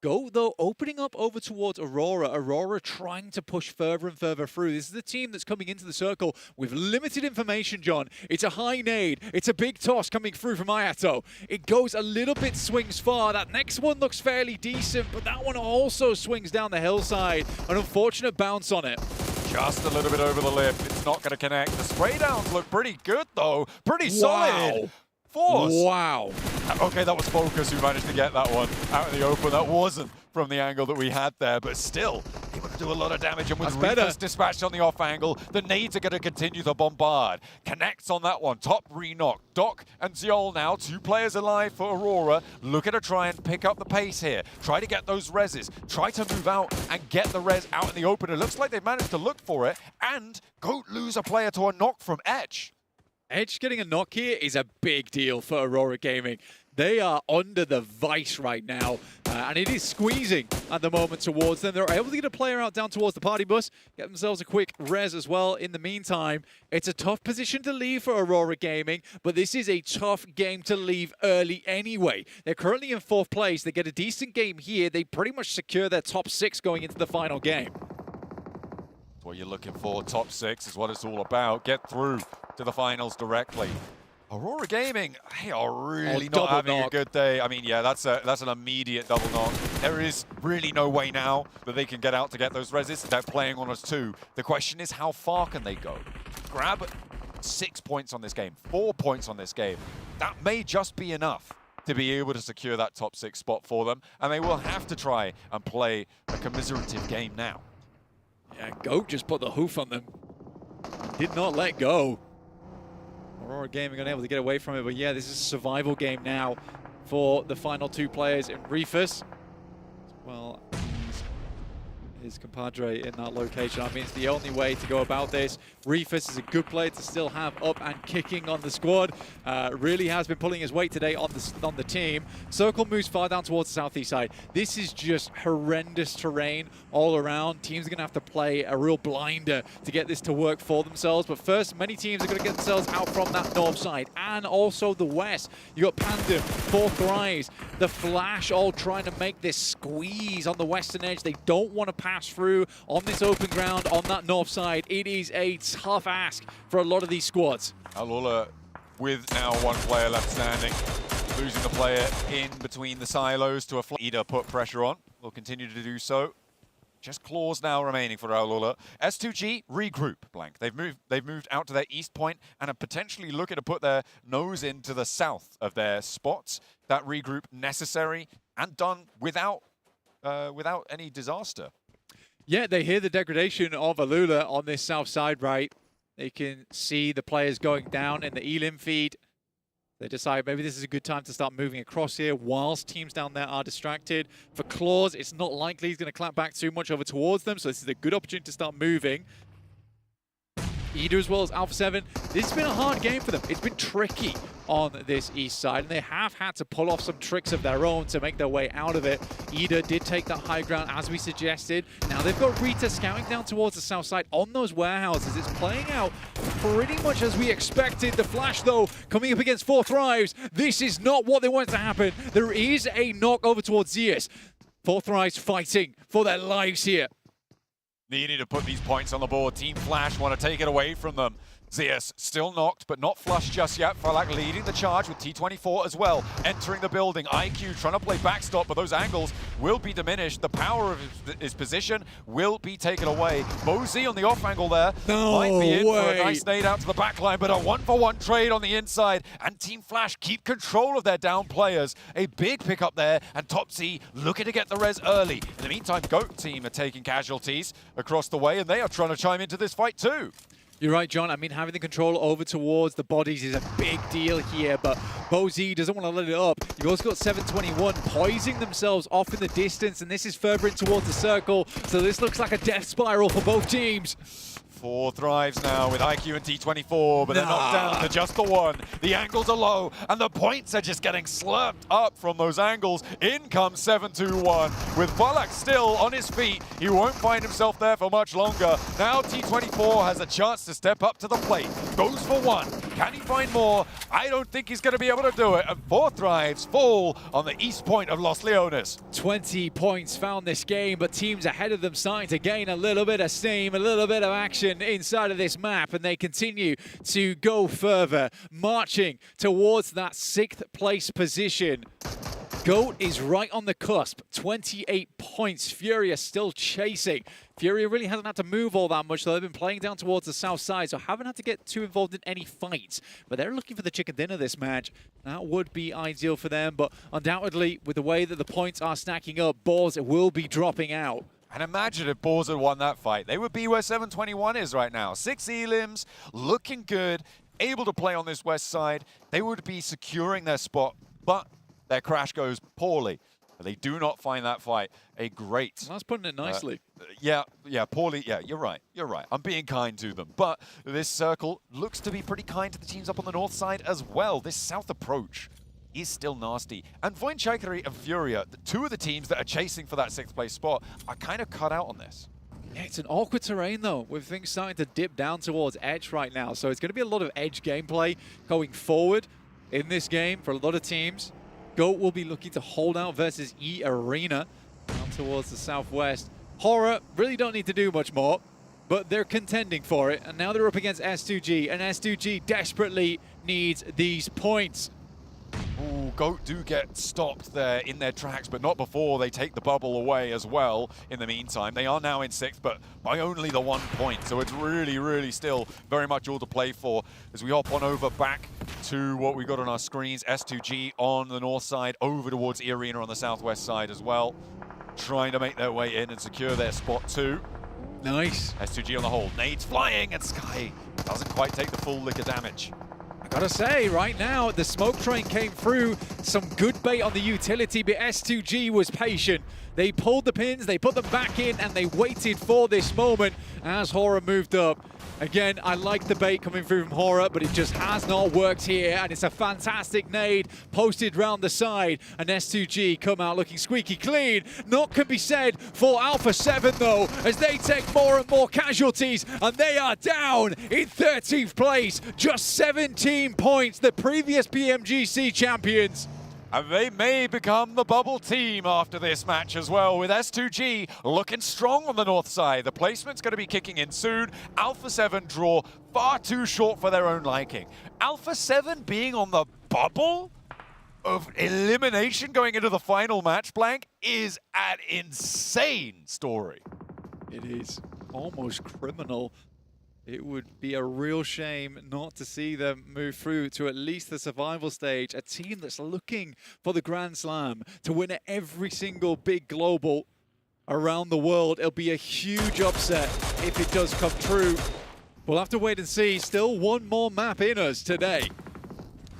Go, though, opening up over towards Aurora. Aurora trying to push further and further through. This is the team that's coming into the circle with limited information, John. It's a high nade. It's a big toss coming through from Ayato. It goes a little bit, swings far. That next one looks fairly decent, but that one also swings down the hillside. An unfortunate bounce on it. Just a little bit over the lip. It's not going to connect. The spray downs look pretty good, though. Pretty solid. Force. Wow. Okay, that was Focus who managed to get that one out in the open. That wasn't from the angle that we had there, but still able to do a lot of damage. And with Reapers dispatched on the off angle, the nades are going to continue to bombard. Connects on that one. Top re-knock. Doc and Ziol now, 2 players alive for Aurora. Looking to try and pick up the pace here. Try to get those reses. Try to move out and get the res out in the open. It looks like they've managed to look for it and go lose a player to a knock from Edge. Edge getting a knock here is a big deal for Aurora Gaming. They are under the vice right now, and it is squeezing at the moment towards them. They're able to get a player out down towards the party bus, get themselves a quick res as well. In the meantime, it's a tough position to leave for Aurora Gaming, but this is a tough game to leave early anyway. They're currently in 4th place. They get a decent game here. They pretty much secure their top 6 going into the final game. That's what you're looking for. Top 6 is what it's all about. Get through to the finals directly. Aurora Gaming, they are really not having a good day. I mean, yeah, that's an immediate double knock. There is really no way now that they can get out to get those reses. They're playing on us too. The question is, how far can they go? Grab 6 points on this game, 4 points on this game. That may just be enough to be able to secure that top 6 spot for them, and they will have to try and play a commiserative game now. Yeah, Goat just put the hoof on them. Did not let go. Aurora Gaming unable to get away from it, but yeah, this is a survival game now for the final 2 players in Reefus. Well, his compadre in that location. I mean, it's the only way to go about this. Reefus is a good player to still have up and kicking on the squad. Really has been pulling his weight today on the team. Circle moves far down towards the southeast side. This is just horrendous terrain all around. Teams are going to have to play a real blinder to get this to work for themselves. But first, many teams are going to get themselves out from that north side and also the west. You got Panda, 4th Rise, the Flash all trying to make this squeeze on the western edge. They don't want to pass through on this open ground on that north side. It is a tough ask for a lot of these squads. Alula with now 1 player left standing, losing the player in between the silos to a Ida put pressure on. Will continue to do so. Just claws now remaining for Alula. S2G regroup blank. They've moved out to their east point and are potentially looking to put their nose into the south of their spots. That regroup necessary and done without any disaster. Yeah, they hear the degradation of Alula on this south side, right? They can see the players going down in the Elim feed. They decide maybe this is a good time to start moving across here whilst teams down there are distracted. For Claws, it's not likely he's going to clap back too much over towards them, so this is a good opportunity to start moving. Ida as well as Alpha 7. This has been a hard game for them. It's been tricky on this east side, and they have had to pull off some tricks of their own to make their way out of it. Ida did take that high ground as we suggested. Now they've got Rita scouting down towards the south side on those warehouses. It's playing out pretty much as we expected. The Flash, though, coming up against 4th Rise. This is not what they wanted to happen. There is a knock over towards Zeus. 4th Rise fighting for their lives here. Needing to put these points on the board. Team Flash want to take it away from them. Zeus still knocked, but not flushed just yet. Falak leading the charge with T24 as well. Entering the building. IQ trying to play backstop, but those angles will be diminished. The power of his position will be taken away. Bozy on the off angle there. Might be in for a nice nade out to the back line, but a 1-for-1 trade on the inside. And Team Flash keep control of their down players. A big pickup there, and Topsy looking to get the res early. In the meantime, GOAT team are taking casualties across the way, and they are trying to chime into this fight too. You're right, John. I mean, having the control over towards the bodies is a big deal here, but Bozy doesn't want to let it up. You've also got 721 poising themselves off in the distance, and this is further in towards the circle, so this looks like a death spiral for both teams. 4 Thrives now with IQ and T24, but they're knocked down to just the 1. The angles are low, and the points are just getting slurped up from those angles. In comes 7-2-1. With Valak still on his feet, he won't find himself there for much longer. Now T24 has a chance to step up to the plate. Goes for 1. Can he find more? I don't think he's going to be able to do it. And 4 Thrives fall on the east point of Los Leones. 20 points found this game, but teams ahead of them starting to gain a little bit of steam, a little bit of action inside of this map, and they continue to go further, marching towards that 6th place position. GOAT is right on the cusp, 28 points. Furia still chasing. Furia really hasn't had to move all that much, though. They've been playing down towards the south side, so haven't had to get too involved in any fights. But they're looking for the chicken dinner this match. That would be ideal for them, but undoubtedly, with the way that the points are stacking up, Boars will be dropping out. And imagine if Boars had won that fight. They would be where 721 is right now. 6 elims, looking good, able to play on this west side. They would be securing their spot, but their crash goes poorly. They do not find that fight a great... That's putting it nicely. Yeah, poorly. Yeah, you're right. You're right. I'm being kind to them. But this circle looks to be pretty kind to the teams up on the north side as well. This south approach is still nasty. And Voin Chaikari and Furia, the 2 of the teams that are chasing for that 6th place spot, are kind of cut out on this. Yeah, it's an awkward terrain, though, with things starting to dip down towards edge right now. So it's going to be a lot of edge gameplay going forward in this game for a lot of teams. GOAT will be looking to hold out versus E Arena down towards the southwest. Horror really don't need to do much more, but they're contending for it. And now they're up against S2G, and S2G desperately needs these points. Ooh, GOAT do get stopped there in their tracks, but not before they take the bubble away as well. In the meantime, they are now in 6th, but by only the 1 point. So it's really, really still very much all to play for. As we hop on over back to what we got on our screens, S2G on the north side, over towards E Arena on the southwest side as well, trying to make their way in and secure their spot too. Nice. S2G on the hold. Nades flying, and Sky doesn't quite take the full lick of damage. Gotta say, right now, the smoke train came through. Some good bait on the utility, but S2G was patient. They pulled the pins, they put them back in, and they waited for this moment as Horror moved up. Again, I like the bait coming through from Horror, but it just has not worked here, and it's a fantastic nade posted round the side, and S2G come out looking squeaky clean. Not can be said for Alpha 7, though, as they take more and more casualties, and they are down in 13th place. Just 17 points, the previous PMGC champions. And they may become the bubble team after this match as well, with S2G looking strong on the north side. The placement's going to be kicking in soon. Alpha 7 draw far too short for their own liking. Alpha 7 being on the bubble of elimination going into the final match, Blank, is an insane story. It is almost criminal. It would be a real shame not to see them move through to at least the survival stage. A team that's looking for the Grand Slam to win at every single big global around the world. It'll be a huge upset if it does come true. We'll have to wait and see. Still 1 more map in us today.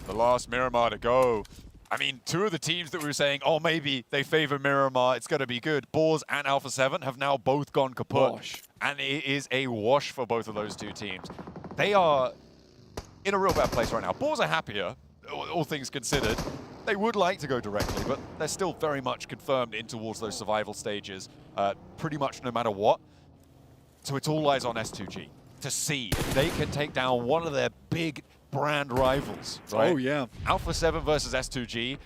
The last Miramar to go. I mean, 2 of the teams that we were saying, oh, maybe they favor Miramar, it's going to be good. Boars and Alpha 7 have now both gone kaput. Wash. And it is a wash for both of those 2 teams. They are in a real bad place right now. Boars are happier, all things considered. They would like to go directly, but they're still very much confirmed in towards those survival stages, pretty much no matter what. So it's all eyes on S2G to see if they can take down one of their big brand rivals, right? Oh, yeah. Alpha 7 versus S2G,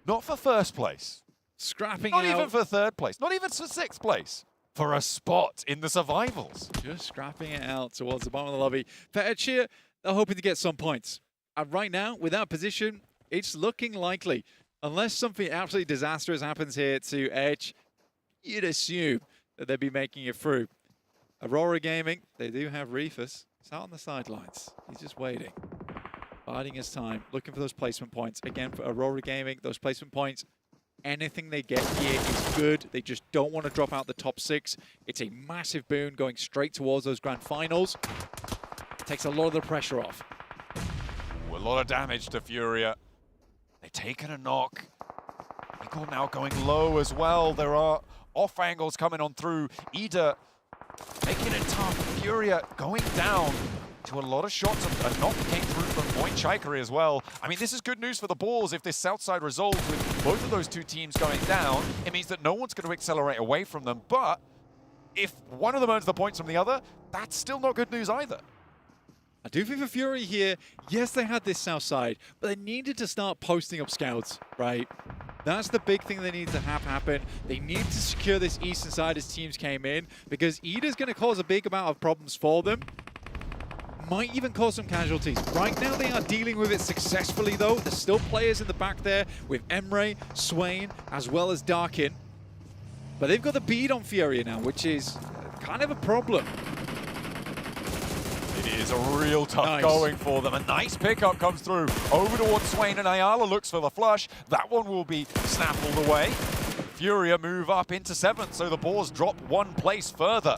not for first place. Scrapping not out. even for 3rd place, not even for 6th place. For a spot in the survivals. Just scrapping it out towards the bottom of the lobby. For Edshire, they're hoping to get some points. And right now, with that position, it's looking likely. Unless something absolutely disastrous happens here to Edge, you'd assume that they'd be making it through. Aurora Gaming, they do have Reefus. He's out on the sidelines. He's just waiting. Biding his time, looking for those placement points. Again, for Aurora Gaming, those placement points, anything they get here is good. They just don't want to drop out the top 6. It's a massive boon going straight towards those grand finals. It takes a lot of the pressure off. Ooh, a lot of damage to Furia. They've taken a knock. Eagle now going low as well. There are off angles coming on through. Ida making it tough. Furia going down to a lot of shots. A knock came through from Point Chikari as well. I mean, this is good news for the Bulls. If this south side resolves with both of those two teams going down, it means that no one's going to accelerate away from them. But if one of them earns the points from the other, that's still not good news either. I do think for Fury here, yes, they had this south side, but they needed to start posting up scouts, right? That's the big thing they need to have happen. They need to secure this eastern side as teams came in, because Ida's going to cause a big amount of problems for them. Might even cause some casualties. Right now they are dealing with it successfully though. There's still players in the back there with Emre, Swain, as well as Darkin. But they've got the bead on Furia now, which is kind of a problem. It is a real tough going for them. A nice pickup comes through over towards Swain, and Ayala looks for the flush. That one will be snaffled away. Furia move up into 7th, so the Boars drop 1 place further.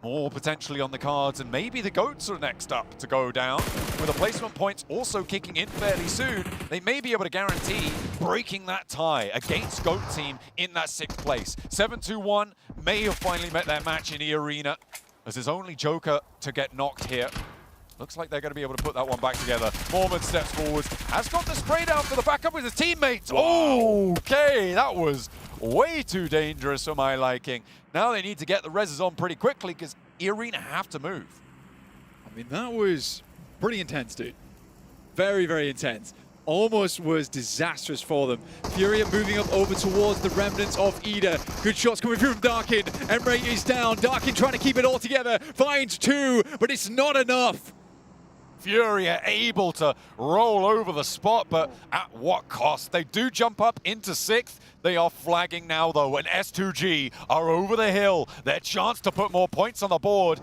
More potentially on the cards, and maybe the Goats are next up to go down. With the placement points also kicking in fairly soon, they may be able to guarantee breaking that tie against Goat team in that 6th place. 7-2-1 may have finally met their match in the arena, as his only Joker to get knocked here. Looks like they're going to be able to put that one back together. Mormon steps forward, has got the spray down for the backup with his teammates. Wow. Okay, that was way too dangerous for my liking. Now they need to get the reses on pretty quickly because Arena have to move. I mean, that was pretty intense, dude. Very, very intense. Almost was disastrous for them. Furia moving up over towards the remnants of Ida. Good shots coming through from Darkin. Emre is down. Darkin trying to keep it all together. Finds 2, but it's not enough. Furia able to roll over the spot, but at what cost? They do jump up into 6th. They are flagging now, though, and S2G are over the hill. Their chance to put more points on the board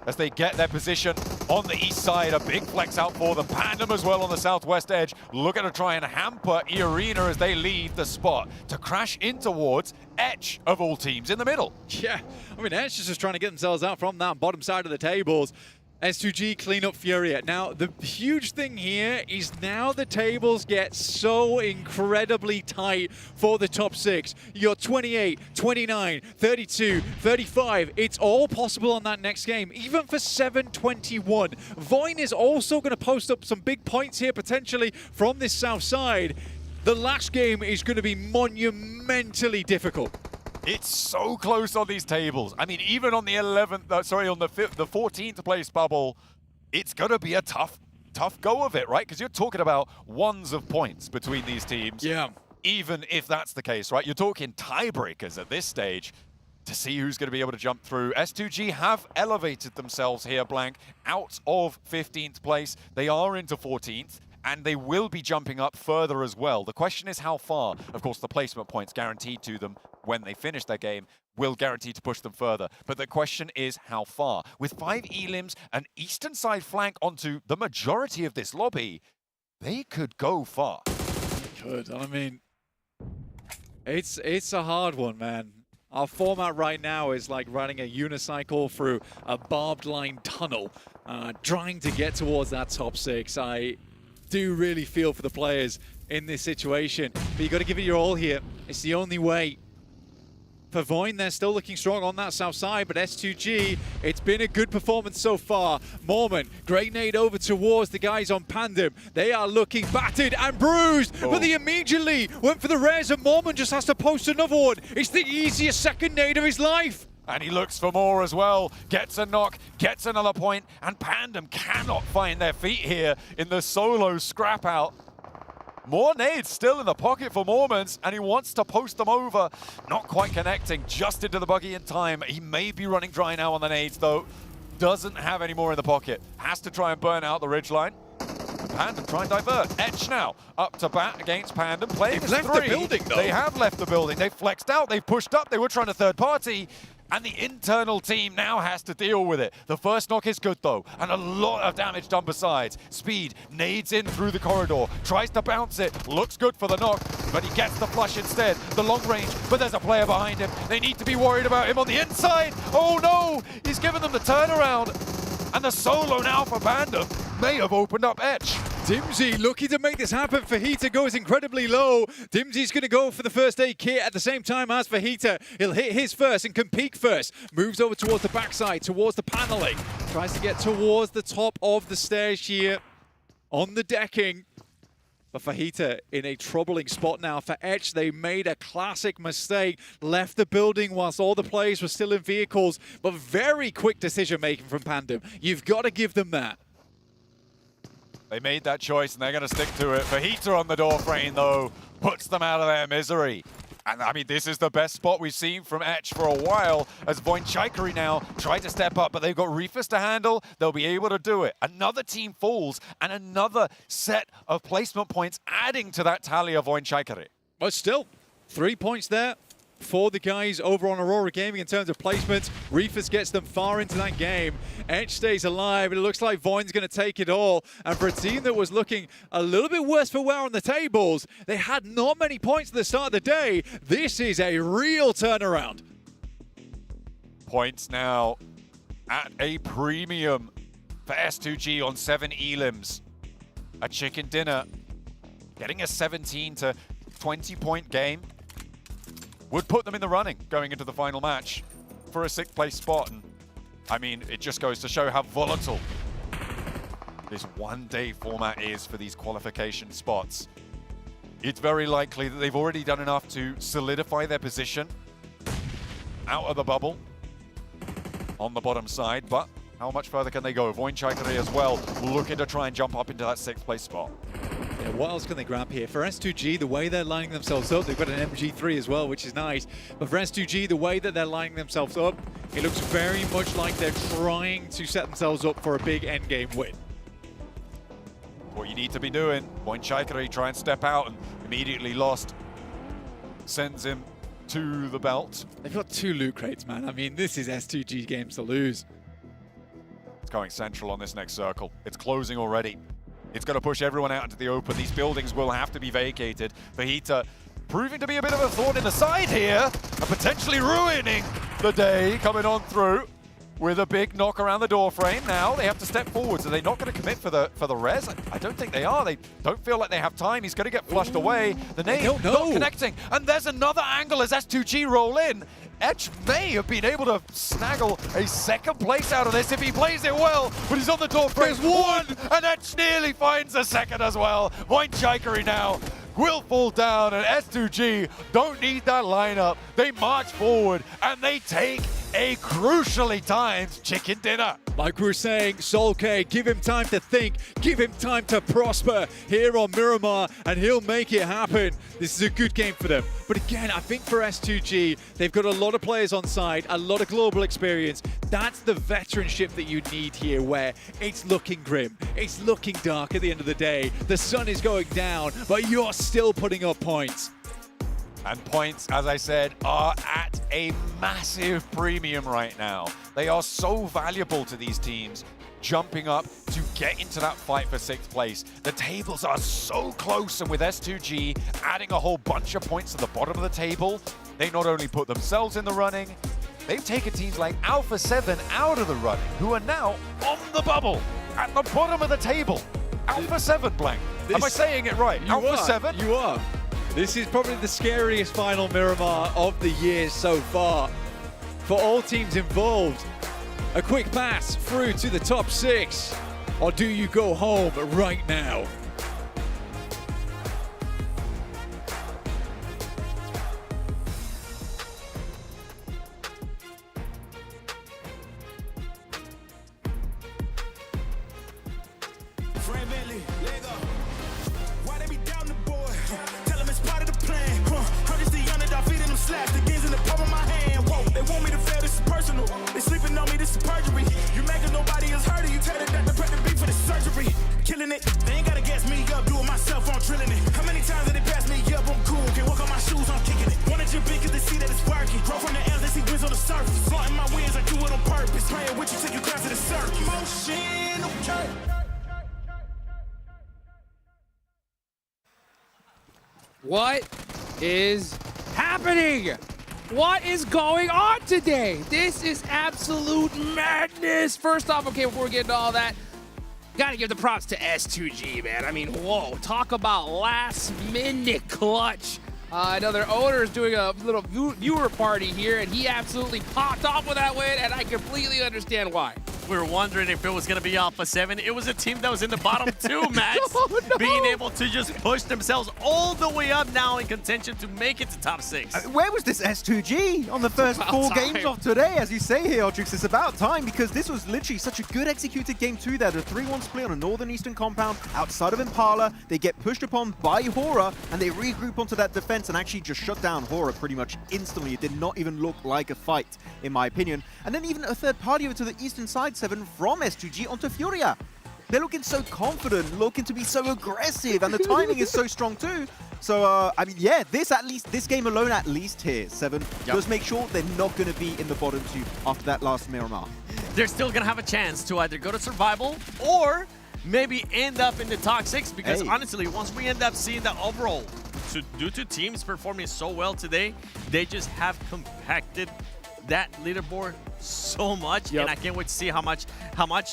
as they get their position on the east side. A big flex out for them. Pandem as well on the southwest edge, looking to try and hamper Arena as they leave the spot to crash in towards Etch, of all teams, in the middle. Yeah, I mean, Etch is just trying to get themselves out from that bottom side of the tables. S2G clean up Furia. Now, the huge thing here is now the tables get so incredibly tight for the top 6. You're 28, 29, 32, 35. It's all possible on that next game, even for 7-21. Voin is also going to post up some big points here, potentially, from this south side. The last game is going to be monumentally difficult. It's so close on these tables. I mean, even on the 11th, on the 14th place bubble, it's going to be a tough go of it, right? Because you're talking about 1s of points between these teams. Yeah. Even if that's the case, right? You're talking tiebreakers at this stage to see who's going to be able to jump through. S2G have elevated themselves here, Blank, out of 15th place. They are into 14th. And they will be jumping up further as well. The question is how far. Of course, the placement points guaranteed to them when they finish their game will guarantee to push them further. But the question is how far. With 5 elims, an eastern side flank onto the majority of this lobby, they could go far. Could. I mean, it's a hard one, man. Our format right now is like running a unicycle through a barbed line tunnel, trying to get towards that top 6. I do really feel for the players in this situation, but you got to give it your all here. It's the only way. For Voin, they're still looking strong on that south side, but S2G, it's been a good performance so far. Mormon, great nade over towards the guys on Pandem. They are looking battered and bruised, but they immediately went for the res, and Mormon just has to post another one. It's the easiest second nade of his life. And he looks for more as well. Gets a knock, gets another point, and Pandem cannot find their feet here in the solo scrap out. More nades still in the pocket for Mormons, and he wants to post them over. Not quite connecting, just into the buggy in time. He may be running dry now on the nades, though. Doesn't have any more in the pocket. Has to try and burn out the ridgeline. Pandem try and divert. Etch now up to bat against Pandem. Playing as 3. They've left the building, though. They have left the building. They've flexed out. They've pushed up. They were trying to third party. And the internal team now has to deal with it. The first knock is good, though, and a lot of damage done besides. Speed nades in through the corridor, tries to bounce it, looks good for the knock, but he gets the flush instead. The long range, but there's a player behind him. They need to be worried about him on the inside. Oh no, he's given them the turnaround. And the solo now for Pandem may have opened up Etch. Dimsy looking to make this happen. Fajita goes incredibly low. Dimsy's going to go for the first aid kit at the same time as Fajita. He'll hit his first and can peek first. Moves over towards the backside, towards the paneling. Tries to get towards the top of the stairs here on the decking. But Fajita in a troubling spot now. For Etch, they made a classic mistake. Left the building whilst all the players were still in vehicles. But very quick decision making from Pandem. You've got to give them that. They made that choice and they're going to stick to it. Fajita on the door frame, though, puts them out of their misery. And I mean, this is the best spot we've seen from Etch for a while, as Voinchikari now tried to step up, but they've got Reefus to handle. They'll be able to do it. Another team falls, and another set of placement points adding to that tally of Voinchikari. But still, 3 points there for the guys over on Aurora Gaming in terms of placements. Reefus gets them far into that game. Etch stays alive, and it looks like Voin's going to take it all. And for a team that was looking a little bit worse for wear on the tables, they had not many points at the start of the day. This is a real turnaround. Points now at a premium for S2G on 7 elims. A chicken dinner getting a 17 to 20 point game would put them in the running going into the final match for a 6th place spot. And I mean, it just goes to show how volatile this one-day format is for these qualification spots. It's very likely that they've already done enough to solidify their position out of the bubble on the bottom side, but how much further can they go? Voinchikari as well, looking to try and jump up into that 6th place spot. Yeah, what else can they grab here? For S2G, the way they're lining themselves up, they've got an MG3 as well, which is nice. But for S2G, the way that they're lining themselves up, it looks very much like they're trying to set themselves up for a big endgame win. What you need to be doing, Voinchikari try and step out and immediately lost. Sends him to the belt. They've got 2 loot crates, man. I mean, this is S2G games to lose. It's going central on this next circle. It's closing already. It's going to push everyone out into the open. These buildings will have to be vacated. Fajita proving to be a bit of a thorn in the side here, and potentially ruining the day coming on through with a big knock around the door frame. Now they have to step forwards. Are they not going to commit for the res? I don't think they are. They don't feel like they have time. He's going to get flushed away. The nade not connecting. And there's another angle as S2G roll in. Etch may have been able to snaggle a 2nd place out of this if he plays it well, but he's on the door frame. There's one, and Etch nearly finds a 2nd as well. Voinchikari now will fall down, and S2G don't need that lineup. They march forward, and they take a crucially timed chicken dinner. Like we were saying, Sol K, give him time to think, give him time to prosper here on Miramar, and he'll make it happen. This is a good game for them. But again, I think for S2G, they've got a lot of players on side, a lot of global experience. That's the veteranship that you need here, where it's looking grim, it's looking dark at the end of the day. The sun is going down, but you're still putting up points. And points, as I said, are at a massive premium right now. They are so valuable to these teams, jumping up to get into that fight for 6th place. The tables are so close, and with S2G adding a whole bunch of points to the bottom of the table, they not only put themselves in the running, they've taken teams like Alpha 7 out of the running, who are now on the bubble, at the bottom of the table. Alpha 7, Blank. Am I saying it right? Alpha 7? You are. This is probably the scariest final Miramar of the year so far for all teams involved. A quick pass through to the top 6, or do you go home right now? What is happening? What is going on today? This is absolute madness. First off, okay, before we get into all that, Gotta give the props to S2G, man. I mean, whoa, talk about last-minute clutch. Another owner is doing a little viewer party here, and he absolutely popped off with that win, and I completely understand why. We were wondering if it was going to be Alpha 7. It was a team that was in the bottom 2, Max, no. being able to just push themselves all the way up now in contention to make it to top 6. Where was this S2G on the first 4 games of today? As you say here, Ultrix, it's about time, because this was literally such a good executed game 2 there. The 3-1 split on a northern eastern compound outside of Impala. They get pushed upon by Hora, and they regroup onto that defense and actually just shut down Hora pretty much instantly. It did not even look like a fight, in my opinion. And then even a third party over to the eastern side, 7 from S2G onto Furia. They're looking so confident, looking to be so aggressive, and the timing is so strong too. So, I mean, yeah, this game alone at least here, 7, does make sure they're not going to be in the bottom 2 after that last Miramar. They're still going to have a chance to either go to survival or maybe end up in the top 6, because honestly, once we end up seeing that overall, due to teams performing so well today, they just have compacted that leaderboard so much, and I can't wait to see how much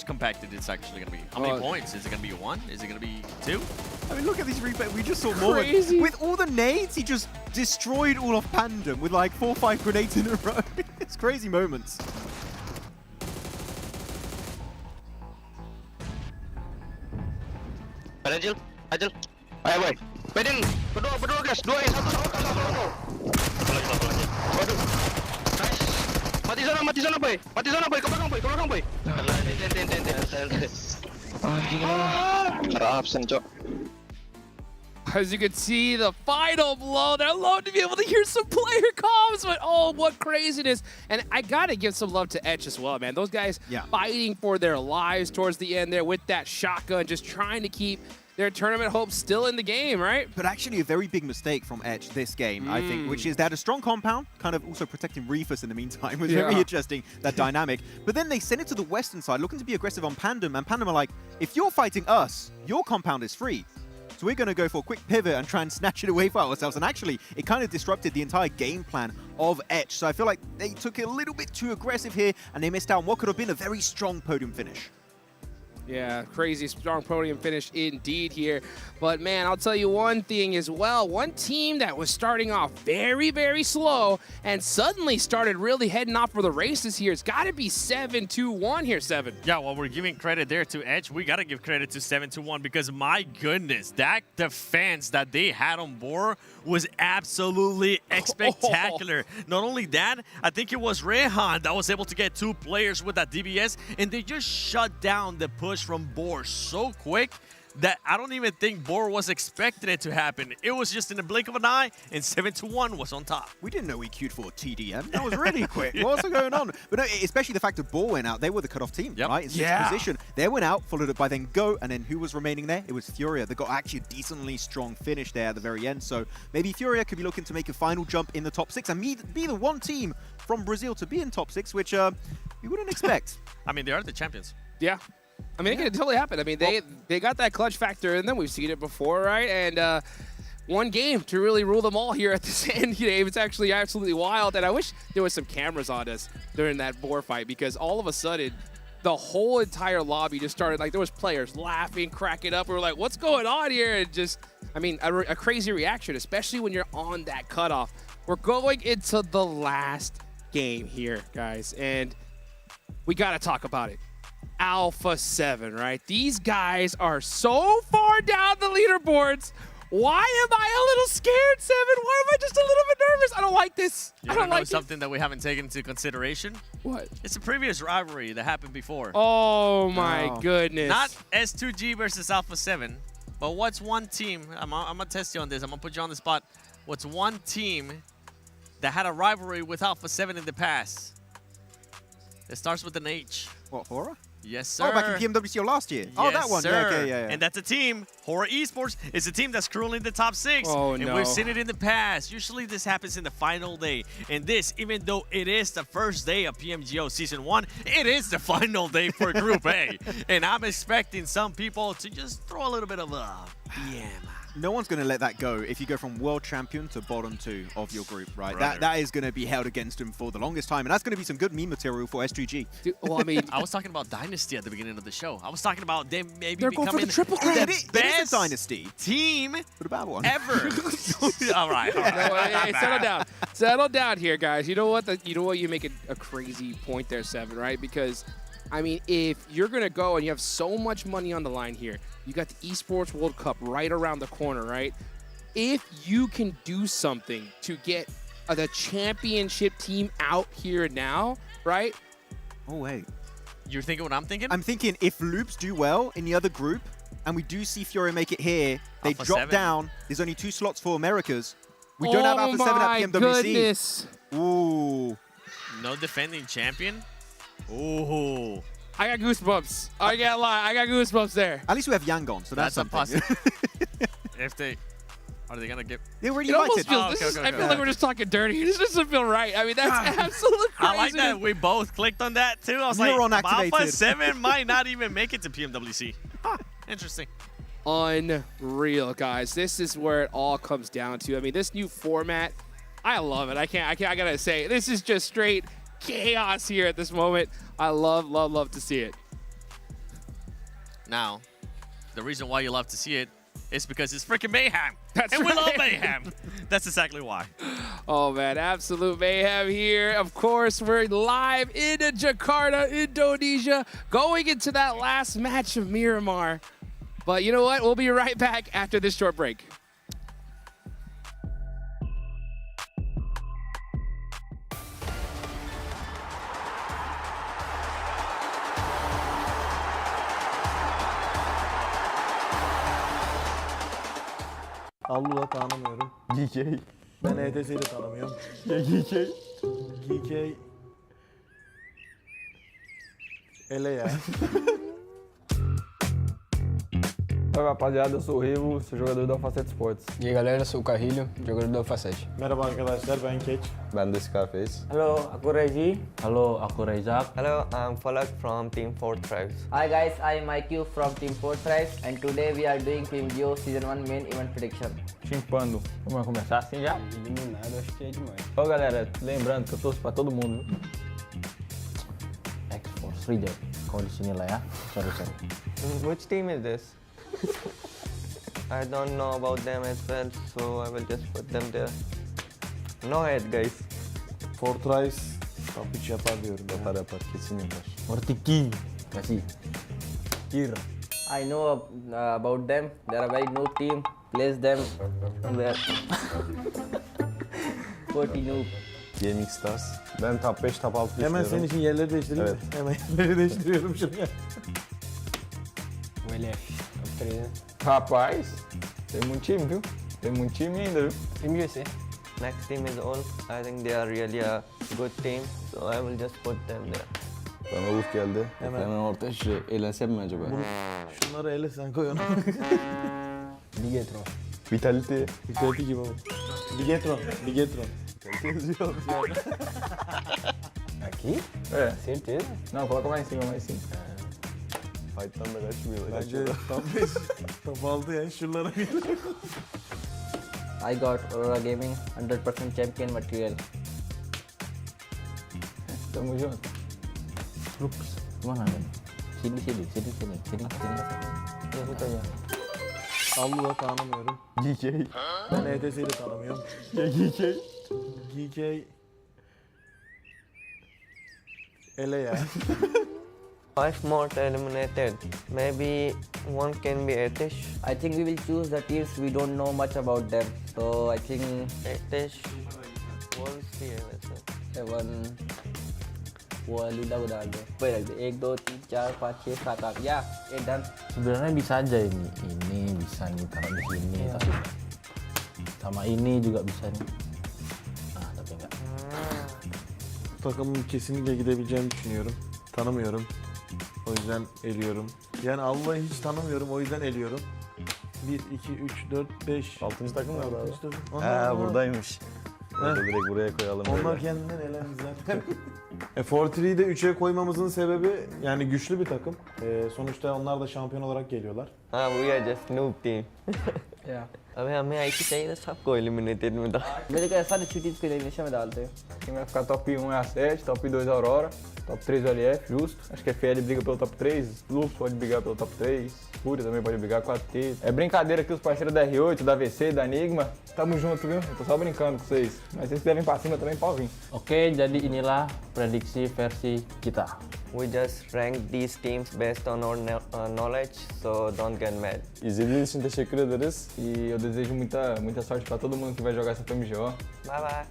compacted it's actually going to be. How many points? Is it going to be 1? Is it going to be 2? I mean, look at these replays. We just saw more. With all the nades, he just destroyed all of Pandem with like 4 or 5 grenades in a row. It's crazy moments. Ajil. Ayo, boy. Pedin. Berdua guys. 2 1. Waduh. Nice. Mati sana boy. Ke belakang boy. Ten. Absen, Cok. As you can see, the final blow, they'd love to be able to hear some player comms, but oh, what craziness. And I gotta give some love to Etch as well, man. Those guys fighting for their lives towards the end there with that shotgun, just trying to keep their tournament hopes still in the game, right? But actually a very big mistake from Etch this game, I think, which is they had a strong compound, kind of also protecting Reefus in the meantime. It was very interesting, that dynamic. But then they sent it to the western side, looking to be aggressive on Pandem, and Pandem are like, if you're fighting us, your compound is free. So we're going to go for a quick pivot and try and snatch it away for ourselves. And actually, it kind of disrupted the entire game plan of Etch. So I feel like they took it a little bit too aggressive here, and they missed out on what could have been a very strong podium finish. Yeah, crazy strong podium finish indeed here. But man, I'll tell you one thing as well. One team that was starting off very, very slow and suddenly started really heading off for the races here. It's got to be 7-2-1 here, 7. Yeah, well, we're giving credit there to Edge. We got to give credit to 7-2-1 because my goodness, that defense that they had on board was absolutely spectacular. Not only that, I think it was Rehan that was able to get 2 players with that DBS, and they just shut down the push from Bohr so quick that I don't even think Bohr was expecting it to happen. It was just in the blink of an eye, and 7-2-1 was on top. We didn't know we queued for TDM. That was really quick. What's going on? But no, especially the fact that Bohr went out. They were the cutoff team, right? In 6th position. They went out, followed up by then Go, and then who was remaining there? It was Furia. They got actually a decently strong finish there at the very end. So maybe Furia could be looking to make a final jump in the top 6 and be the one team from Brazil to be in top 6, which we wouldn't expect. I mean, they are the champions. Yeah. I mean, it can totally happen. I mean, they got that clutch factor in them. We've seen it before, right? And one game to really rule them all here at this end game. It's actually absolutely wild. And I wish there was some cameras on us during that Bohr fight, because all of a sudden, the whole entire lobby just started, like, there was players laughing, cracking up. We were like, what's going on here? And just, I mean, a crazy reaction, especially when you're on that cutoff. We're going into the last game here, guys. And we got to talk about it. Alpha 7, right? These guys are so far down the leaderboards. Why am I a little scared, 7? Why am I just a little bit nervous? I don't like this. I don't like something that we haven't taken into consideration. What? It's a previous rivalry that happened before. Oh my goodness. Not S2G versus Alpha 7, but what's one team? I'm gonna test you on this. I'm gonna put you on the spot. What's one team that had a rivalry with Alpha 7 in the past? It starts with an H. What, Hora? Yes, sir. Oh, back in PMWCO last year. Oh, that one. Sir. Yeah, okay, yeah. And that's a team. Hora Esports is a team that's currently in the top 6. Oh, and we've seen it in the past. Usually this happens in the final day. And this, even though it is the first day of PMGO Season 1, it is the final day for Group A. And I'm expecting some people to just throw a little bit of a no one's going to let that go if you go from world champion to bottom 2 of your group, right? Brother. That is going to be held against him for the longest time, and that's going to be some good meme material for SGG. Dude, well, I mean, I was talking about Dynasty at the beginning of the show. I was talking about them maybe they're going for becoming the triple crown. It is best a dynasty team for the bad one ever. all right. No, hey, settle down. Settle down here, guys. You know what? You make a crazy point there, Seven, right? Because, I mean, if you're going to go and you have so much money on the line here, you got the Esports World Cup right around the corner, right? If you can do something to get the championship team out here now, right? Oh, wait. You're thinking what I'm thinking? I'm thinking if Loops do well in the other group, and we do see Fiore make it here, they Alpha drop 7. down. There's only 2 slots for Americas. We don't have Alpha 7 at PMWC. Goodness. Ooh. No defending champion. Ooh. I got goosebumps. I can't lie. I got goosebumps there. At least we have Yangon, so that's a something. possibility. If they... Are they going to get... They already It almost invited. feels, I feel like we're just talking dirty. This doesn't feel right. I mean, that's absolute crazy. I like that we both clicked on that too. I was like, Neuron Alpha activated. 7 might not even make it to PMWC. Interesting. Unreal, guys. This is where it all comes down to. I mean, this new format, I love it. I gotta say, this is just straight chaos here at this moment. I love to see it. Now, the reason why you love to see it is because it's freaking mayhem. That's and we love right. mayhem. That's exactly why. Oh, man, absolute mayhem here. Of course, we're live in Jakarta, Indonesia, going into that last match of Miramar. But you know what? We'll be right back after this short break. Allu'da tanımıyorum. GK. Ben ETS'yi de tanımıyorum. GK. GK. Ele ya. Oi, rapaziada, eu sou o Rivo, sou jogador da Alpha 7 Esports. E aí galera, sou o Carrilho, jogador do Alpha 7. Merhaba arkadaşlar, ben Keç. Ben de Scarface. Halo, aku Rezi. Halo, aku Rezak. Hello, I'm Falak from Team 4 Tribes. Hi guys, I'm IQ from Team 4 Tribes and today we are doing PMGO Season 1 Main Event Prediction. Chimpando. Vamos começar assim já? Eliminado, acho que é demais. Ó galera, lembrando que eu torço pra todo mundo. Esports Reject. Kau di sini lah ya. Sorry. Which team is this? I don't know about them as well, so I will just put them there. No head, guys. Fortrice top 3 yapar diyorum. Yapar kesin yapar. Mortiki. Kasih. Kira. I know about them. They are a very noob team. Place them where 40 noob. Gaming Stars. Ben top 5 top 6 Hemen senin için yerleri değiştireyim mi? Evet. Hemen yerleri değiştiriyorum şuraya. Rapaz, tem muito time, viu? Tem muito time ainda, viu? Team USA. Next team is all. I think they are really a good team, so I will just put them there. Bana Uf geldi. Hemen. Hemen orta şu eğlensem mi acaba? Şunları ele sen koy onu. Bigetron. Vitality. Vitality gibi oldu. Bigetron. Yazıyor. Aqui? É. Certeza? Não, coloca mais em cima, mais em cima. Fight'tan da kaçmıyor. Bence top 5. Top 6 yani şuralara bir. I got Aurora Gaming 100% champion material. Tamo junto. Loops. Mana kan? Sini. Ya suka ya. Allu'da tanımıyorum. GK. Ben ETS'yi de tanımıyorum. GK. GK. Ele ya. 5 more eliminated. Maybe one can be Etish. I think we will choose the teams we don't know much about them. So I think Etish. Wolfie वैसे. 7 वो Lila udah ada. Berapa lagi? 1, 2, 3, 4, 5, 6, 7, 8. Ya, done. Sebenarnya bisa aja ini bisa nih taruh di sini, tapi sama ini juga bisa nih. Nah, tapi enggak. Takımın kesinlikle gidebileceğini düşünüyorum. Tanımıyorum. O yüzden eliyorum. Yani Allah'ı hiç tanımıyorum, o yüzden eliyorum. 1, 2, 3, 4, 5. 6. takım nerede abi? Onlar buradaymış. Onu da direkt buraya koyalım. Onlar böyle. kendinden elendi zaten. Fortree'yi de 3'e koymamızın sebebi yani güçlü bir takım. Sonuçta onlar da şampiyon olarak geliyorlar. We are just noob team. Yeah. अबे हमें ऐसी चाहिए ना सबको eliminated में तो मेरे को ऐसा छुट्टी इसको elimination में डालते हो Quem vai ficar top 1 é a 7, top 2 é a Aurora, top 3 é o LF, justo. Acho que a FL briga pelo top 3, Lux pode brigar pelo top 3, Fúria também pode brigar, 4T. É brincadeira aqui os parceiros da R8, da VC, da Enigma. Tamo junto, viu? Eu tô só brincando com vocês. Mas vocês devem pra cima também, pode vir. Oke, jadi inilah prediksi versi kita. We just rank these teams based on our knowledge, so don't get mad. İzlediğiniz için teşekkür ederiz. E eu desejo muita sorte pra todo mundo que vai jogar essa PMGO. Bye bye.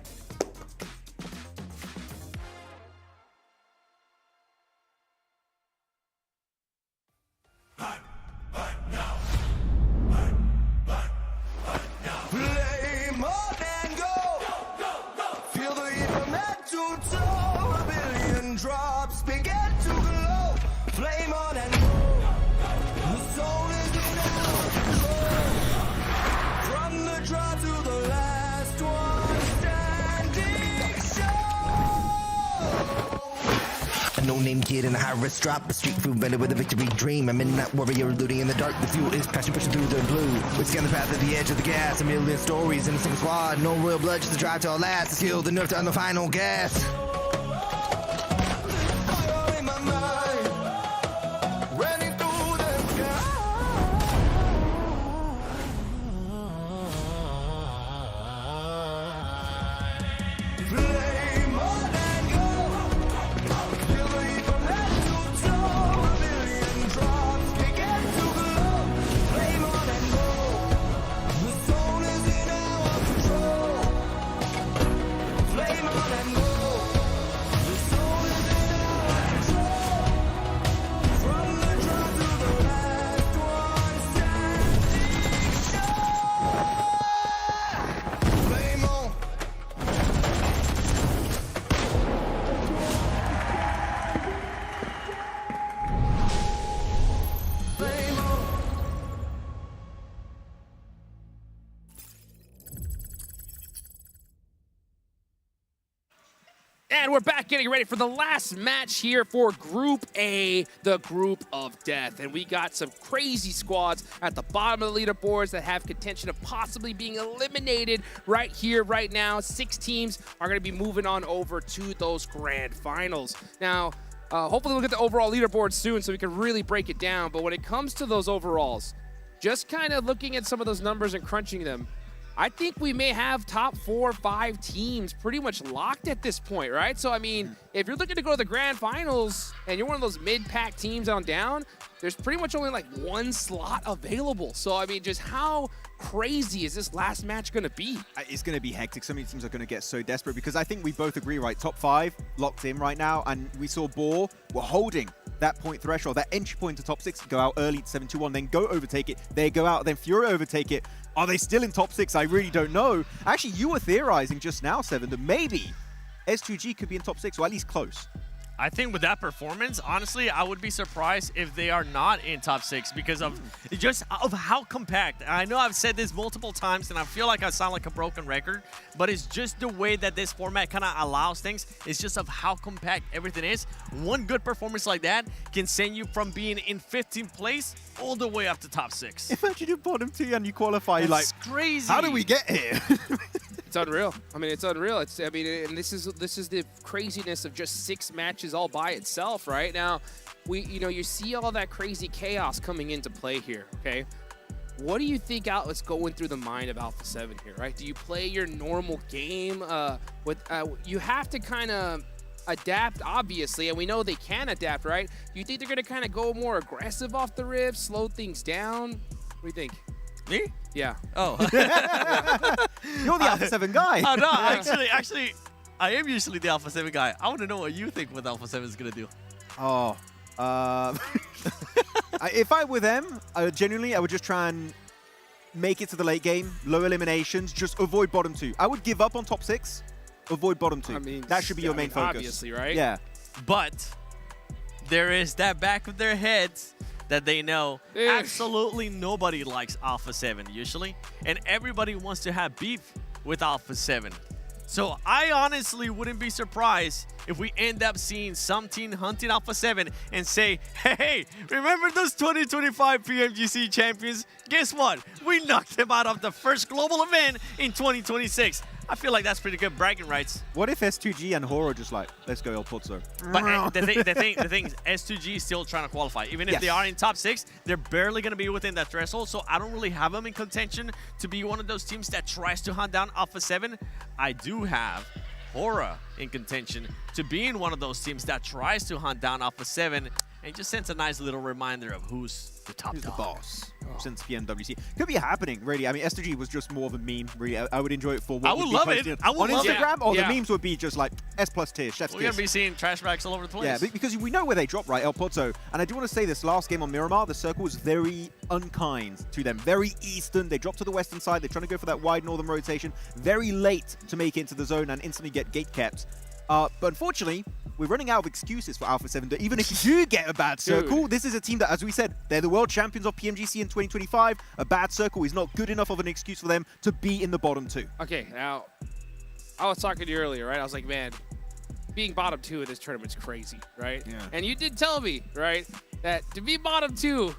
Play more than go. Feel the heat from head to toe. A billion drops begin to glow. Flame on and go. The soul is in our control. From the draw to the last one standing show. A no-name kid in a high-risk drop, a street food vendor with a victory dream. A midnight warrior looting in the dark. The fuel is passion pushing through the blue. We scan the path at the edge of the gas. A million stories in a single squad. No royal blood, just a drive to our last. The skill, the nerve to on the final gas. Fire in my mind, running through the sky. Play more than go. Feel the heat from head to toe. A billion drops begin to glow. Flame on and go. The soul is in our control. Flame on and go. The soul is in our control. From the draw to the last one standing show. Flame on. Flame on. And we're back getting ready for the last match here for Group A, the Group of Death. And we got some crazy squads at the bottom of the leaderboards that have contention of possibly being eliminated right here, right now. 6 teams are going to be moving on over to those grand finals. Now, hopefully we'll get the overall leaderboard soon so we can really break it down. But when it comes to those overalls, just kind of looking at some of those numbers and crunching them, I think we may have top 4 or 5 teams pretty much locked at this point, right? So, I mean, if you're looking to go to the grand finals and you're one of those mid-pack teams on down, there's pretty much only like 1 slot available. So, I mean, just how crazy is this last match going to be? It's going to be hectic. So many teams are going to get so desperate because I think we both agree, right? Top 5 locked in right now. And we saw Boar were holding that point threshold, that entry point to top 6, go out early to 7-2-1, then go overtake it. They go out, then Fury overtake it. Are they still in top 6? I really don't know. Actually, you were theorizing just now, Seven, that maybe S2G could be in top 6, or at least close. I think with that performance, honestly, I would be surprised if they are not in top 6 because of just of how compact. I know I've said this multiple times and I feel like I sound like a broken record, but it's just the way that this format kind of allows things. It's just of how compact everything is. One good performance like that can send you from being in 15th place all the way up to top 6. Imagine you're bottom 2 and you qualify. That's like, crazy. How do we get here? It's unreal. I mean, it's unreal. And this is the craziness of just 6 matches all by itself, right? Now, you see all that crazy chaos coming into play here, okay? What do you think is going through the mind of Alpha 7 here, right? Do you play your normal game? You have to kind of adapt, obviously, and we know they can adapt, right? Do you think they're going to kind of go more aggressive off the rip, slow things down? What do you think? Me? Yeah. Oh. You're the Alpha 7 guy. Oh, no, actually, I am usually the Alpha 7 guy. I want to know what you think what Alpha 7 is going to do. Oh. If I were them, genuinely, I would just try and make it to the late game, low eliminations, just avoid bottom 2. I would give up on top 6, avoid bottom 2. I mean, that should be your main focus. Obviously, right? Yeah. But there is that back of their heads that they know absolutely nobody likes Alpha 7 usually, and everybody wants to have beef with Alpha 7. So I honestly wouldn't be surprised if we end up seeing some team hunting Alpha 7 and say, hey, remember those 2025 PMGC champions? Guess what? We knocked them out of the first global event in 2026. I feel like that's pretty good bragging rights. What if S2G and Horo just like, let's go El Pozo? But the thing is, S2G is still trying to qualify. Even if they are in top 6, they're barely going to be within that threshold. So I don't really have them in contention to be one of those teams that tries to hunt down Alpha 7. I do have Hora in contention to being one of those teams that tries to hunt down Alpha 7 and just sends a nice little reminder of who's the top dog. The boss since PMWC. Could be happening, really. I mean, S2G was just more of a meme, really. I would enjoy it for what I would love it. I would on love Instagram, it. or the memes would be just like S+ tier, chef's We're going to be seeing trash bags all over the place. Yeah, because we know where they drop, right? El Pozo. And I do want to say this last game on Miramar, the circle was very unkind to them. Very eastern. They dropped to the western side. They're trying to go for that wide northern rotation. Very late to make it into the zone and instantly get gate kept. But unfortunately, we're running out of excuses for Alpha 7. Even if you do get a bad circle, this is a team that, as we said, they're the world champions of PMGC in 2025. A bad circle is not good enough of an excuse for them to be in the bottom 2. Okay, now, I was talking to you earlier, right? I was like, man, being bottom 2 in this tournament's crazy, right? Yeah. And you did tell me, right, that to be bottom 2,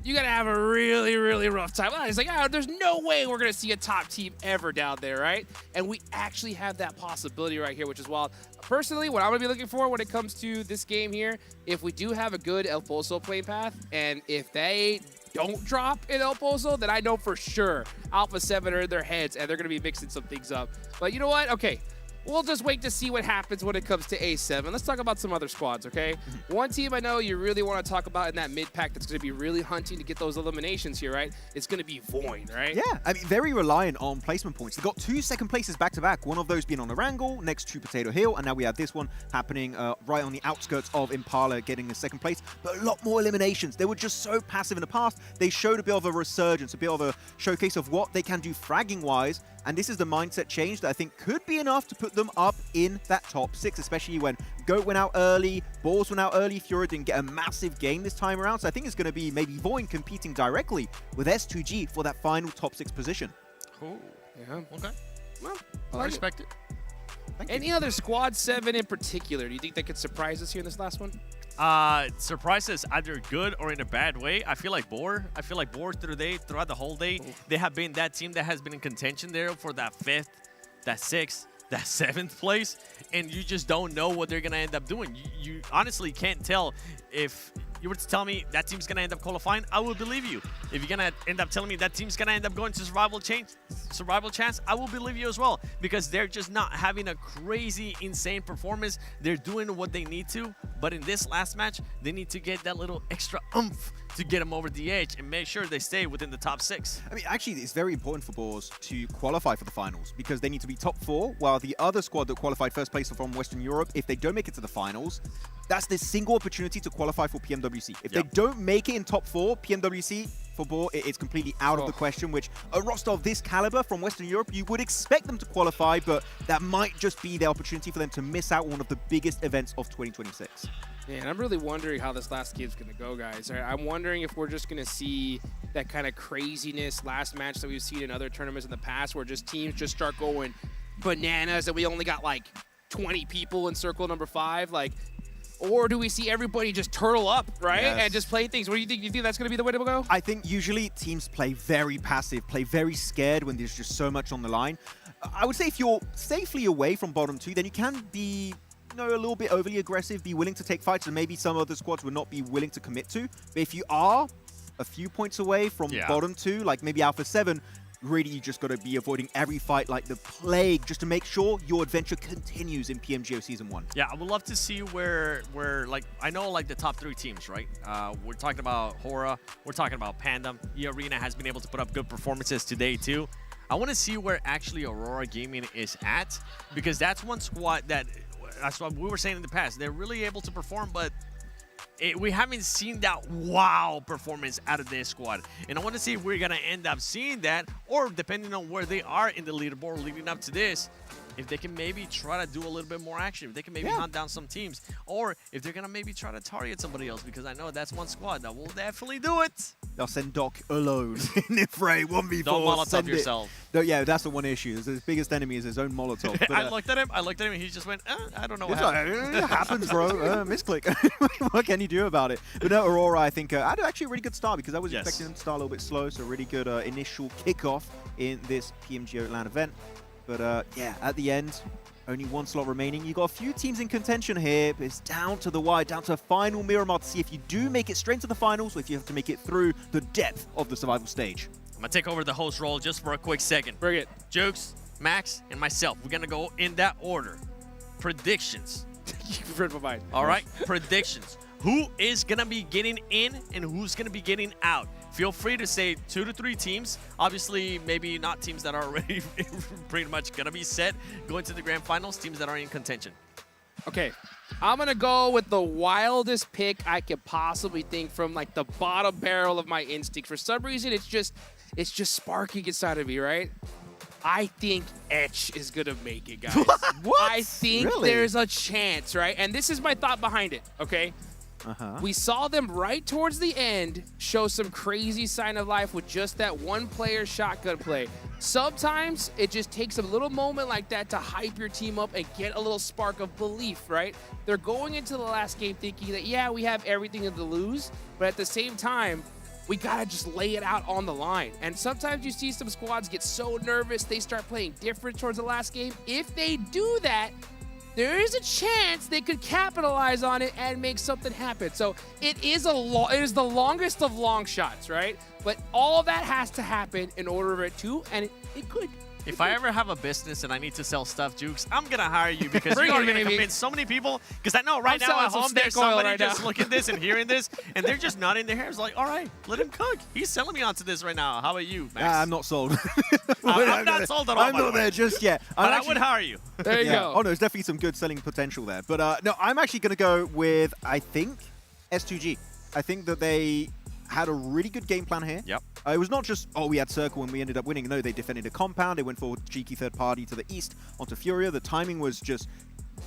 you got to have a really, really rough time. It's like, oh, there's no way we're going to see a top team ever down there, right? And we actually have that possibility right here, which is wild. Personally, what I'm going to be looking for when it comes to this game here, if we do have a good El Pozo play path, and if they don't drop in El Pozo, then I know for sure Alpha 7 are in their heads, and they're going to be mixing some things up. But you know what? Okay. We'll just wait to see what happens when it comes to A7. Let's talk about some other squads, okay? One team I know you really want to talk about in that mid-pack that's going to be really hunting to get those eliminations here, right? It's going to be Void, right? Yeah, I mean, very reliant on placement points. They've got 2 second places back-to-back, one of those being on Erangel, next to Potato Hill, and now we have this one happening right on the outskirts of Impala getting a second place, but a lot more eliminations. They were just so passive in the past. They showed a bit of a resurgence, a bit of a showcase of what they can do fragging-wise, and this is the mindset change that I think could be enough to put them up in that top 6, especially when Goat went out early, Balls went out early, Fiora didn't get a massive game this time around. So I think it's going to be maybe Void competing directly with S2G for that final top 6 position. Cool. Yeah. Okay. Well, I respect it. Any other Squad 7 in particular, do you think that could surprise us here in this last one? Surprises either good or in a bad way. I feel like Boar throughout the whole day, they have been that team that has been in contention there for that 5th, that 6th, that 7th place, and you just don't know what they're gonna end up doing. You honestly can't tell. If you were to tell me that team's gonna end up qualifying, I will believe you. If you're gonna end up telling me that team's gonna end up going to survival chance, I will believe you as well, because they're just not having a crazy, insane performance. They're doing what they need to, but in this last match, they need to get that little extra oomph to get them over the edge and make sure they stay within the top 6. I mean, actually, it's very important for Boars to qualify for the finals because they need to be top 4, while the other squad that qualified first place from Western Europe, if they don't make it to the finals, that's the single opportunity to qualify for PMWC. If they don't make it in top 4, PMWC for Boar, it's completely out of the question, which a roster of this caliber from Western Europe, you would expect them to qualify, but that might just be the opportunity for them to miss out on one of the biggest events of 2026. Man, I'm really wondering how this last game's going to go, guys. I'm wondering if we're just going to see that kind of craziness last match that we've seen in other tournaments in the past where just teams just start going bananas and we only got like 20 people in circle number 5. Like, or do we see everybody just turtle up, right? Yes. And just play things? What do you think? You think that's going to be the way to go? I think usually teams play very passive, play very scared when there's just so much on the line. I would say if you're safely away from bottom 2, then you can be a little bit overly aggressive, be willing to take fights that maybe some other squads would not be willing to commit to. But if you are a few points away from bottom 2, like maybe Alpha 7, really you just got to be avoiding every fight like the plague just to make sure your adventure continues in PMGO Season 1. Yeah, I would love to see where like, I know like the top 3 teams, right? We're talking about Hora, we're talking about Pandem. E-Arena has been able to put up good performances today too. I want to see where actually Aurora Gaming is at, because that's one squad that's what we were saying in the past. They're really able to perform, but we haven't seen that wow performance out of this squad. And I want to see if we're going to end up seeing that, or depending on where they are in the leaderboard leading up to this, if they can maybe try to do a little bit more action, if they can maybe hunt down some teams, or if they're going to maybe try to target somebody else, because I know that's one squad that will definitely do it. They'll send Doc alone in the fray, 1v4. Don't Molotov yourself. No, yeah, that's the one issue. His biggest enemy is his own Molotov. But, I looked at him, and he just went, I don't know what happened. It happens, bro. Misclick. What can you do about it? But no, Aurora, I think, had actually a really good start, because I was expecting him to start a little bit slow, so really good initial kickoff in this PMGO LAN event. But yeah, at the end, only one slot remaining. You got a few teams in contention here, but it's down to the wire, down to a final Miramar to see if you do make it straight to the finals, or if you have to make it through the depth of the survival stage. I'm going to take over the host role just for a quick second. Bring it. Jukes, Max, and myself, we're going to go in that order. Predictions. You've read my mind. All right, predictions. Who is going to be getting in and who's going to be getting out? Feel free to say 2 to 3 teams. Obviously, maybe not teams that are already pretty much going to be set going to the grand finals, teams that are in contention. Okay, I'm going to go with the wildest pick I could possibly think from like the bottom barrel of my instinct. For some reason, it's just sparking inside of me, right? I think Etch is going to make it, guys. What? I think there's a chance, right? And this is my thought behind it, okay? We saw them right towards the end show some crazy sign of life with just that one-player shotgun play. Sometimes it just takes a little moment like that to hype your team up and get a little spark of belief, right? They're going into the last game thinking that, yeah, we have everything to lose, but at the same time, we gotta just lay it out on the line. And sometimes you see some squads get so nervous, they start playing different towards the last game. If they do that, there is a chance they could capitalize on it and make something happen. So it is the longest of long shots, right? But all that has to happen in order for it to, and it could. If I ever have a business and I need to sell stuff, Jukes, I'm going to hire you because you're going to convince so many people. Because I know right now at home there's somebody just looking at this and hearing this, and they're just nodding their heads like, all right, let him cook. He's selling me onto this right now. How about you, Max? I'm not sold. I'm not sold at all. I'm not there just yet. But I would hire you. There you go. Oh, no, there's definitely some good selling potential there. But no, I'm actually going to go with, I think, S2G. I think that they had a really good game plan here. Yep. It was not just, oh, we had Circle and we ended up winning. No, they defended a compound. They went for cheeky third party to the east onto Furia. The timing was just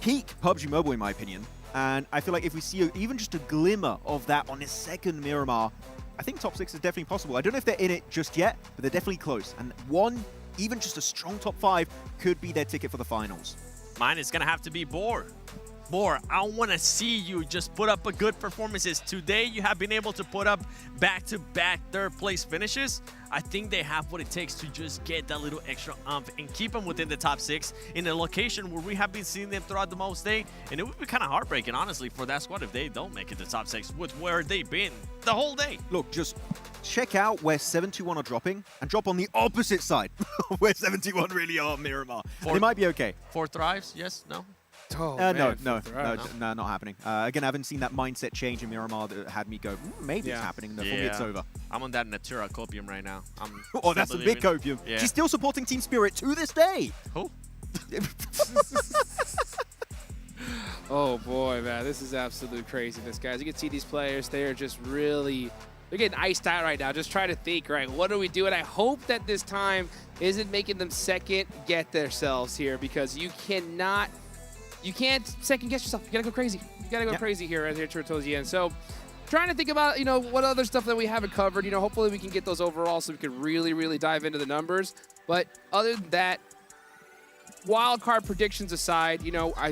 peak PUBG Mobile, in my opinion. And I feel like if we see even just a glimmer of that on this second Miramar, I think top 6 is definitely possible. I don't know if they're in it just yet, but they're definitely close. And one, even just a strong top 5 could be their ticket for the finals. Mine is going to have to be Boar. Boar, I want to see you just put up a good performances. Today, you have been able to put up back-to-back third-place finishes. I think they have what it takes to just get that little extra umph and keep them within the top 6 in a location where we have been seeing them throughout the most day. And it would be kind of heartbreaking, honestly, for that squad if they don't make it to top 6 with where they've been the whole day. Look, just check out where 721 are dropping and drop on the opposite side where 721 really are, Miramar. They might be okay. 4 thrives? Yes? No? Oh, no, not happening. Again, I haven't seen that mindset change in Miramar that had me go, maybe it's happening. No, for me, it's over. I'm on that Natura copium right now. Oh, that's a big copium. Yeah. She's still supporting Team Spirit to this day. Who? Oh, boy, man. This is absolute craziness, guys. You can see these players. They are just really... They're getting iced out right now. Just try to think, right? What do we do? And I hope that this time isn't making them second get themselves here, because you can't second guess yourself. You gotta go crazy. You gotta go crazy here right here towards the end. So trying to think about, what other stuff that we haven't covered. Hopefully we can get those overall so we can really, really dive into the numbers. But other than that, wild card predictions aside,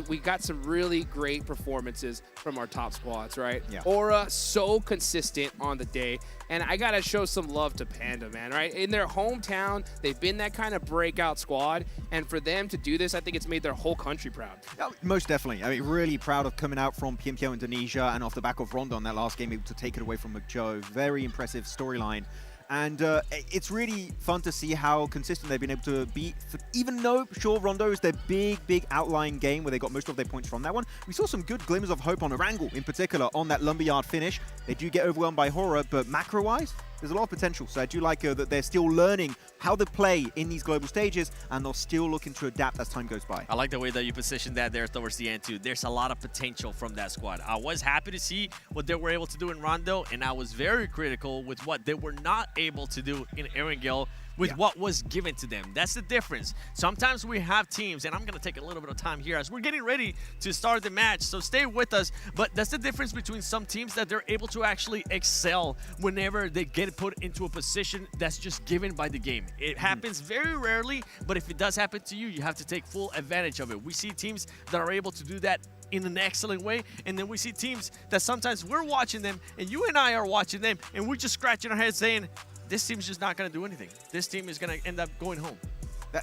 we got some really great performances from our top squads, right? Yeah. Aura, so consistent on the day. And I got to show some love to Panda, man, right? In their hometown, they've been that kind of breakout squad. And for them to do this, I think it's made their whole country proud. Most definitely. I mean, really proud of coming out from PMGO Indonesia and off the back of Rondo on that last game, able to take it away from McJoe. Very impressive storyline. And it's really fun to see how consistent they've been able to be. Even though, sure, Rondo is their big outlying game where they got most of their points from that one, we saw some good glimmers of hope on Erangel in particular on that Lumberyard finish. They do get overwhelmed by Horror, but macro-wise, there's a lot of potential. So I do like that they're still learning how to play in these global stages, and they're still looking to adapt as time goes by. I like the way that you positioned that there towards the end, too. There's a lot of potential from that squad. I was happy to see what they were able to do in Rondo, and I was very critical with what they were not able to do in Erangel with what was given to them. That's the difference. Sometimes we have teams, and I'm going to take a little bit of time here as we're getting ready to start the match, so stay with us. But that's the difference between some teams that they're able to actually excel whenever they get put into a position that's just given by the game. It happens very rarely, but if it does happen to you, you have to take full advantage of it. We see teams that are able to do that in an excellent way, and then we see teams that sometimes we're watching them, and you and I are watching them, and we're just scratching our heads saying, this team's just not going to do anything. This team is going to end up going home.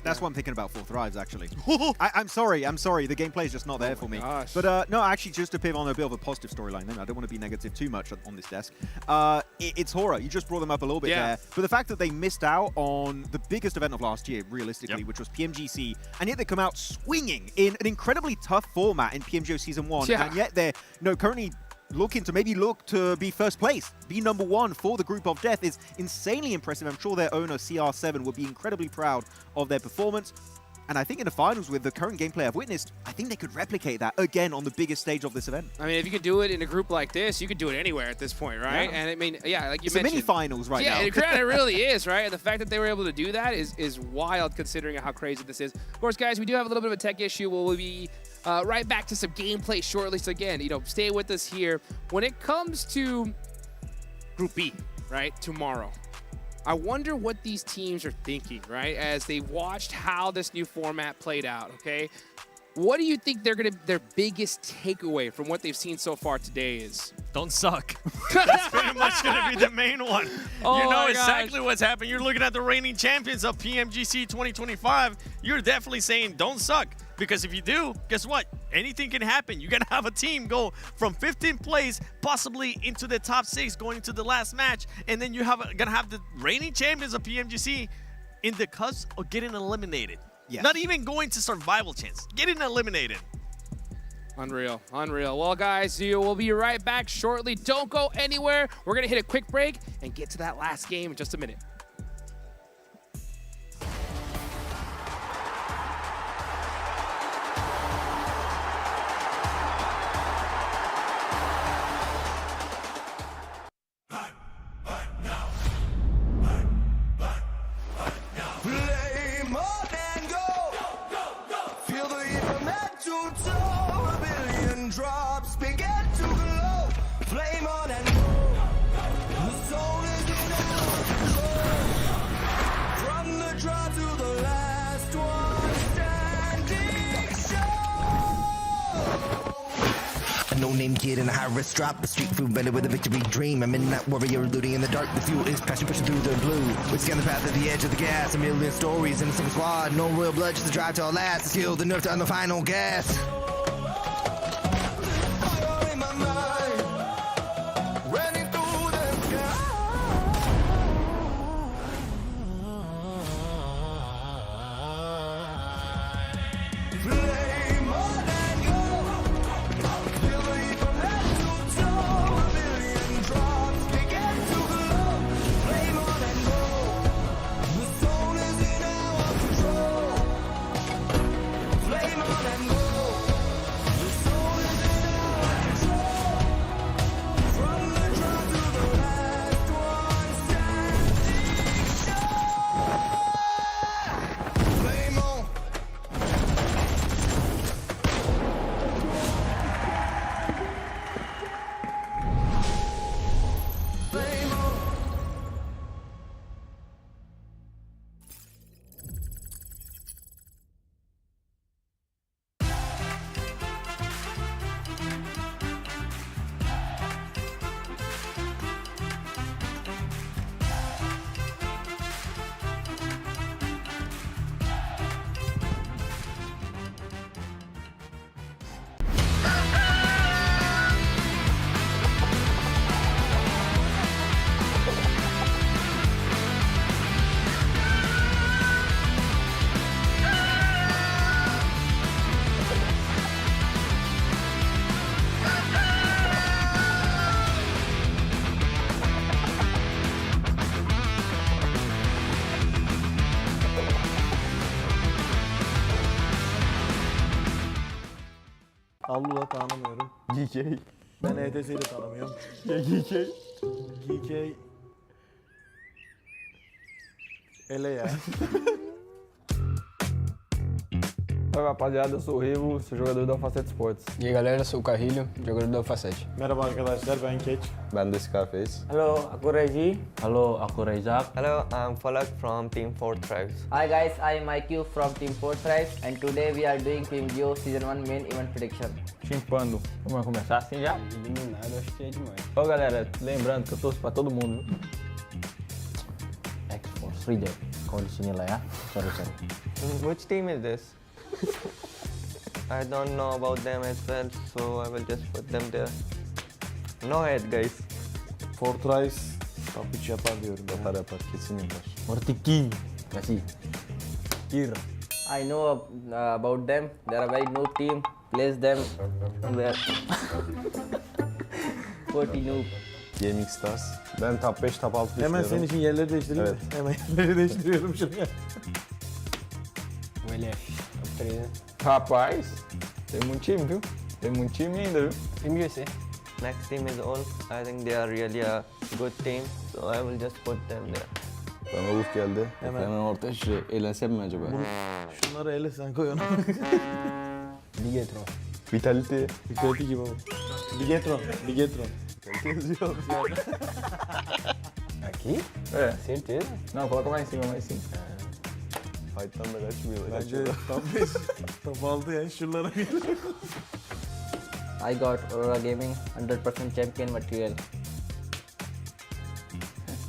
That's what I'm thinking about for Thrives, actually. I'm sorry. The gameplay is just not there for me. Gosh. But no, actually, just to pivot on a bit of a positive storyline, then I don't want to be negative too much on this desk. It's Horror. You just brought them up a little bit there. But the fact that they missed out on the biggest event of last year, realistically, which was PMGC, and yet they come out swinging in an incredibly tough format in PMGO Season 1, and yet they're currently looking to look to be first place, be #1 for the group of death is insanely impressive. I'm sure their owner, CR7, will be incredibly proud of their performance. And I think in the finals, with the current gameplay I've witnessed, I think they could replicate that again on the biggest stage of this event. I mean, if you could do it in a group like this, you could do it anywhere at this point, right? Yeah. And I mean, yeah, like you it's mentioned. It's a mini-finals right now. Yeah, it really is, right? And the fact that they were able to do that is wild, considering how crazy this is. Of course, guys, we do have a little bit of a tech issue. We'll be right back to some gameplay shortly. So again, stay with us here. When it comes to Group B, right, tomorrow, I wonder what these teams are thinking, right, as they've watched how this new format played out, okay? What do you think their biggest takeaway from what they've seen so far today is? Don't suck. That's pretty much going to be the main one. Oh, you know exactly what's happening. You're looking at the reigning champions of PMGC 2025. You're definitely saying don't suck. Because if you do, guess what? Anything can happen. You're going to have a team go from 15th place, possibly into the top 6, going into the last match. And then you're going to have the reigning champions of PMGC in the cusp of getting eliminated. Yes. Not even going to survival chance. Getting eliminated. Unreal, unreal. Well, guys, we'll be right back shortly. Don't go anywhere. We're going to hit a quick break and get to that last game in just a minute. Drops begin to glow, flame on and go. The soul is in our control. From the draw to the last one standing show. A no-name kid in a high-risk drop, a street food vendor with a victory dream. A midnight warrior looting in the dark. The fuel is passion pushing through the blue. We scan the path at the edge of the gas. A million stories in a single squad. No royal blood, just the drive to our last. The skill, the nerve to earn the final gas. Allula tanımıyorum. GK. Ben ETS'yi de tanımıyorum. GK. GK. Ele ya. Oi rapaziada, eu sou o Rivo, sou jogador da Facete Esports. E aí galera, sou o Carrilho, jogador da Facete. Merhaba arkadaşlar, ben Keç. Ben de Scarface. Hello, aku Reggie. Hello, aku Rezak. Hello, I'm Falak from Team 4 Tribes. Hi guys, I'm IQ from Team 4 Tribes and today we are doing PMGO Season 1 main event prediction. Chimpando. Vamos começar assim já? Eliminado, acho que é demais. Ó galera, lembrando que eu torço pra todo mundo. Esports reject. Kau di sini lah ya. Sorry. Which team is this? I don't know about them as well, so I will just put them there. No head guys. Fortrice top 3 yapar diyorum. Yapar, kesin yapar. Mortiki. Kasih. Here. I know about them. They are a very noob team. Place them where 40 noob. Gaming Stars. Ben top 5, top 6 Hemen senin için yerleri değiştireyim mi? Evet. Hemen yerleri değiştiriyorum şuraya. O LF, top 3, né? Rapaz, tem muito time, viu? Tem muito time ainda, viu? PMGO Next team is all. I think they are really a good team, so I will just put them there. Bana Ulf geldi. Hemen ortaya şuraya eğlensem mi acaba? şunları ele sen koy onu. Bigetron. Vitality. Vitality gibi oldu. Bigetron. Vitality yazıyor. Aqui? É. Certeza? Não, coloca mais em cima, mais em cima. Fight'tan da kaçmıyor. Bence top 5, top 6 yani şuralara bir. I got Aurora Gaming 100% champion material.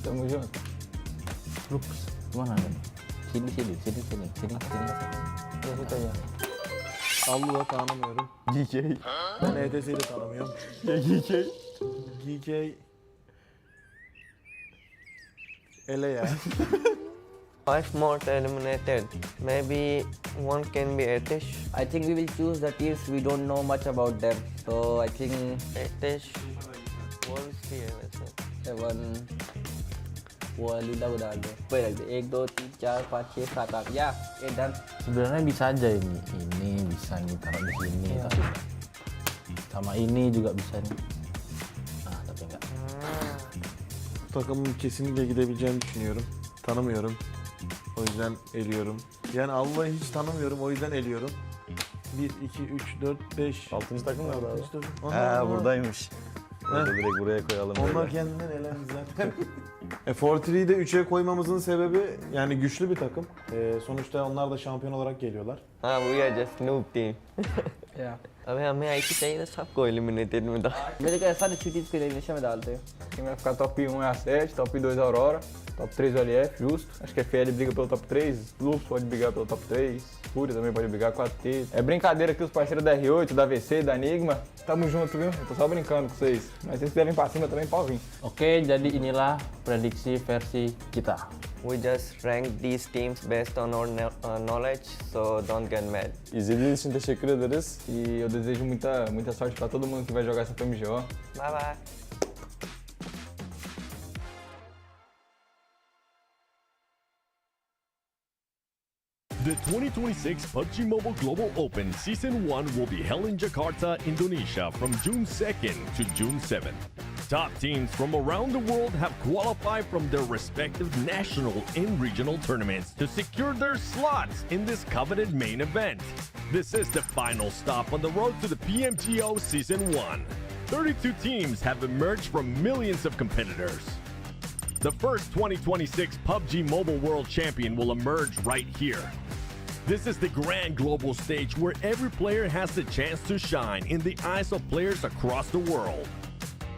Tamo junto. Ups. Mana kan? Sini. Eu aja. Allu'da tanımıyorum. GK. Ben ETS'yi de tanımıyorum. GK. Ele ya. 5 more eliminated. Maybe one can be Etish. I think we will choose the teams we don't know much about them. So I think Etish. Wolves भी है वैसे. 7 वो लीला udah ada. Wait, 1, 2, 3, 4, 5, 6, 7, 8. Ya, done. Sebenarnya bisa aja ini. Ini bisa nih taruh di sini. Tapi sama ini juga bisa nih. Nah, tapi enggak. Bu takımın kesinlikle gidebileceğini düşünüyorum. Tanımıyorum. O yüzden eliyorum. Yani Allah'ı hiç tanımıyorum, o yüzden eliyorum. 1, 2, 3, 4, 5. 6. takım nerede abi? Onlar Buradaymış. Orada direkt buraya koyalım. Onlar böyle. kendinden elendi zaten. Fortree'yi de 3'e koymamızın sebebi yani güçlü bir takım. Sonuçta onlar da şampiyon olarak geliyorlar. We are just noob team. Yeah. अबे हमें आई की चाहिए ना सबको eliminated में डाल. मेरे को ऐसा अच्छी teams को elimination में डालते हैं. Quem vai ficar top 1 é a 7, top 2 a Aurora, top 3 o LF, justo. Acho que a FL briga pelo top 3, Lupus pode brigar pelo top 3, Fúria também pode brigar, 4T. É brincadeira aqui os parceiros da R8, da VC, da Enigma. Tamo junto, viu? Eu tô só brincando com vocês. Mas se vocês quiserem pra cima também, pode vir. Oke, jadi inilah prediksi versi kita. We just rank these teams based on our knowledge, so don't get mad. İzlediğiniz için teşekkür ederiz. E eu desejo muita sorte pra todo mundo que vai jogar essa PMGO. Bye bye. The 2026 PUBG Mobile Global Open Season 1 will be held in Jakarta, Indonesia from June 2nd to June 7th. Top teams from around the world have qualified from their respective national and regional tournaments to secure their slots in this coveted main event. This is the final stop on the road to the PMGO Season 1. 32 teams have emerged from millions of competitors. The first 2026 PUBG Mobile World Champion will emerge right here. This is the grand global stage where every player has the chance to shine in the eyes of players across the world.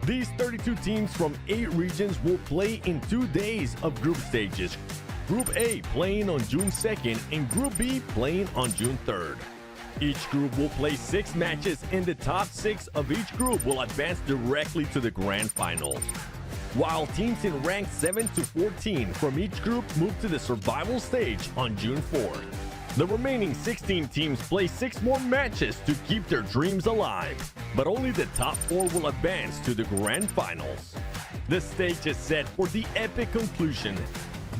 These 32 teams from 8 regions will play in 2 days of group stages. Group A playing on June 2nd and Group B playing on June 3rd. Each group will play 6 matches and the top 6 of each group will advance directly to the grand finals. While teams in rank 7 to 14 from each group move to the survival stage on June 4th. The remaining 16 teams play 6 more matches to keep their dreams alive, but only the top 4 will advance to the grand finals. The stage is set for the epic conclusion.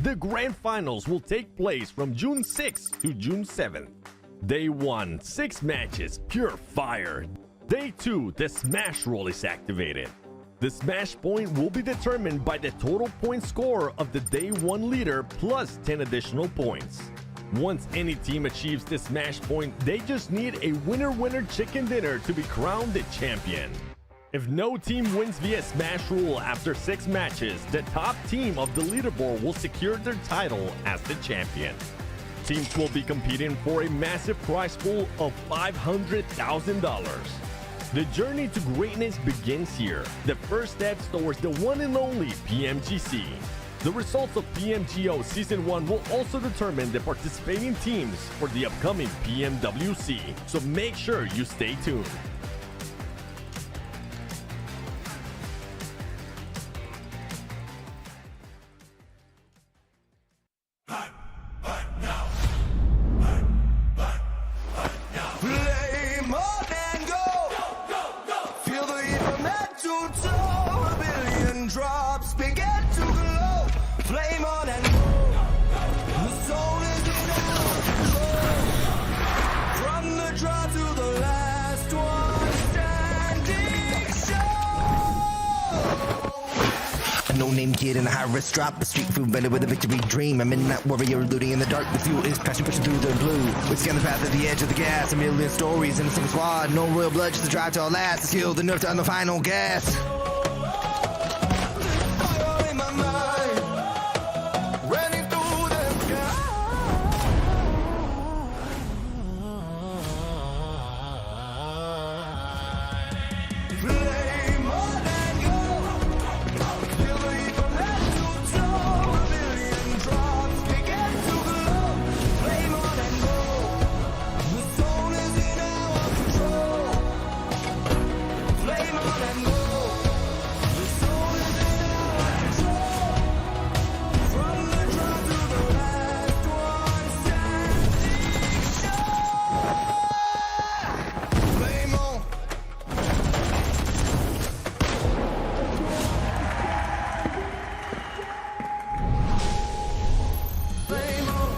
The grand finals will take place from June 6th to June 7th. Day 1, 6 matches, pure fire. Day 2, the smash roll is activated. The smash point will be determined by the total point score of the day 1 leader plus 10 additional points. Once any team achieves the smash point, they just need a winner-winner chicken dinner to be crowned the champion. If no team wins via smash rule after 6 matches, the top team of the leaderboard will secure their title as the champion. Teams will be competing for a massive prize pool of $500,000. The journey to greatness begins here, the first steps towards the one and only PMGC. The results of PMGO Season 1 will also determine the participating teams for the upcoming PMWC, so make sure you stay tuned. Play more than go. Feel the heat from head to toe. A billion drops begin to glow. Flame on and go. The soul is in our control. From the draw to the last one standing show. A no-name kid in a high-risk drop, a street food vendor with a victory dream. A midnight warrior looting in the dark, the fuel is passion pushing through the blue. We scan the path at the edge of the gas, a million stories in a single squad. No real blood, just a drive to our last. The skill, the nerve to on the final gas. Fire in my mind. Running through the sky. Play more than go. Feel the heat from head to toe. A billion drops begin to glow. Play more than go. The soul is in our control. Play more than go. The soul is in our control. From the draw to the last one standing show. Play more. Play more.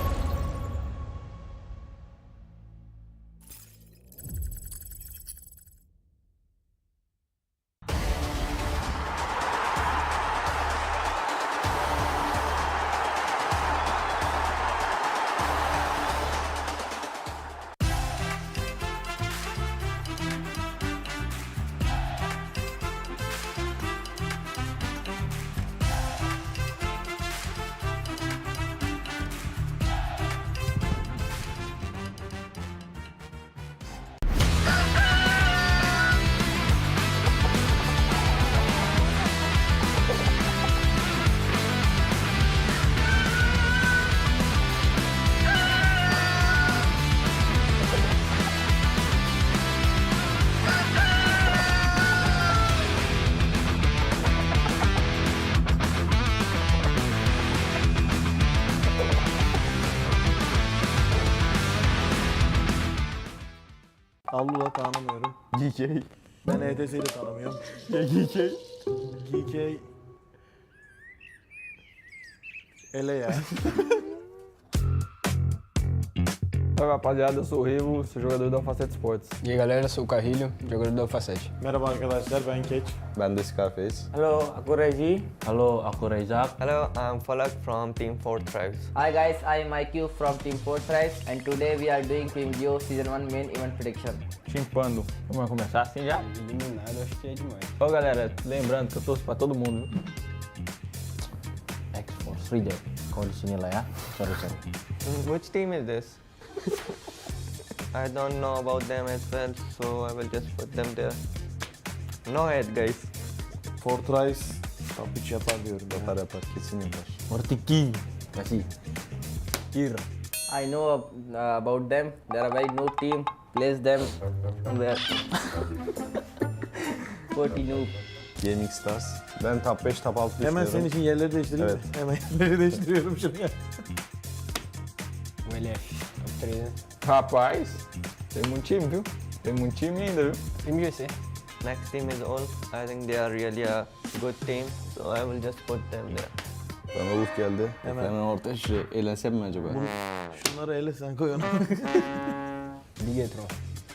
Allu'da tanımıyorum. GK. Ben ETS'yi de tanımıyorum. GK. GK. Ele ya. Oi rapaziada, eu sou o Rivo, sou jogador da Facete Esports. E aí galera, sou o Carrilho, jogador da Facete. Merhaba arkadaşlar, ben Keç. Ben de Scarface. Hello, aku Regi. Hello, aku Rezak. Hello, I'm Falak from Team 4 Tribes. Hi guys, I'm IQ from Team 4 Tribes and today we are doing PMGO Season 1 Main Event Prediction. Chimpando. Vamos começar assim já? Eliminado, acho que é demais. Ó galera, lembrando que eu torço pra todo mundo. Esports reject. Kau di sini lah ya. Sorry. Which team is this? I don't know about them as well, so I will just put them there. No head guys. Fortrice top 3 yapar diyorum. Yapar, kesin yapar. Mortiki. Kasih. Kira. I know about them. They are a very noob team. Place them where 40 noob. Gaming Stars. Ben top 5, top 6 düşünüyorum. Hemen senin için yerleri değiştireyim mi? Hemen yerleri değiştiriyorum şuraya. O LF, top 3, né? Rapaz, tem muito time, viu? Tem muito time ainda, viu? PMGO. Next team is all. I think they are really a good team, so I will just put them there. Bana Uf geldi. Hemen. Hemen ortaya şuraya eğlensem mi acaba? Şunları ele sen koy onu. Bigetron.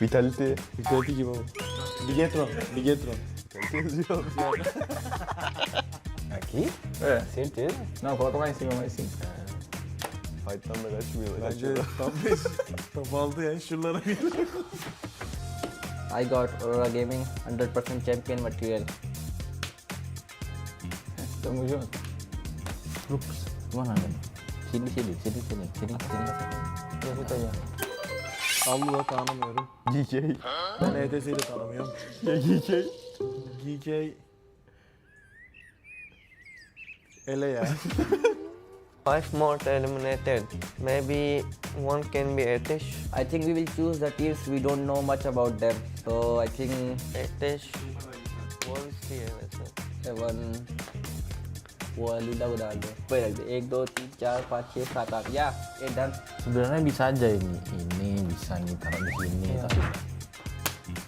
Vitality. Vitality gibi oldu. Bigetron. Aqui? É. Certeza? Não, coloca mais em cima, mais em cima. Fight'tan da kaçmıyor. Bence top 5, top 6 yani şuralara bir. I got Aurora Gaming 100% champion material. Tamo junto. Ups, mana nih? Sini. Kita ya. Allı'da tanımıyorum. GK. Ben ETS'yi de tanımıyorum. GK. GK. Ele ya. 5 more eliminated. Maybe one can be Etish. I think we will choose the teams we don't know much about them. So I think Etish. What is the MSN? 7 Wah, lidah udah ada. Wait, 1, 2, 3, 4, 5, 6, 7, 8. Ya, dan sebenarnya bisa aja ini. Ini bisa nih taruh di sini. Iya. Tapi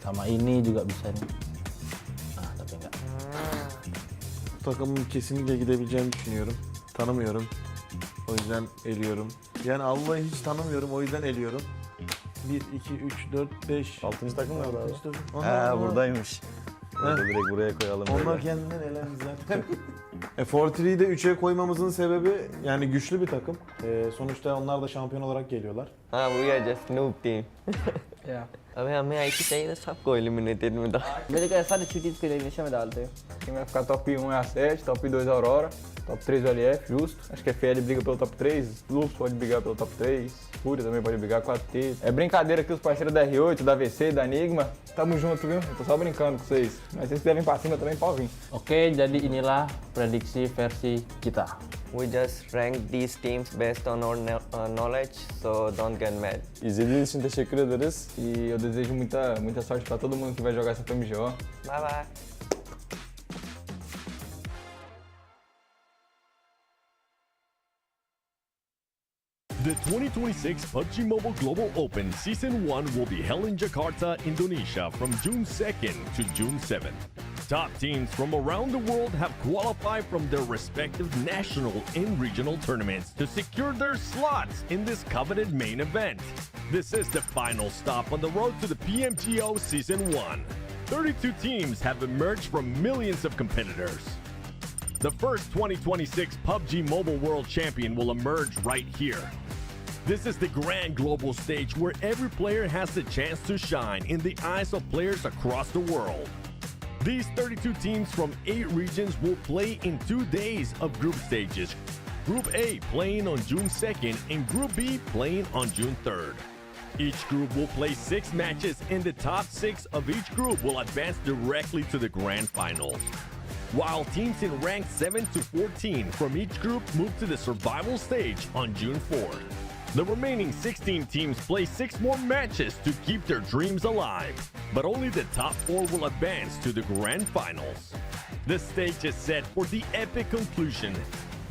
sama ini juga bisa nih. Nah, tapi enggak. Takımın kesinlikle gidebileceğini düşünüyorum. Tanımıyorum. O yüzden eliyorum. Yani Allah'ı hiç tanımıyorum. O yüzden eliyorum. 1, 2, 3, 4, 5. 6. takım nerede abi? 6. takım. Ha buradaymış. Burada direkt buraya koyalım. Onlar böyle. kendinden elendi zaten. Fortree'yi de 3'e koymamızın sebebi yani güçlü bir takım. Sonuçta onlar da şampiyon olarak geliyorlar. हाँ we are just noob team. Yeah. अबे हमें आई थी चाहिए था सबको eliminated में था. मेरे को ऐसा अच्छी चीज को elimination में डालते हैं. Quem vai ficar top 1 é a 7, top 2 Aurora, top 3 o LF, justo. Acho que a FL briga pelo top 3, Lupus pode brigar pelo top 3, Fúria também pode brigar, 4T. É brincadeira aqui os parceiros da R8, da VC, da Enigma. Tamo junto, viu? Eu tô só brincando com vocês. Mas vocês quiserem vir pra cima também, pode vir. Oke, jadi inilah prediksi versi kita. We just rank these teams based on our knowledge, so don't get mad. İzlediğiniz için teşekkür ederiz. E eu desejo muita sorte pra todo mundo que vai jogar essa PMGO. Bye bye. The 2026 PUBG Mobile Global Open Season 1 will be held in Jakarta, Indonesia from June 2nd to June 7th. Top teams from around the world have qualified from their respective national and regional tournaments to secure their slots in this coveted main event. This is the final stop on the road to the PMGO Season 1. 32 teams have emerged from millions of competitors. The first 2026 PUBG Mobile World Champion will emerge right here. This is the grand global stage where every player has the chance to shine in the eyes of players across the world. These 32 teams from 8 regions will play in 2 days of group stages. Group A playing on June 2nd and Group B playing on June 3rd. Each group will play 6 matches and the top 6 of each group will advance directly to the grand finals. While teams in rank 7 to 14 from each group move to the survival stage on June 4th. The remaining 16 teams play 6 more matches to keep their dreams alive, but only the top 4 will advance to the grand finals. The stage is set for the epic conclusion.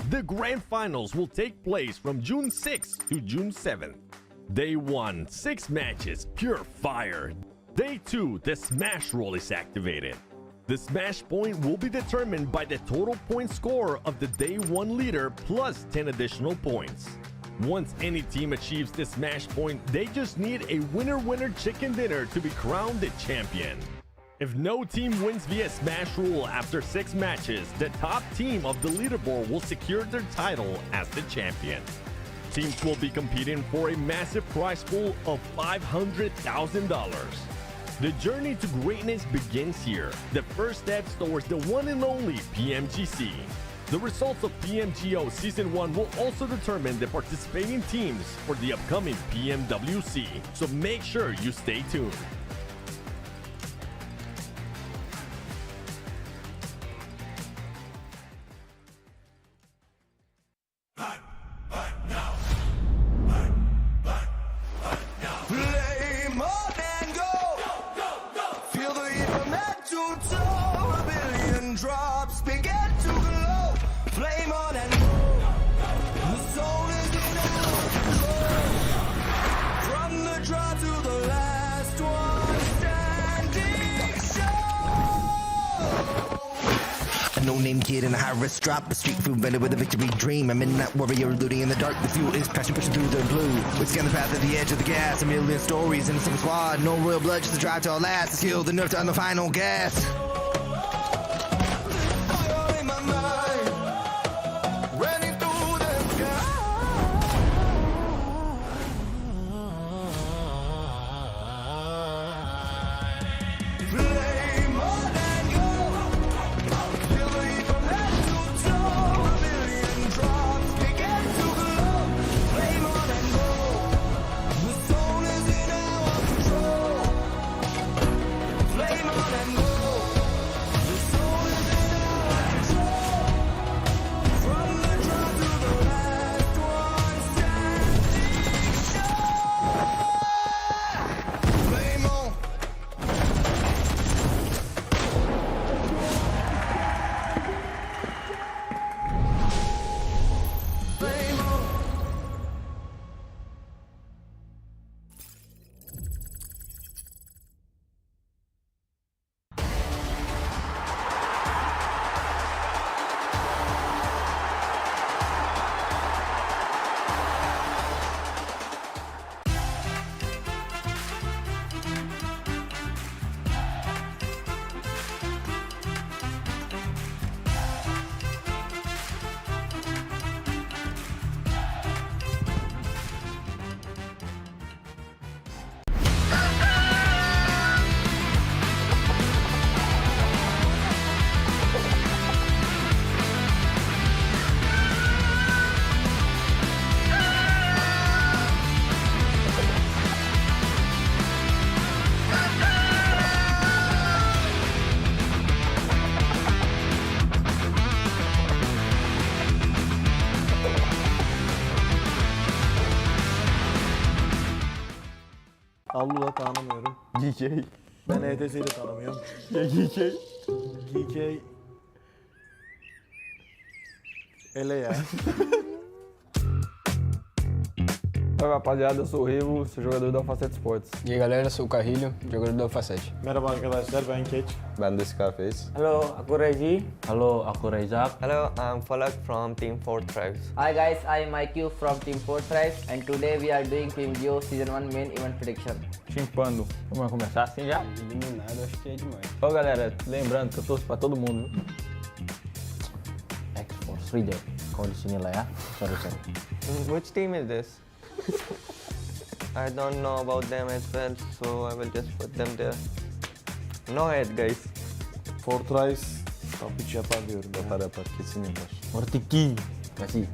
The grand finals will take place from June 6th to June 7th. Day 1, 6 matches, pure fire. Day 2, the smash roll is activated. The smash point will be determined by the total point score of the day 1 leader plus 10 additional points. Once any team achieves the smash point, they just need a winner-winner chicken dinner to be crowned the champion. If no team wins via smash rule after 6 matches, the top team of the leaderboard will secure their title as the champion. Teams will be competing for a massive prize pool of $500,000. The journey to greatness begins here. The first steps towards the one and only PMGC. The results of PMGO Season 1 will also determine the participating teams for the upcoming PMWC, so make sure you stay tuned. Play more than go. Feel the heat from head to toe. A billion drops begin to glow. Flame on and go. The soul is in control. From the draw to the last one standing show. A no-name kid in a high-risk drop, a street food vendor with a victory dream. A midnight warrior looting in the dark. The fuel is passion pushing through the blue. We scan the path at the edge of the gas. A million stories in a single squad. No real blood, just a drive to our last. The skill, the nerve to earn the final gas. Allu da tanımıyorum. GK. Ben ETS'yi de tanımıyorum. GK. GK. Ele ya. Salve rapaziada, eu sou o Revo, sou jogador da Facete Esports. E aí galera, sou o Carrilho, jogador da Facete. Merhaba arkadaşlar, ben Keç. Ben de Scarface. Hello, aku Regi. Hello, aku Raizak. Hello, I'm Falak from Team 4 Tribes. Hi guys, I'm IQ from Team 4 Tribes and today we are doing PMGO Season 1 main event prediction. Chimpando. Vamos começar assim já? Eliminado, acho que é demais. Ó galera, lembrando que eu torço pra todo mundo. Esports reject. Kau di sini lah ya. Sorry. Which team is this? I don't know about them as well, so I will just put them there. No hate guys. Fortrice top 3 yapar diyorum. Yapar, kesin yapar. Mortiki. Kasih.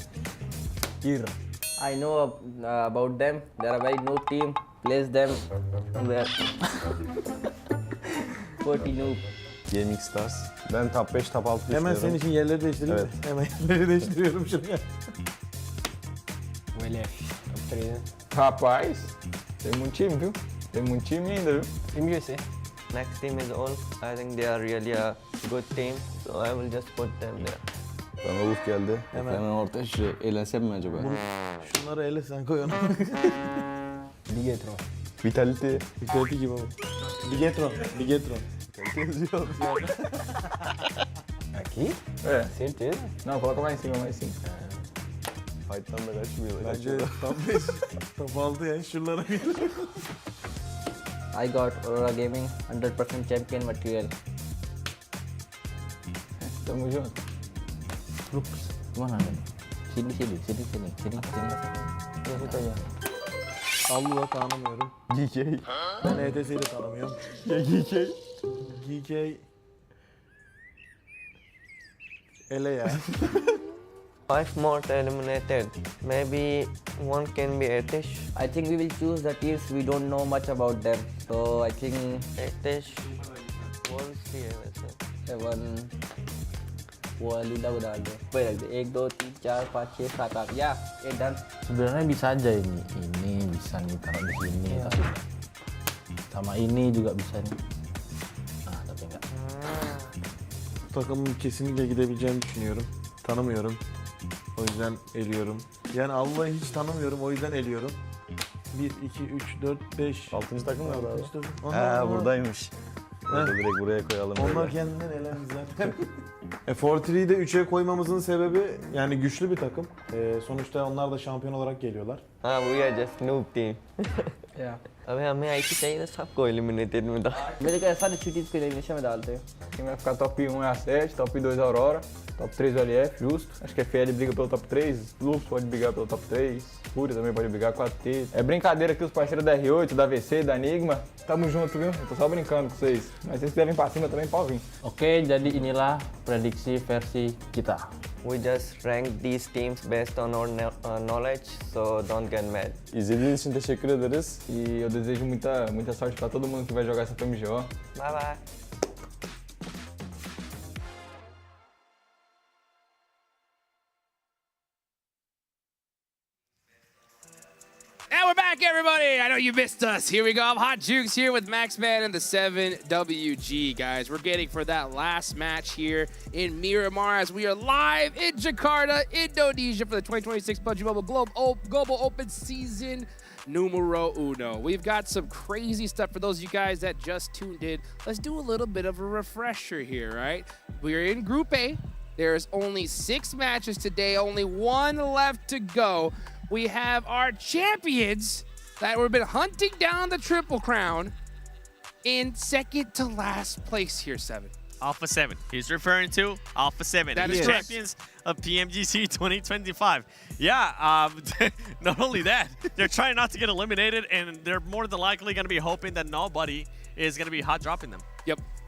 Ir. I know about them. They are a very noob team. Place them where 40 noob. Gaming Stars. Ben top 5, top 6 düşünüyorum. Hemen senin için yerleri değiştireyim mi? Hemen yerleri değiştiriyorum şuraya. O LF, top 3, né? Rapaz, tem muito time, viu? Tem muito time ainda, viu? PMGO S1. Next team is all. I think they are really a good team, so I will just put them there. Bana Uf geldi. Hemen. ortaya şuraya eğlensem mi acaba? Şunları ele sen koy onu. Bigetron. Vitality. Vitality gibi oldu. Bigetron. Vitality yazıyor. Aqui? É. Certeza? Não, coloca mais em cima, Fight'tan da kaçmıyorlar. Bence top 5, top 6 ya şunlara bir. I got Aurora Gaming 100% champion material. Tamo junto. Ups, gimana nih? Sini. Situ aja. Allu da tanımıyorum. GK. Ben ETS'yi de tanımıyorum. GK. GK. Ele ya. 5 more eliminated. Maybe one can be Etish. I think we will choose the teams we don't know much about them. So I think Etish. Wolsey वैसे. 7 वो Lila udah ada. Berapa lagi? 1, 2, 3, 4, 5, 6, 7, 8. Ya, done. Sebenarnya bisa aja ini bisa nih taruh di sini, tapi sama ini juga bisa nih. Nah, tapi enggak. Bu takımın kesinlikle gidebileceğini düşünüyorum. Tanımıyorum. O yüzden eliyorum. Yani Allah'ı hiç tanımıyorum, o yüzden eliyorum. 1, 2, 3, 4, 5. 6. takım nerede abi? Onlar Buradaymış. Orada direkt buraya koyalım. Onlar kendinden elendi zaten. Fortree'yi de 3'e koymamızın sebebi yani güçlü bir takım. Sonuçta onlar da şampiyon olarak geliyorlar. हाँ we are just noob team. Yeah. अबे हमें IT चाहिए था सबको eliminated में था. मेरे को ऐसा नहीं teams को elimination में डालते हो. Quem vai ficar top 1 é a 7, top 2 é a Aurora, top 3 é o LF, justo. Acho que a FL briga pelo top 3, Lupus pode brigar pelo top 3, Fúria também pode brigar, 4T. É brincadeira aqui os parceiros da R8, da VC, da Enigma. Tamo junto, viu? Eu tô só brincando com vocês. Mas se vocês quiserem vir pra cima também, pode vir. Oke, jadi inilah prediksi versi kita. We just rank these teams based on our knowledge, so don't get mad. İzlediğiniz için teşekkür ederiz. E eu desejo muita sorte pra todo mundo que vai jogar essa PMGO. Bye bye. And we're back, everybody. I know you missed us. Here we go. I'm Hot Jukes here with Maxman and the 7WG, guys. We're getting for that last match here in Miramar as we are live in Jakarta, Indonesia for the 2026 PUBG Mobile Global Open Season numero uno. We've got some crazy stuff for those of you guys that just tuned in. Let's do a little bit of a refresher here, right? We're in Group A. There's only 6 matches today, only 1 left to go. We have our champions that we've been hunting down the Triple Crown in second to last place here, 7. Alpha 7. He's referring to Alpha 7. That is He's correct. champions of PMGC 2025. Yeah, not only that, they're trying not to get eliminated, and they're more than likely going to be hoping that nobody is going to be hot dropping them.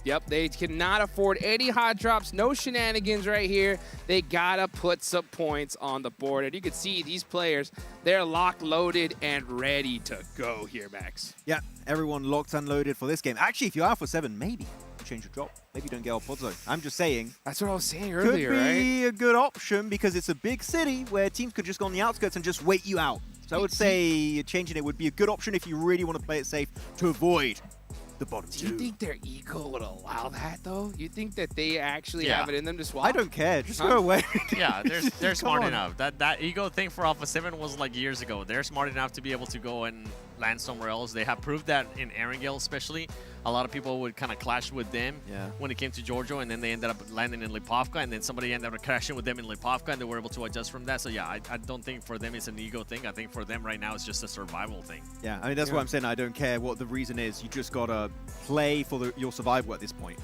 Yep, they cannot afford any hot drops, no shenanigans right here. They gotta put some points on the board. And you can see these players, they're locked, loaded, and ready to go here, Max. Yeah, everyone locked and loaded for this game. Actually, if you're Alpha 7, maybe you change your drop. Maybe you don't get our pod zone. I'm just saying. That's what I was saying earlier, could be right? a good option because it's a big city where teams could just go on the outskirts and just wait you out. So I would say changing it would be a good option if you really want to play it safe to avoid the bottom Do two. you think their ego would allow that, though? You think that they actually Yeah. have it in them to swap? I don't care. Just go away. Yeah, they're smart on. enough. That ego thing for Alpha 7 was like years ago. They're smart enough to be able to go and land somewhere else. They have proved that in Erangel especially. A lot of people would kind of clash with them when it came to Giorgio, and then they ended up landing in Lipovka, and then somebody ended up crashing with them in Lipovka, and they were able to adjust from that. So yeah, I don't think for them it's an ego thing. I think for them right now it's just a survival thing. Yeah, I mean, that's what I'm saying. I don't care what the reason is. You just got to play for your survival at this point.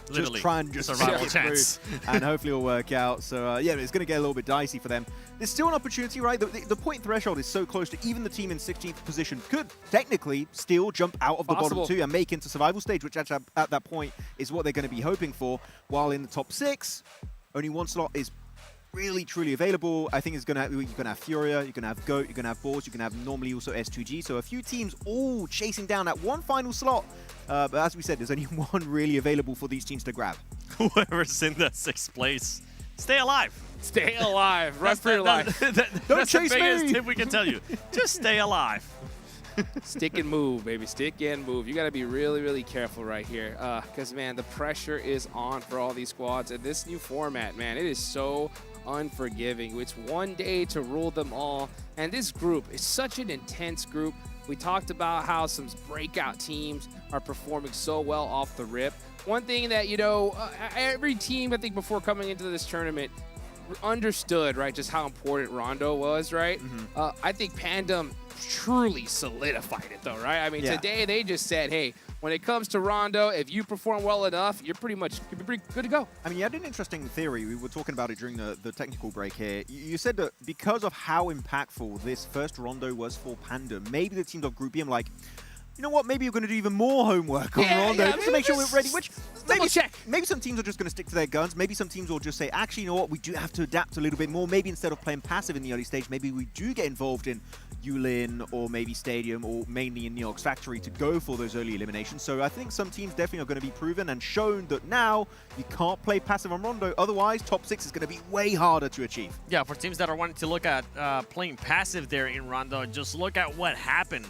Literally, just try and just survival get chance. through, and hopefully it'll work out. So yeah, it's going to get a little bit dicey for them. There's still an opportunity, right? The point threshold is so close to even the team in 16th position could technically still jump out of the bottom two and make into survival stage, which actually at that point is what they're going to be hoping for. While in the top 6, only one slot is really truly available. I think it's you're gonna have Furia, you're gonna have Goat, you're gonna have Balls, you're gonna have normally also S2G. So a few teams all chasing down that one final slot. But as we said, there's only one really available for these teams to grab. Whoever's in that 6th place, stay alive. Stay alive. Run for your life. That's the biggest tip we can tell you. Just stay alive. Stick and move, baby. Stick and move. You got to be really, really careful right here. Because, man, the pressure is on for all these squads. And this new format, man, it is so unforgiving. It's one day to rule them all. And this group is such an intense group. We talked about how some breakout teams are performing so well off the rip. One thing that, you know, every team, I think, before coming into this tournament understood, right, just how important Rondo was, right? I think Pandem truly solidified it, though, right? I mean, today they just said, hey, when it comes to Rondo, if you perform well enough, you're pretty good to go. I mean, you had an interesting theory. We were talking about it during the technical break here. You said that because of how impactful this first Rondo was for Pandem, maybe the teams of Group B, I'm like, you know what, maybe you're going to do even more homework on Rondo to make sure we're ready, which maybe some teams are just going to stick to their guns. Maybe some teams will just say, actually, you know what, we do have to adapt a little bit more. Maybe instead of playing passive in the early stage, maybe we do get involved in Yulin or maybe Stadium or mainly in Neox Factory to go for those early eliminations. So I think some teams definitely are going to be proven and shown that now you can't play passive on Rondo. Otherwise, top 6 is going to be way harder to achieve. Yeah, for teams that are wanting to look at playing passive there in Rondo, just look at what happened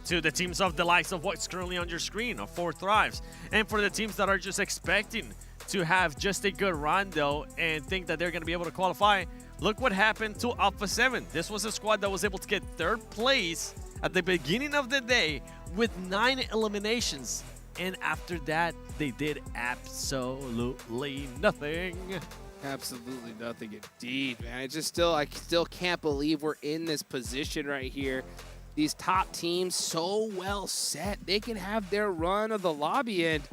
to the teams of the likes of what's currently on your screen, of 4 Thrives. And for the teams that are just expecting to have just a good Rondo and think that they're going to be able to qualify, look what happened to Alpha 7. This was a squad that was able to get 3rd place at the beginning of the day with 9 eliminations. And after that, they did absolutely nothing. Absolutely nothing indeed, man. I still can't believe we're in this position right here. These top teams so well set. They can have their run of the lobby, and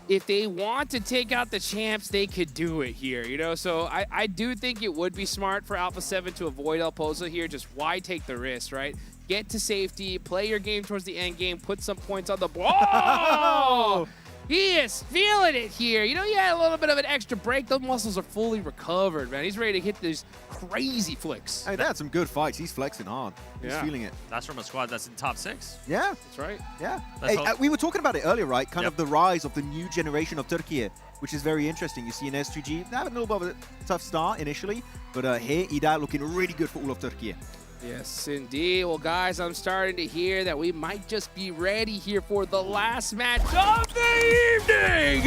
if they want to take out the champs, they could do it here, you know? So I do think it would be smart for Alpha 7 to avoid El Pozo here. Just why take the risk, right? Get to safety, play your game towards the end game, put some points on the board. Oh! He is feeling it here. You know, he had a little bit of an extra break. Those muscles are fully recovered, man. He's ready to hit these crazy flicks. Hey, they had some good fights. He's flexing hard. He's feeling it. That's from a squad that's in top 6. Yeah. That's right. Yeah. Hey, we were talking about it earlier, right? Kind of the rise of the new generation of Turkey, which is very interesting. You see in S2G, they have a little bit of a tough start initially, but here, Ida looking really good for all of Turkey. Yes, indeed. Well, guys, I'm starting to hear that we might just be ready here for the last match of the evening.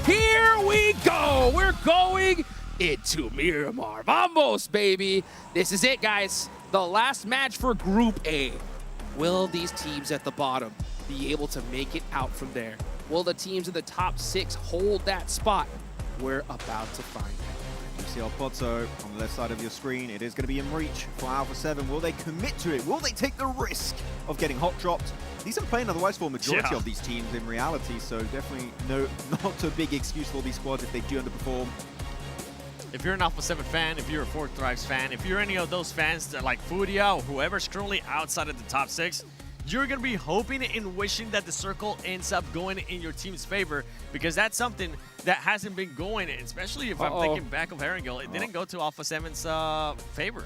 Here we go. We're going into Miramar. Vamos, baby. This is it, guys. The last match for Group A. Will these teams at the bottom be able to make it out from there? Will the teams in the top 6 hold that spot? We're about to find out. You see El Pozo on the left side of your screen. It is going to be in reach for Alpha 7. Will they commit to it? Will they take the risk of getting hot dropped? These are playing otherwise for a majority of these teams in reality, so definitely not a big excuse for these squads if they do underperform. If you're an Alpha 7 fan, if you're a 4 Thrives fan, if you're any of those fans that like Furia or whoever's currently outside of the top 6, you're going to be hoping and wishing that the circle ends up going in your team's favor, because that's something that hasn't been going, especially if I'm thinking back of Erangel. It didn't go to Alpha 7's favor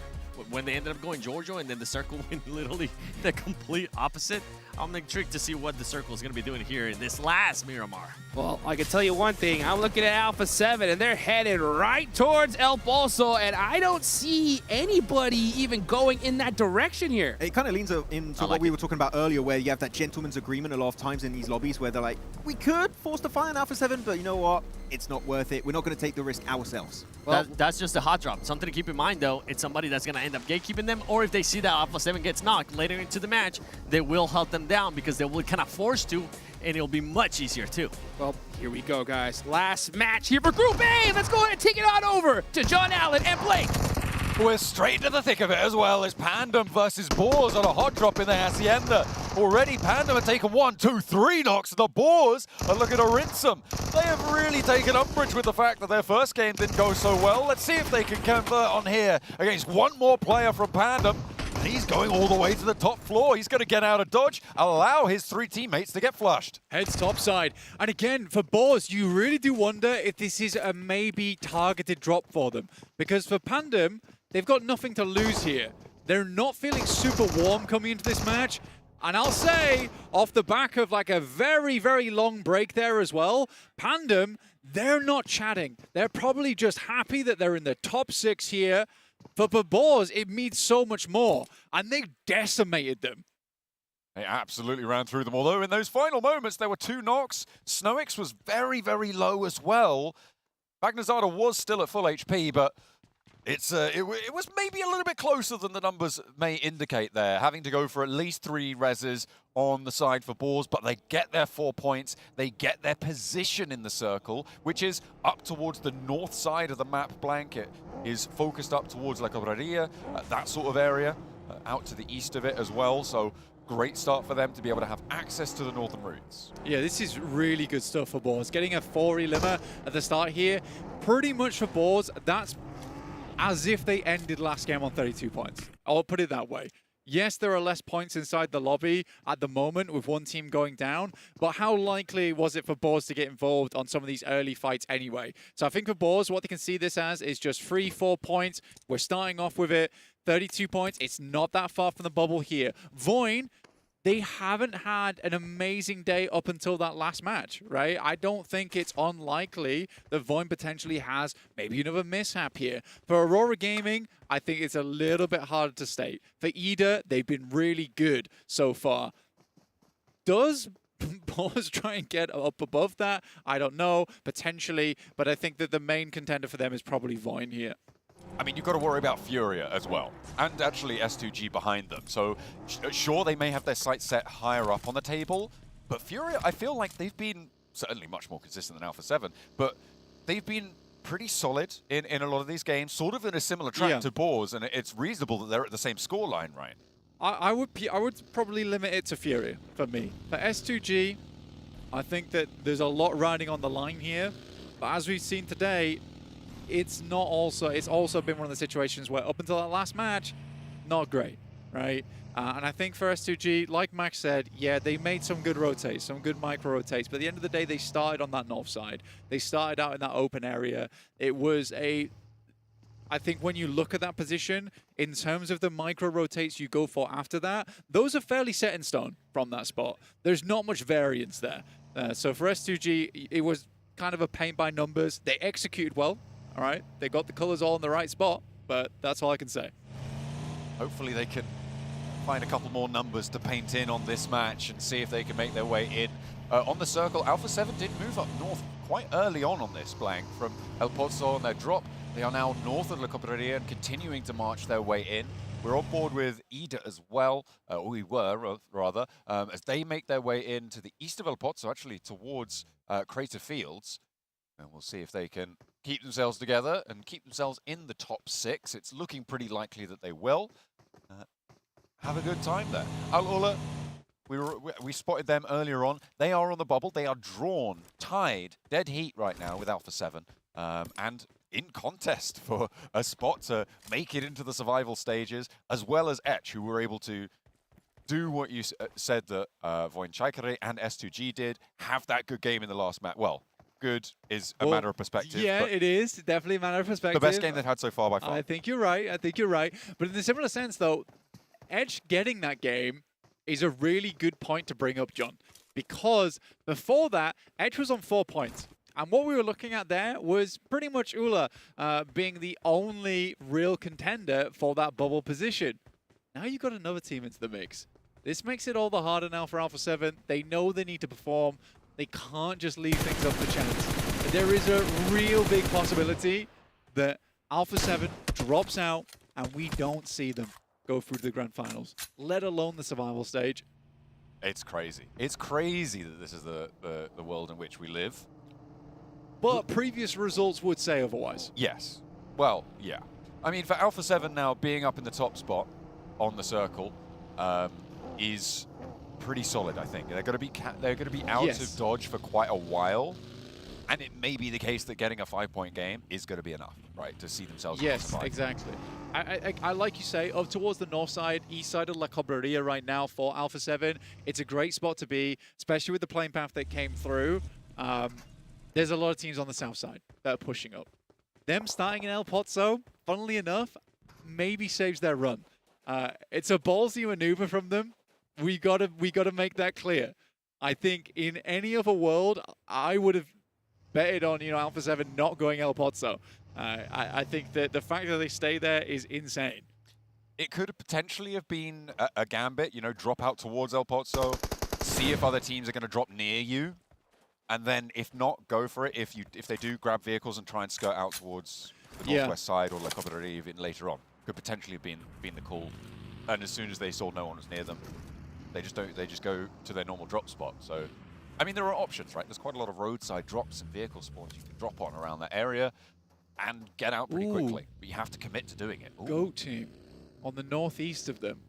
when they ended up going Giorgio, and then the circle went literally the complete opposite. I'm intrigued to see what the circle is going to be doing here in this last Miramar. Well, I can tell you one thing. I'm looking at Alpha 7, and they're headed right towards El Pozo, and I don't see anybody even going in that direction here. It kind of leans into what we were talking about earlier, where you have that gentleman's agreement a lot of times in these lobbies where they're like, we could force the fight on Alpha 7, but you know what? It's not worth it. We're not going to take the risk ourselves. Well, that's just a hot drop. Something to keep in mind, though, it's somebody that's going to end up gatekeeping them, or if they see that Alpha 7 gets knocked later into the match, they will help them down because they will kind of force to, and it'll be much easier, too. Well, here we go, guys. Last match here for Group A. Let's go ahead and take it on over to John Allen and Blake. We're straight into the thick of it as well. It's Pandem versus Boars on a hot drop in the Hacienda. Already Pandem have taken 1, 2, 3 knocks. The Boars are looking to rinse them. They have really taken umbrage with the fact that their first game didn't go so well. Let's see if they can convert on here against one more player from Pandem. He's going all the way to the top floor. He's going to get out of dodge, allow his 3 teammates to get flushed. Heads topside. And again, for Boars, you really do wonder if this is a maybe targeted drop for them. Because for Pandem, they've got nothing to lose here. They're not feeling super warm coming into this match. And I'll say, off the back of like a very, very long break there as well, Pandem, they're not chatting. They're probably just happy that they're in the top 6 here. For Boars, it means so much more. And they decimated them. They absolutely ran through them. Although in those final moments, there were 2 knocks. Snowix was very, very low as well. Magnazada was still at full HP, but it was maybe a little bit closer than the numbers may indicate there, having to go for at least 3 reses on the side for Boars, but they get their 4 points, they get their position in the circle, which is up towards the north side of the map. Blanket is focused up towards La Cabrera, that sort of area, out to the east of it as well, so great start for them to be able to have access to the northern routes. Yeah, this is really good stuff for Boars. Getting a 4 limmer at the start here, pretty much for Boars, that's as if they ended last game on 32 points. I'll put it that way. Yes, there are less points inside the lobby at the moment with one team going down, but how likely was it for Boars to get involved on some of these early fights anyway? So I think for Boars, what they can see this as is just 3-4 points. We're starting off with it, 32 points. It's not that far from the bubble here. Voin, they haven't had an amazing day up until that last match, right? I don't think it's unlikely that Voin potentially has maybe another mishap here. For Aurora Gaming, I think it's a little bit harder to state. For Ida, they've been really good so far. Does Boars try and get up above that? I don't know, potentially, but I think that the main contender for them is probably Voin here. I mean, you've got to worry about Furia as well, and actually S2G behind them. So, sure, they may have their sights set higher up on the table, but Furia, I feel like they've been certainly much more consistent than Alpha 7, but they've been pretty solid in a lot of these games, sort of in a similar track to Boars, and it's reasonable that they're at the same scoreline, right? I would probably limit it to Furia for me. For S2G, I think that there's a lot riding on the line here, but as we've seen today, it's also been one of the situations where up until that last match, not great, right? And I think for S2G, like Max said, yeah, they made some good rotates, some good micro rotates, but at the end of the day, they started on that north side. They started out in that open area. It was I think when you look at that position, in terms of the micro rotates you go for after that, those are fairly set in stone from that spot. There's not much variance there. So for S2G, it was kind of a paint by numbers. They executed well. All right, they got the colors all in the right spot, but that's all I can say. Hopefully they can find a couple more numbers to paint in on this match and see if they can make their way in. On the circle, Alpha 7 did move up north quite early on this, Blank, from El Pozo on their drop. They are now north of La Cabrera and continuing to march their way in. We're on board with Ida as well, or we were, rather, as they make their way into the east of El Pozo, actually towards Crater Fields. And we'll see if they can keep themselves together and keep themselves in the top 6. It's looking pretty likely that they will. Have a good time there. Al-Ula, we spotted them earlier on. They are on the bubble. They are drawn, tied, dead heat right now with Alpha 7. And in contest for a spot to make it into the survival stages, as well as Etch, who were able to do what you said that Voin Chaikere and S2G did, have that good game in the last match. Well, good is a matter of perspective. Yeah, it is. Definitely a matter of perspective. The best game they've had so far by far. I think you're right. I think you're right. But in a similar sense, though, Edge getting that game is a really good point to bring up, John, because before that, Edge was on 4 points. And what we were looking at there was pretty much Ula being the only real contender for that bubble position. Now you've got another team into the mix. This makes it all the harder now for Alpha 7. They know they need to perform. They can't just leave things up to chance. There is a real big possibility that Alpha 7 drops out and we don't see them go through to the grand finals, let alone the survival stage. It's crazy. It's crazy that this is the world in which we live. But previous results would say otherwise. Yes. Well, yeah. I mean, for Alpha 7 now being up in the top spot on the circle is pretty solid, I think. They're going to be out of dodge for quite a while. And it may be the case that getting a 5-point game is going to be enough, right, to see themselves. Yes, exactly. I like you say, up towards the north side, east side of La Cobreria right now for Alpha 7. It's a great spot to be, especially with the playing path that came through. There's a lot of teams on the south side that are pushing up. Them starting in El Pozo, funnily enough, maybe saves their run. It's a ballsy maneuver from them. We gotta make that clear. I think in any other world, I would have betted on Alpha 7 not going El Pozo. I think that the fact that they stay there is insane. It could potentially have been a gambit, drop out towards El Pozo, see if other teams are going to drop near you, and then if not, go for it. If they do grab vehicles and try and skirt out towards the northwest side or La Cobreria even later on, could potentially have been the call. And as soon as they saw no one was near them, they just go to their normal drop spot. So, I mean, there are options, right? There's quite a lot of roadside drops and vehicle spawns you can drop on around that area and get out pretty quickly. But you have to commit to doing it. Goat team on the northeast of them.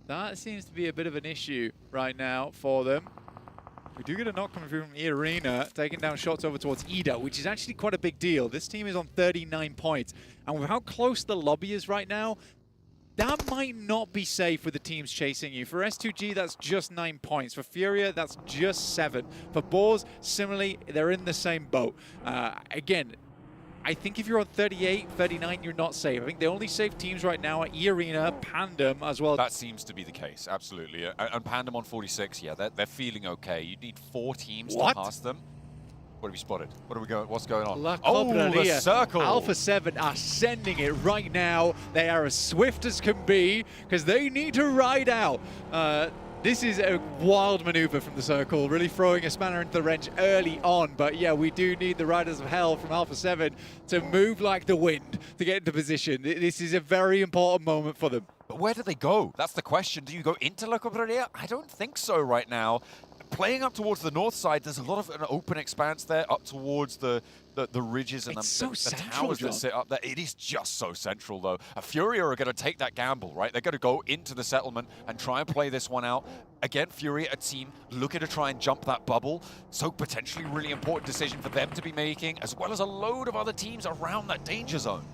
That seems to be a bit of an issue right now for them. We do get a knock coming through from E Arena, taking down shots over towards Ida, which is actually quite a big deal. This team is on 39 points. And with how close the lobby is right now, that might not be safe with the teams chasing you. For S2G, that's just 9 points. For Furia, that's just 7. For Boars, similarly, they're in the same boat. Again, I think if you're on 38, 39, you're not safe. I think the only safe teams right now are E Arena, Pandem as well. That seems to be the case, absolutely. And Pandem on 46, yeah, they're feeling okay. You need 4 teams to pass them. What have you spotted? What's going on? The circle! Alpha 7 are sending it right now. They are as swift as can be because they need to ride out. This is a wild maneuver from the circle, really throwing a spanner into the wrench early on. But yeah, we do need the Riders of Hell from Alpha 7 to move like the wind to get into position. This is a very important moment for them. But where do they go? That's the question. Do you go into La Cobreria? I don't think so right now. Playing up towards the north side, there's a lot of an open expanse there up towards the ridges and the towers that sit up there. It is just so central, though. Furia are going to take that gamble, right? They're going to go into the settlement and try and play this one out. Again, Furia, a team looking to try and jump that bubble. So potentially really important decision for them to be making, as well as a load of other teams around that danger zone.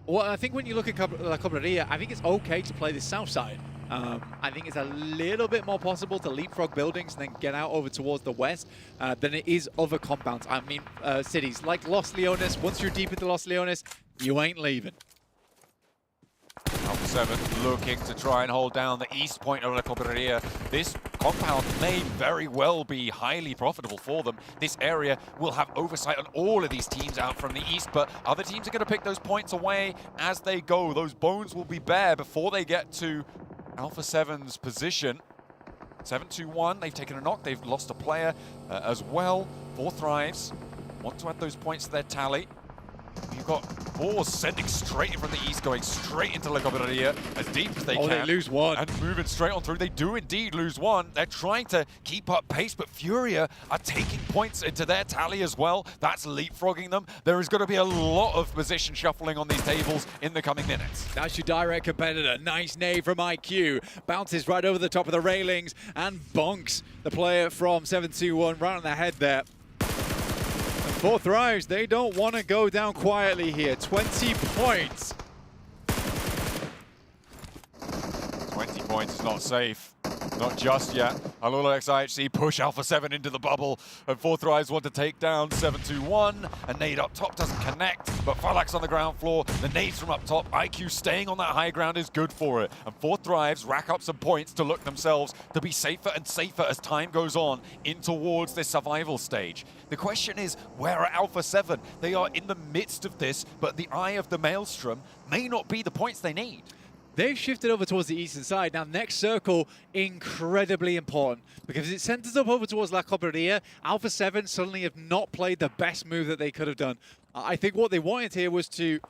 Well, I think when you look at La Cobreria, I think it's okay to play the south side. I think it's a little bit more possible to leapfrog buildings and then get out over towards the west than it is other compounds. I mean, cities like Los Leones. Once you're deep into Los Leones, you ain't leaving. Alpha 7 looking to try and hold down the east point of La Cobreria. This compound may very well be highly profitable for them. This area will have oversight on all of these teams out from the east, but other teams are going to pick those points away as they go. Those bones will be bare before they get to Alpha 7's position. 7-2-1, they've taken a knock, they've lost a player as well. 4 thrives, want to add those points to their tally. You've got Boars sending straight in from the east, going straight into La Cobreria as deep as they can. They lose 1. And moving straight on through. They do indeed lose 1. They're trying to keep up pace, but Furia are taking points into their tally as well. That's leapfrogging them. There is going to be a lot of position shuffling on these tables in the coming minutes. That's your direct competitor. Nice nade from IQ. Bounces right over the top of the railings and bonks the player from 7-2-1 right on the head there. 4 thrives, they don't want to go down quietly here. 20 points. 20 points is not safe. Not just yet. A little XIHC push Alpha 7 into the bubble, and 4 Thrives want to take down 7-2-1. A nade up top doesn't connect, but Falak's on the ground floor. The nades from up top, IQ staying on that high ground is good for it. And 4 Thrives rack up some points to look themselves to be safer and safer as time goes on in towards this survival stage. The question is, where are Alpha 7? They are in the midst of this, but the eye of the Maelstrom may not be the points they need. They've shifted over towards the eastern side. Now, next circle, incredibly important because it centers up over towards La Cobreria. Alpha 7 suddenly have not played the best move that they could have done. I think what they wanted here was to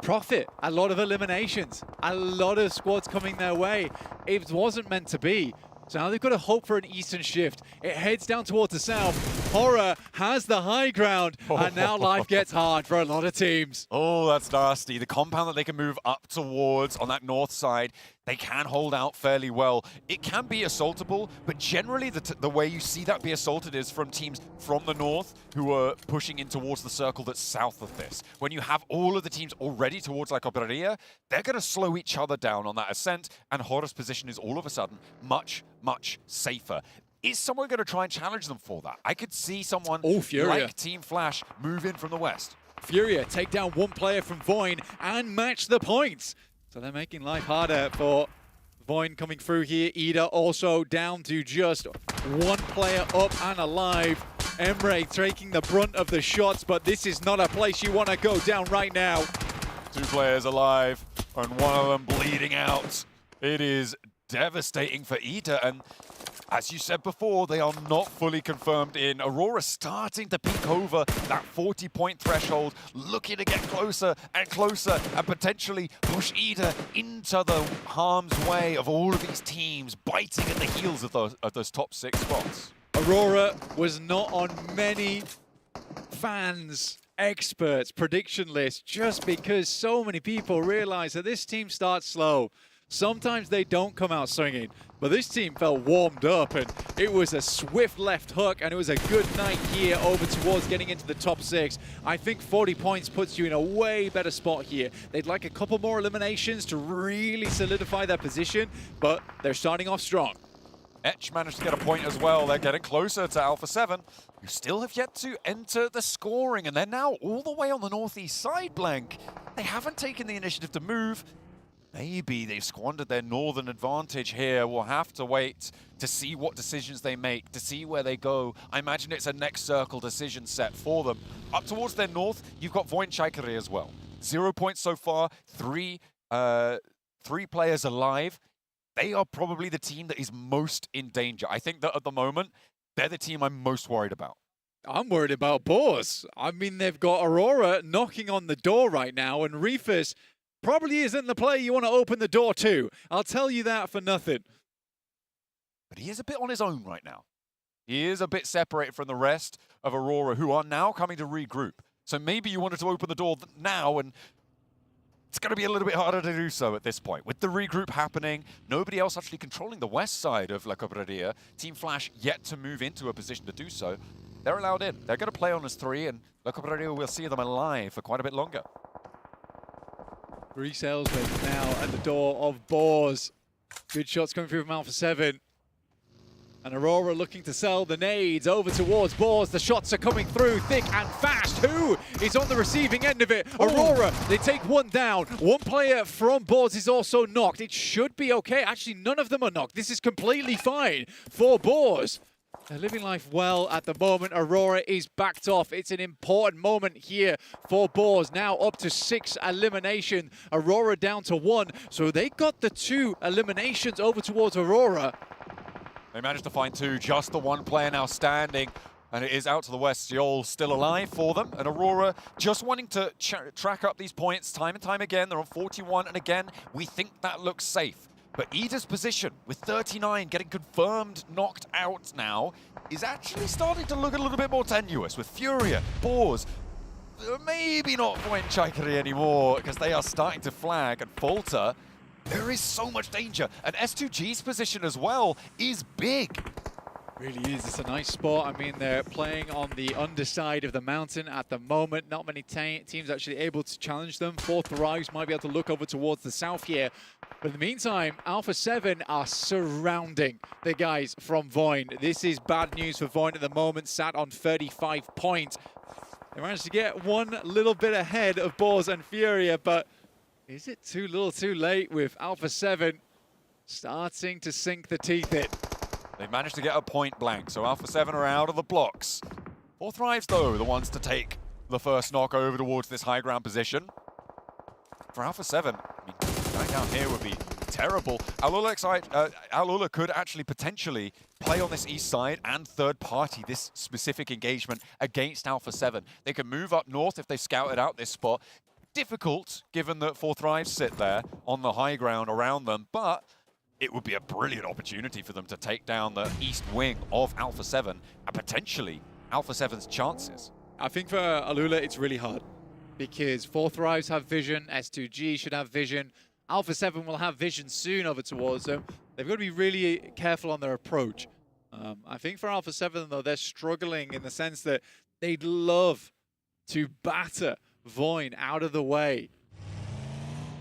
profit. A lot of eliminations, a lot of squads coming their way. It wasn't meant to be. So now they've got to hope for an eastern shift. It heads down towards the south. Horror has the high ground, and now life gets hard for a lot of teams. Oh, that's nasty. The compound that they can move up towards on that north side, they can hold out fairly well. It can be assaultable, but generally the way you see that be assaulted is from teams from the north who are pushing in towards the circle that's south of this. When you have all of the teams already towards La Cobreria, they're going to slow each other down on that ascent, and Horror's position is all of a sudden much, much safer. Is someone going to try and challenge them for that? I could see someone like Team Flash move in from the west. Furia take down one player from Voin and match the points. So they're making life harder for Voin coming through here. Ida also down to just one player up and alive. Emre taking the brunt of the shots, but this is not a place you want to go down right now. 2 players alive and one of them bleeding out. It is devastating for Ida, and as you said before, they are not fully confirmed in. Aurora starting to peek over that 40-point threshold, looking to get closer and closer and potentially push Ida into the harm's way of all of these teams biting at the heels of those top 6 spots. Aurora was not on many fans' experts' prediction list just because so many people realize that this team starts slow. Sometimes they don't come out swinging, but this team felt warmed up, and it was a swift left hook, and it was a good night here over towards getting into the top 6. I think 40 points puts you in a way better spot here. They'd like a couple more eliminations to really solidify their position, but they're starting off strong. Etch managed to get a point as well. They're getting closer to Alpha 7, who still have yet to enter the scoring, and they're now all the way on the northeast side, Blank. They haven't taken the initiative to move. Maybe they've squandered their northern advantage here. We'll have to wait to see what decisions they make, to see where they go. I imagine it's a next circle decision set for them. Up towards their north, you've got Voin Chaikari as well. 0 points so far, three players alive. They are probably the team that is most in danger. I think that at the moment, they're the team I'm most worried about. I'm worried about Boars. I mean, they've got Aurora knocking on the door right now, and Reefus probably isn't the player you want to open the door to. I'll tell you that for nothing. But he is a bit on his own right now. He is a bit separated from the rest of Aurora, who are now coming to regroup. So maybe you wanted to open the door now, and it's going to be a little bit harder to do so at this point. With the regroup happening, nobody else actually controlling the west side of La Cobreria. Team Flash yet to move into a position to do so. They're allowed in. They're going to play on as 3, and La Cobreria will see them alive for quite a bit longer. 3 salesmen now at the door of Boars. Good shots coming through from Alpha 7. And Aurora looking to sell the nades over towards Boars. The shots are coming through thick and fast. Who is on the receiving end of it? Aurora, they take one down. One player from Boars is also knocked. It should be okay. Actually, none of them are knocked. This is completely fine for Boars. They're living life well at the moment. Aurora is backed off. It's an important moment here for Boars. Now up to 6 elimination. Aurora down to 1. So they got the 2 eliminations over towards Aurora. They managed to find 2. Just the one player now standing. And it is out to the west. Yol still alive for them. And Aurora just wanting to track up these points time and time again. They're on 41. And again, we think that looks safe. But Ida's position with 39 getting confirmed knocked out now is actually starting to look a little bit more tenuous with Furia, Boars, maybe not Voin Chaikari anymore because they are starting to flag and falter. There is so much danger, and S2G's position as well is big. Really is. It's a nice spot. I mean, they're playing on the underside of the mountain at the moment. Not many teams actually able to challenge them. 4 Thrives might be able to look over towards the south here. But in the meantime, Alpha 7 are surrounding the guys from Void. This is bad news for Void at the moment, sat on 35 points. They managed to get one little bit ahead of Boars and Furia, but is it too little too late with Alpha 7 starting to sink the teeth in? They've managed to get a point blank, so Alpha 7 are out of the blocks. 4 Thrives, though, the ones to take the first knock over towards this high ground position. For Alpha 7, I mean, going down here would be terrible. Alula could actually potentially play on this east side and third party this specific engagement against Alpha 7. They can move up north if they've scouted out this spot. Difficult, given that 4 Thrives sit there on the high ground around them, but it would be a brilliant opportunity for them to take down the east wing of Alpha 7 and potentially Alpha 7's chances. I think for Alula, it's really hard because 4 Thrives have vision, S2G should have vision, Alpha 7 will have vision soon over towards them. They've got to be really careful on their approach. I think for Alpha 7, though, they're struggling in the sense that they'd love to batter Void out of the way.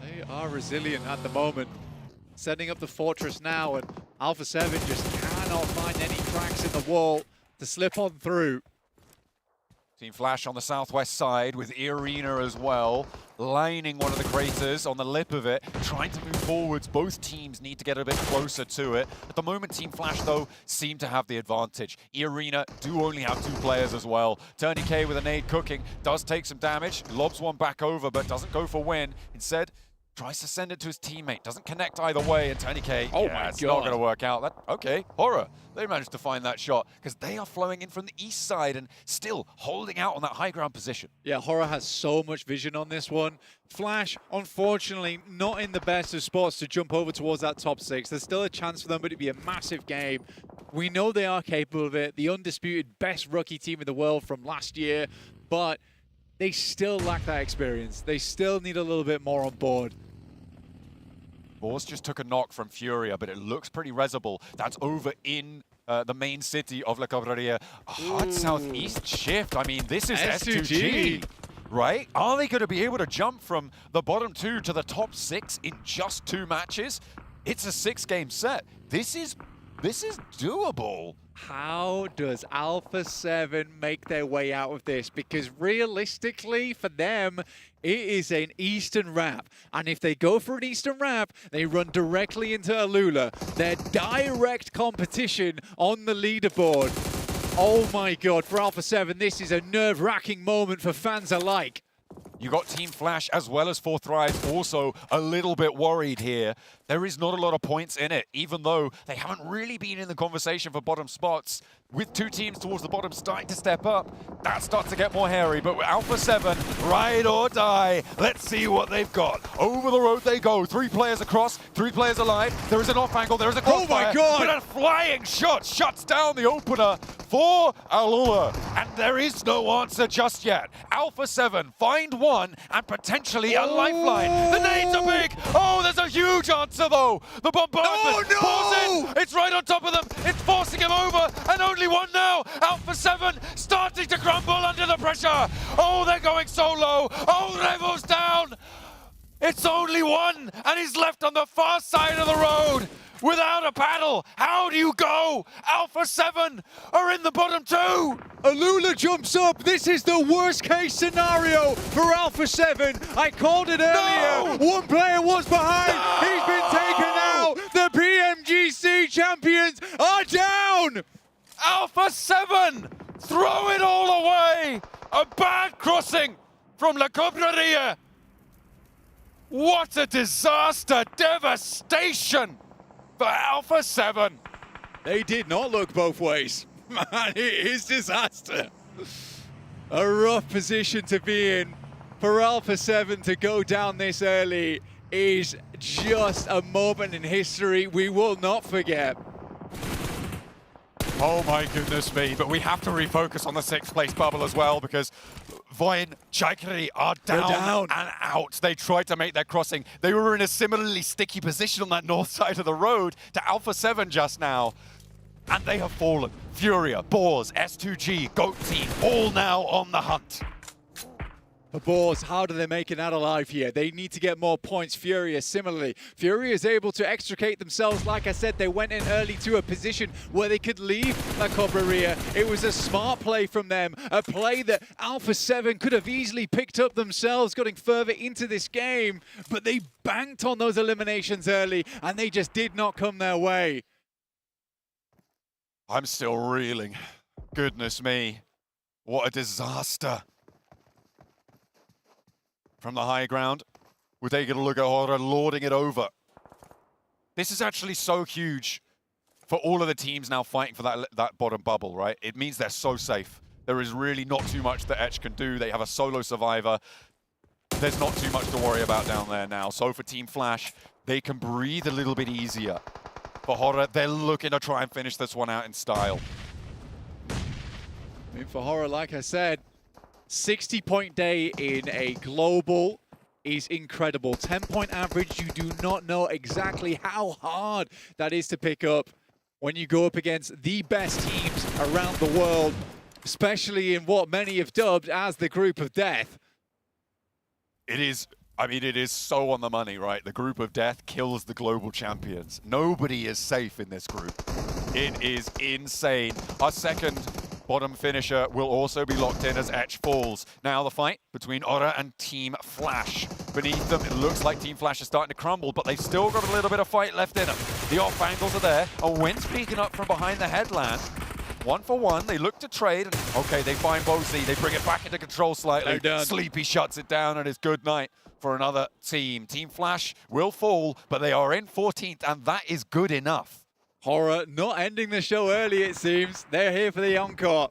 They are resilient at the moment. Setting up the fortress now, and Alpha 7 just cannot find any cracks in the wall to slip on through. Team Flash on the southwest side with Irina as well, lining one of the craters on the lip of it, trying to move forwards. Both teams need to get a bit closer to it. At the moment, Team Flash, though, seem to have the advantage. Irina do only have 2 players as well. Tourniquet with a nade cooking, does take some damage, lobs one back over, but doesn't go for win. Instead, tries to send it to his teammate, doesn't connect either way, and Tourniquet, it's not going to work out. Okay, Horror, they managed to find that shot, because they are flowing in from the east side and still holding out on that high ground position. Yeah, Horror has so much vision on this one. Flash, unfortunately, not in the best of spots to jump over towards that top 6. There's still a chance for them, but it'd be a massive game. We know they are capable of it, the undisputed best rookie team in the world from last year, but they still lack that experience. They still need a little bit more on board. Boars just took a knock from Furia, but it looks pretty resible. That's over in the main city of La Cabrera. A hard southeast shift. I mean, this is S2G, right? Are they going to be able to jump from the bottom 2 to the top 6 in just 2 matches? It's a 6-game set. This is doable. How does Alpha 7 make their way out of this? Because realistically, for them, it is an Eastern Wrap. And if they go for an Eastern Wrap, they run directly into Alula. Their direct competition on the leaderboard. Oh my God, for Alpha 7, this is a nerve-wracking moment for fans alike. You got Team Flash as well as 4 Thrives also a little bit worried here. There is not a lot of points in it, even though they haven't really been in the conversation for bottom spots. With 2 teams towards the bottom starting to step up, that starts to get more hairy. But with Alpha 7, ride or die. Let's see what they've got. Over the road they go. 3 players across, 3 players alive. There is an off angle, there is a crossfire. Oh my God! But a flying shot shuts down the opener for Alula. And there is no answer just yet. Alpha 7 find one and potentially a lifeline. The nades are big. Oh, there's a huge answer though. The bombardment pours in. It's right on top of them. It's forcing him over, and only one now. Alpha 7 starting to crumble under the pressure. Oh, they're going so low. Oh, Revo's down. It's only one, and he's left on the far side of the road without a paddle. How do you go? Alpha 7 are in the bottom 2. Alula jumps up. This is the worst case scenario for Alpha 7. I called it earlier. No! One player was behind. No! He's been taken out. The PMGC champions are down. Alpha 7 throw it all away. A bad crossing from La Cabrera. What a disaster. Devastation for Alpha 7. They did not look both ways. Man, it is disaster. A rough position to be in. For Alpha 7 to go down this early is just a moment in history we will not forget. Oh my goodness me, but we have to refocus on the 6th place bubble as well, because Voin Chaikri are down and out. They tried to make their crossing. They were in a similarly sticky position on that north side of the road to Alpha 7 just now. And they have fallen. Furia, Boars, S2G, Goat Team, all now on the hunt. But Boars, how do they make it out alive here? They need to get more points. Furia, similarly. Furia is able to extricate themselves. Like I said, they went in early to a position where they could leave La Cobreria. It was a smart play from them. A play that Alpha 7 could have easily picked up themselves, getting further into this game. But they banked on those eliminations early, and they just did not come their way. I'm still reeling. Goodness me. What a disaster. From the high ground, we're taking a look at Hora lording it over. This is actually so huge for all of the teams now fighting for that bottom bubble, right? It means they're so safe. There is really not too much that Etch can do. They have a solo survivor. There's not too much to worry about down there now. So for Team Flash, they can breathe a little bit easier. For Hora, they're looking to try and finish this one out in style. I mean, for Hora, like I said, 60-point day in a global is incredible. 10-point average, you do not know exactly how hard that is to pick up when you go up against the best teams around the world, especially in what many have dubbed as the group of death. It is, I mean, it is so on the money, right? The group of death kills the global champions. Nobody is safe in this group. It is insane. Our second bottom finisher will also be locked in as Etch falls. Now the fight between Aura and Team Flash. Beneath them, it looks like Team Flash is starting to crumble, but they've still got a little bit of fight left in them. The off angles are there. A wind's peeking up from behind the headland. 1 for 1, they look to trade. And, okay, they find Bozy. They bring it back into control slightly. Sleepy shuts it down, and it's good night for another team. Team Flash will fall, but they are in 14th, and that is good enough. Hora not ending the show early, it seems. They're here for the encore.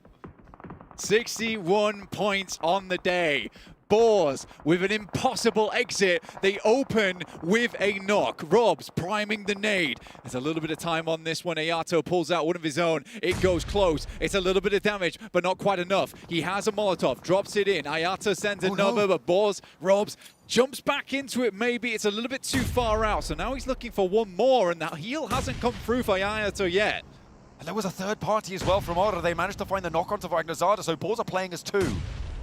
61 points on the day. Boars with an impossible exit. They open with a knock. Robs priming the nade. There's a little bit of time on this one. Ayato pulls out one of his own. It goes close. It's a little bit of damage, but not quite enough. He has a Molotov, drops it in. Ayato sends another, but Boars, Robs jumps back into it maybe. It's a little bit too far out. So now he's looking for one more, and that heal hasn't come through for Ayato yet. And there was a third party as well from Aura. They managed to find the knock onto Vagnazada, so Boars are playing as 2.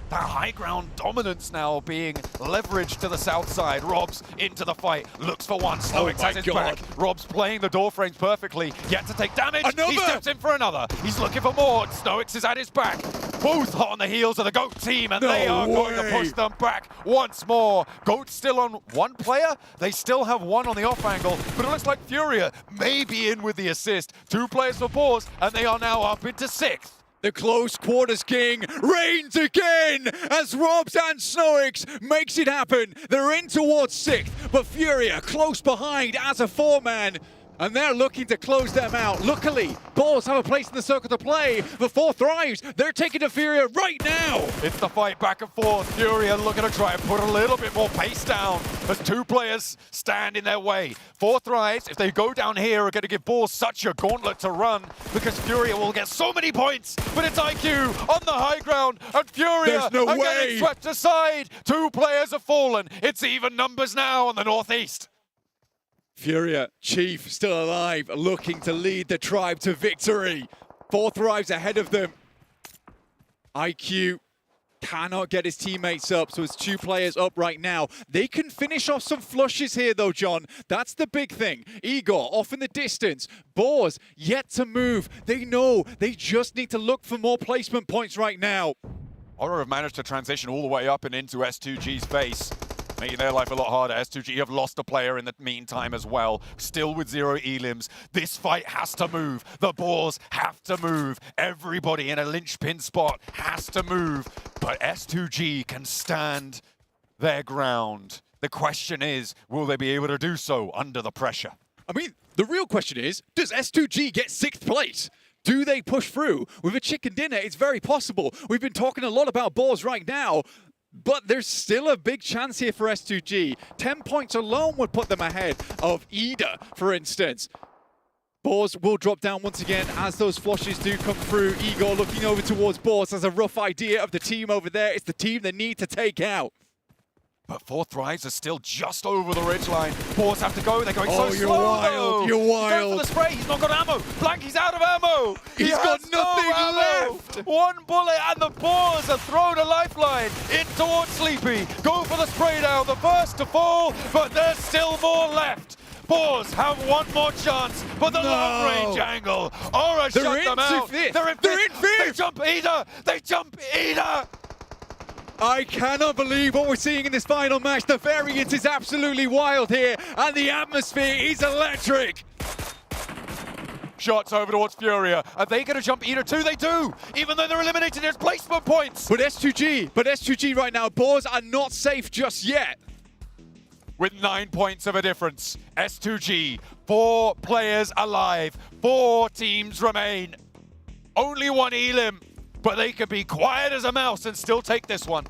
That high ground dominance now being leveraged to the south side. Robs into the fight, looks for one. Stoics has his back. Robs playing the door frames perfectly, yet to take damage. He steps in for another. He's looking for more. Stoics is at his back. Both hot on the heels of the GOAT team, and they are going to push them back once more. GOAT still on 1 player. They still have 1 on the off angle, but it looks like Furia may be in with the assist. 2 players for Boars, and they are now up into 6th. The close quarters king reigns again as Robs and Stoics makes it happen. They're in towards 6th, but Furia close behind as a 4-man. And they're looking to close them out. Luckily, Boars have a place in the circle to play. The 4 Thrives, they're taking to Furia right now. It's the fight back and forth. Furia looking to try and put a little bit more pace down as 2 players stand in their way. 4 Thrives, if they go down here, are going to give Boars such a gauntlet to run because Furia will get so many points. But it's IQ on the high ground, and Furia are getting swept aside. 2 players have fallen. It's even numbers now on the northeast. Furia, Chief, still alive, looking to lead the tribe to victory. 4 Thrives ahead of them. IQ cannot get his teammates up, so it's 2 players up right now. They can finish off some flushes here, though, John. That's the big thing. Igor off in the distance. Boars yet to move. They know they just need to look for more placement points right now. Aura have managed to transition all the way up and into S2G's base, making their life a lot harder. S2G have lost a player in the meantime as well. Still with 0 elims. This fight has to move. The Boars have to move. Everybody in a linchpin spot has to move. But S2G can stand their ground. The question is, will they be able to do so under the pressure? I mean, the real question is, does S2G get 6th place? Do they push through? With a chicken dinner, it's very possible. We've been talking a lot about Boars right now. But there's still a big chance here for S2G. 10 points alone would put them ahead of Ida, for instance. Boars will drop down once again as those flushes do come through. Igor looking over towards Boars has a rough idea of the team over there. It's the team they need to take out. But 4 Thrives are still just over the ridgeline. Boars have to go. They're going so slow. You're wild. You're wild. He's going for the spray. He's not got ammo. Blanky's out of ammo. He's got nothing left. One bullet and the Boars have thrown a lifeline in towards Sleepy. Go for the spray down, the first to fall, but there's still more left. Boars have one more chance, but the long range angle. Aura shut them out. They're in fifth. They jump Ida. They jump Ida. I cannot believe what we're seeing in this final match. The variance is absolutely wild here, and the atmosphere is electric. Shots over towards Furia. Are they going to jump Ida too? They do, even though they're eliminated as placement points. But S2G right now, Boars are not safe just yet. With 9 points of a difference, S2G, 4 players alive, 4 teams remain. Only one Elim, but they can be quiet as a mouse and still take this one.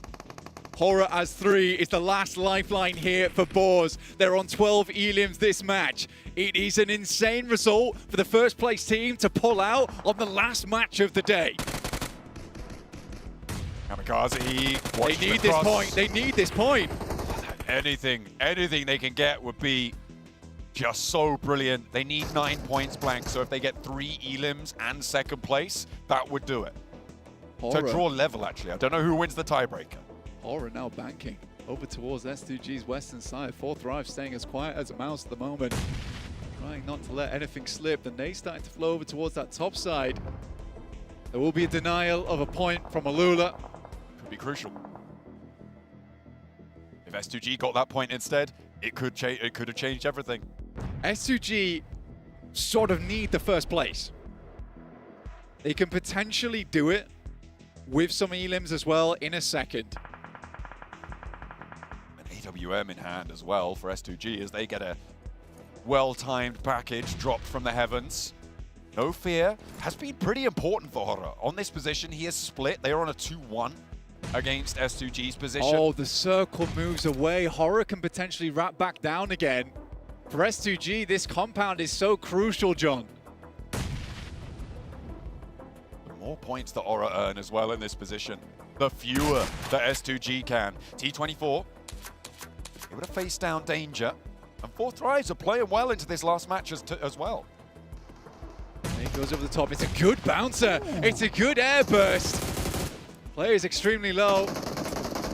Horror as 3 is the last lifeline here for Boars. They're on 12 Elims this match. It is an insane result for the first place team to pull out on the last match of the day. Kamikaze, they need this point. They need this point. Anything they can get would be just so brilliant. They need 9 points blank, so if they get 3 Elims and second place, that would do it. Horror. To draw level, actually. I don't know who wins the tiebreaker. Horror now banking over towards S2G's western side. 4 Thrive staying as quiet as a mouse at the moment. Trying not to let anything slip. The nade starting to flow over towards that top side. There will be a denial of a point from Alula. Could be crucial. If S2G got that point instead, it could have changed everything. S2G sort of need the first place. They can potentially do it with some Elims as well in a second. An AWM in hand as well for S2G as they get a well-timed package dropped from the heavens. No Fear has been pretty important for Horror. On this position, he is split. They are on a 2-1. Against S2G's position. Oh, the circle moves away. Horror can potentially wrap back down again. For S2G, this compound is so crucial, John. The more points that Aura earn as well in this position, the fewer that S2G can. T24 able to face down Danger, and 4 Thrives are playing well into this last match as well. He goes over the top. It's a good bouncer. It's a good air burst. Player is extremely low.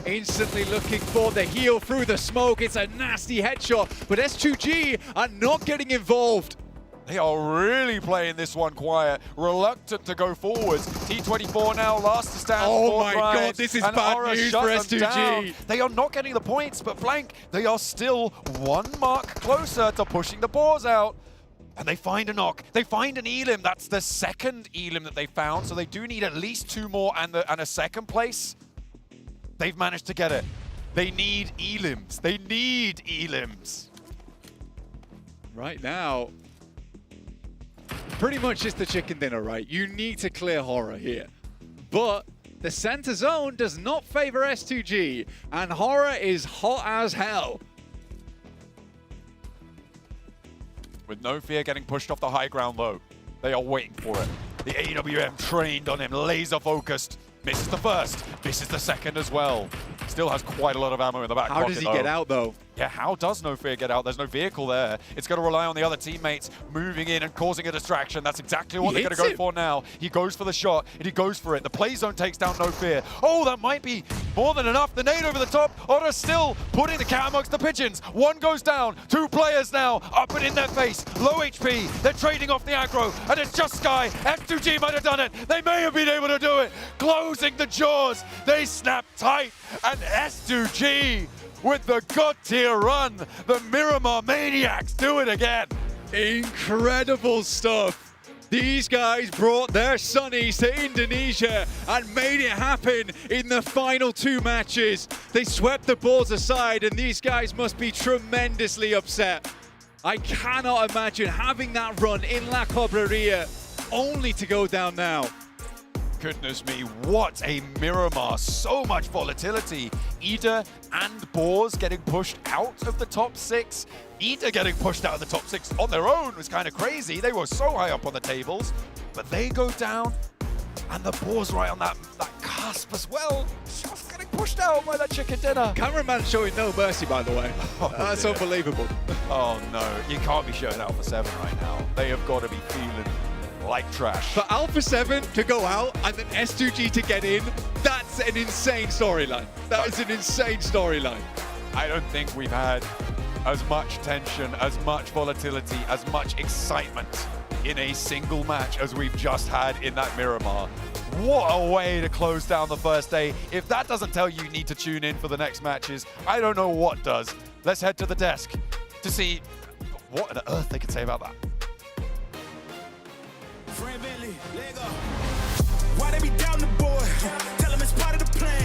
Instantly looking for the heal through the smoke. It's a nasty headshot, but S2G are not getting involved. They are really playing this one quiet, reluctant to go forwards. T24 now last to stand. Oh my god, this is bad news for S2G. They are not getting the points, but Blank, they are still 1 mark closer to pushing the Boars out. And they find a knock. They find an Elim. That's the second Elim that they found. So they do need at least 2 more and a second place. They've managed to get it. They need Elims. They need Elims. Right now, pretty much just the chicken dinner, right? You need to clear Horror here. But the center zone does not favor S2G. And Horror is hot as hell. With No Fear getting pushed off the high ground low. They are waiting for it. The AWM trained on him, laser focused. Misses the first, misses the second as well. Still has quite a lot of ammo in the back pocket. How does he get out though? Yeah, how does No Fear get out? There's no vehicle there. It's going to rely on the other teammates moving in and causing a distraction. That's exactly what they're going to go for now. He goes for the shot, and he goes for it. The play zone takes down No Fear. Oh, that might be more than enough. The nade over the top. Otter still putting the cat amongst the pigeons. 1 goes down. 2 players now up and in their face. Low HP. They're trading off the aggro, and it's just Sky. S2G might have done it. They may have been able to do it. Closing the jaws. They snap tight, and S2G with the God tier run. The Miramar Maniacs do it again. Incredible stuff. These guys brought their sunnies to Indonesia and made it happen in the final 2 matches. They swept the Boars aside, and these guys must be tremendously upset. I cannot imagine having that run in La Cobreria only to go down now. Goodness me, what a Miramar. So much volatility. Ida and Boars getting pushed out of the top 6. Ida getting pushed out of the top 6 on their own was kind of crazy. They were so high up on the tables, but they go down, and the Boars right on that cusp as well. Just getting pushed out by that chicken dinner. Cameraman showing no mercy, by the way. Oh, that's dear. Unbelievable. Oh no, you can't be showing out for 7 right now. They have got to be feeling like trash. For Alpha 7 to go out and then S2G to get in, that's an insane storyline. That is an insane storyline. I don't think we've had as much tension, as much volatility, as much excitement in a single match as we've just had in that Miramar. What a way to close down the first day. If that doesn't tell you need to tune in for the next matches, I don't know what does. Let's head to the desk to see what on earth they can say about that. Why they be down the boy? Tell them it's part of the plan.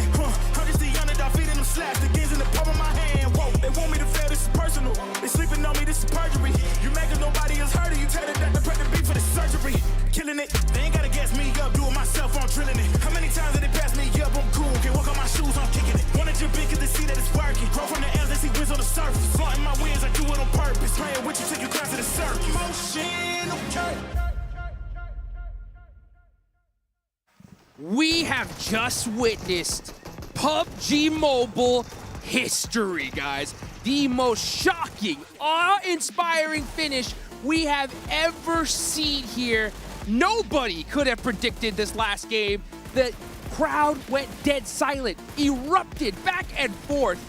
I'm just the underdog feeding them slaps. The gains in the palm of my hand. Whoa, they want me to fail, this is personal. They sleeping on me, this is perjury. You make it, nobody has heard of you. Tell them that the pregnant be for the surgery. Killing it, they ain't gotta gas me up. Do it myself, I'm drilling it. How many times did they pass me up? I'm cool, can't walk on my shoes, I'm kicking it. Wanna jump in cause they see that it's working. Grow from the L's, they see wins on the surface. Flaunting my wins, I do it on purpose. Playing with you, take you down to the circuit. Motion, okay. We have just witnessed PUBG Mobile history, guys. The most shocking, awe-inspiring finish we have ever seen here. Nobody could have predicted this last game. The crowd went dead silent, erupted back and forth.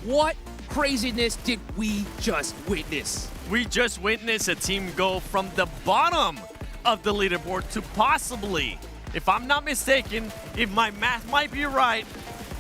What craziness did we just witness? We just witnessed a team go from the bottom of the leaderboard to possibly, if I'm not mistaken, if my math might be right,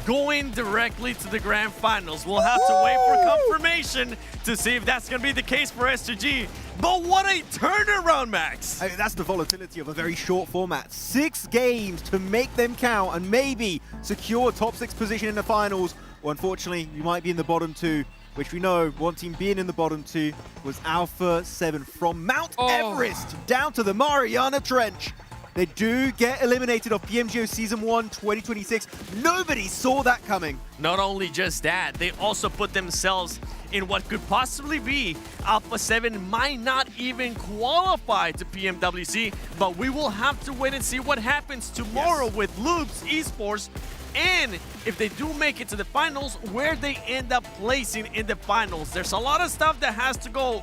going directly to the grand finals. We'll have to wait for confirmation to see if that's going to be the case for S2G. But what a turnaround, Max! I mean, that's the volatility of a very short format. 6 games to make them count and maybe secure top 6 position in the finals. Well, unfortunately, you might be in the bottom 2, which we know one team being in the bottom 2 was Alpha 7 from Mount Everest down to the Mariana Trench. They do get eliminated of PMGO Season 1 2026. Nobody saw that coming. Not only just that, they also put themselves in what could possibly be Alpha 7 might not even qualify to PMWC, but we will have to wait and see what happens tomorrow with Loops Esports, and if they do make it to the finals, where they end up placing in the finals. There's a lot of stuff that has to go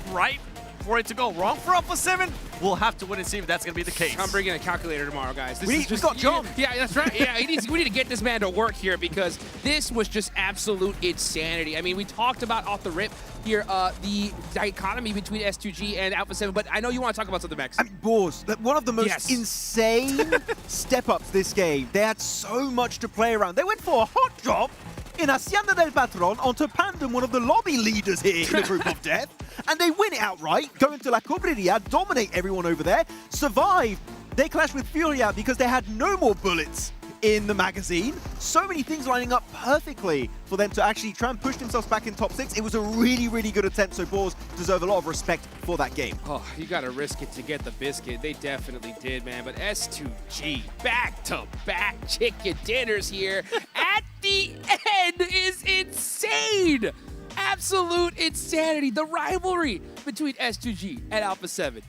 right for it to go wrong for Alpha 7. We'll have to wait and see if that's going to be the case. I'm bringing a calculator tomorrow, guys. We got John. Yeah, that's right. Yeah, we need to get this man to work here because this was just absolute insanity. I mean, we talked about off the rip here the dichotomy between S2G and Alpha 7, but I know you want to talk about something, Max. I mean, Boars, one of the most insane step-ups this game. They had so much to play around. They went for a hot drop in Hacienda del Patron onto Pandem, one of the lobby leaders here in the group of death, and they win it outright, go into La Cobreria, dominate everyone over there, survive. They clash with Furia because they had no more bullets in the magazine. So many things lining up perfectly for them to actually try and push themselves back in top 6. It was a really, really good attempt, so Boars deserve a lot of respect for that game. Oh, you gotta risk it to get the biscuit. They definitely did, man. But S2G, back-to-back chicken dinners here at the end is insane. Absolute insanity. The rivalry between S2G and Alpha 7.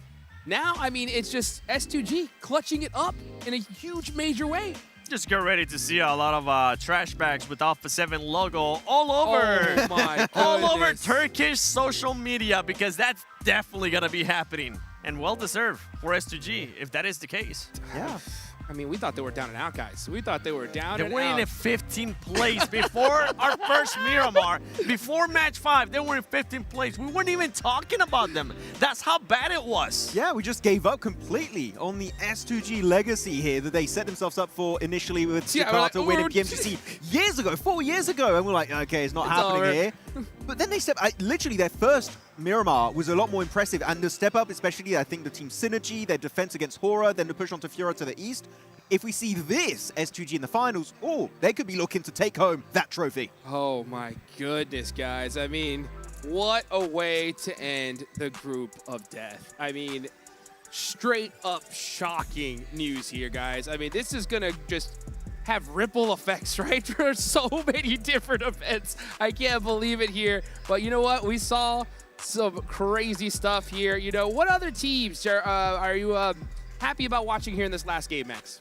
Now, I mean, it's just S2G clutching it up in a huge major way. Just get ready to see a lot of trash bags with Alpha 7 logo all over. Oh my all over goodness. Turkish social media, because that's definitely going to be happening. And well-deserved for S2G, if that is the case. Yeah. I mean, we thought they were down and out, guys. We thought they were down and They were out. in 15th place before our first Miramar. Before match 5, they were in 15th place. We weren't even talking about them. That's how bad it was. Yeah, we just gave up completely on the S2G legacy here that they set themselves up for initially with Jakarta winning PMGC years ago, 4 years ago. And we're like, okay, it's not happening here. But then they literally their first Miramar was a lot more impressive, and the step up, especially I think the team synergy, their defense against Hora, then the push onto Furia to the east. If we see this S2G in the finals, they could be looking to take home that trophy. Oh my goodness, guys. I mean, what a way to end the group of death. I mean, straight up shocking news here, guys. I mean, this is gonna just have ripple effects, right? For so many different events. I can't believe it here. But you know what? We saw some crazy stuff here. You know, what other teams are you happy about watching here in this last game, Max?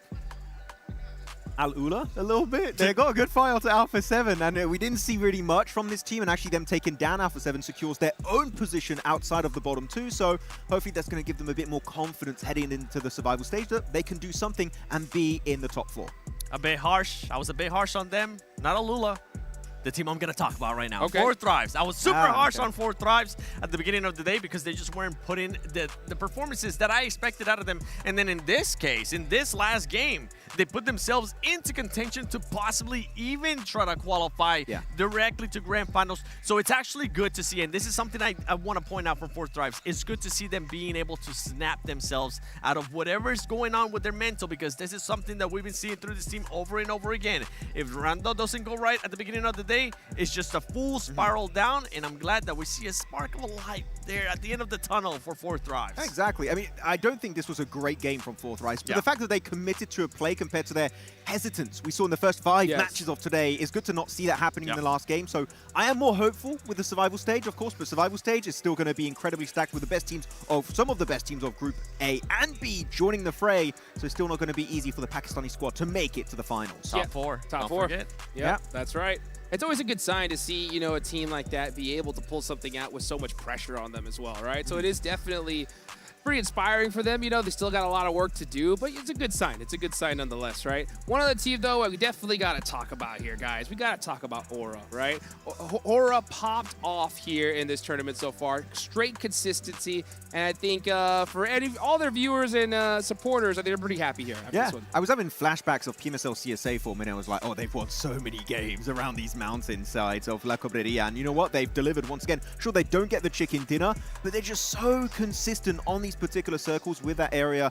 Al-Ula a little bit. They got a good fight onto Alpha 7, and we didn't see really much from this team, and actually them taking down Alpha 7 secures their own position outside of the bottom 2, so hopefully that's going to give them a bit more confidence heading into the survival stage that they can do something and be in the top 4. A bit harsh. I was a bit harsh on them. Not Al-Ula. The team I'm going to talk about right now. Okay. 4 Thrives. I was super harsh okay. on 4 Thrives at the beginning of the day because they just weren't putting the performances that I expected out of them. And then in this case, in this last game, they put themselves into contention to possibly even try to qualify directly to Grand Finals. So it's actually good to see. And this is something I want to point out from 4 Thrives. It's good to see them being able to snap themselves out of whatever's going on with their mental, because this is something that we've been seeing through this team over and over again. If Rando doesn't go right at the beginning of the day, it's just a full spiral down, and I'm glad that we see a spark of a light there at the end of the tunnel for 4 Thrives. Exactly. I mean, I don't think this was a great game from 4 Thrives, but the fact that they committed to a play compared to their hesitance we saw in the first 5 matches of today is good to not see that happening in the last game. So I am more hopeful with the survival stage, of course, but survival stage is still going to be incredibly stacked with the best teams of some of the best teams of Group A and B joining the fray. So it's still not going to be easy for the Pakistani squad to make it to the finals. Top 4. Top 4. Yeah, that's right. It's always a good sign to see, you know, a team like that be able to pull something out with so much pressure on them as well, right? So it is definitely pretty inspiring for them. You know, they still got a lot of work to do, but it's a good sign. It's a good sign nonetheless, right? One other team, though, we definitely got to talk about here, guys. We got to talk about Aura, right? Aura popped off here in this tournament so far. Straight consistency, and I think for all their viewers and supporters, I think they're pretty happy here after this one. I was having flashbacks of PMSL CSA for a minute. I was like, oh, they've won so many games around these mountainsides of La Cobreria, and you know what? They've delivered once again. Sure, they don't get the chicken dinner, but they're just so consistent on these particular circles with that area.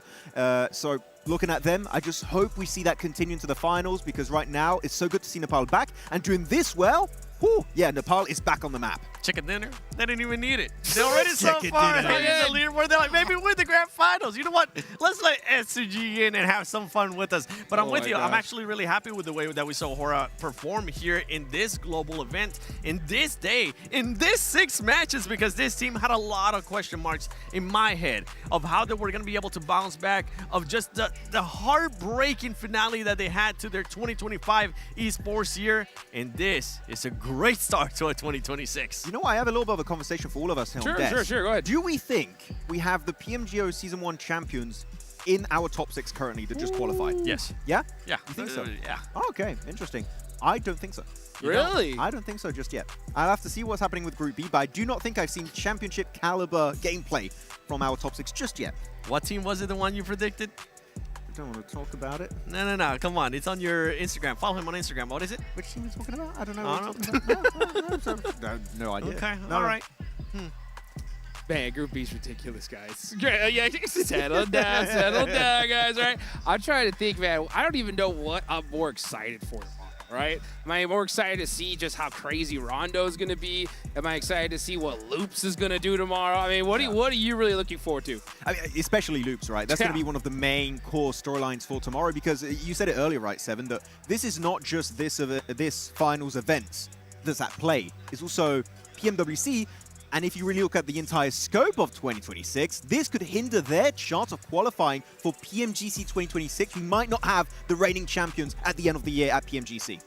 So looking at them, I just hope we see that continue into the finals, because right now it's so good to see Nepal back and doing this well. Whew, yeah, Nepal is back on the map. Chicken dinner? They didn't even need it. They're already so far ahead in the leaderboard. They're like, maybe win the Grand Finals. You know what? Let's let S2G in and have some fun with us. But I'm with you. I'm actually really happy with the way that we saw Aura perform here in this global event, in this day, in this 6 matches, because this team had a lot of question marks in my head of how they were going to be able to bounce back, of just the heartbreaking finale that they had to their 2025 esports year. And this is a great start to a 2026. You know, I have a little bit of a conversation for all of us here on Des. Sure, go ahead. Do we think we have the PMGO Season 1 champions in our top 6 currently that just qualified? Yes. Yeah? Yeah. You think so? Yeah. Oh, okay, interesting. I don't think so. Really? I don't think so just yet. I'll have to see what's happening with Group B, but I do not think I've seen championship caliber gameplay from our top 6 just yet. What team was it, the one you predicted? I don't want to talk about it. No. Come on. It's on your Instagram. Follow him on Instagram. What is it? Which team are you talking about? I don't know. No idea. Okay. No. All right. Man, Group B's ridiculous, guys. Yeah, settle down, guys, right? I'm trying to think, man. I don't even know what I'm more excited for tomorrow, right? Am I more excited to see just how crazy Rondo's going to be? Am I excited to see what Loops is going to do tomorrow? I mean, what are you really looking forward to? I mean, especially Loops, right? That's going to be one of the main core storylines for tomorrow, because you said it earlier, right, Seven, that this is not just this finals event that's at play. It's also PMWC. And if you really look at the entire scope of 2026, this could hinder their chance of qualifying for PMGC 2026. We might not have the reigning champions at the end of the year at PMGC.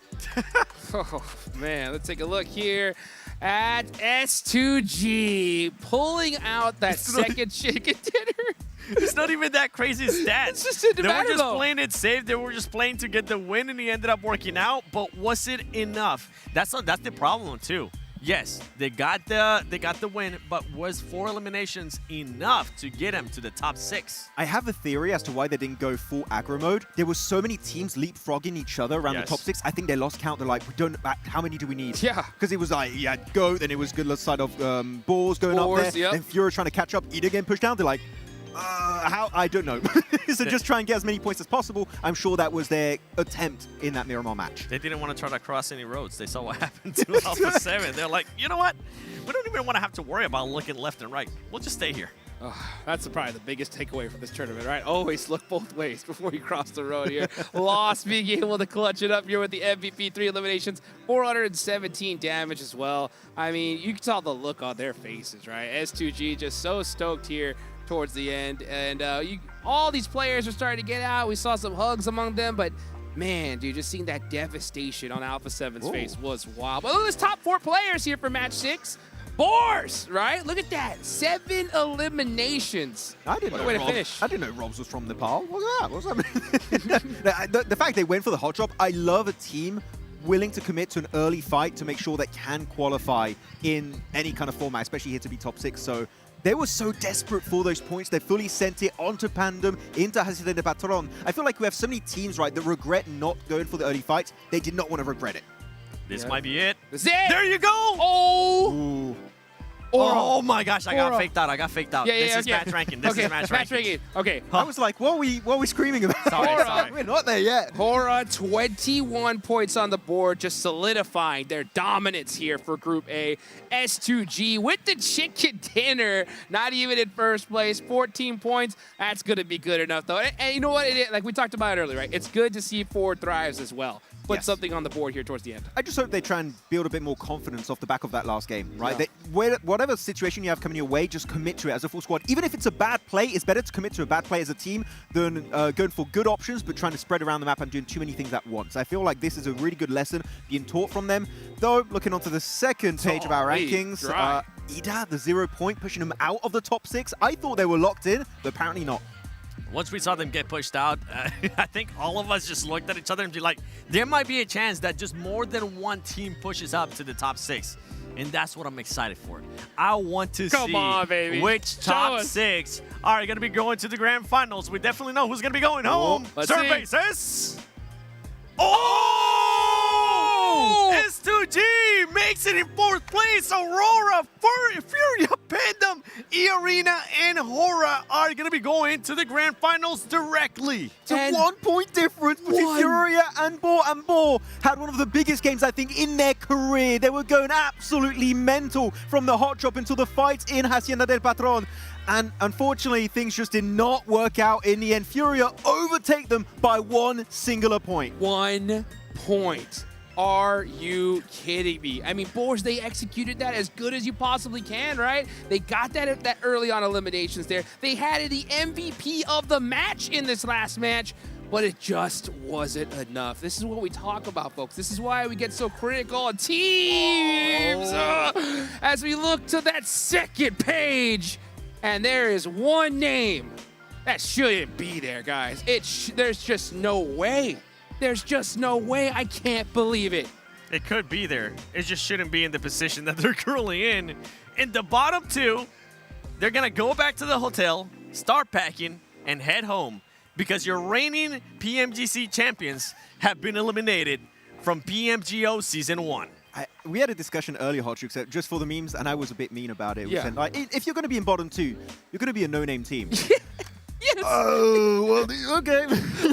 Oh, man, let's take a look here at S2G pulling out that second chicken dinner. It's not even that crazy stats. It's just they were just playing it safe. They were just playing to get the win, and he ended up working out. But was it enough? That's the problem too. Yes, they got the win, but was 4 eliminations enough to get them to the top 6? I have a theory as to why they didn't go full aggro mode. There were so many teams leapfrogging each other around the top 6. I think they lost count. They're like, we don't. How many do we need? Yeah. Because it was like, Goat, then it was good side of Boars going up there. Yep. Then Fury trying to catch up. Ida getting pushed down. They're like, how? I don't know. So just try and get as many points as possible. I'm sure that was their attempt in that Miramar match. They didn't want to try to cross any roads. They saw what happened to Alpha 7. They're like, you know what? We don't even want to have to worry about looking left and right. We'll just stay here. That's probably the biggest takeaway from this tournament, right? Always look both ways before you cross the road here. Lost being able to clutch it up here with the MVP, 3 eliminations, 417 damage as well. I mean, you can tell the look on their faces, right? S2G just so stoked here towards the end, and all these players are starting to get out. We saw some hugs among them, but Man, dude, just seeing that devastation on Alpha 7's face was wild. But look at this top 4 players here for match 6. Boars, right? Look at that. 7 eliminations. I didn't know Way to Robs, finish. I didn't know Robs was from Nepal. What's that? What's that? The fact they went for the hot drop, I love a team willing to commit to an early fight to make sure they can qualify in any kind of format, especially here to be top 6. So they were so desperate for those points. They fully sent it onto Pandem, into Hacienda de Patron. I feel like we have so many teams, right, that regret not going for the early fights. They did not want to regret it. This might be it. This is it. There you go. Oh. Ooh. Oh my gosh, I got faked out. I got faked out. Yeah, this is match ranking. This is match ranking. Okay. I was like, what are we screaming about? Sorry. We're not there yet. Hora, 21 points on the board, just solidifying their dominance here for Group A. S2G with the chicken dinner, not even in first place, 14 points. That's going to be good enough, though. And you know what? Like we talked about earlier, right? It's good to see 4 thrives as well. Put something on the board here towards the end. I just hope they try and build a bit more confidence off the back of that last game, right? Whatever situation you have coming your way, just commit to it as a full squad. Even if it's a bad play, it's better to commit to a bad play as a team than going for good options, but trying to spread around the map and doing too many things at once. I feel like this is a really good lesson being taught from them. Though, looking onto the second page of our rankings, Ida, the 0 point, pushing them out of the top 6. I thought they were locked in, but apparently not. Once we saw them get pushed out, I think all of us just looked at each other and be like, there might be a chance that just more than one team pushes up to the top 6. And that's what I'm excited for. I want to see which top 6 are going to be going to the grand finals. We definitely know who's going to be going home. Survey says... S2G makes it in 4th place. Aurora, Furia, Pandem, E-Arena, and Hora are going to be going to the grand finals directly. It's a 1 point difference between Furia and Bo. And Bo had one of the biggest games, I think, in their career. They were going absolutely mental from the hot drop until the fight in Hacienda del Patron. And unfortunately, things just did not work out in the end. Furia overtake them by 1 singular point. 1 point. Are you kidding me? I mean, Boars, they executed that as good as you possibly can, right? They got that early on eliminations there. They had the MVP of the match in this last match, but it just wasn't enough. This is what we talk about, folks. This is why we get so critical on teams. As we look to that second page, and there is one name that shouldn't be there, guys. There's just no way. There's just no way. I can't believe it. It could be there. It just shouldn't be in the position that they're currently in. In the bottom 2, they're going to go back to the hotel, start packing, and head home because your reigning PMGC champions have been eliminated from PMGO Season 1. We had a discussion earlier, Hotchuk, just for the memes, and I was a bit mean about it. We said, like, if you're going to be in bottom 2, you're going to be a no-name team. Yes. Oh, well, okay.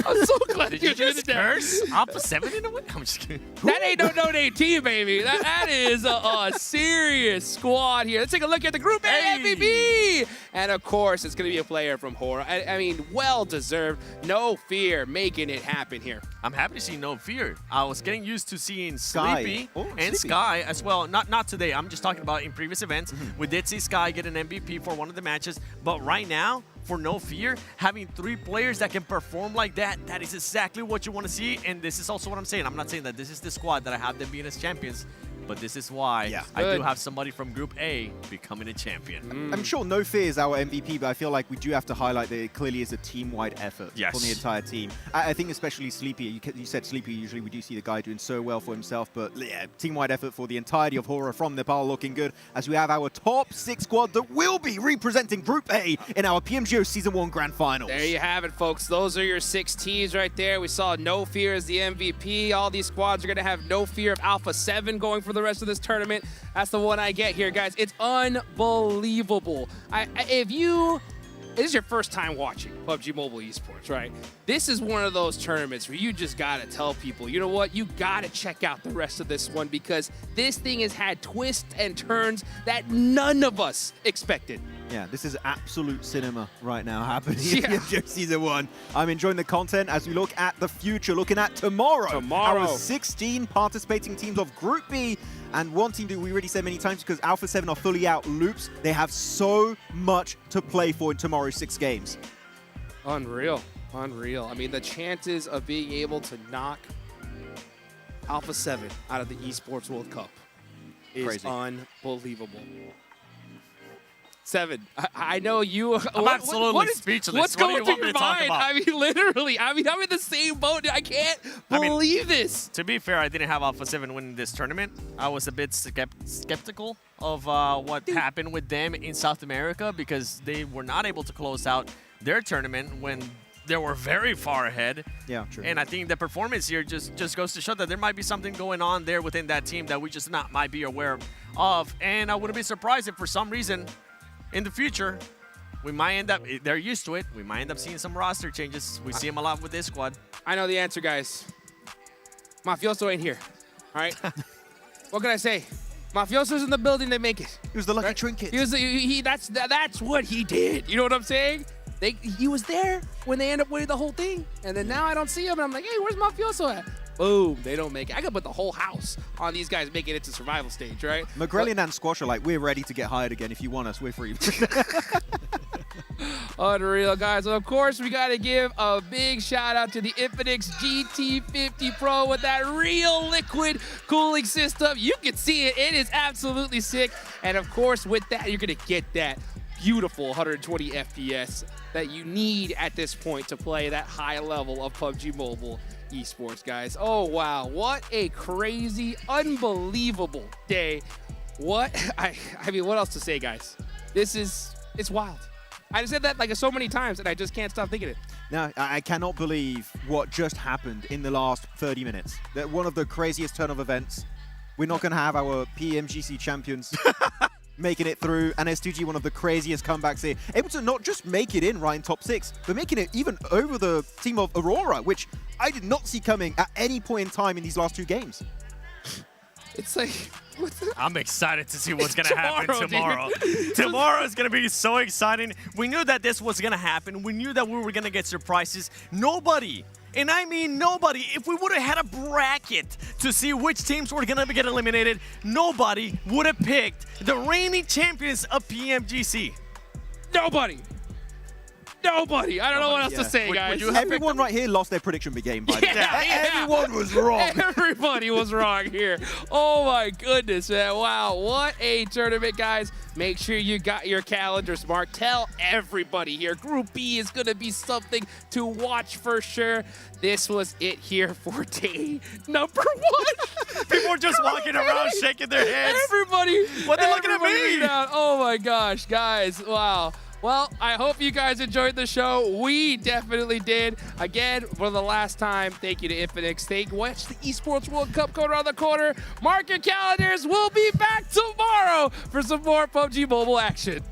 I'm so glad Did you just curse Alpha 7 in a way? I'm just kidding. That ain't no team, baby. That is a serious squad here. Let's take a look at the Group A MVP. And, of course, it's going to be a player from Hora. I mean, well-deserved. No Fear making it happen here. I'm happy to see No Fear. I was getting used to seeing Sleepy and Sky as well. Not today. I'm just talking about in previous events. We did see Sky get an MVP for one of the matches. But right now, for No Fear, having 3 players that can perform like that, that is exactly what you want to see. And this is also what I'm saying. I'm not saying that this is the squad that I have them being as champions, but this is why I do have somebody from Group A becoming a champion. I'm sure No Fear is our MVP, but I feel like we do have to highlight that it clearly is a team-wide effort from the entire team. I think especially Sleepy, you said Sleepy, usually we do see the guy doing so well for himself, but yeah, team-wide effort for the entirety of Hora from Nepal looking good, as we have our top 6 squad that will be representing Group A in our PMGO Season 1 Grand Finals. There you have it, folks. Those are your 6 teams right there. We saw No Fear as the MVP. All these squads are going to have No Fear of Alpha 7 going for the rest of this tournament. That's the one I get here, guys. It's unbelievable. This is your first time watching PUBG Mobile Esports, right? This is one of those tournaments where you just gotta tell people, you know what? You gotta check out the rest of this one because this thing has had twists and turns that none of us expected. Yeah, this is absolute cinema right now happening in PMGO Season 1. I'm enjoying the content as we look at the future, looking at tomorrow. Our 16 participating teams of Group B. And one team that we already said many times, because Alpha 7 are fully out, Loops, they have so much to play for in tomorrow's 6 games. Unreal. Unreal. I mean, the chances of being able to knock Alpha 7 out of the Esports World Cup is Crazy. Unbelievable. 7. I know you. I'm absolutely speechless. What's What do you going through want me your to talk mind? about? I mean, literally. I mean, I'm in the same boat. I can't believe this. To be fair, I didn't have Alpha 7 winning this tournament. I was a bit skeptical of what happened with them in South America because they were not able to close out their tournament when they were very far ahead. Yeah, true. And I think the performance here just goes to show that there might be something going on there within that team that we just might be aware of. And I wouldn't be surprised if for some reason in the future, we might end up, they're used to it, we might end up seeing some roster changes. We see them a lot with this squad. I know the answer, guys. Mafioso ain't here, all right? What can I say? Mafioso's in the building, they make it. He was the lucky trinket. That's what he did. You know what I'm saying? He was there when they end up winning the whole thing. And then now I don't see him, and I'm like, hey, where's Mafioso at? Boom, they don't make it. I could put the whole house on these guys making it to survival stage, right? McGrellion and Squash are like, we're ready to get hired again. If you want us, we're free. Unreal, guys. Well, of course, we got to give a big shout out to the Infinix GT50 Pro with that real liquid cooling system. You can see it. It is absolutely sick. And of course, with that, you're going to get that beautiful 120 FPS that you need at this point to play that high level of PUBG Mobile Esports, guys. Oh, wow. What a crazy, unbelievable day. I mean, what else to say, guys? It's wild. I said that like so many times, and I just can't stop thinking it. Now, I cannot believe what just happened in the last 30 minutes. That one of the craziest turn of events. We're not going to have our PMGC champions making it through, and S2G, one of the craziest comebacks here. Able to not just make it in right in top 6, but making it even over the team of Aurora, which I did not see coming at any point in time in these last 2 games. It's like... I'm excited to see what's going to happen tomorrow. Tomorrow is going to be so exciting. We knew that this was going to happen. We knew that we were going to get surprises. Nobody, and I mean nobody, if we would have had a bracket to see which teams were going to get eliminated, nobody would have picked the reigning champions of PMGC. Nobody. I don't know what else to say, guys. Everyone right here lost their prediction game, by the way. Everyone was wrong. Everybody was wrong here. Oh, my goodness, man. Wow, what a tournament, guys. Make sure you got your calendars marked. Tell everybody here. Group B is going to be something to watch for sure. This was it here for day number 1. People are just walking around shaking their heads. Everybody. What are they looking at me? Oh, my gosh, guys. Wow. Well, I hope you guys enjoyed the show. We definitely did. Again, for the last time, thank you to Infinix. Watch the Esports World Cup go around the corner. Mark your calendars. We'll be back tomorrow for some more PUBG Mobile action.